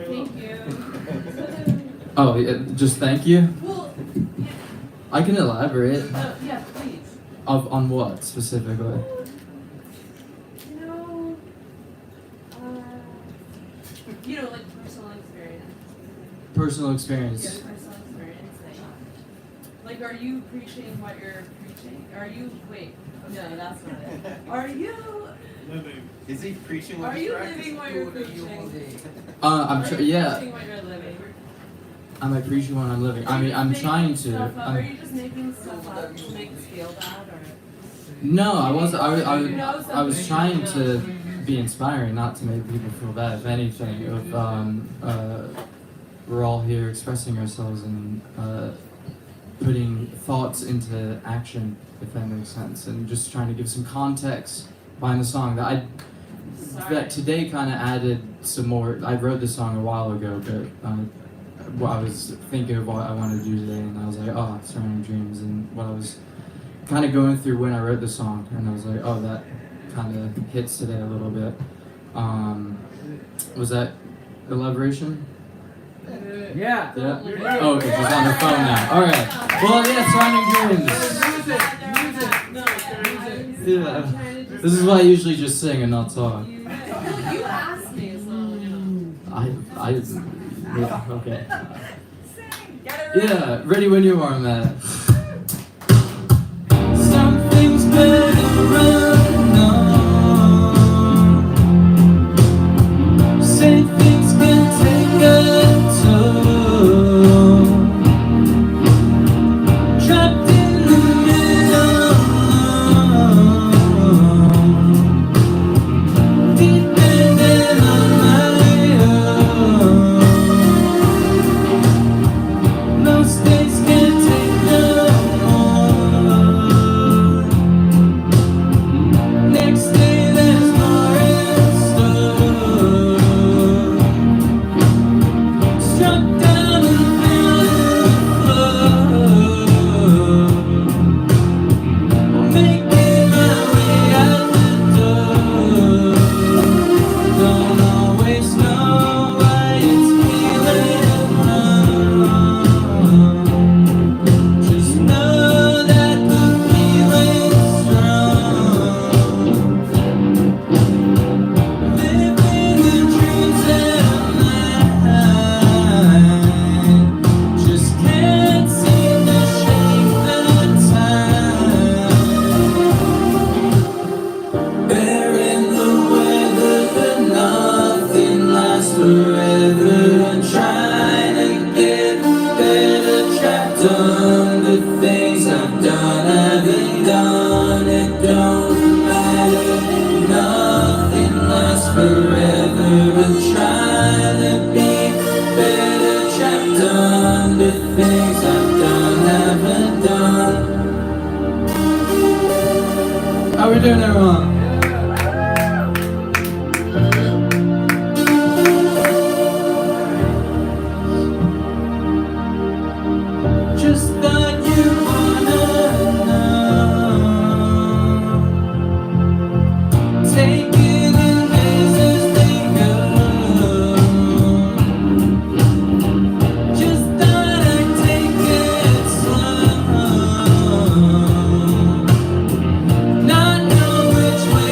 S9: Thank you.
S8: Oh, yeah, just thank you?
S9: Well,
S8: I can elaborate.
S9: yeah, please.
S8: On what specifically?
S9: Like personal experience.
S8: Personal experience.
S9: Yeah, personal experience. Like, are you preaching what you're preaching? Are you, wait, no, that's not it. Are you
S2: living? Is he preaching what
S9: Are
S2: he's
S9: you
S2: practicing?
S9: living what you're preaching?
S8: Yeah.
S9: Preaching what you're living?
S8: Am I preaching what I'm living? I mean, I'm trying to.
S9: Are you just making stuff up to make us feel bad, or?
S8: No, I wasn't. I was trying to be inspiring, not to make people feel bad. If anything, we're all here expressing ourselves, and putting thoughts into action, if that makes sense, and just trying to give some context behind the song that today kind of added some more. I wrote this song a while ago, but I was thinking of what I wanted to do today, and I was like, oh, surrounding dreams, and what I was kind of going through when I wrote the song, and I was like, oh, that kind of hits today a little bit. Was that elaboration?
S1: Yeah.
S8: Yeah. Oh, okay, she's on her phone now. All right. Well, yeah, surrounding dreams. Yeah. This is why I usually just sing and not talk.
S6: You asked me, so you know.
S8: Yeah, okay. Yeah, ready when you are, Matt. Something's better run on. Say things can take a toll. Trapped in the middle. Dependent on my own. Most days can't take no more. Next day there's more in store. Struck down and feeling the floor. Making my way out the door. Don't always know why it's feeling wrong. Just know that the feeling's strong. Living the dreams at night. Just can't seem to shake the time. Bearing the weather, but nothing lasts forever. And trying to get better, trapped on the things I've done, haven't done. It don't matter. Nothing lasts forever. And trying to be better, trapped on the things I've done, haven't done. How we doing, everyone? Just thought you wanna know. Take it in days as they go. Just thought I'd take it slow. Not know which way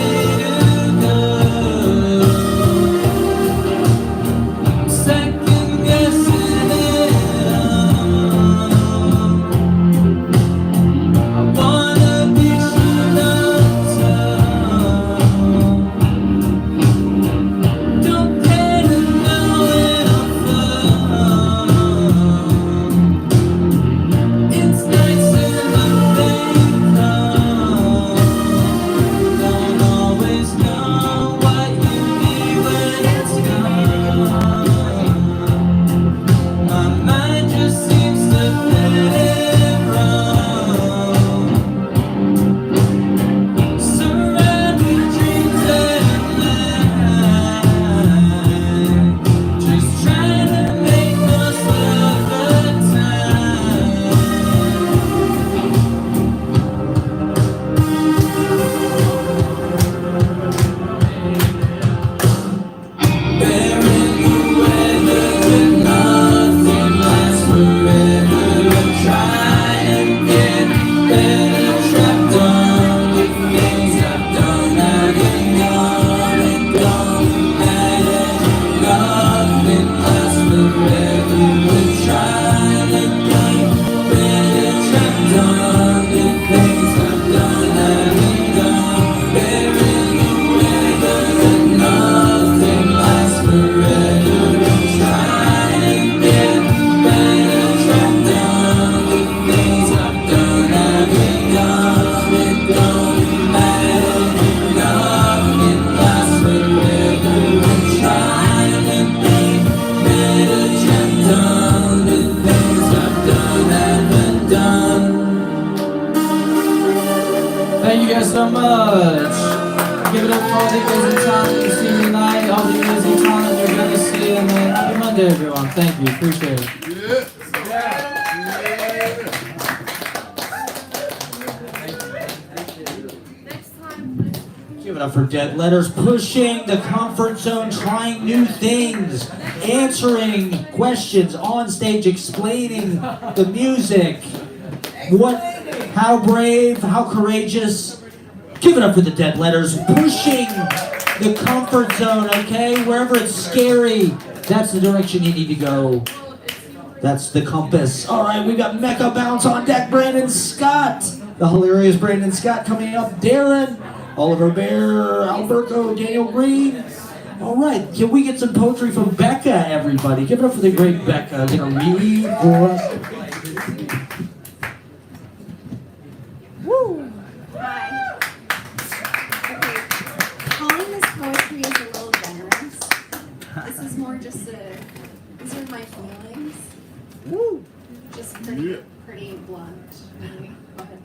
S3: look for all the amazing talent you see tonight, all the amazing talent you're gonna see, and happy Monday, everyone. Thank you, appreciate it. Give it up for Dead Letters, pushing the comfort zone, trying new things, answering questions on stage, explaining the music. How brave, how courageous. Give it up for the Dead Letters, pushing the comfort zone, okay? Wherever it's scary, that's the direction you need to go. That's the compass. All right, we got Mecha Bounce on deck, Brandon Scott. The hilarious Brandon Scott coming up, Darren, Oliver Bear, Alberto, Daniel Green. All right, can we get some poetry from Becca, everybody? Give it up for the great Becca. Gonna read for us.
S10: Woo! Hi. Okay, calling this poetry is a little generous. This is more just these are my feelings. Woo! Just pretty blunt. Really. Go ahead.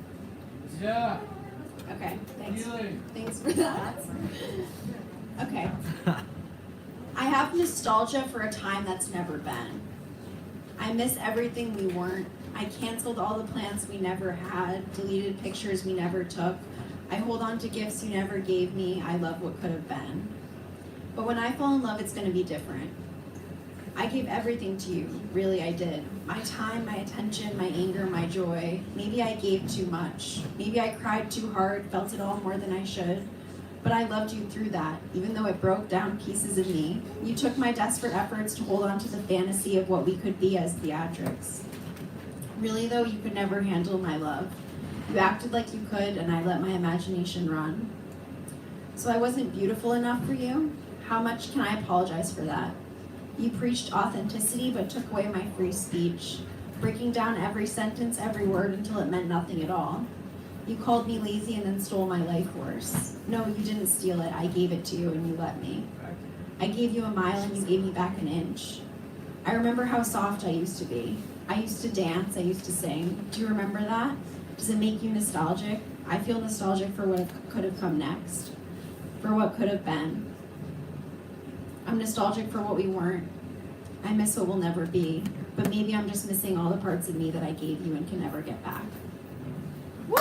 S10: Yeah. Okay, thanks. Thanks for that. Okay. I have nostalgia for a time that's never been. I miss everything we weren't. I canceled all the plans we never had, deleted pictures we never took. I hold on to gifts you never gave me. I love what could have been. But when I fall in love, it's going to be different. I gave everything to you, really I did. My time, my attention, my anger, my joy. Maybe I gave too much. Maybe I cried too hard, felt it all more than I should. But I loved you through that, even though it broke down pieces of me. You took my desperate efforts to hold on to the fantasy of what we could be as theatrics. Really though, you could never handle my love. You acted like you could, and I let my imagination run. So I wasn't beautiful enough for you? How much can I apologize for that? You preached authenticity, but took away my free speech, breaking down every sentence, every word, until it meant nothing at all. You called me lazy and then stole my life force. No, you didn't steal it. I gave it to you and you let me. I gave you a mile and you gave me back an inch. I remember how soft I used to be. I used to dance, I used to sing. Do you remember that? Does it make you nostalgic? I feel nostalgic for what could have come next, for what could have been. I'm nostalgic for what we weren't. I miss what will never be, but maybe I'm just missing all the parts of me that I gave you and can never get back. Woo!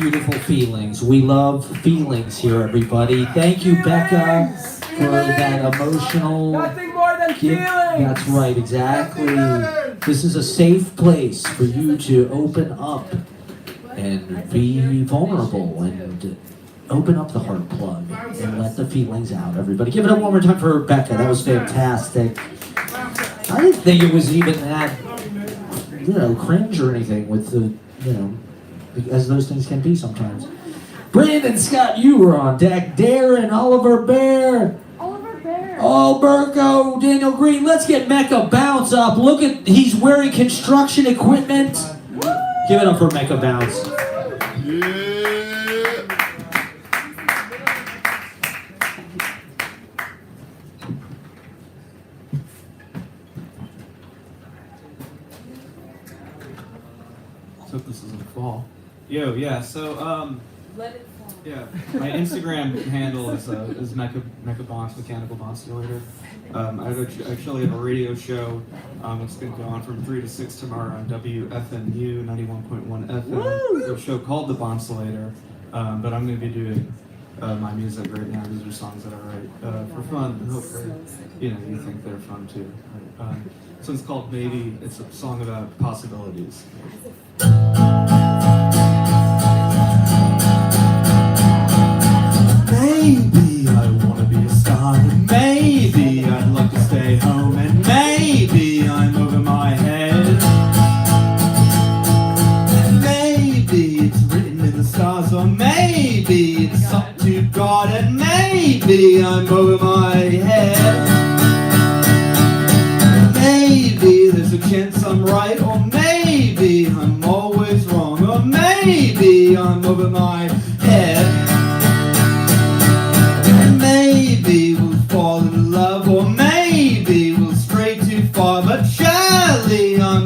S3: Beautiful feelings. We love feelings here, everybody. Thank you, Becca, for that emotional.
S6: Nothing more than feelings.
S3: That's right, exactly. This is a safe place for you to open up and be vulnerable and open up the heart plug and let the feelings out, everybody. Give it up one more time for Becca. That was fantastic. I didn't think it was even that, cringe or anything with the, as those things can be sometimes. Brandon Scott, you were on deck. Darren, Oliver Bear. Alberto, Daniel Green. Let's get Mecha Bounce up. Look at, he's wearing construction equipment. Give it up for Mecha Bounce.
S13: So this is in the fall. Yeah. So
S6: Let it fall.
S13: yeah, my Instagram handle is Mecha Bounce, Mechanical Bounce Simulator. I actually have a radio show. It's going to go on from 3 to 6 tomorrow on WFMU 91.1 FM. A show called The Bonsolator. But I'm going to be doing my music right now. These are songs that I write for fun, and hopefully, you think they're fun too. So it's called Maybe. It's a song about possibilities. Maybe I want to be a star, and maybe I'd like to stay home, and maybe I'm over my head. And maybe it's written in the stars, or maybe it's up to God, and maybe I'm over my head. Maybe there's a chance I'm right, or maybe I'm always wrong, or maybe I'm over my head. Maybe we'll fall in love, or maybe we'll stray too far, but surely I'm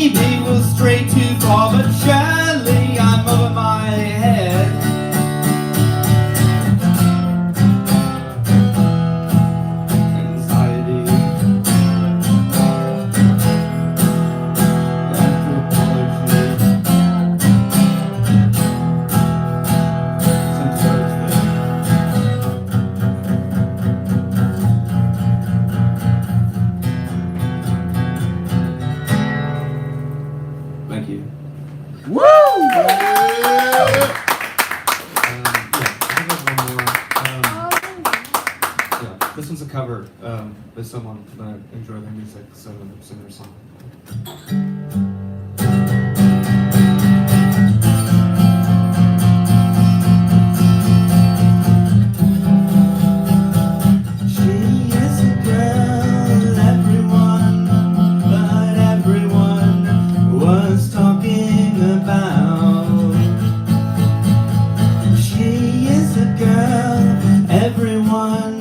S15: maybe we'll stray too far, but surely I'm over my head. Anxiety, thank you.
S2: Woo!
S13: This one's a cover by someone that I enjoy their music, so I'm gonna sing their song.
S15: She is a girl everyone, but everyone was talking about. She is a girl everyone,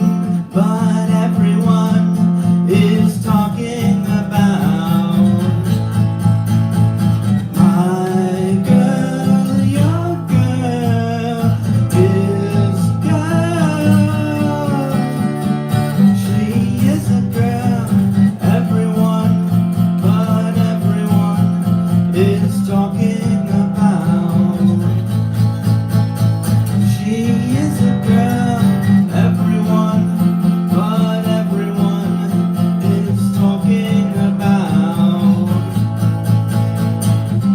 S15: but everyone is talking about. My girl, your girl is girl. She is a girl everyone, but everyone is talking about. She is a girl everyone, but everyone is talking about.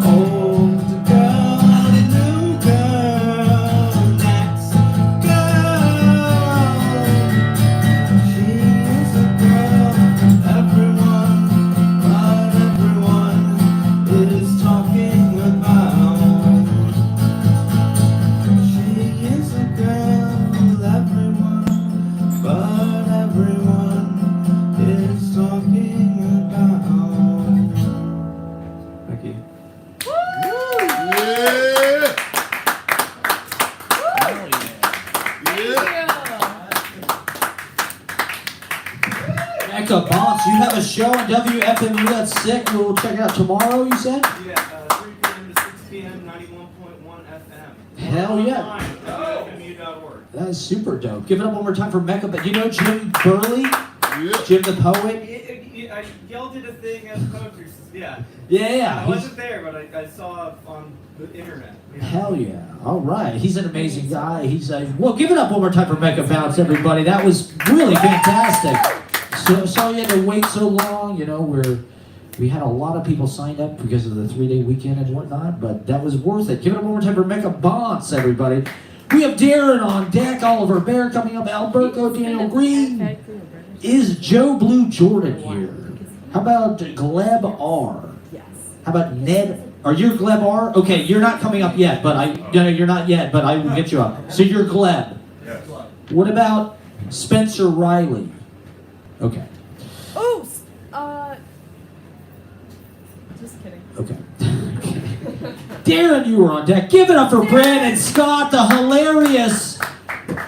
S15: Old girl, new girl, next girl. She is a girl everyone, but everyone is talking about. She is a girl everyone, but everyone is talking about.
S13: Thank you.
S3: Mecca Boss, you have a show on WFMU. That's sick. We'll check it out tomorrow, you said?
S13: Yeah, 3 p.m. to 6 p.m., 91.1 FM.
S3: Hell yeah.
S13: Online, WFMU.org.
S3: That is super dope. Give it up one more time for Mecca. But you know Jim Burley? Jim the poet?
S13: Y'all did a thing as poetry. Yeah.
S3: Yeah.
S13: I wasn't there, but I saw on the internet.
S3: Hell yeah. All right. He's an amazing guy. He's well, give it up one more time for Mecca Bounce, everybody. That was really fantastic. So sorry you had to wait so long. You know, we had a lot of people signed up because of the 3-day weekend and whatnot, but that was worth it. Give it up one more time for Mecca Bounce, everybody. We have Darren on deck, Oliver Bear coming up, Alberto, Daniel Green. Is Joe Blue Jordan here? How about Gleb R? Yes. How about Ned? Are you Gleb R? Okay, you're not coming up yet, but no, you're not yet, but I will get you up. So you're Gleb.
S11: Yes.
S3: What about Spencer Riley? Okay.
S6: Oh, just kidding.
S3: Okay. Darren, you were on deck. Give it up for Brandon Scott, the hilarious.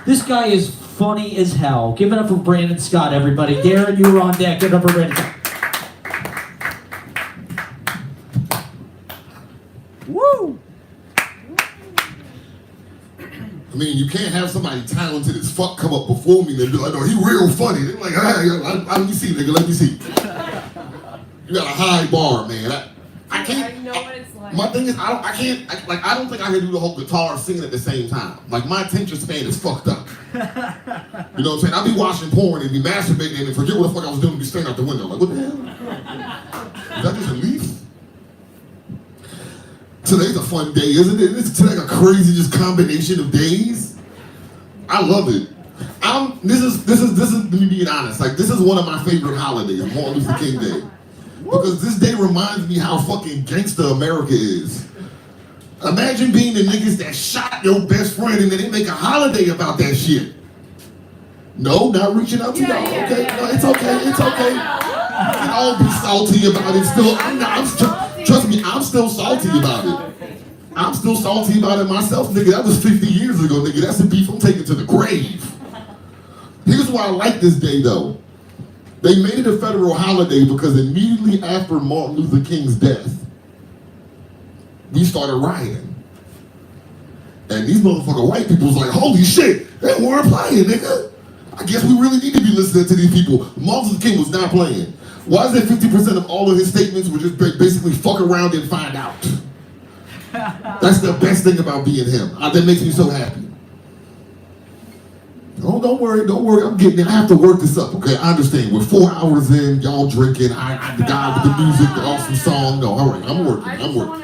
S3: This guy is funny as hell. Give it up for Brandon Scott, everybody. Darren, you were on deck. Give it up for Brandon Scott.
S21: Woo! I mean, you can't have somebody talented as fuck come up before me and be like, "No, he real funny." They're like, "Hey, let me see, nigga, let me see." You got a high bar, man. I can't.
S6: I know what it's like.
S21: My thing is, I don't think I can do the whole guitar singing at the same time. Like, my attention span is fucked up. You know what I'm saying? I'll be watching porn and be masturbating and forget what the fuck I was doing and be staring out the window. Like, what the hell? Is that just a leaf? Today's a fun day, isn't it? Isn't today like a crazy just combination of days? I love it. This is me being honest. Like, this is one of my favorite holidays, Martin Luther King Day. Because this day reminds me how fucking gangsta America is. Imagine being the niggas that shot your best friend and then they make a holiday about that shit. No, not reaching out to y'all. Okay, no, it's okay, it's okay. We can all be salty about it still. Trust me, I'm still salty about it. I'm still salty about it myself, nigga. That was 50 years ago, nigga. That's the beef I'm taking to the grave. Here's why I like this day, though. They made it a federal holiday because immediately after Martin Luther King's death, we started rioting. And these motherfucking white people was like, holy shit, they weren't playing, nigga. I guess we really need to be listening to these people. Martin Luther King was not playing. Why is it 50% of all of his statements were just basically fuck around and find out? That's the best thing about being him. That makes me so happy. Oh, don't worry, I'm getting it. I have to work this up, okay? I understand. We're 4 hours in, y'all drinking, the guy with the music, the awesome song. No, all right, I'm working.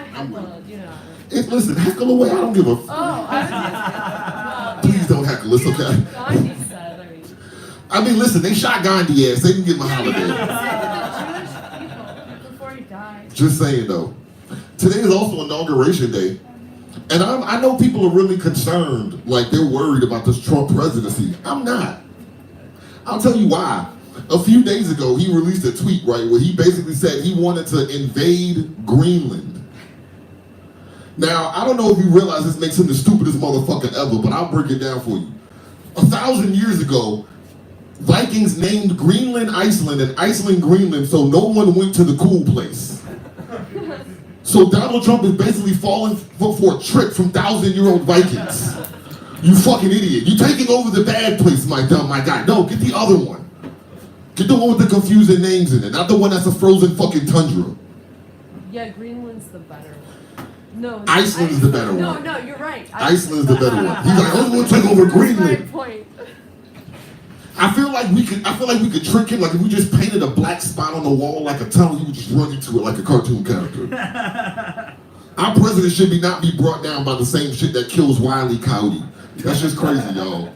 S21: Listen, heckle away, I don't give a Please don't heckle, it's okay. I mean, listen, they shot Gandhi ass. They didn't get my holiday.
S6: Before he died.
S21: Just saying, though. Today is also Inauguration Day. And I know people are really concerned, like they're worried about this Trump presidency. I'm not. I'll tell you why. A few days ago, he released a tweet, right, where he basically said he wanted to invade Greenland. Now, I don't know if you realize this makes him the stupidest motherfucker ever, but I'll break it down for you. 1,000 years ago, Vikings named Greenland Iceland and Iceland Greenland so no one went to the cool place. So Donald Trump is basically falling for a trick from 1,000-year-old Vikings. You fucking idiot. You're taking over the bad place, my guy. No, get the other one. Get the one with the confusing names in it, not the one that's a frozen fucking tundra.
S6: Yeah, Greenland's the better one. No,
S21: Iceland's the better one.
S6: No, you're right.
S21: Iceland's the better one. He's like, oh, we'll take over Greenland.
S6: Right point.
S21: I feel like we could trick him. Like if we just painted a black spot on the wall like a tunnel, he would just run into it like a cartoon character. Our president should not be brought down by the same shit that kills Wile E. Coyote. That's just crazy, y'all.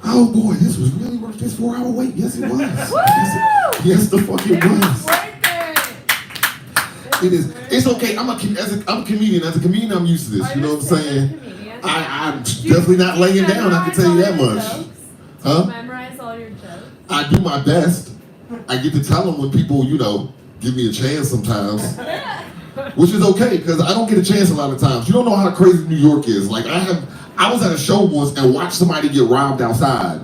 S21: Oh boy, this was really worth this 4-hour wait. Yes, it was. Yes, the fuck it was. It is. It's okay. I'm a comedian. As a comedian, I'm used to this. You know what I'm saying? I'm definitely not laying down, I can tell you that much. Huh?
S6: Memorize all your jokes.
S21: I do my best. I get to tell them when people, give me a chance sometimes. Which is okay, because I don't get a chance a lot of times. You don't know how crazy New York is. Like, I was at a show once and watched somebody get robbed outside.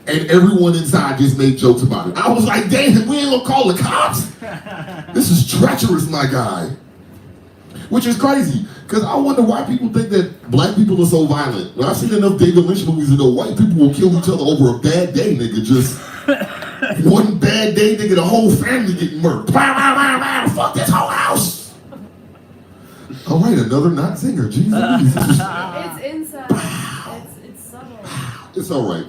S21: And everyone inside just made jokes about it. I was like, damn, we ain't gonna call the cops? This is treacherous, my guy. Which is crazy, because I wonder why people think that black people are so violent. When I've seen enough David Lynch movies to know white people will kill each other over a bad day, nigga. Just one bad day, nigga, the whole family getting murdered. Fuck this whole house. All right, another not singer. Jesus.
S6: It's inside. It's subtle.
S21: It's all right.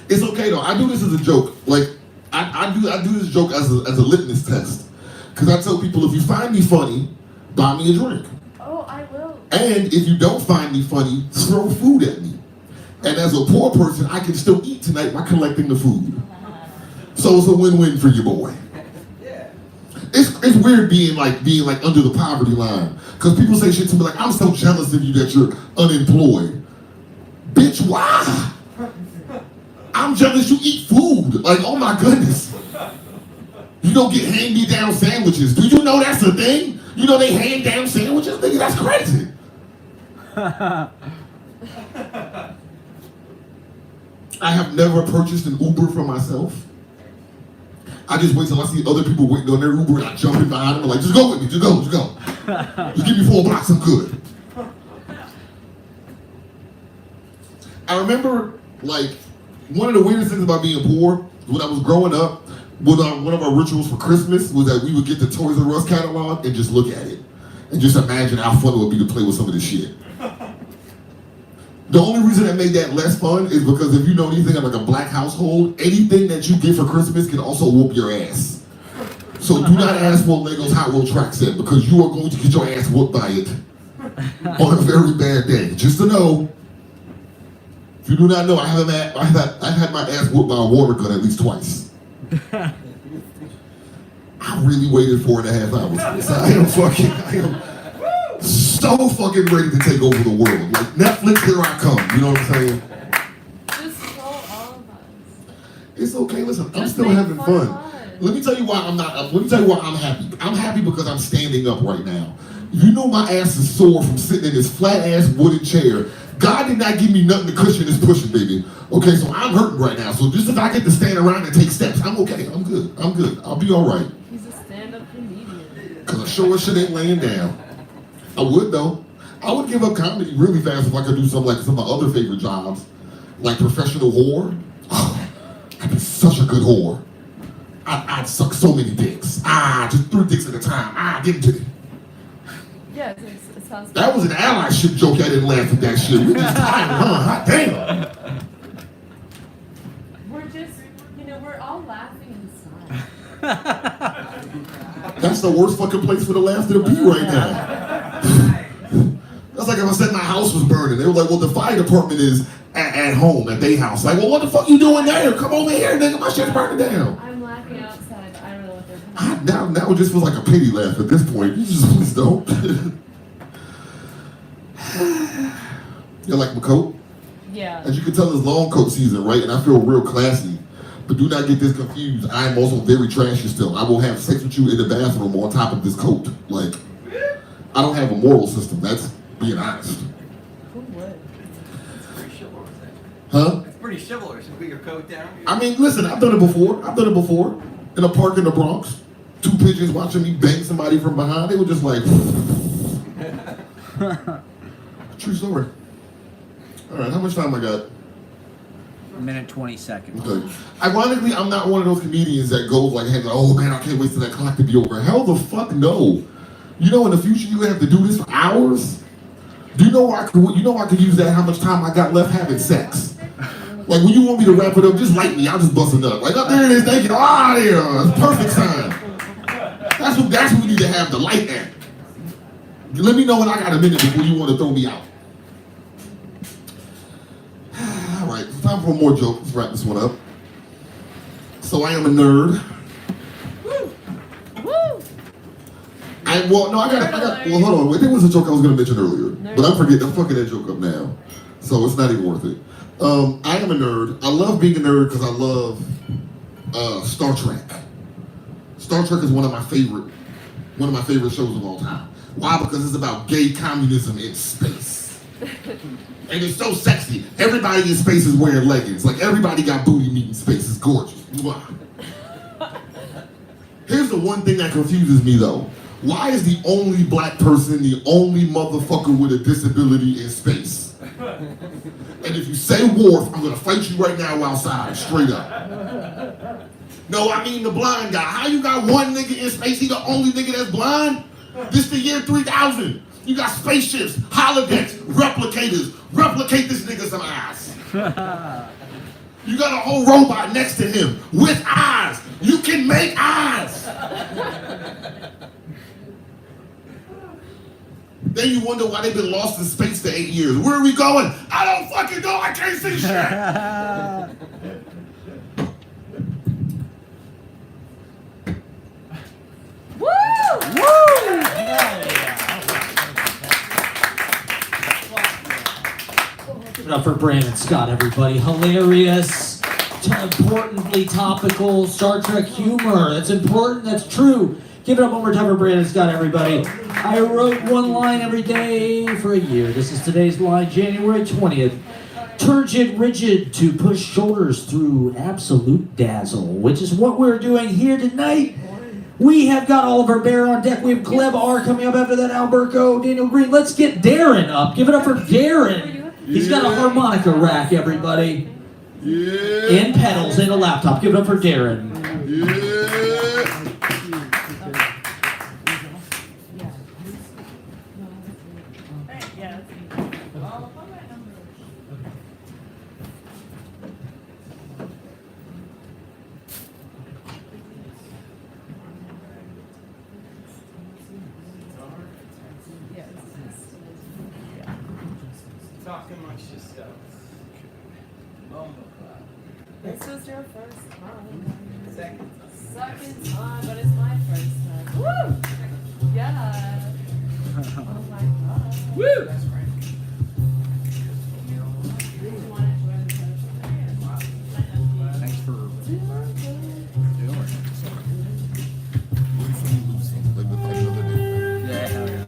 S21: It's okay though. I do this as a joke. Like I do this joke as a litmus test, because I tell people if you find me funny, buy me a drink.
S6: Oh, I will.
S21: And if you don't find me funny, throw food at me. And as a poor person, I can still eat tonight by collecting the food. So it's a win-win for your boy. It's weird being like under the poverty line, because people say shit to me like, I'm so jealous of you that you're unemployed. Bitch, why? I'm jealous you eat food. Like, oh my goodness. You don't get hand-me-down sandwiches. Do you know that's a thing? You know they hand down sandwiches? Nigga, that's crazy. I have never purchased an Uber for myself. I just wait till I see other people waiting on their Uber and I jump in behind them and like, just go with me, just go. Just give me 4 blocks, I'm good. I remember, like, one of the weirdest things about being poor, when I was growing up, one of our rituals for Christmas was that we would get the Toys R Us catalog and just look at it. And just imagine how fun it would be to play with some of this shit. The only reason that made that less fun is because if you know anything of like a black household, anything that you get for Christmas can also whoop your ass. So do not ask for Lego's Hot Wheel track set, because you are going to get your ass whooped by it on a very bad day. Just to know, if you do not know, I've had my ass whooped by a water gun at least twice. I really waited 4.5 hours. I am so fucking ready to take over the world. Like, Netflix, here I come. You know what I'm saying?
S6: Just troll all of us.
S21: It's okay. Listen, I'm still having fun. Let me tell you why I'm not. Let me tell you why I'm happy. I'm happy because I'm standing up right now. You know my ass is sore from sitting in this flat ass wooden chair. God did not give me nothing to cushion this pushing, baby. Okay, so I'm hurting right now. So just if I get to stand around and take steps, I'm okay. I'm good. I'll be all right.
S6: He's a stand-up comedian.
S21: Cause I sure as shit ain't laying down. I would though. I would give up comedy really fast if I could do some of my other favorite jobs, like professional whore. Oh, I'd be such a good whore. I'd suck so many dicks. Just 3 dicks at a time. Give it to me.
S6: Yeah, it sounds.
S21: That was an allyship joke. I didn't laugh at that shit. We're just tired, huh? Hot damn.
S6: We're just, we're all laughing inside.
S21: That's the worst fucking place for the laughter to be right now. That's like if I said my house was burning. They were like, well, the fire department is at home, at their house. Like, well, what the fuck you doing there? Come over here, nigga. My shit's burning down.
S6: I'm laughing outside. I don't know what they're doing.
S21: Now it just feels like a pity laugh at this point. You just please don't. You like my coat?
S6: Yeah.
S21: As you can tell, it's long coat season, right? And I feel real classy. But do not get this confused. I am also very trashy still. I will have sex with you in the bathroom on top of this coat. Like, I don't have a moral system. That's being honest.
S6: Who would?
S2: It's pretty chivalrous.
S21: Huh?
S2: It's pretty chivalrous. You put your coat down.
S21: I mean, listen, I've done it before. In a park in the Bronx. 2 pigeons watching me bang somebody from behind. They were just like... True story. All right, how much time I got?
S2: 1 20 seconds.
S21: Okay. Ironically, I'm not one of those comedians that goes like, hey, oh man, I can't wait till that clock to be over. Hell the fuck no. You know, in the future, you have to do this for hours. Do you know I could use that? How much time I got left having sex? Like when you want me to wrap it up, just light me. I'll just bust a nut. Like, oh, there it is. Thank you. Ah, there. That's perfect sign. That's what we need to have the light at. Let me know when I got a minute before you want to throw me out. All right, it's time for more jokes. Let's wrap this one up. So I am a nerd. Well, hold on. There was a joke I was going to mention earlier, but I'm fucking that joke up now. So it's not even worth it. I am a nerd. I love being a nerd because I love Star Trek. Star Trek is one of my favorite shows of all time. Why? Because it's about gay communism in space. And it's so sexy. Everybody in space is wearing leggings. Like everybody got booty meat in space. It's gorgeous. Mwah. Here's the one thing that confuses me though. Why is the only black person the only motherfucker with a disability in space? And if you say Worf, I'm gonna fight you right now outside, straight up. No, I mean the blind guy. How you got one nigga in space, he the only nigga that's blind? This the year 3000. You got spaceships, holodecks, replicators. Replicate this nigga some eyes. You got a whole robot next to him with eyes. You can make eyes. Then you wonder why they've been lost in space for 8 years. Where are we going? I don't fucking know. I can't see shit.
S6: Woo!
S3: Give it up for Brandon Scott, everybody. Hilarious, importantly topical Star Trek humor. That's important, that's true. Give it up one more time for Brandon Scott, everybody. I wrote one line every day for a year. This is today's line, January 20th. Turgid, rigid to push shoulders through absolute dazzle, which is what we're doing here tonight. We have got Oliver Bear on deck. We have Gleb R coming up after that, Alberto, Daniel Green. Let's get Darren up. Give it up for Darren. He's got a harmonica rack, everybody.
S21: Yeah.
S3: And pedals and a laptop. Give it up for Darren.
S21: Yeah.
S2: Talking amongst yourselves.
S6: This was your first time.
S2: Second
S6: time, but it's my first time. Woo! Yeah. Oh my god.
S2: Woo! That's right. Thanks for doing it. Yeah, hell yeah.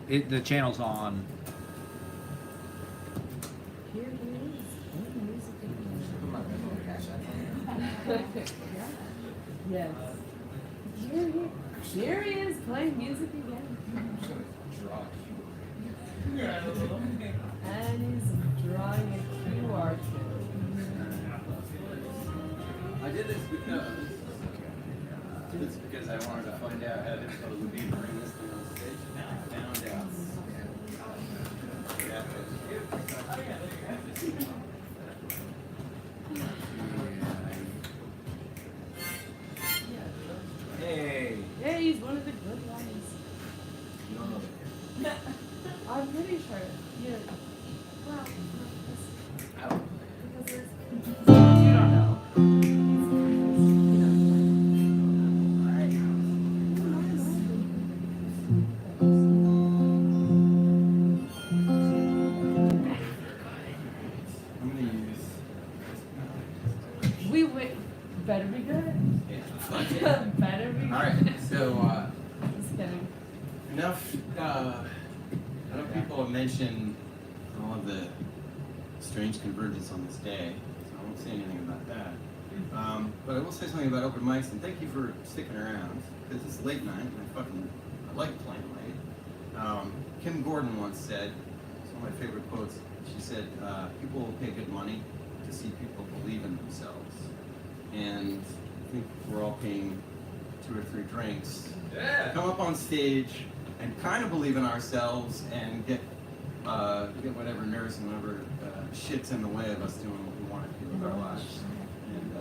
S2: The channel's on.
S6: Yes. Here he is playing music again. And he's drawing a QR code.
S14: I did this because I wanted to find out how difficult it would be to bring this thing on stage. And I found out. Hey.
S6: Yeah, he's one of the good ones.
S14: You don't know that.
S6: I'm pretty sure. Yeah. Well, because there's. You don't know.
S14: I'm gonna use.
S6: We wait. Better be good.
S14: Yeah.
S6: Better be good.
S14: All right. So.
S6: Just kidding.
S14: Enough people have mentioned all of the strange convergence on this day, so I won't say anything about that. But I will say something about open mics, and thank you for sticking around, because it's late night, and I like playing late. Kim Gordon once said, it's one of my favorite quotes, she said, people will pay good money to see people believe in themselves. And I think we're all paying 2 or 3 drinks to come up on stage and kind of believe in ourselves and get whatever nerves and whatever shit's in the way of us doing what we want to do with our lives. And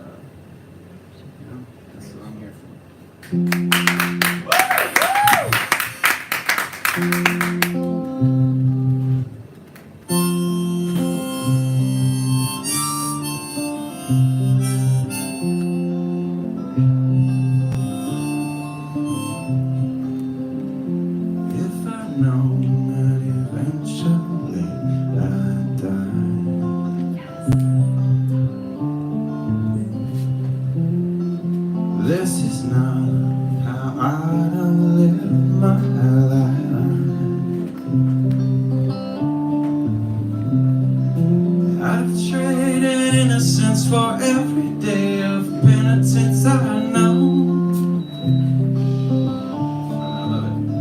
S14: that's what I'm here
S15: This is not how I live my life. I've traded innocence for every day of penitence I know.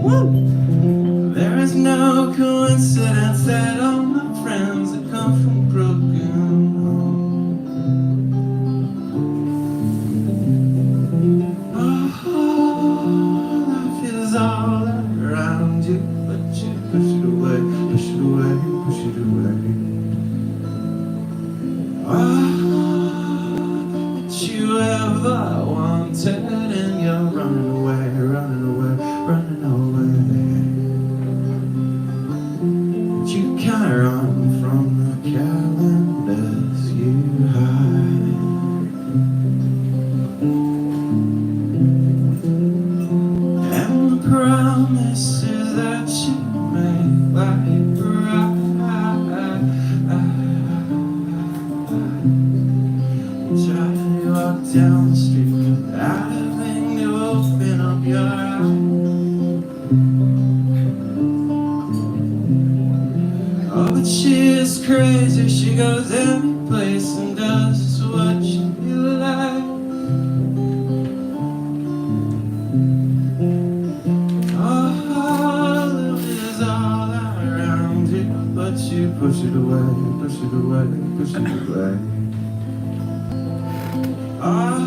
S15: Woo! There is no coincidence that all my friends have come from broken homes. Life is all around you, but you push it away, push it away, push it away. All that you ever wanted, and you're running away, running away, running away. But you can't run from the calendars you hide. Promises that you make like right. Try to walk down the street without having to open up your eyes. Oh, but she is crazy. She goes every place and does what you like. You push it away, push it away, push it away. All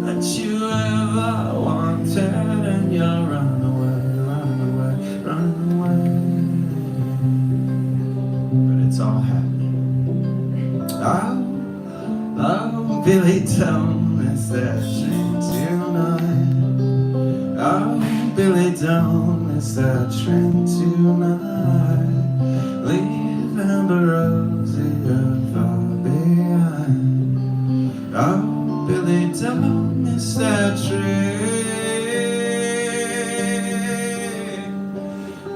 S15: that you ever wanted, and you're running away, running away, running away. But it's all happening. Oh, Billy, don't miss that train tonight. Oh, Billy, don't miss that train tonight. Leave Ambrosia far behind. Oh, Billy, don't miss that train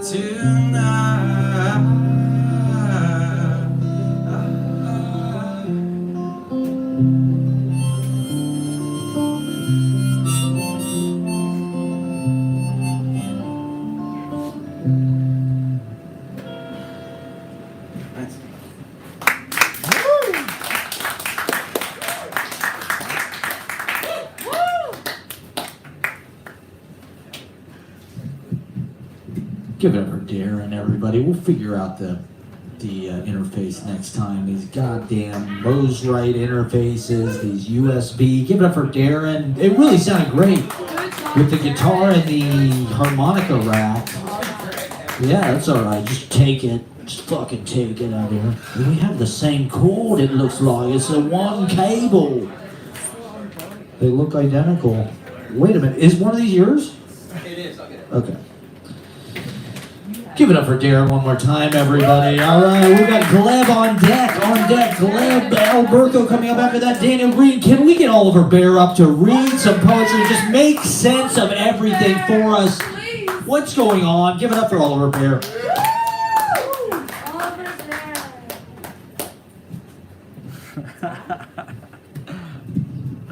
S15: tonight.
S3: Give it up for Darren, everybody. We'll figure out the interface next time. These goddamn Mosrite interfaces, these USB. Give it up for Darren. It really sounded great with the guitar and the harmonica rack. Yeah, that's all right. Just take it. Just fucking take it out here. We have the same cord, it looks like. It's the one cable. They look identical. Wait a minute. Is one of these yours?
S14: It is, I'll get it.
S3: Okay. Give it up for Darren one more time, everybody. All right, we've got Gleb on deck. On deck, Gleb Alberto coming up after that. Daniel Green. Can we get Oliver Bear up to read some poetry? Just make sense of everything for us. What's going on? Give it up for Oliver Bear.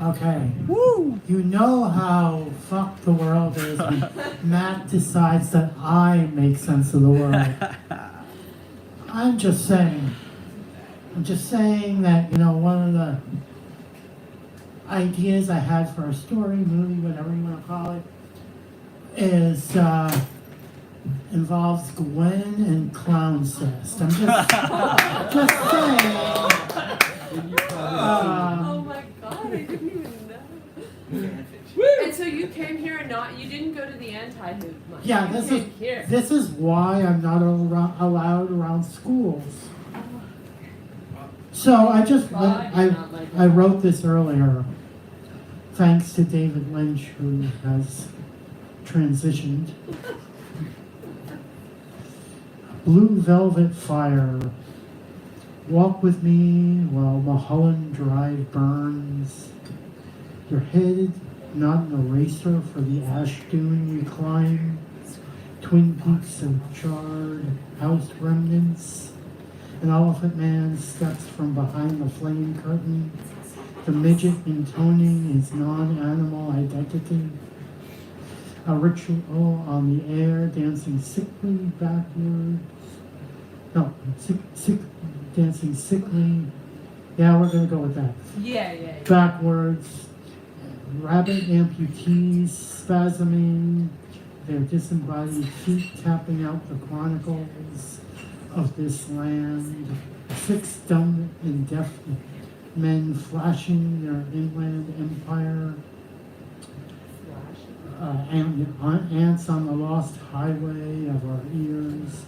S4: Okay. Woo! You know how fucked the world is when Matt decides that I make sense of the world. I'm just saying that, one of the ideas I had for a story, movie, whatever you want to call it, is involves Gwen and clowncest. I'm just saying.
S6: Oh my god, I didn't even know. And so you came here and you didn't go to the anti-hoop month.
S4: Yeah, this is why I'm not allowed around schools. So I wrote this earlier, thanks to David Lynch, who has transitioned. Blue velvet fire. Walk with me while Mulholland Drive burns. Your head not an eraser for the ash dune you climb. Twin peaks of charred house remnants. An elephant man steps from behind the flame curtain. The midget intoning his non-animal identity. A ritual on the air, dancing sickly backwards. No, dancing sickly. Yeah, we're gonna go with that.
S6: Yeah.
S4: Backwards. Rabbit amputees spasming, their disembodied feet tapping out the chronicles of this land. 6 dumb and deaf men flashing their inland empire. Ants on the lost highway of our ears.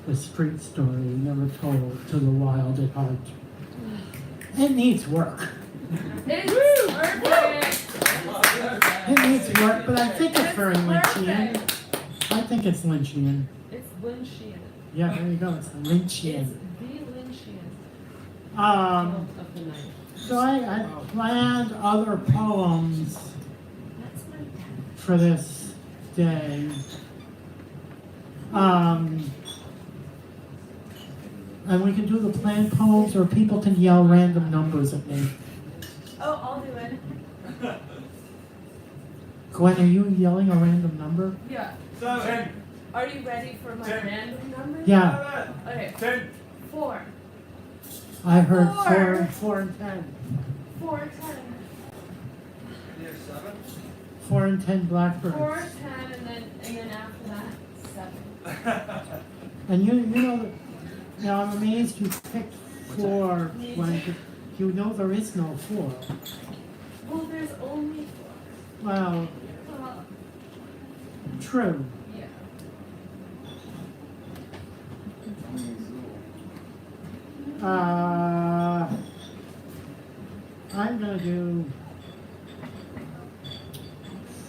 S4: A straight story never told to the wild at heart. It needs work.
S6: It's perfect.
S4: It needs work, but I think it's very Lynchian. I think it's Lynchian.
S6: It's Lynchian.
S4: Yeah, there you go. It's Lynchian.
S6: It's the Lynchian. Of the night.
S4: So I planned other poems for this day. And we can do the planned poems, or people can yell random numbers at me.
S6: Oh, I'll do it.
S4: Gwen, are you yelling a random number?
S6: Yeah.
S4: 7.
S6: Are you ready for my random number?
S4: Yeah.
S6: Okay. 10. 4.
S4: I heard 4 and 10.
S6: 4 and 10.
S4: 4 and 10 blackbirds.
S6: 4, 10, and then after that, 7.
S4: And you know, now I'm amazed you picked 4 when you know there is no 4.
S6: Well, there's only 4.
S4: Well, true.
S6: Yeah.
S4: I'm gonna do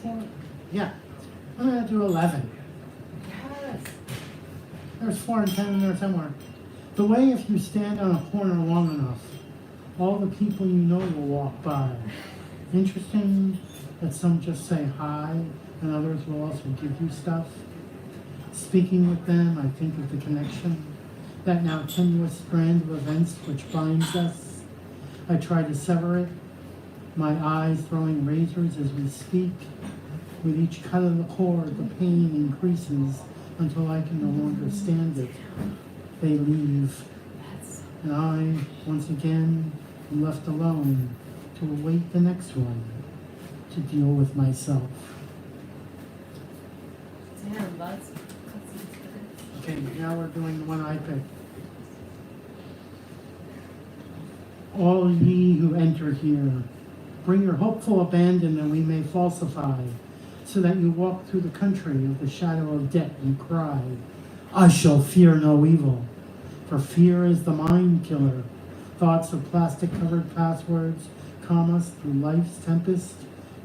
S4: 4. Yeah, I'm gonna do 11.
S6: Yes.
S4: There's 4 and 10 in there somewhere. The way if you stand on a corner long enough, all the people you know will walk by. Interesting that some just say hi and others will also give you stuff. Speaking with them, I think of the connection, that now tenuous strand of events which binds us. I try to sever it, my eyes throwing razors as we speak. With each cut of the cord, the pain increases until I can no longer stand it. They leave, and I, once again, am left alone to await the next one, to deal with myself.
S6: Damn, that's
S4: now we're doing the one I picked. All ye who enter here, bring your hopeful abandon that we may falsify, so that you walk through the country of the shadow of death and cry, I shall fear no evil, for fear is the mind killer. Thoughts of plastic-covered passwords calm us through life's tempest,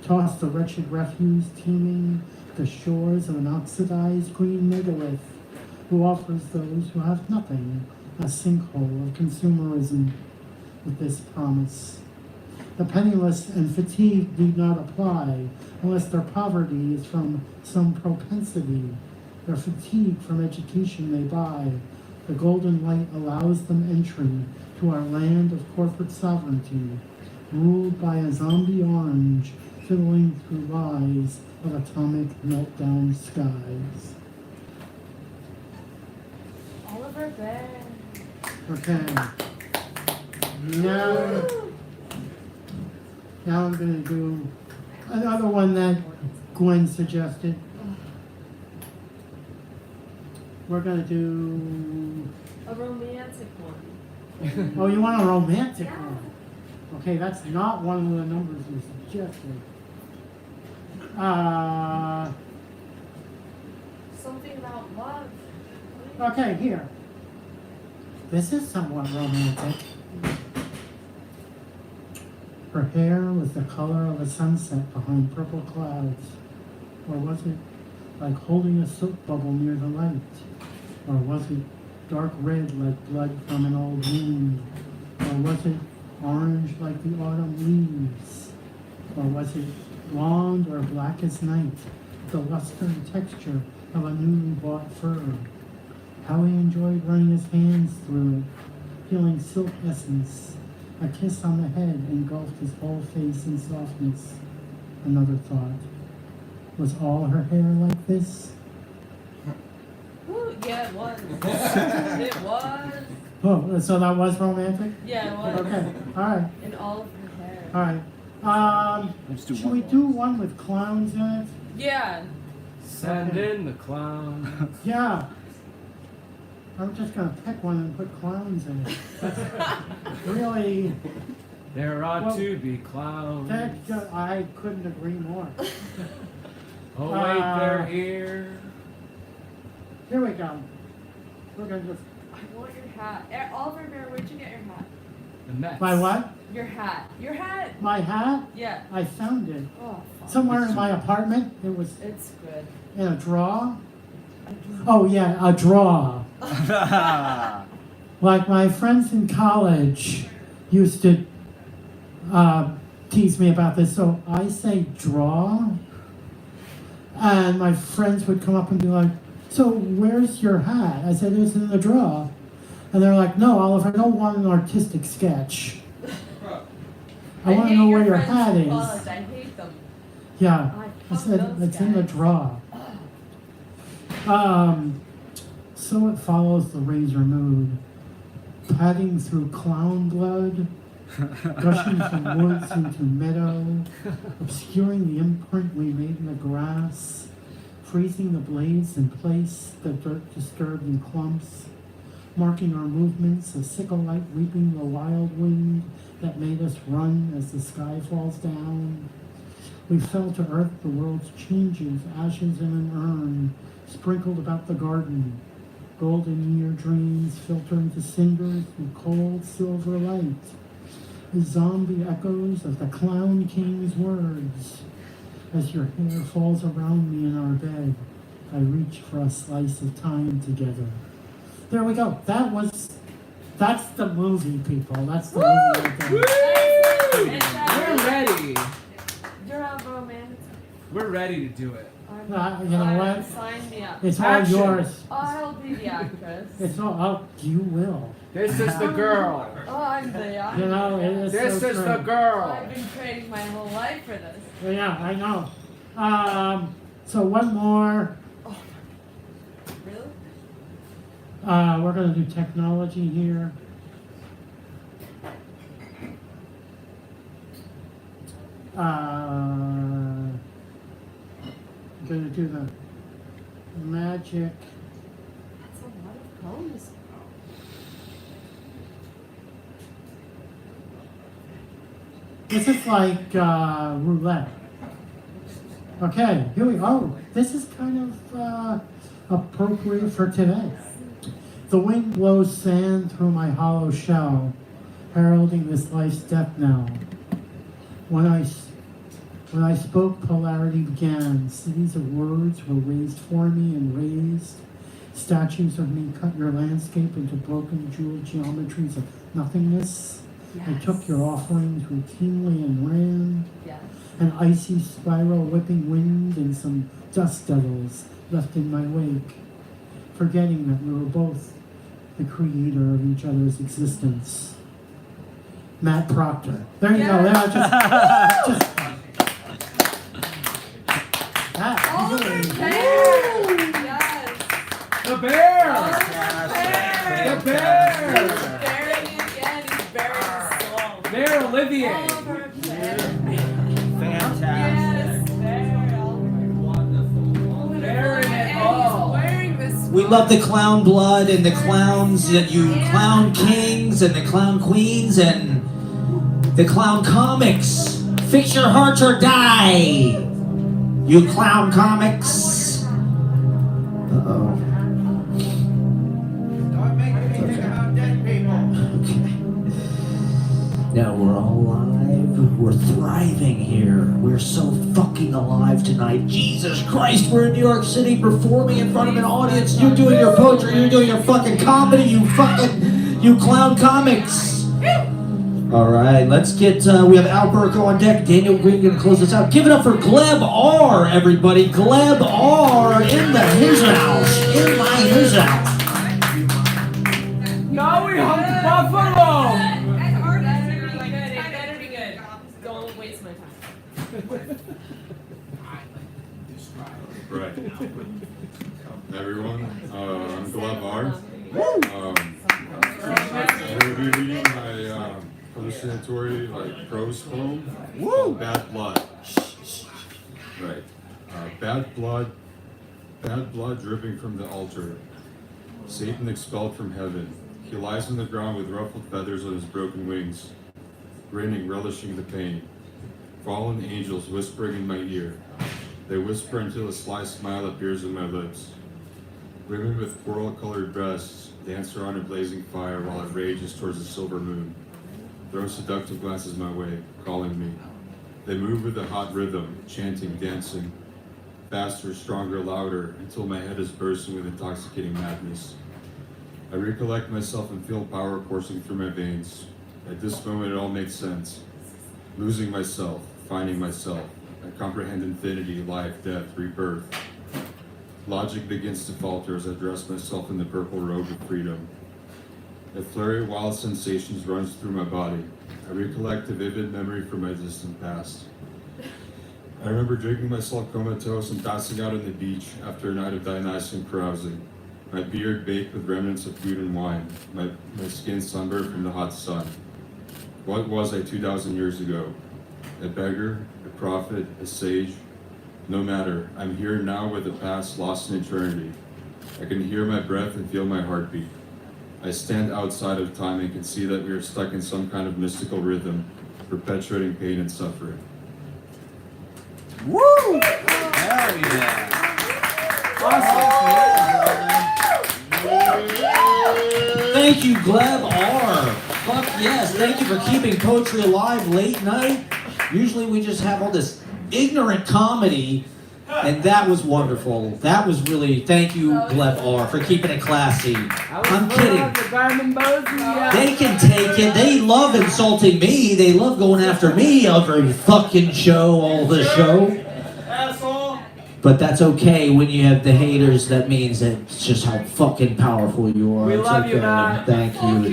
S4: toss the wretched refuse teeming the shores of an oxidized green megalith, who offers those who have nothing a sinkhole of consumerism with this promise. The penniless and fatigued need not apply unless their poverty is from some propensity. Their fatigue from education they buy. The golden light allows them entry to our land of corporate sovereignty, ruled by a zombie orange fiddling through lies of atomic meltdown skies.
S6: Oliver Bear.
S4: Okay. Now I'm going to do another one that Gwen suggested. We're going to do...
S6: A romantic one.
S4: Oh, you want a romantic one? Okay, that's not one of the numbers you suggested.
S6: Something about love.
S4: Okay, here. This is somewhat romantic. Her hair was the color of a sunset behind purple clouds. Or was it like holding a soap bubble near the light? Or was it dark red like blood from an old wound? Or was it orange like the autumn leaves? Or was it blonde or black as night, the luster and texture of a newly bought fur? How he enjoyed running his hands through it, feeling silk essence. A kiss on the head engulfed his whole face in softness. Another thought. Was all her hair like this?
S6: Ooh, yeah, it was. It was.
S4: Oh, so that was romantic?
S6: Yeah, it was.
S4: Okay, all right.
S6: In all of her hair.
S4: All right. Should we do one with clowns in it?
S6: Yeah.
S18: Send in the clown.
S4: Yeah. I'm just going to pick one and put clowns in it. That's really...
S18: There ought to be clowns.
S4: I couldn't agree more.
S18: Oh, wait, they're here.
S4: Here we go. We're going to just...
S6: I want your hat. Oliver Bear, where'd you get your hat?
S18: The Mets.
S4: My what?
S6: Your hat. Your hat?
S4: My hat?
S6: Yeah.
S4: I found it.
S6: Oh, fuck.
S4: Somewhere in my apartment. It was...
S6: It's good.
S4: In a drawer? Oh, yeah, a drawer. Like my friends in college used to tease me about this, so I say draw, and my friends would come up and be like, so where's your hat? I said, it's in the drawer. And they're like, no, Oliver, I don't want an artistic sketch. I want to know where your hat is.
S6: I hate them.
S4: Yeah, I said, it's in the drawer. So it follows the razor mood, padding through clown blood, gushing from woods into meadow, obscuring the imprint we made in the grass, freezing the blades in place, the dirt disturbed in clumps, marking our movements, a sickle light reaping the wild wind that made us run as the sky falls down. We fell to earth, the world's changes, ashes in an urn, sprinkled about the garden. Golden year dreams filter into cinders with cold silver light. The zombie echoes of the clown king's words. As your hair falls around me in our bed, I reach for a slice of time together. There we go. That's the movie, people. That's the movie right there.
S18: We're ready.
S6: You're all romantic.
S18: We're ready to do it.
S4: You know what?
S6: Sign me up.
S4: It's all yours.
S6: I'll be the actress.
S4: It's all you will.
S18: This is the girl.
S6: Oh, I'm the actress.
S4: You know, it is
S18: This
S4: so
S18: is
S4: true.
S18: the girl.
S6: I've been training my whole life for this.
S4: Yeah, I know. So one more.
S6: Really?
S4: We're going to do technology here. I'm going to do the magic.
S6: That's a
S4: This is like roulette. Okay, here we go. This is kind of appropriate for today. The wind blows sand through my hollow shell, heralding this life's death knell. When I spoke, polarity began. Cities of words were raised for me and raised. Statues of me cut your landscape into broken jeweled geometries of nothingness.
S6: Yes.
S4: I took your offerings routinely and ran.
S6: Yes.
S4: An icy spiral whipping wind and some dust devils left in my wake, forgetting that we were both the creator of each other's existence. Matt Proctor. There you go. There, just that.
S6: Oliver Bear! Yes!
S18: The bear!
S6: Oliver
S18: The bear!
S6: He's burying it again. He's burying his soul.
S18: Bear Olivier!
S6: Oliver Bear.
S2: Fantastic.
S6: Yes, Bear. Oliver.
S18: Bearing it
S6: And
S18: all.
S6: he's wearing this.
S3: We love the clown blood and the clowns, and you clown kings and the clown queens and the clown comics. Fix your heart or die, you clown comics. Uh-oh.
S15: Don't make anything about dead people.
S3: Now we're all alive. We're thriving here. We're so fucking alive tonight. Jesus Christ, we're in New York City performing in front of an audience. You're doing your poetry. You're doing your fucking comedy. You clown comics. All right, let's get, we have Al Burko on deck. Daniel Green gonna close us out. Give it up for Gleb R, everybody. Gleb R in his house. In his house.
S18: Now we hunt the buffalo!
S6: It better be good. Don't waste my time.
S11: Right. Everyone, I'm Gleb R. I'm going to be reading my hallucinatory prose poem called Bad Blood. Right. Bad blood dripping from the altar. Satan expelled from heaven. He lies on the ground with ruffled feathers on his broken wings, grinning, relishing the pain. Fallen angels whispering in my ear. They whisper until a sly smile appears on my lips. Women with coral-colored breasts dance around a blazing fire while it rages towards the silver moon. Throw seductive glances my way, calling me. They move with a hot rhythm, chanting, dancing. Faster, stronger, louder, until my head is bursting with intoxicating madness. I recollect myself and feel power coursing through my veins. At this moment it all makes sense. Losing myself, finding myself. I comprehend infinity, life, death, rebirth. Logic begins to falter as I dress myself in the purple robe of freedom. A flurry of wild sensations runs through my body. I recollect a vivid memory from my distant past. I remember drinking myself comatose and passing out on the beach after a night of Dionysian carousing. My beard baked with remnants of food and wine, my skin sunburned from the hot sun. What was I 2,000 years ago? A beggar, a prophet, a sage? No matter, I'm here now with the past lost in eternity. I can hear my breath and feel my heartbeat. I stand outside of time and can see that we are stuck in some kind of mystical rhythm, perpetuating pain and suffering.
S2: Woo! Hell yeah!
S3: Thank you, Gleb R. Fuck yes, thank you for keeping poetry alive late night. Usually we just have all this ignorant comedy, and that was wonderful. That was really, thank you, Gleb R, for keeping it classy. I'm kidding. They can take it. They love insulting me. They love going after me every fucking show, all the show. But that's okay. When you have the haters, that means that it's just how fucking powerful you are.
S18: We
S3: It's
S18: love
S3: okay.
S18: you, Matt.
S3: Thank you,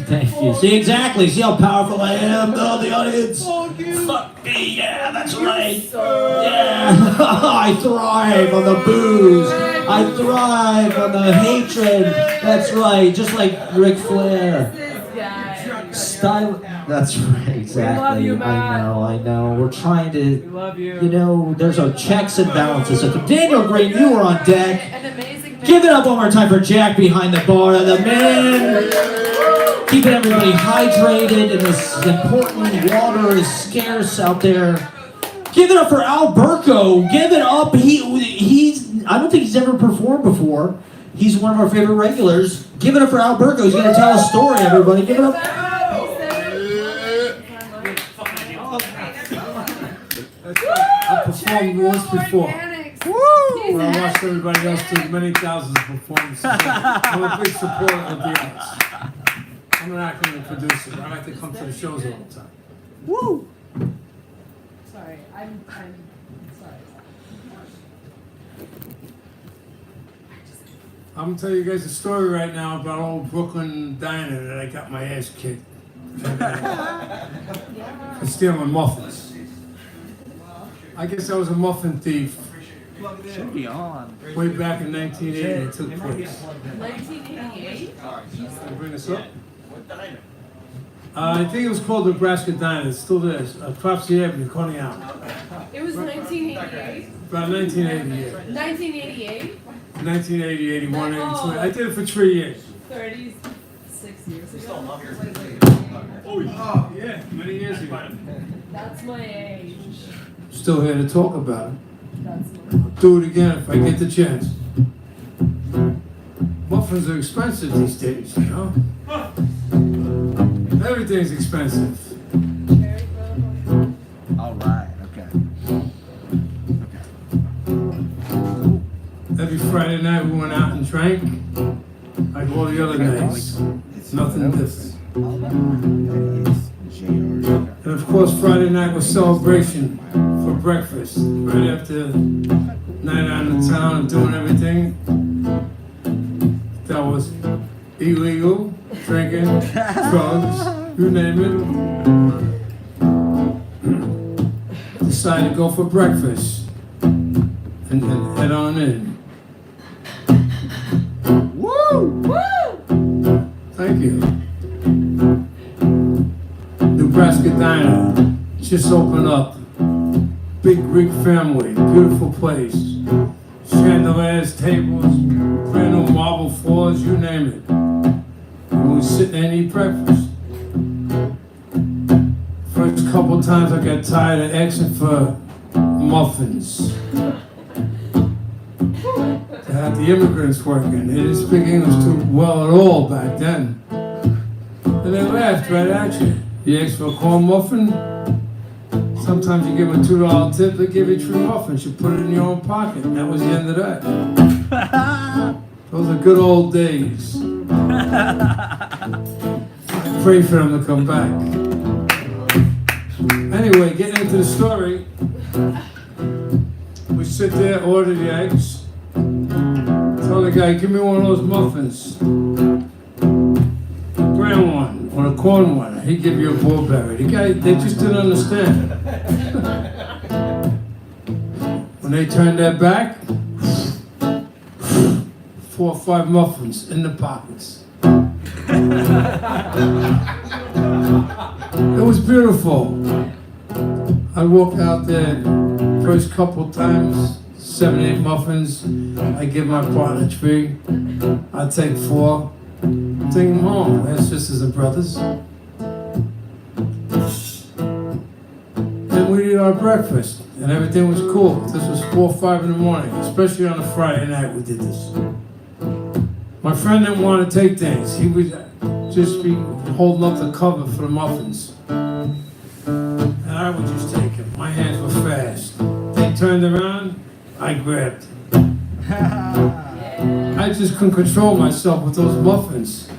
S3: thank you. See, exactly. See how powerful I am? Oh, the audience. Fuck me, yeah, that's right. Yeah. I thrive on the booze. I thrive on the hatred. That's right. Just like Ric Flair. Style. That's right, exactly.
S18: We love you, Matt.
S3: I know. We're trying to.
S18: We love you.
S3: You know, there's a checks and balances. So Daniel Green, you were on deck.
S6: An amazing
S3: Give it up one more time for Jack behind the bar, the man keeping everybody hydrated in this important water is scarce out there. Give it up for Alberto. Give it up. He's I don't think he's ever performed before. He's one of our favorite regulars. Give it up for Alberto. He's going to tell a story, everybody. Give it up.
S18: I performed once before. Where I watched everybody else do many thousands of performances. I'm a big supporter of the arts. I'm an actor and producer. I like to come to the shows all the time.
S3: Woo!
S6: Sorry, I'm sorry.
S18: I'm gonna tell you guys a story right now about old Brooklyn diner that I got my ass kicked for stealing muffins. I guess I was a muffin thief.
S2: Should be on.
S18: Way back in 1980 it took place.
S6: 1988?
S18: Can I bring this up? I think it was called Nebraska Diner. It still is. Propsy Avenue, Coney Island.
S6: It was 1988?
S18: About 1988.
S6: 1988?
S18: 1980, 81, 82. I did it for 3 years.
S6: 36 years ago?
S18: Oh, yeah, many years ago.
S6: That's my age.
S18: Still here to talk about it.
S6: That's my age.
S18: Do it again if I get the chance. Muffins are expensive these days, you know? Everything's expensive.
S2: All right, okay.
S18: Every Friday night we went out and drank, like all the other nights. Nothing different. And of course, Friday night was celebration for breakfast. Right after night out in the town and doing everything that was illegal, drinking, drugs, you name it. Decided to go for breakfast and head on in. Woo! Woo! Thank you. Nebraska Diner just opened up. Big Greek family, beautiful place. Chandeliers, tables, brand new marble floors, you name it. And we sit there and eat breakfast. First couple times I got tired of asking for muffins. To have the immigrants working. They didn't speak English too well at all back then. And they laughed right at you. You ask for a corn muffin, sometimes you give them a $2 tip, they give you 3 muffins. You put it in your own pocket, and that was the end of that. Those are good old days. I pray for them to come back. Anyway, getting into the story, we sit there, order the eggs, tell the guy, give me one of those muffins. The brown one, or the corn one. He'd give you a bullberry. The guy, they just didn't understand. When they turned their back, 4 or 5 muffins in the pockets. It was beautiful. I walk out there, first couple times, 7, 8 muffins. I give my partner 3. I take 4. Take them home. We're sisters and brothers. And we did our breakfast, and everything was cool. This was 4 or 5 in the morning, especially on a Friday night we did this. My friend didn't want to take things. He would just be holding up the cover for the muffins. And I would just take them. My hands were fast. They turned around, I grabbed. I just couldn't control myself with those muffins.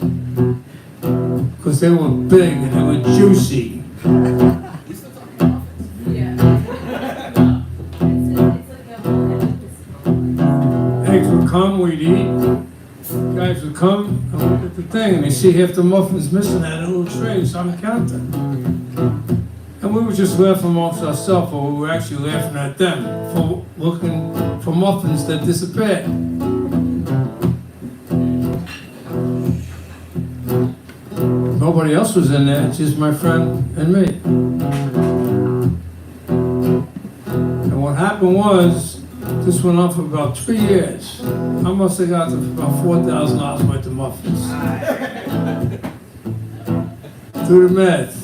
S18: Because they were big and they were juicy. Eggs would come, we'd eat. Guys would come and look at the thing and they see half the muffins missing out of the little trays on the counter. And we would just laugh amongst ourselves, or we were actually laughing at them for looking for muffins that disappeared. Nobody else was in there, just my friend and me. And what happened was, this went on for about 3 years. I must have got about $4,000 worth of muffins. Do the math.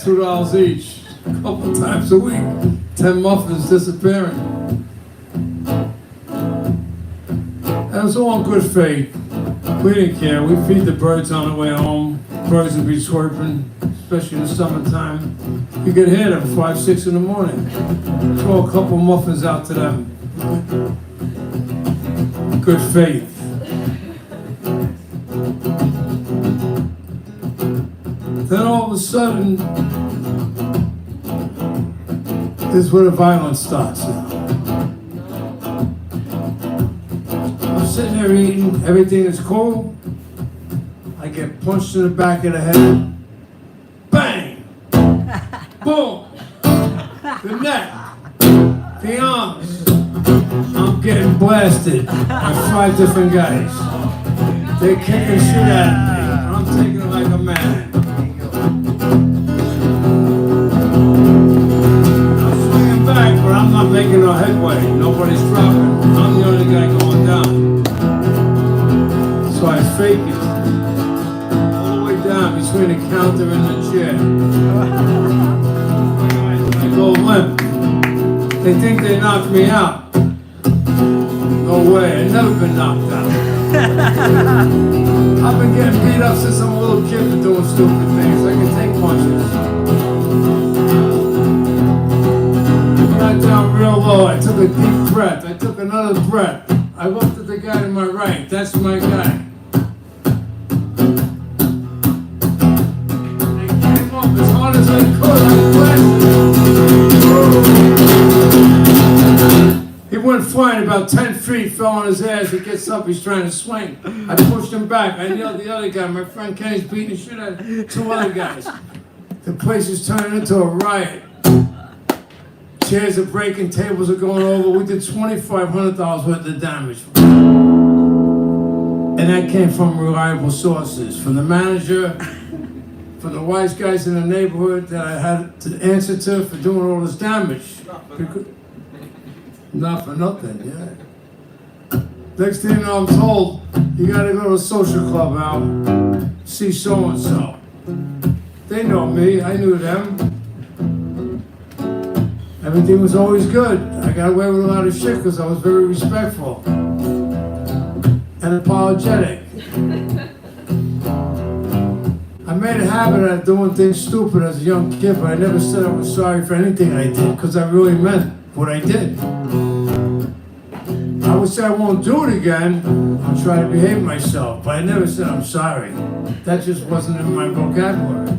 S18: $2 each. A couple times a week. 10 muffins disappearing. That was all in good faith. We didn't care. We feed the birds on the way home. Birds would be chirping, especially in the summertime. You could hear them 5, 6 in the morning. Throw a couple muffins out to them. Good faith. Then all of a sudden, this is where the violence starts now. I'm sitting there eating, everything is cool. I get punched in the back of the head. Bang! Boom! The neck. The arms. I'm getting blasted by 5 different guys. They're kicking shit at me. I'm taking it like a man. I'm swinging back, but I'm not making no headway. Nobody's dropping. I'm the only guy going down. So I fake it. All the way down between the counter and the chair. I go limp. They think they knocked me out. No way, I've never been knocked out. I've been getting beat up since I'm a little kid for doing stupid things. I can take punches. I got down real low, I took a deep breath. I took another breath. I looked at the guy to my right, that's my guy. They came up as hard as I could, I He went flying about 10 feet, fell on his ass. He gets up, he's trying to swing. I pushed him back. I yelled at the other guy. My friend Kenny's beating the shit out of 2 other guys. The place is turning into a riot. Chairs are breaking, tables are going over. We did $2,500 worth of damage. And that came from reliable sources. From the manager, from the wise guys in the neighborhood that I had to answer to for doing all this damage. Not for nothing, yeah. Next thing you know, I'm told, you gotta go to a social club out, see so-and-so. They know me, I knew them. Everything was always good. I got away with a lot of shit because I was very respectful and apologetic. I made a habit of doing things stupid as a young kid, but I never said I was sorry for anything I did because I really meant what I did. I would say I won't do it again. I'll try to behave myself, but I never said I'm sorry. That just wasn't in my vocabulary.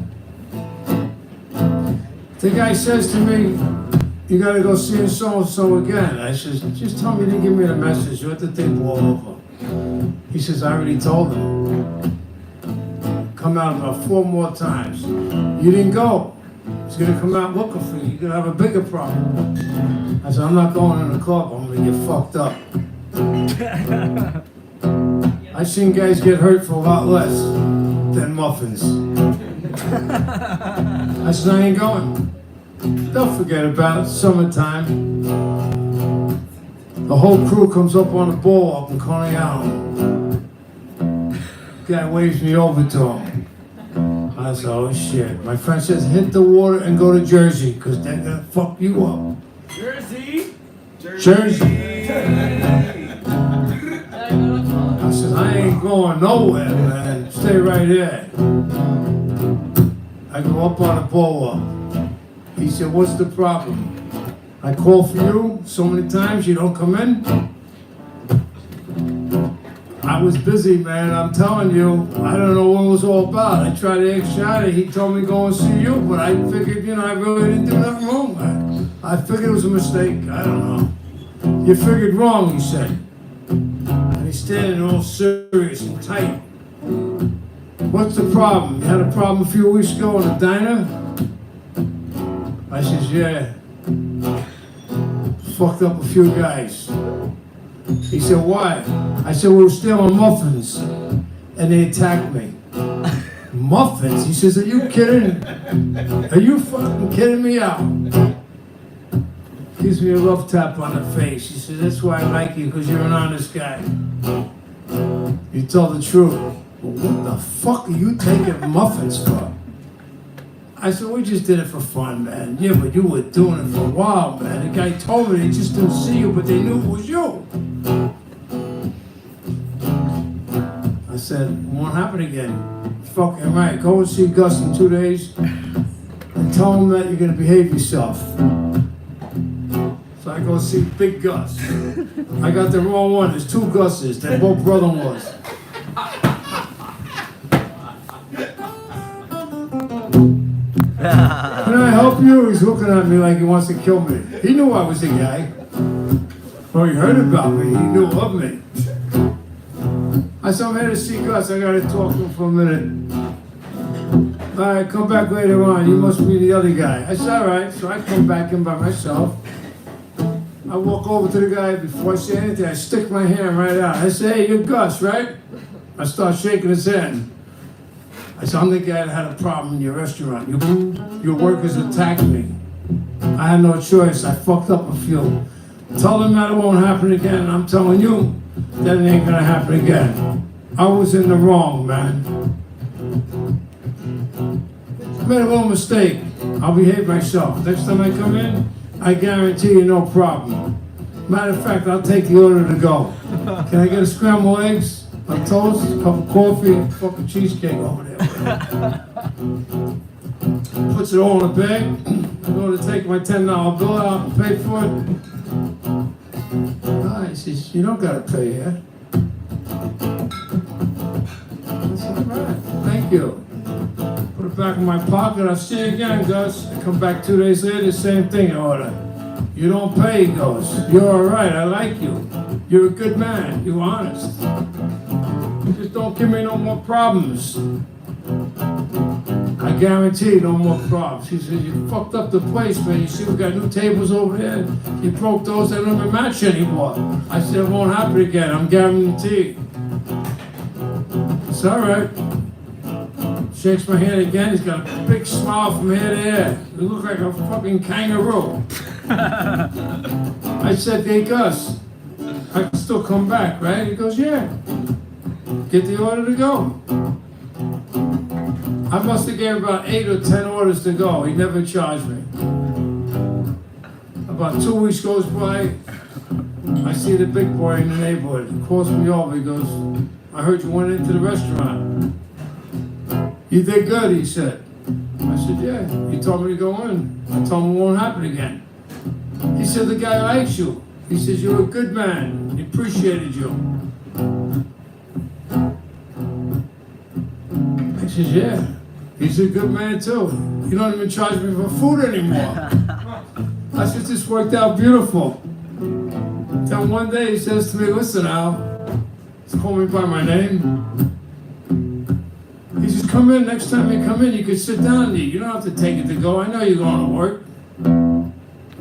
S18: The guy says to me, you gotta go see so-and-so again. I says, just tell me you didn't give me the message. You let the thing blow over. He says, I already told him. Come out about 4 more times. You didn't go. He's gonna come out looking for you. You're gonna have a bigger problem. I said, I'm not going in the club. I'm gonna get fucked up. I've seen guys get hurt for a lot less than muffins. I said, I ain't going. Don't forget about it. Summertime. The whole crew comes up on the ball up in Coney Island. Guy waves me over to him. I said, oh shit. My friend says, hit the water and go to Jersey, because they're gonna fuck you up.
S1: Jersey?
S18: Jersey. I said, I ain't going nowhere, man. Stay right here. I go up on the ball up. He said, what's the problem? I call for you so many times, you don't come in? I was busy, man, I'm telling you. I don't know what it was all about. I tried to act shy. He told me go and see you, but I figured, I really didn't do nothing wrong. I figured it was a mistake. I don't know. You figured wrong, he said. And he's standing all serious and tight. What's the problem? You had a problem a few weeks ago in a diner? I says, yeah. Fucked up a few guys. He said, why? I said, we were stealing muffins. And they attacked me. Muffins? He says, are you kidding? Are you fucking kidding me out? gives me a rough tap on the face. She says, that's why I like you, because you're an honest guy. You tell the truth. Well, what the fuck are you taking muffins for? I said, we just did it for fun, man. Yeah, but you were doing it for a while, man. The guy told me they just didn't see you, but they knew it was you. I said, it won't happen again. Fucking right. Go and see Gus in 2 days and tell him that you're gonna behave yourself. So I go see Big Gus. I got the wrong one. There's 2 Gus's. They're both brother-in-laws. Can I help you? He's looking at me like he wants to kill me. He knew I was the guy. Well, he heard about me. He knew of me. I said, I'm here to see Gus. I gotta talk to him for a minute. All right, come back later on. You must be the other guy. I said, all right. So I come back in by myself. I walk over to the guy. Before I say anything, I stick my hand right out. I say, hey, you're Gus, right? I start shaking his hand. I said, I'm the guy that had a problem in your restaurant. Your workers attacked me. I had no choice. I fucked up a few. Tell them that it won't happen again. I'm telling you that it ain't gonna happen again. I was in the wrong, man. I made a little mistake. I'll behave myself. Next time I come in, I guarantee you no problem. Matter of fact, I'll take the order to go. Can I get a scrambled eggs, a toast, a cup of coffee, and a fucking cheesecake over there? Puts it all in a bag. I go to take my $10 bill out and pay for it. He says, you don't gotta pay yet. I said, all right, thank you. Put it back in my pocket. I'll see you again, Gus. I come back 2 days later, same thing I order. You don't pay, he goes. You're all right, I like you. You're a good man, you're honest. You just don't give me no more problems. I guarantee no more problems. He said, you fucked up the place, man. You see we got new tables over there. You broke those, they don't even match anymore. I said, it won't happen again, I'm guaranteed. It's all right. Shakes my hand again, he's got a big smile from here to there. You look like a fucking kangaroo. I said, hey Gus, I can still come back, right? He goes, yeah. Get the order to go. I must have gave about 8 or 10 orders to go. He never charged me. About 2 weeks goes by, I see the big boy in the neighborhood. He calls me over, he goes, I heard you went into the restaurant. You did good, he said. I said, yeah. He told me to go in. I told him it won't happen again. He said, the guy likes you. He says, you're a good man. He appreciated you. I says, yeah. He's a good man too. You don't even charge me for food anymore. I said, this worked out beautiful. Then one day he says to me, listen Al, he's calling me by my name. He says, come in, next time you come in, you can sit down and eat. You don't have to take it to go. I know you're going to work.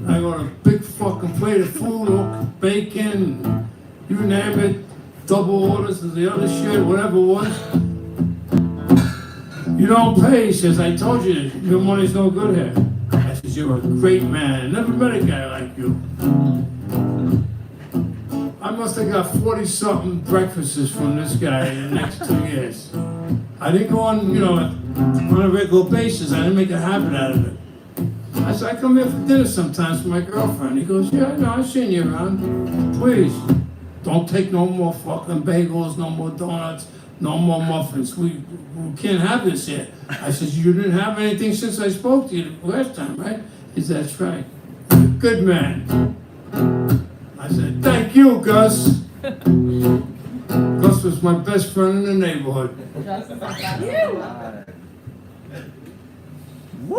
S18: I got a big fucking plate of food, bacon, you name it, double orders of the other shit, whatever it was. You don't pay, he says, I told you, your money's no good here. I says, you're a great man. Never met a guy like you. I must have got 40-something breakfasts from this guy in the next 2 years. I didn't go on, on a regular basis. I didn't make a habit out of it. I said, I come here for dinner sometimes with my girlfriend. He goes, yeah, no, I've seen you around. Please, don't take no more fucking bagels, no more donuts, no more muffins. We can't have this here. I said, you didn't have anything since I spoke to you last time, right? He said, that's right. You're a good man. I said, thank you, Gus. Gus was my best friend in the neighborhood.
S2: Woo!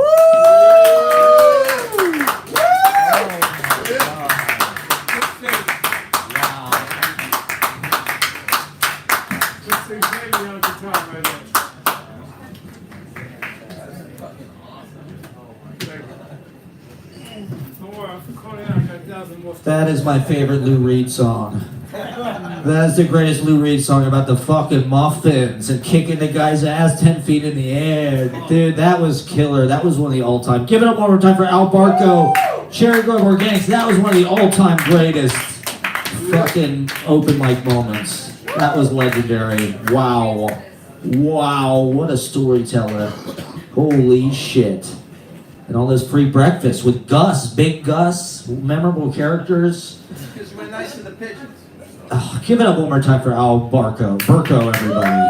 S3: That is my favorite Lou Reed song. That is the greatest Lou Reed song about the fucking muffins and kicking the guy's ass 10 feet in the air. Dude, that was killer. That was one of the all-time. Give it up one more time for Al Barco. Cherry Grove Organics, that was one of the all-time greatest fucking open mic moments. That was legendary. Wow. Wow, what a storyteller. Holy shit. And all this free breakfast with Gus, Big Gus, memorable characters.
S2: Because we're nice to the pigeons.
S3: Oh, give it up one more time for Al Burko, everybody.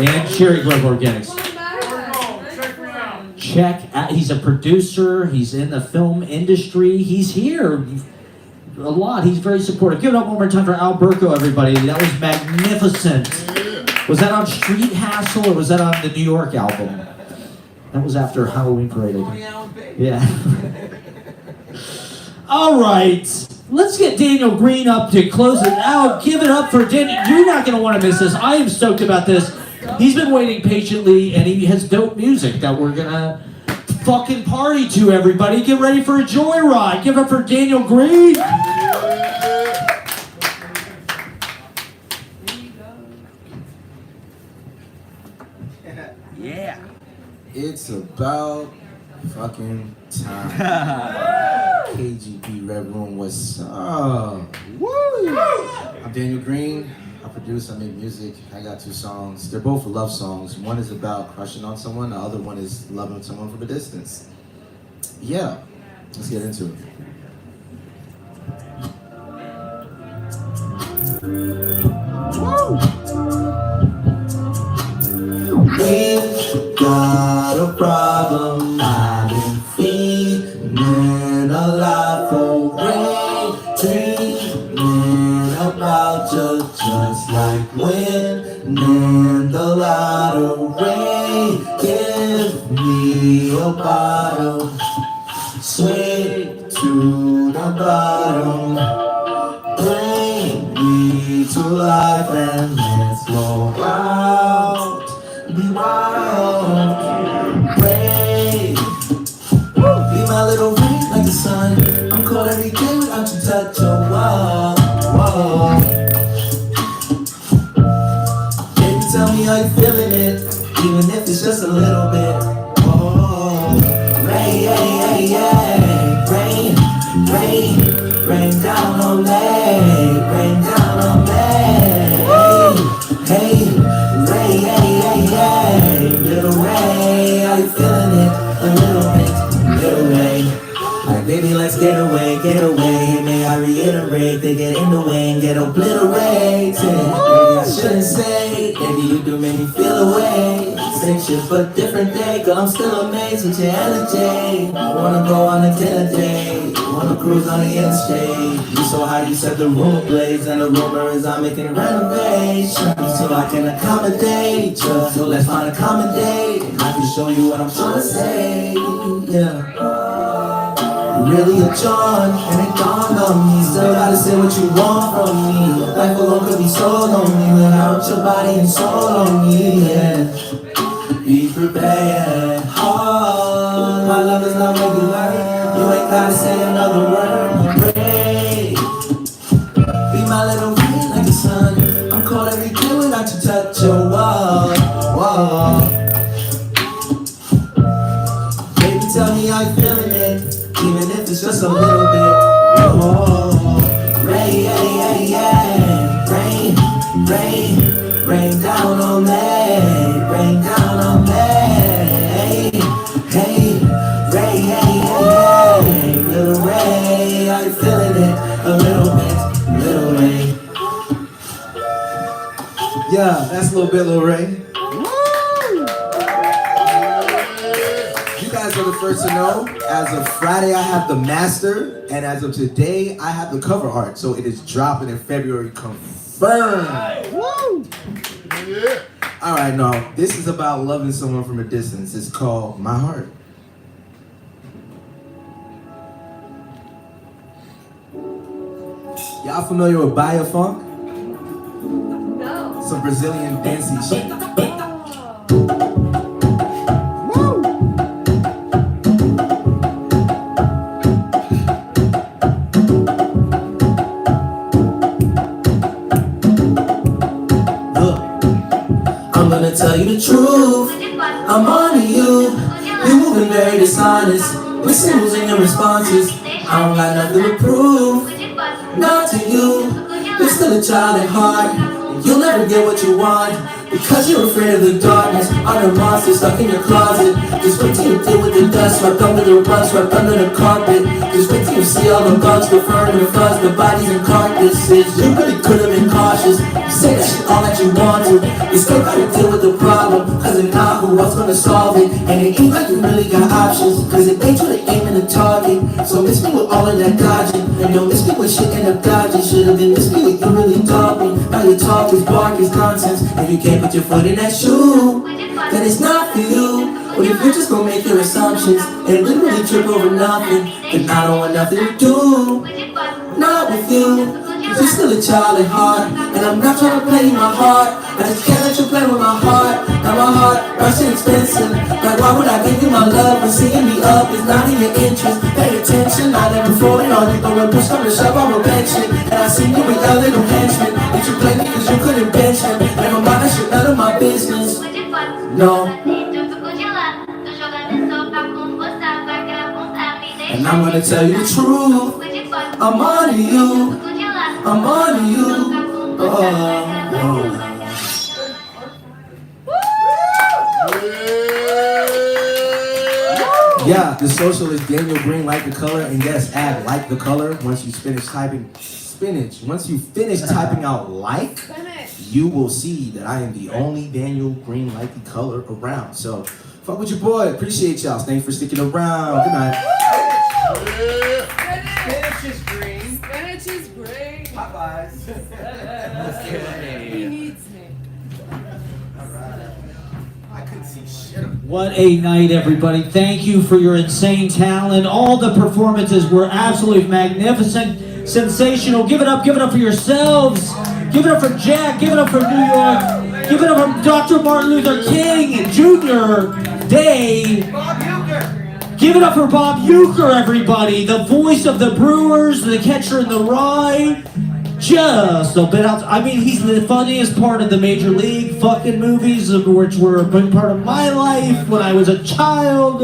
S3: And Cherry Grove Organics. Check out, he's a producer, he's in the film industry, he's here a lot, he's very supportive. Give it up one more time for Al Burko, everybody. That was magnificent. Was that on Street Hassle or was that on the New York album? That was after Halloween Parade, I think. Yeah. All right, let's get Daniel Green up to close it out. Give it up for Daniel. You're not going to want to miss this. I am stoked about this. He's been waiting patiently, and he has dope music that we're going to fucking party to, everybody. Get ready for a joyride. Give it up for Daniel Green.
S2: Yeah.
S15: It's about fucking time. KGB Red Room, what's up? Woo! I'm Daniel Green. I produce, I make music. I got 2 songs. They're both love songs. One is about crushing on someone. The other one is loving someone from a distance. Yeah, let's get into it. Woo! We've got a problem. I've been feeling alive for dreaming about you, just like winning the lottery. Give me a bottle, sweet to the bottom. Bring me to life and let's go out. Be wild, brave. Be my little ring like the sun. I'm cold every day without you touch your wall. Whoa. Baby, tell me how you feeling it, even if it's just a little bit. Oh, rain, rain, rain down on me, rain down on me. Hey, rain, little rain, how you feeling it? A little bit, little rain. Alright, baby, let's get away, get away. May I reiterate, they get in the way and get obliterated. Maybe I shouldn't say, baby, you do make me feel away. Same shit but different day, girl, I'm still amazed with your energy. I wanna go on a dinner date, wanna cruise on the interstate. You so hot, you set the room ablaze, and the rumor is I'm making a renovation so I can accommodate you. So let's find a common date. I can show you what I'm trying to say. Yeah. Really a charm, and it dawned on me. Still gotta say what you want from me. Life alone could be so lonely without your body and soul on me. Yeah. Be prepared. Oh, my love is not regular. You ain't gotta say another word. Pray. Be my little rain like the sun. I'm cold every day without you touch your wall. Whoa. Baby, tell me how you feeling it, even if it's just a little bit. Oh, rain, rain, rain down on me, rain down on me. Hey, rain, little rain, how you feeling it? A little bit, little rain. Yeah, that's a little bit, little rain. You guys are the first to know. As of Friday, I have the master, and as of today, I have the cover art. So it is dropping in February, confirmed. Woo! Yeah. All right, no, this is about loving someone from a distance. It's called My Heart. Y'all familiar with Baia Funk? No. Some Brazilian dancey shit. Tell you the truth, I'm on to you. You're moving very dishonest, with symbols in your responses.
S3: I don't got nothing to prove, not to you. You're still a child at heart. You'll never get what you want, because you're afraid of the darkness. I'm a monster stuck in your closet. Just wait till you deal with the dust, swept under the rug, swept under the carpet. Just wait till you see all the bugs, the fur and the fuzz, the bodies and carcasses. You really could have been cautious. You say that shit all that you want to. You still gotta deal with the problem, cause if not, who else gonna solve it? And it ain't like you really got options, cause it ain't you to aim in the target. So miss me with all of that dodging, and don't miss me with shit end up dodging. Should've been miss me with you really taught me. Now you talk is bark is nonsense. If you can't put your foot in that shoe, then it's not for you. But if you're just gonna make your assumptions and literally trip over nothing, then I don't want nothing to do, not with you. You're still a child at heart, and I'm not trying to play my heart. I just can't let you play with my heart. Now my heart, that's expensive. Like why would I give you my love when seeing me up is not in your interest? Pay attention, I never falling on you, but when push come to shove, I'm a pension. And I seen you with your little henchmen. Did you play me cause you couldn't bench him? Never mind, that shit none of my business. No. And I'm gonna tell you the truth. I'm on to you. I'm on to you. Yeah, the socialist Daniel Green like the color, and yes, add like the color once you finish typing spinach. Once you finish typing out like, you will see that I am the only Daniel Green like the color around. So, fuck with your boy. Appreciate y'all. Thanks for sticking around. Good night.
S6: Spinach is green. Spinach is green.
S3: Popeyes.
S6: He needs me.
S3: I couldn't see shit.
S16: What a night, everybody. Thank you for your insane talent. All the performances were absolutely magnificent, sensational. Give it up for yourselves. Give it up for Jack. Give it up for New York. Give it up for Dr. Martin Luther King Jr. Day. Give it up for Bob Uecher, everybody. The voice of the Brewers, the catcher in the rye. Just a bit out. I mean, he's the funniest part of the Major League fucking movies, which were a big part of my life when I was a child.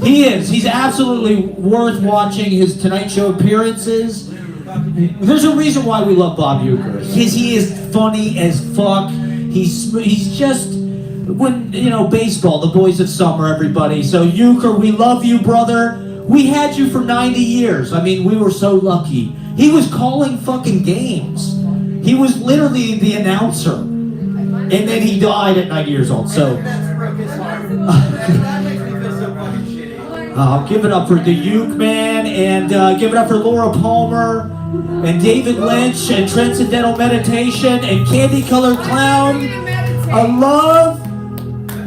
S16: He is. He's absolutely worth watching his Tonight Show appearances. There's a reason why we love Bob Uecher. He is funny as fuck. He's just, when, you know, baseball, the boys of summer, everybody. So Uecher, we love you, brother. We had you for 90 years. I mean, we were so lucky. He was calling fucking games. He was literally the announcer. And then he died at 90 years old, so. Give it up for the Uke Man, and give it up for Laura Palmer, and David Lynch, and Transcendental Meditation, and Candy Colored Clown. A love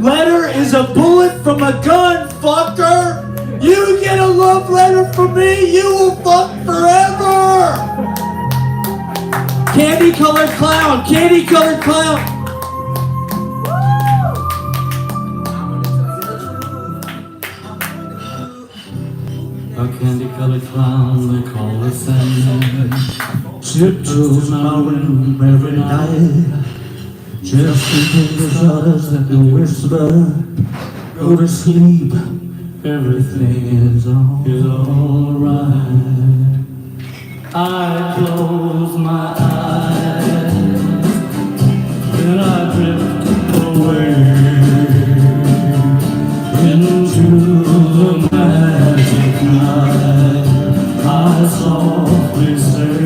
S16: letter is a bullet from a gun, fucker. You get a love letter from me, you will fuck forever. Candy Colored Clown, Candy Colored Clown.
S17: A candy-colored clown, they call it Sandman, tiptoes my room every night, just in case the shadows that can whisper, go to sleep, everything is alright. I close my eyes, then I drift away into the magic night. I softly say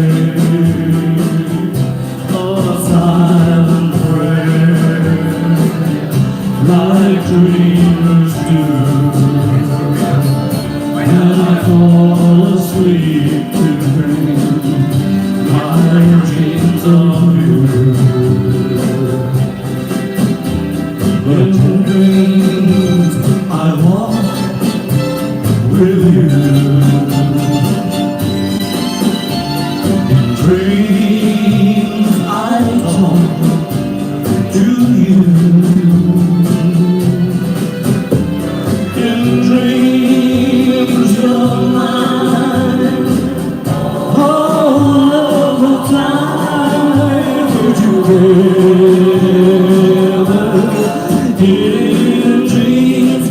S17: a silent prayer, like dreamers do, and I fall asleep to dream my dreams of you. But in dreams I walk with you. In dreams I talk to you. In dreams you're mine. All of the time we're together. In dreams,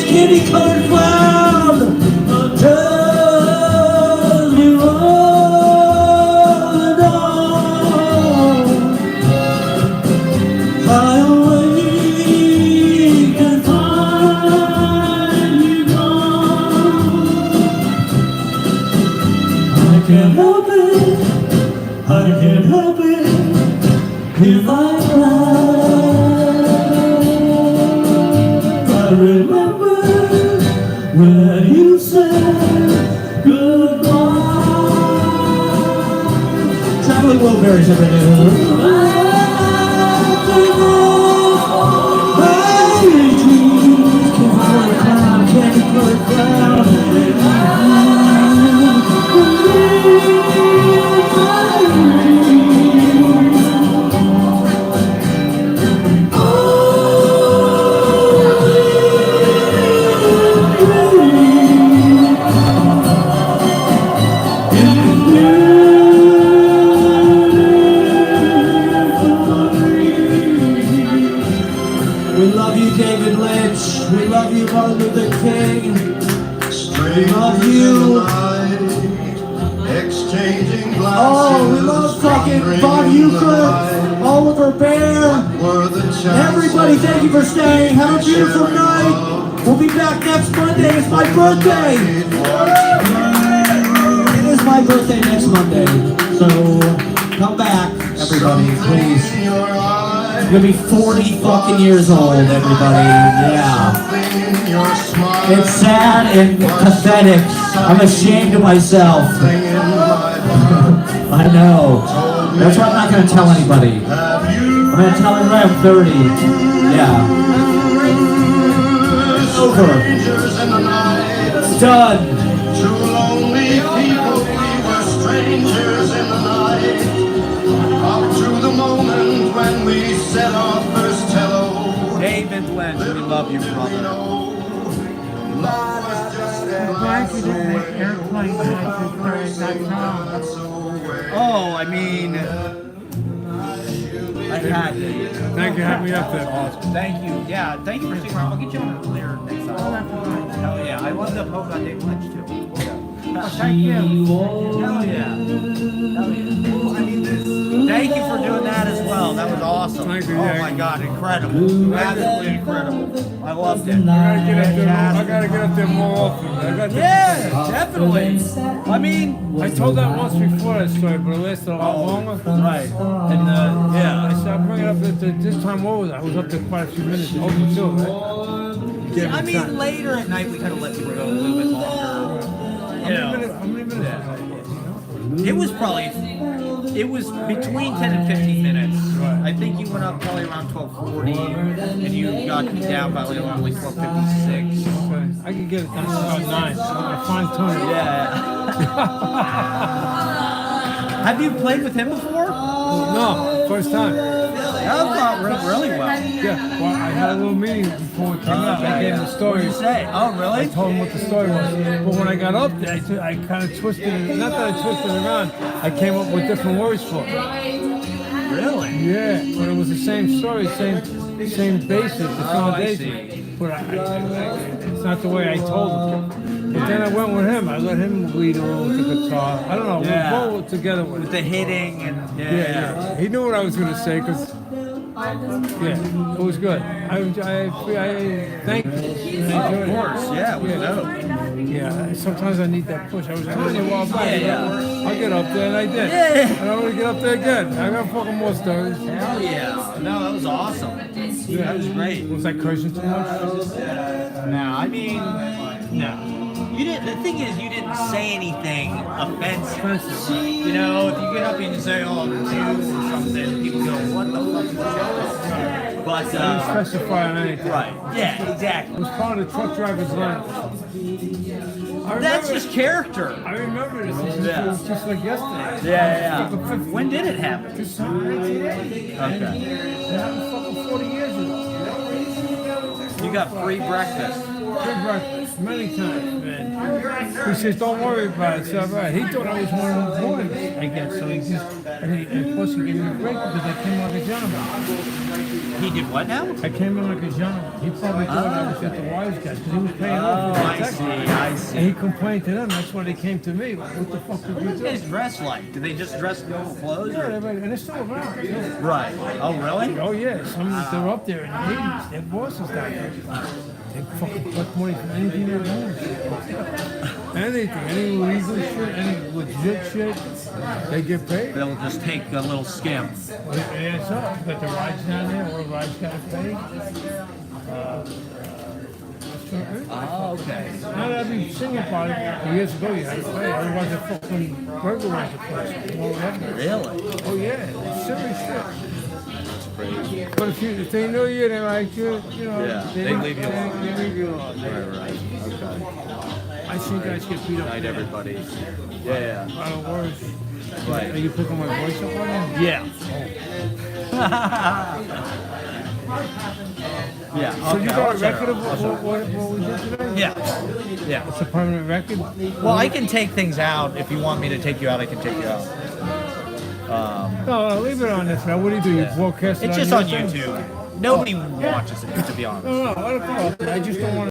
S17: candy-colored clouds.
S3: can't help it. I can't help it if I cry. I remember when you said goodbye. Traveling Wilburys, everybody. We love you, David Lynch. We love you, Martin Luther King. We love you. Oh, we love fucking Bob Uecher, Oliver Bear. Everybody, thank you for staying. Have a beautiful night. We'll be back next Monday. It's my birthday. It is my birthday next Monday. So come back, everybody, please. I'm gonna be 40 fucking years old, everybody. Yeah. It's sad and pathetic. I'm ashamed of myself. I know. That's why I'm not gonna tell anybody. I'm gonna tell everybody I'm 30. Yeah. It's over. It's done.
S12: Strangers in the night, up to the moment when we said our first hello.
S2: David Lynch, we love you, brother.
S4: I'm glad you didn't make airplane noises during that song.
S2: Oh, I mean, I had to.
S18: Thank you, have me up there.
S2: Awesome. Thank you. Yeah, thank you for sticking around. I'll get you on a clear next time. Hell yeah, I love the polka on David Lynch too.
S4: Thank you.
S2: Hell yeah. Hell yeah. I mean, thank you for doing that as well. That was awesome.
S18: Thank you,
S2: oh
S18: Jay.
S2: my God, incredible. Absolutely incredible. I loved it.
S18: I gotta get up there more often.
S2: Yeah, definitely. I mean,
S18: I told that once before that story, but it lasted a lot longer.
S2: Right.
S18: And yeah, I said I'll bring it up this time over. I was up there quite a few minutes. Over too, right?
S2: yeah, I mean, later at night we kind of let people go a little bit longer.
S18: How many minutes?
S2: It was probably, it was between 10 and 15 minutes.
S18: Right.
S2: I think you went up probably around 12:40, and you got down probably around like 12:56.
S18: Okay. I can get it down to about 9. I'm gonna fine tune it.
S2: Yeah. Have you played with him before?
S18: No, first time.
S2: That thought went really well.
S18: Yeah, well, I had a little meeting before it came out. I gave him the story.
S2: What did you say? Oh, really?
S18: I told him what the story was. But when I got up there, I kind of twisted it. Not that I twisted it around. I came up with different words for it.
S2: Really?
S18: Yeah, but it was the same story, same basis, the foundation. But it's not the way I told him. But then I went with him. I let him lead a little with the guitar. I don't know.
S2: Yeah.
S18: We both together with
S2: the hitting and
S18: yeah. He knew what I was going to say because yeah, it was good. I thank you. I enjoyed
S2: Of course, yeah, it was dope.
S18: Yeah, sometimes I need that push. I was telling you a while back.
S2: Yeah.
S18: I'll get up there, and I did.
S2: Yeah.
S18: And I'm going to get up there again. I got fucking more stories.
S2: Hell yeah. No, that was awesome. Yeah, that was great.
S18: Was I cursing too much?
S2: No, I mean, no. You didn't. The thing is, you didn't say anything offensive. You know, if you get up and you say, "Oh, Jew" or something, people go, "What the fuck is that?" But
S18: I didn't specify on anything.
S2: Right. Yeah, exactly.
S18: It was part of the truck driver's life.
S2: That's his character.
S18: I remember this. It was just like yesterday.
S2: Yeah. When did it happen?
S18: Just 1980.
S2: Okay.
S18: It happened fucking 40 years ago.
S2: You got free breakfast.
S18: Free breakfast many times, man. He says, "Don't worry about it. It's all right." He thought I was one of the boys, I guess. So he just, and plus he gave me a break because I came like a gentleman.
S2: He did what now?
S18: I came in like a gentleman. He probably thought I was just a wise guy because he was paying off for that.
S2: I see.
S18: And he complained to them. That's why they came to me. Like, what the fuck did
S2: What
S18: you
S2: do
S18: do?
S2: you guys dress like? Do they just dress in normal clothes?
S18: Yeah,
S2: Or?
S18: and they're still around. Yeah.
S2: Right. Oh, really?
S18: Oh, yeah. Some they're up there in the 80s. Their bosses down there. They fucking collect money from anything they want. Anything, any legal shit, any legit shit, they get paid.
S2: They'll just take a little skim.
S18: Yeah, it's up. Got the rides down there, all the rides gotta pay.
S2: Oh, okay.
S18: Now that I've been singing about it years ago, you had to pay. Otherwise, they fucking burglarize the place.
S2: Really?
S18: Oh, yeah. It's serious shit. But if they know you, they like you, you know.
S2: Yeah, they leave you alone.
S18: They leave you alone.
S2: Right. Okay.
S18: I see guys get beat up.
S2: Night, everybody. Yeah.
S18: A lot of words.
S2: Right.
S18: Are you picking my voice up on you?
S2: Yeah. Yeah.
S18: So
S2: Okay,
S18: you
S2: I'll
S18: got a
S2: check
S18: record
S2: it
S18: of
S2: out.
S18: what we did today?
S2: Yeah.
S18: It's a permanent record?
S2: Well, I can take things out. If you want me to take you out, I can take you out.
S18: No, leave it on this. Now, what do you do? You broadcast it
S2: It's
S18: on
S2: just on
S18: YouTube?
S2: YouTube. Nobody watches it, to be honest.
S18: No, I just don't want to.